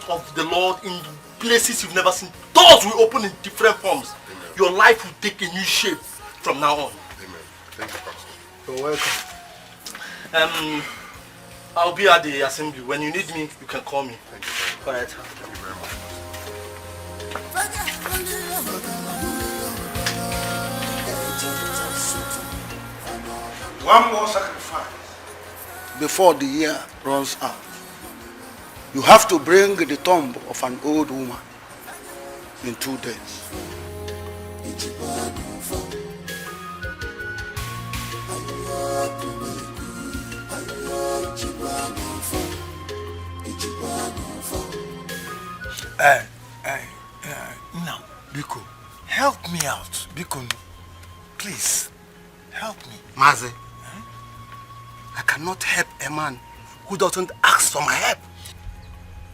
S12: Of the Lord in places you've never seen. Doors will open in different forms. Amen. Your life will take a new shape from now on.
S19: Amen. Thank you, Pastor.
S12: You're welcome. I'll be at the assembly. When you need me, you can call me.
S19: Thank you
S12: very much.
S19: Thank you very much.
S10: One more sacrifice before the year runs out.
S12: You have to bring the tomb of an old woman in 2 days. Now, Biko, help me out. Biko, please, help me.
S5: Mazi, I cannot help a man who doesn't ask for my help.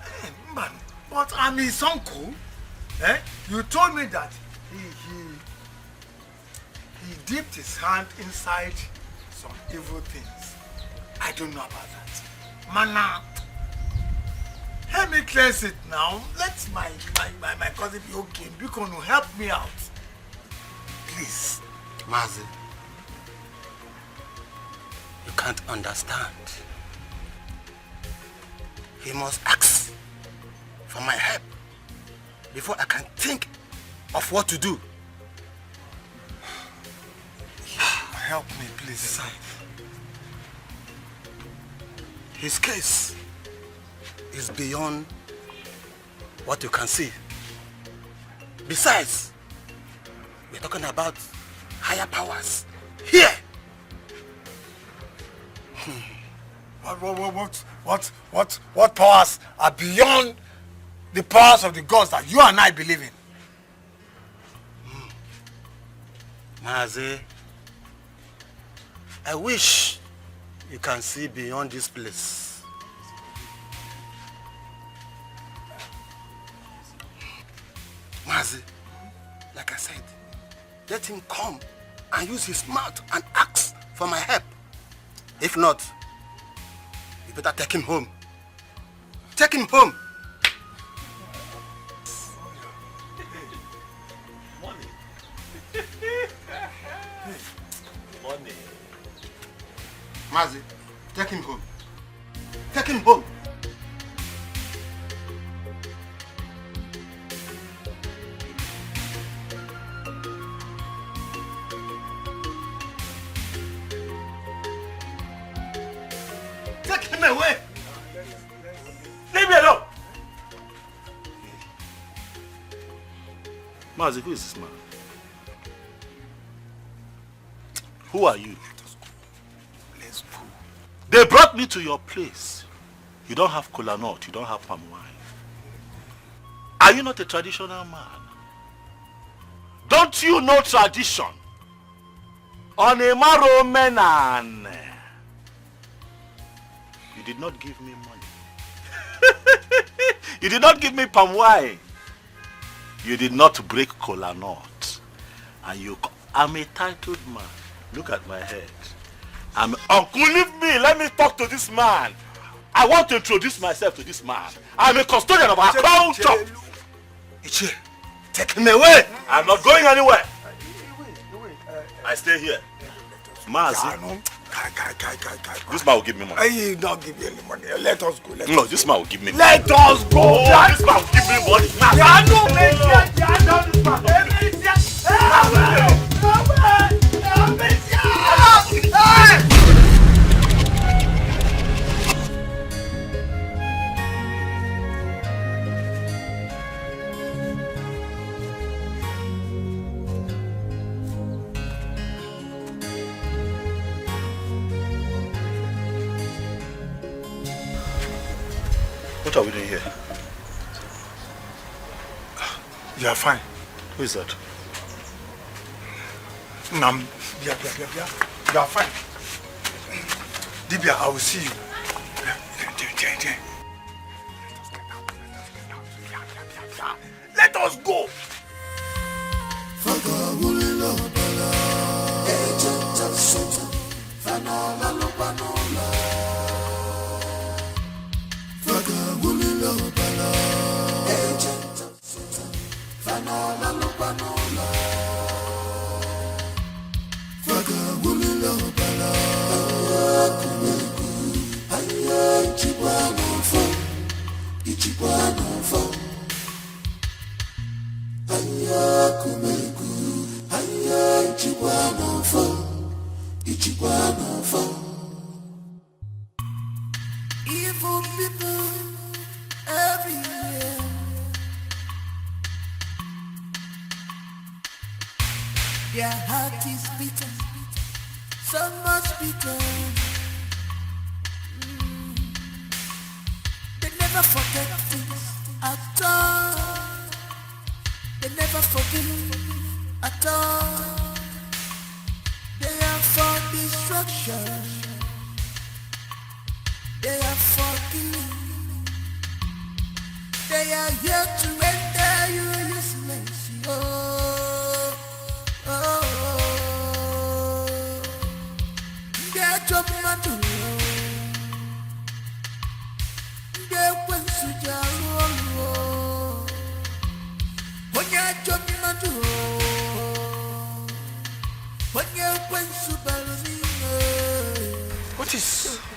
S12: Hey, man, but I'm his uncle. You told me that he dipped his hand inside some evil things. I don't know about that. Mana, help me cleanse it now. Let my cousin be okay. Biko, help me out. Please.
S5: Mazi, you can't understand. He must ask for my help before I can think of what to do.
S12: Help me, please.
S5: His case is beyond what you can see. Besides, we're talking about higher powers here.
S12: What powers are beyond the powers of the gods that you and I believe in?
S5: Mazi, I wish you can see beyond this place. Mazi, like I said, let him come and use his mouth and ask for my help. If not, you better take him home. Take him home.
S16: Money.
S5: Mazi, take him home. Take him home.
S12: Take him away.
S3: Leave me alone. Mazi, who is this man? Who are you?
S12: Let's go.
S3: They brought me to your place. You don't have kola nut, you don't have palm wine. Are you not a traditional man? Don't you know tradition? Onny maro menan. You did not give me money. You did not give me palm wine. You did not break kola nut. And I'm a titled man. Look at my head. Uncle, leave me. Let me talk to this man. I want to introduce myself to this man. I'm a custodian of our culture.
S12: Ichie, take him away.
S3: I'm not going anywhere. I stay here. Mazi. This man will give me money.
S12: He don't give you any money. Let us go.
S3: No, this man will give me money.
S12: Let us go.
S3: Oh, this man will give me money. What are we doing here?
S12: You are fine.
S3: Who is that?
S12: Nam, you are fine. Dibia, I will see you. Let us go.
S9: Their heart is bitter, so much bitter. They never forget things at all. They never forgive at all. They are for destruction. They are for killing. They are here to render you useless. Oh, oh, oh. Get your mother. Get when Sujaru.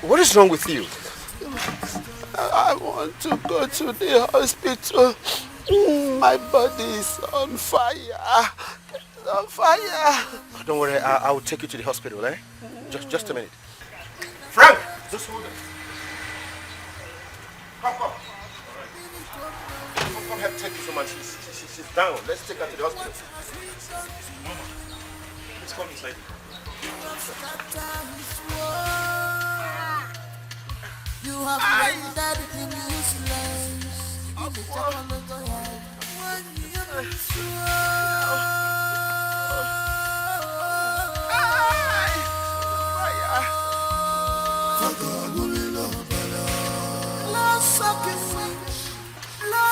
S5: What is wrong with you?
S10: I want to go to the hospital. My body is on fire. It's on fire.
S5: Don't worry, I will take you to the hospital, eh? Just a minute. Frank! Just hold it. Come. Come help take this woman. She's down. Let's take her to the hospital. Let's call this lady.
S9: You have rendered him useless.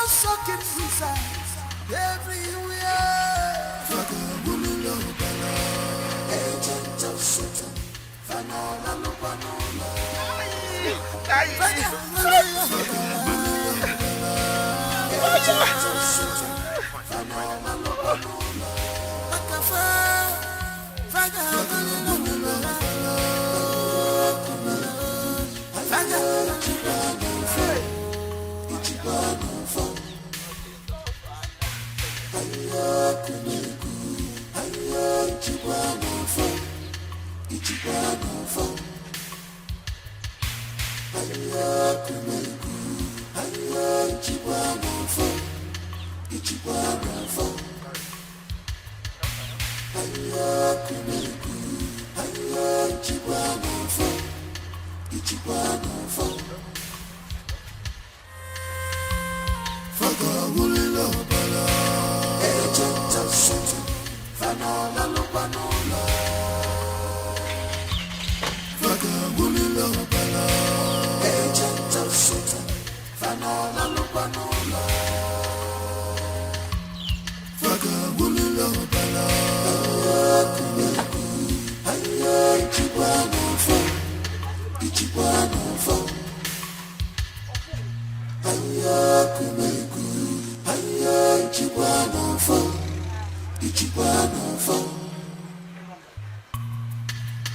S9: Sucking suicides everywhere. Agent of Satan, Fanola Lupanola.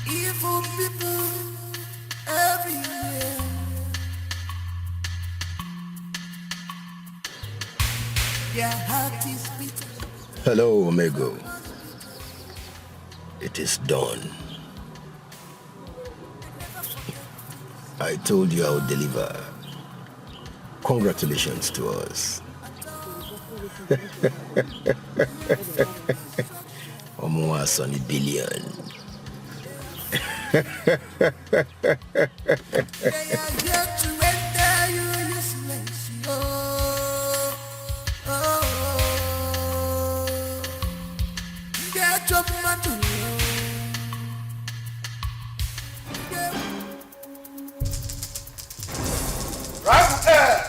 S9: Evil people everywhere. Their heart is bitter.
S8: Hello, Omego. It is done. I told you I would deliver. Congratulations to us. Omoa Sonny Billion.
S9: They are here to render you useless. Oh, oh, oh. Get your mother.
S12: Raguel!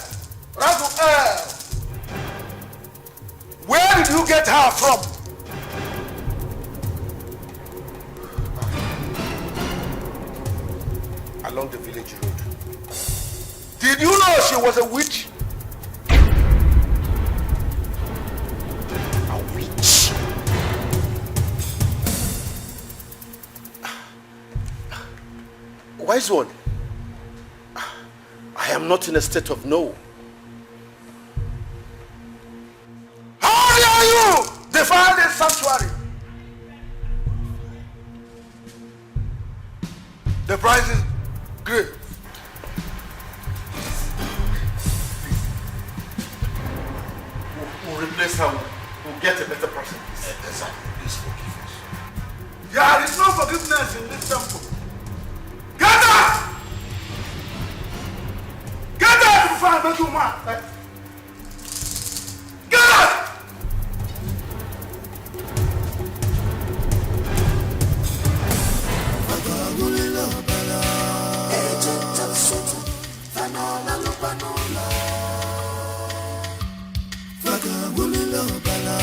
S12: Where did you get her from?
S5: Along the village road.
S12: Did you know she was a witch?
S5: A witch? Wise one, I am not in a state of no.
S12: How dare you defile this sanctuary? The price is grave.
S5: We'll replace her. We'll get a better person.
S2: Exactly. Please forgive us.
S12: There is no forgiveness in this temple. Get out! Get out before I make you mad. Get out!
S9: Agent of Satan, Fanola Lupanola. Fagabulilo Bala.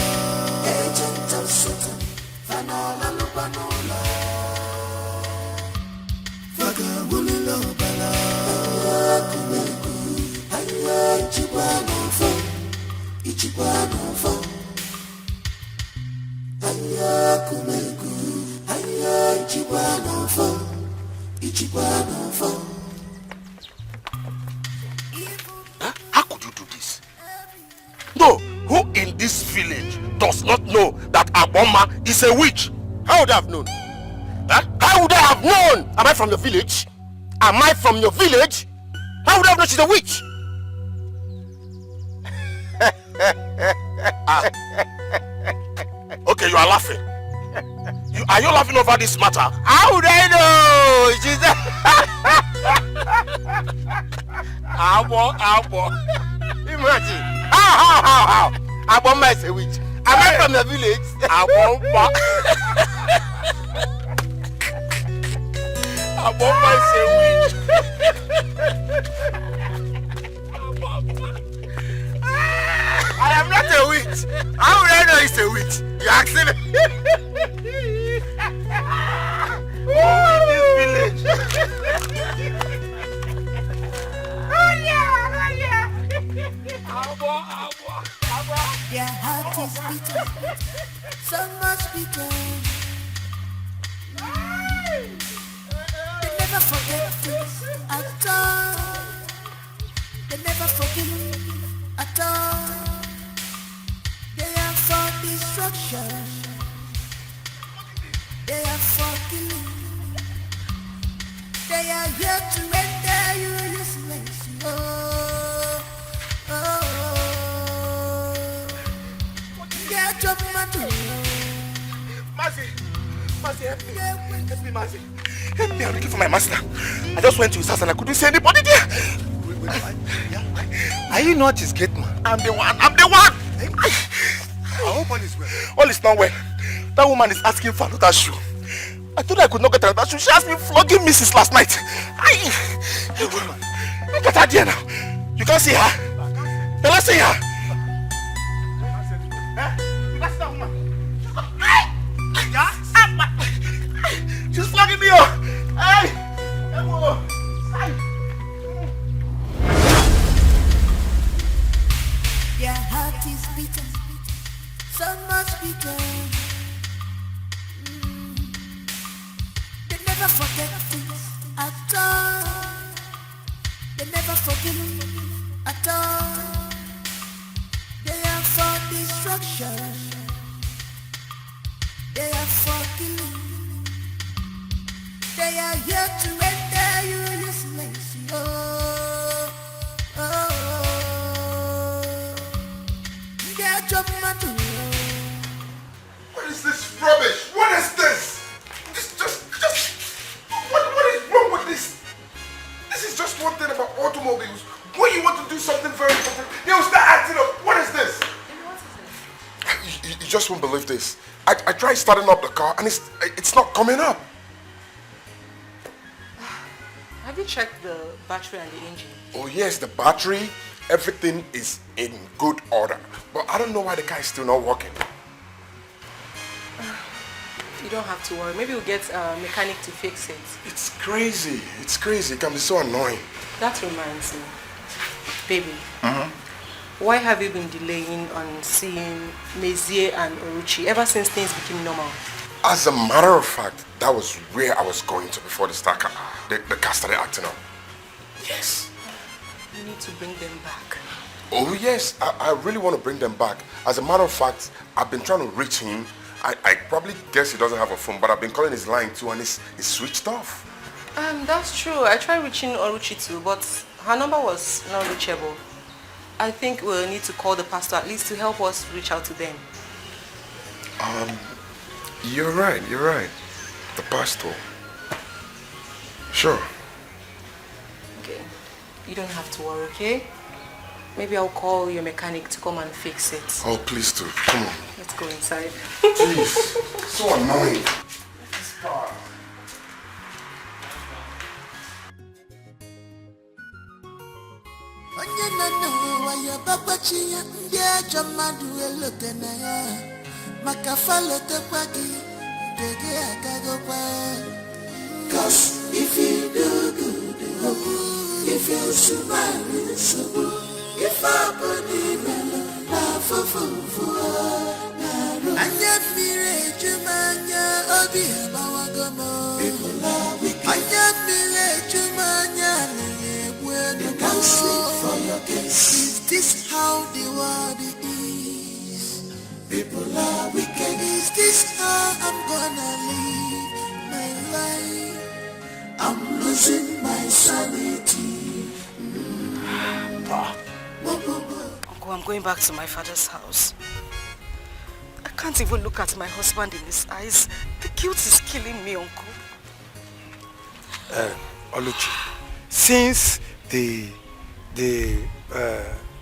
S9: Agent of Satan, Fanola Lupanola. Fagabulilo Bala. Ayakumegu, Ayachibanofo, Ichibanofo. Ayakumegu, Ayachibanofo, Ichibanofo.
S2: How could you do this? No, who in this village does not know that Aboma is a witch?
S5: How would I have known? Huh? How would I have known? Am I from your village? Am I from your village? How would I have known she's a witch?
S2: Okay, you are laughing. Are you laughing over this matter?
S5: How would I know? She's a... Abo. Imagine. How? Aboma is a witch. Am I from the village?
S2: Aboma. Aboma is a witch.
S5: I am not a witch. How would I know it's a witch? You asking me?
S2: Who in this village?
S9: Their heart is bitter, so much bitter. They never forget things at all. They never forgive at all. They are for destruction. They are for killing. They are here to render you useless.
S2: Mercy, help me. Help me, Mercy. Help me, I'm looking for my master. I just went to his house and I couldn't see anybody there.
S12: Are you not his gate man?
S2: I'm the one.
S12: I hope all is well.
S2: All is not well. That woman is asking for another shoe. I thought I could not get another shoe. She asked me flogging Mrs. last night.
S12: Hey, woman.
S2: Look at her there now. You can't see her. You can't see her. You can't see that woman. She's flogging me up. Hey!
S9: Their heart is bitter, so much bitter. They never forget things at all. They never forgive at all. They are for destruction. They are for killing. They are here to render you useless.
S19: What is this rubbish? What is this? What is wrong with this? This is just one thing about automobiles. When you want to do something very important, they'll start acting up. What is this? You just won't believe this. I tried starting up the car and it's not coming up.
S15: Have you checked the battery and the engine?
S19: Oh yes, the battery, everything is in good order. But I don't know why the car is still not working.
S15: You don't have to worry. Maybe we'll get a mechanic to fix it.
S19: It's crazy. It's crazy. It can be so annoying.
S15: That reminds me. Baby, why have you been delaying on seeing Mezie and Oruchi ever since things became normal?
S19: As a matter of fact, that was where I was going to before the car started acting up. Yes.
S15: You need to bring them back.
S19: Oh yes, I really want to bring them back. As a matter of fact, I've been trying to reach him. I probably guess he doesn't have a phone, but I've been calling his line too and it's switched off.
S15: That's true. I tried reaching Oruchi too, but her number was not reachable. I think we'll need to call the pastor at least to help us reach out to them.
S19: You're right. The pastor? Sure.
S15: Okay. You don't have to worry, okay? Maybe I'll call your mechanic to come and fix it.
S19: Oh, please do. Come on.
S15: Let's go inside.
S19: Please. So annoying.
S9: Onye nọ n'ụwa ya ọgbakwachi ya ndị ajọ mmadụ elote na ya maka falotekwa gị nke gị agagokwa. 'Cause if you do good, if you smile, if I believe na fufufu anya mmiri ejumanya obi agbawago m. Anya mmiri ejumanya na-egbu elu m. Is this how the world is? People are wicked. Is this how I'm gonna live my life? I'm losing my sanity.
S15: Uncle, I'm going back to my father's house. I can't even look at my husband in his eyes. The guilt is killing me, Uncle.
S12: Alichi, since the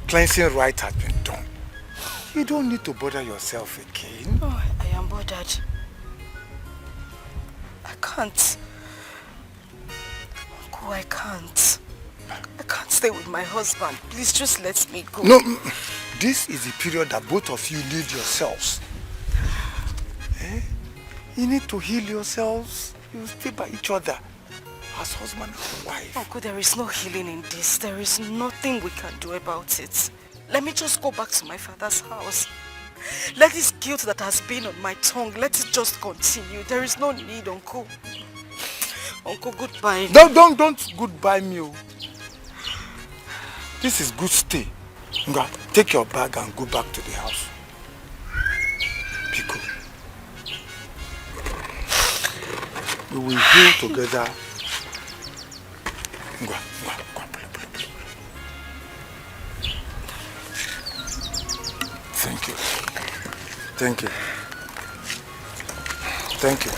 S12: cleansing rite has been done, you don't need to bother yourself again.
S15: Oh, I am bothered. I can't. Uncle, I can't. I can't stay with my husband. Please just let me go.
S12: No, this is the period that both of you leave yourselves. You need to heal yourselves. You stay by each other as husband and wife.
S15: Uncle, there is no healing in this. There is nothing we can do about it. Let me just go back to my father's house. Let this guilt that has been on my tongue, let it just continue. There is no need, Uncle. Uncle, goodbye.
S12: Don't goodbye me. This is good stay. Nga, take your bag and go back to the house. Pico. We will heal together. Nga, play. Thank you. Thank you. Thank you.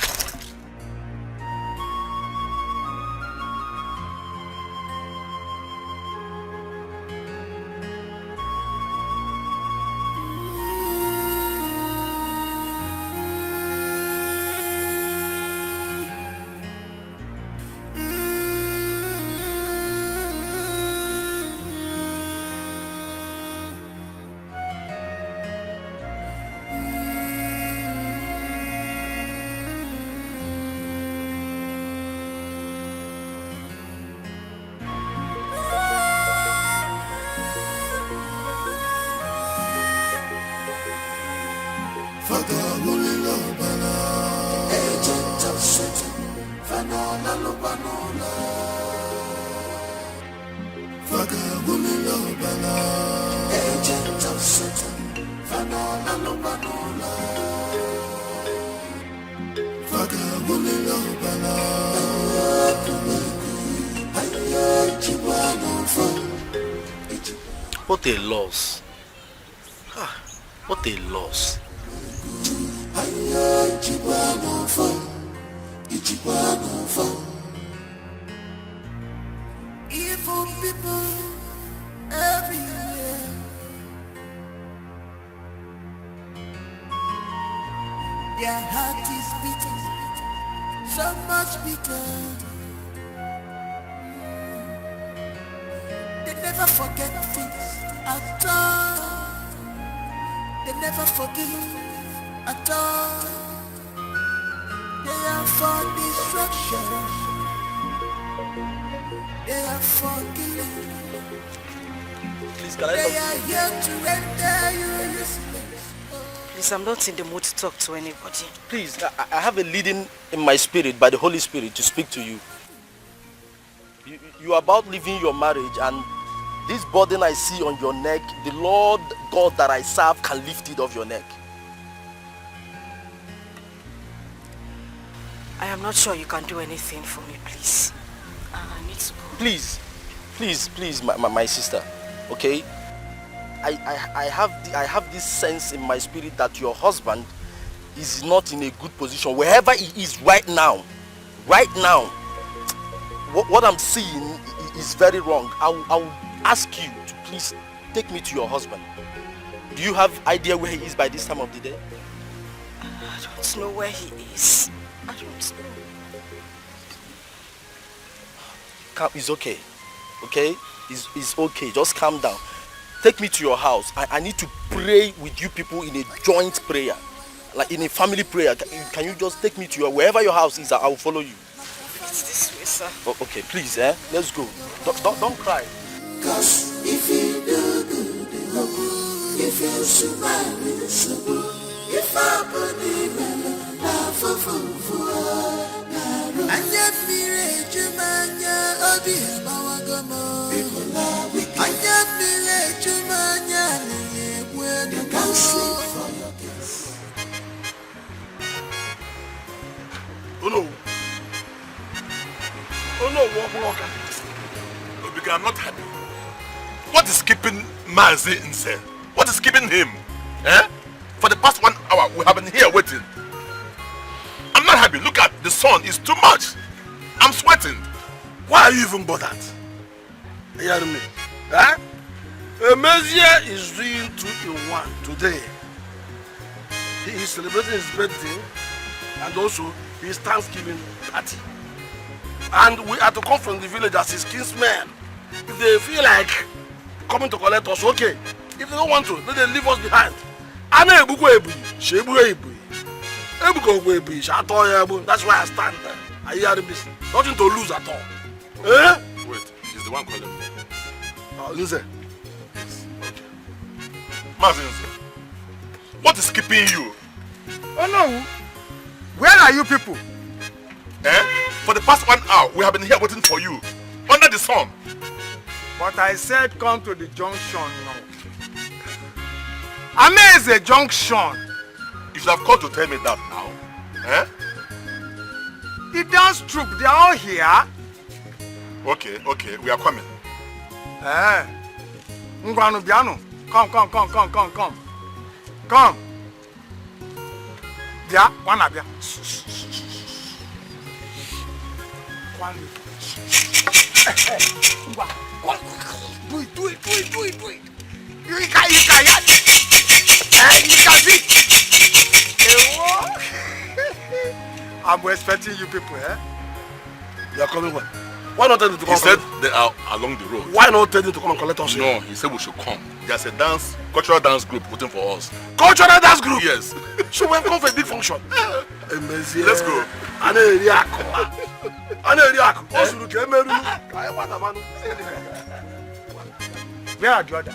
S20: What a loss. What a loss.
S9: Evil people everywhere. Their heart is beating so much bitter. They never forget things at all. They never forgive at all. They are for destruction. They are for killing.
S20: Please, can I
S9: They are here to render you useless.
S15: Please, I'm not in the mood to talk to anybody.
S20: Please, I have a leading in my spirit by the Holy Spirit to speak to you. You are about leaving your marriage, and this burden I see on your neck, the Lord God that I serve can lift it off your neck.
S15: I am not sure you can do anything for me, please. I need to go.
S20: Please, my sister, okay? I have this sense in my spirit that your husband
S5: is not in a good position. Wherever he is right now, what I'm seeing is very wrong. I will ask you to please take me to your husband. Do you have idea where he is by this time of the day?
S4: I don't know where he is. I don't know.
S5: It's okay. Okay? It's okay. Just calm down. Take me to your house. I need to pray with you people in a joint prayer. Like in a family prayer. Can you just take me to wherever your house is? I will follow you.
S4: It's this way, sir.
S5: Oh, okay, please, let's go. Don't cry.
S9: Cause if you do good, if you smile, if I believe Anya mire jumanya obi mawagamo. Anya mire jumanya niye bueno. Can't sleep for your kiss.
S7: Oh no, Obiga, I'm not happy. What is keeping Mazi inside? What is keeping him? For the past 1 hour, we have been here waiting. I'm not happy. Look at the sun. It's too much. I'm sweating.
S1: Why are you even bothered? You hear me? Emezia is doing 2 in 1 today. He is celebrating his birthday and also his Thanksgiving party. And we are to come from the village as his kinsmen. If they feel like coming to collect us, okay. If they don't want to, then they leave us behind. That's why I stand there. I hear this. Nothing to lose at all.
S7: Wait, he's the one calling me.
S1: Listen.
S7: Yes. Okay. Mazinze, what is keeping you?
S12: Oh no. Where are you people?
S7: For the past 1 hour, we have been here waiting for you. Under the sun.
S12: But I said come to the junction now. Ame is a junction.
S7: You should have called to tell me that now.
S12: The dance troupe, they are all here.
S7: Okay, we are coming.
S12: Ngwanu Biano, come. Come. Bia, wana bia. Do it. You can I'm expecting you people,
S1: You are coming when? Why not tell them to come?
S7: He said they are along the road.
S1: Why not tell them to come and collect us?
S7: No, he said we should come. There's a cultural dance group waiting for us.
S1: Cultural dance group?
S7: Yes.
S1: So we have come for a big function.
S7: Let's go.
S12: Where are the others?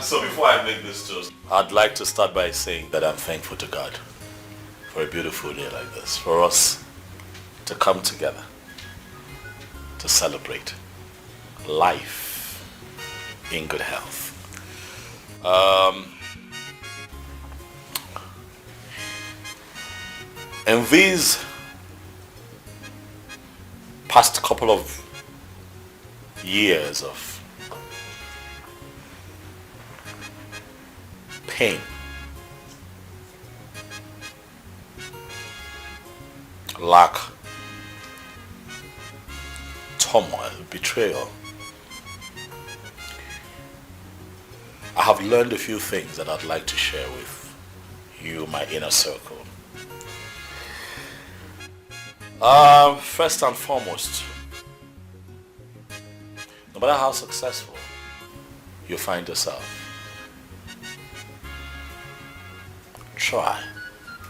S3: So before I make this toast, I'd like to start by saying that I'm thankful to God for a beautiful day like this, for us to come together to celebrate life in good health. In these past couple of years of pain, lack, turmoil, betrayal, I have learned a few things that I'd like to share with you, my inner circle. First and foremost, no matter how successful you find yourself, try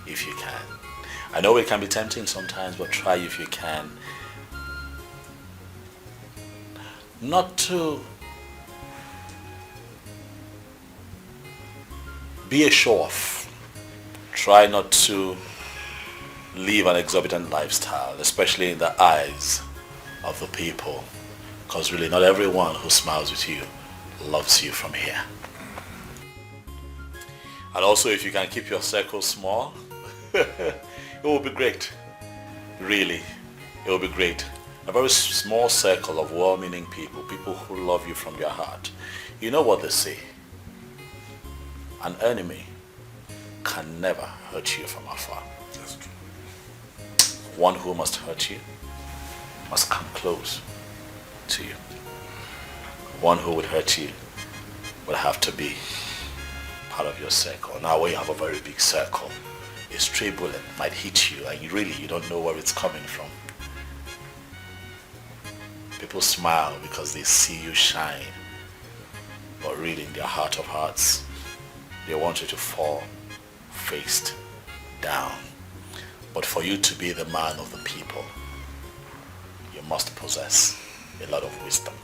S3: if you can. I know it can be tempting sometimes, but try if you can not to be a show-off. Try not to live an exorbitant lifestyle, especially in the eyes of the people, because really not everyone who smiles with you loves you from here. And also, if you can keep your circle small, it will be great. Really, it will be great. A very small circle of well-meaning people, people who love you from your heart. You know what they say? An enemy can never hurt you from afar. That's true. One who must hurt you must come close to you. One who would hurt you would have to be part of your circle. Now when you have a very big circle, a stray bullet might hit you and you don't know where it's coming from. People smile because they see you shine, but really in their heart of hearts, they want you to fall face down. But for you to be the man of the people, you must possess a lot of wisdom.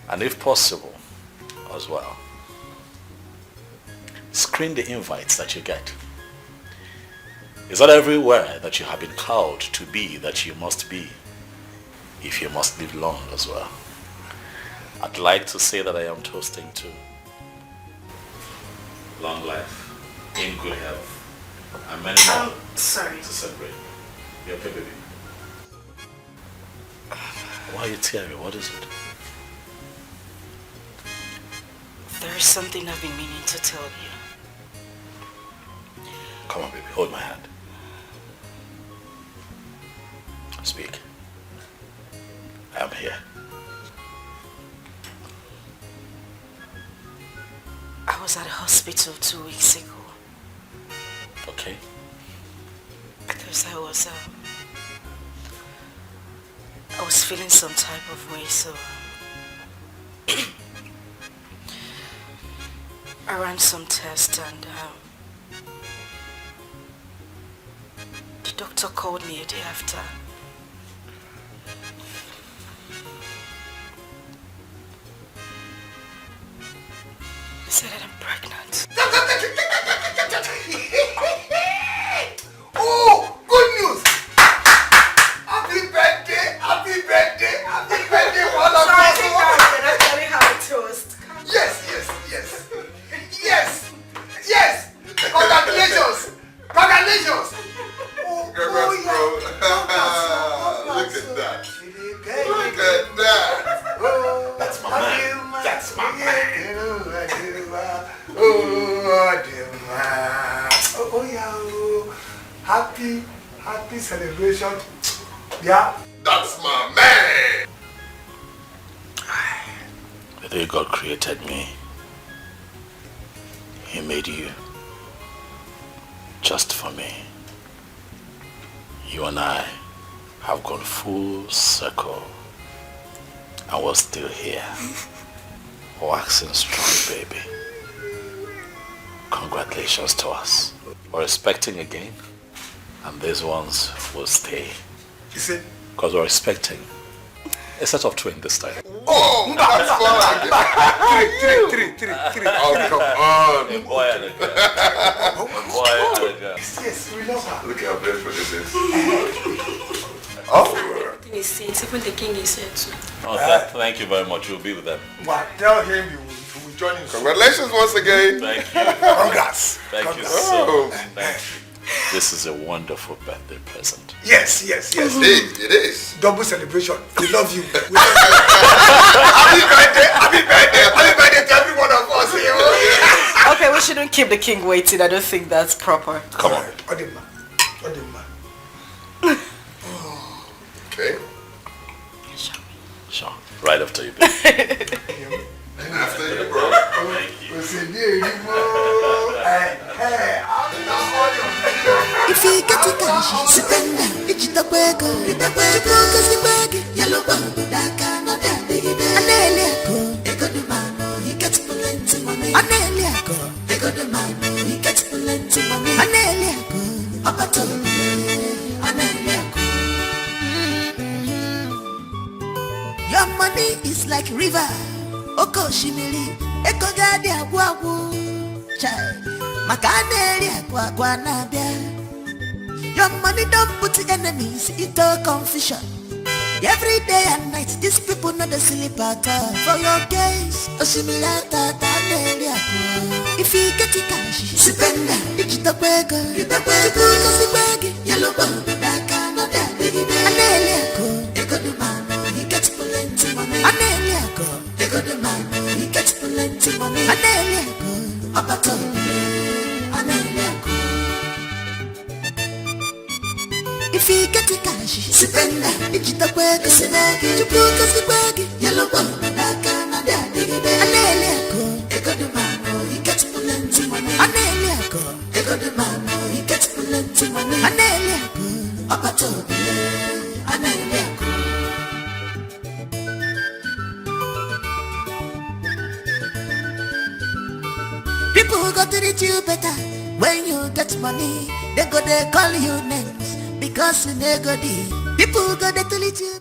S3: And if possible, as well, screen the invites that you get. It's not everywhere that you have been called to be that you must be, if you must live long as well. I'd like to say that I am toasting to long life, in good health, and many more
S4: sorry.
S3: to celebrate. You okay, baby? Why are you tearing? What is it?
S4: There is something I've been meaning to tell you.
S3: Come on, baby, hold my hand. Speak. I am here.
S4: I was at the hospital 2 weeks ago.
S3: Okay.
S4: Because I was feeling some type of way, so I ran some tests and the doctor called me a day after. He said that I'm pregnant.
S12: Oh, good news! Happy birthday, happy birthday, happy birthday, one of us.
S4: I can actually have a toast.
S12: Yes! Congratulations!
S7: Congrats, bro. Look at that. Look at that.
S12: That's my man. That's my man. Oh yeah. Happy celebration. Yeah.
S7: That's my man.
S3: The day God created me, He made you just for me. You and I have gone full circle and we're still here. Waxing strong, baby. Congratulations to us. We're expecting again, and these ones will stay.
S12: You see?
S3: Because we're expecting A set of twin this time.
S19: Oh, that's fun.
S21: Three.
S19: Oh, come on.
S3: A boy and a girl. A boy and a girl.
S21: Yes, we love her.
S19: Look how beautiful this is.
S18: Everything is safe. Even the king is here too.
S3: Oh, thank you very much. We'll be with them.
S21: But tell him you will join him.
S19: Congratulations once again.
S3: Thank you.
S21: Congrats.
S3: Thank you so much. Thank you. This is a wonderful birthday present.
S21: Yes.
S19: It is.
S21: Double celebration. We love you. Happy birthday to every one of us here.
S4: Okay, we shouldn't keep the king waiting. I don't think that's proper.
S3: Come on.
S21: Odema.
S19: Okay.
S3: Sure. Right after you, baby.
S19: After you, bro.
S9: If you get it cash, spend it. It's the burger. It's the burger. Yellow bump, that kind of thing. Aneliaco, ego the man, he gets plenty money. Aneliaco, ego the man, he gets plenty money. Aneliaco, abato, Aneliaco. Your money is like river. Oko shimili, eko gadi agwagu. Child, makaneli agwagwa nabia. Your money don't put the enemies into confusion. Every day and night, these people know the silly pattern. For your case, osimilata taneli agwa. If you get it cash, spend it. It's the burger. It's the burger. Yellow bump, that kind of thing. Aneli agwa, eko the man, he gets plenty money. Aneli agwa, eko the man, he gets plenty money. Aneli agwa, abato, Aneli agwa. If you get the cash, spend it. It's the burger. You broke the burger. Yellow bump, that kind of thing. Aneli agwa, eko the man, he gets plenty money. Aneli agwa, eko the man, he gets plenty money. Aneli agwa, abato, Aneli agwa. People who go to treat you better when you get money. They call you names because you never did. People who go to treat you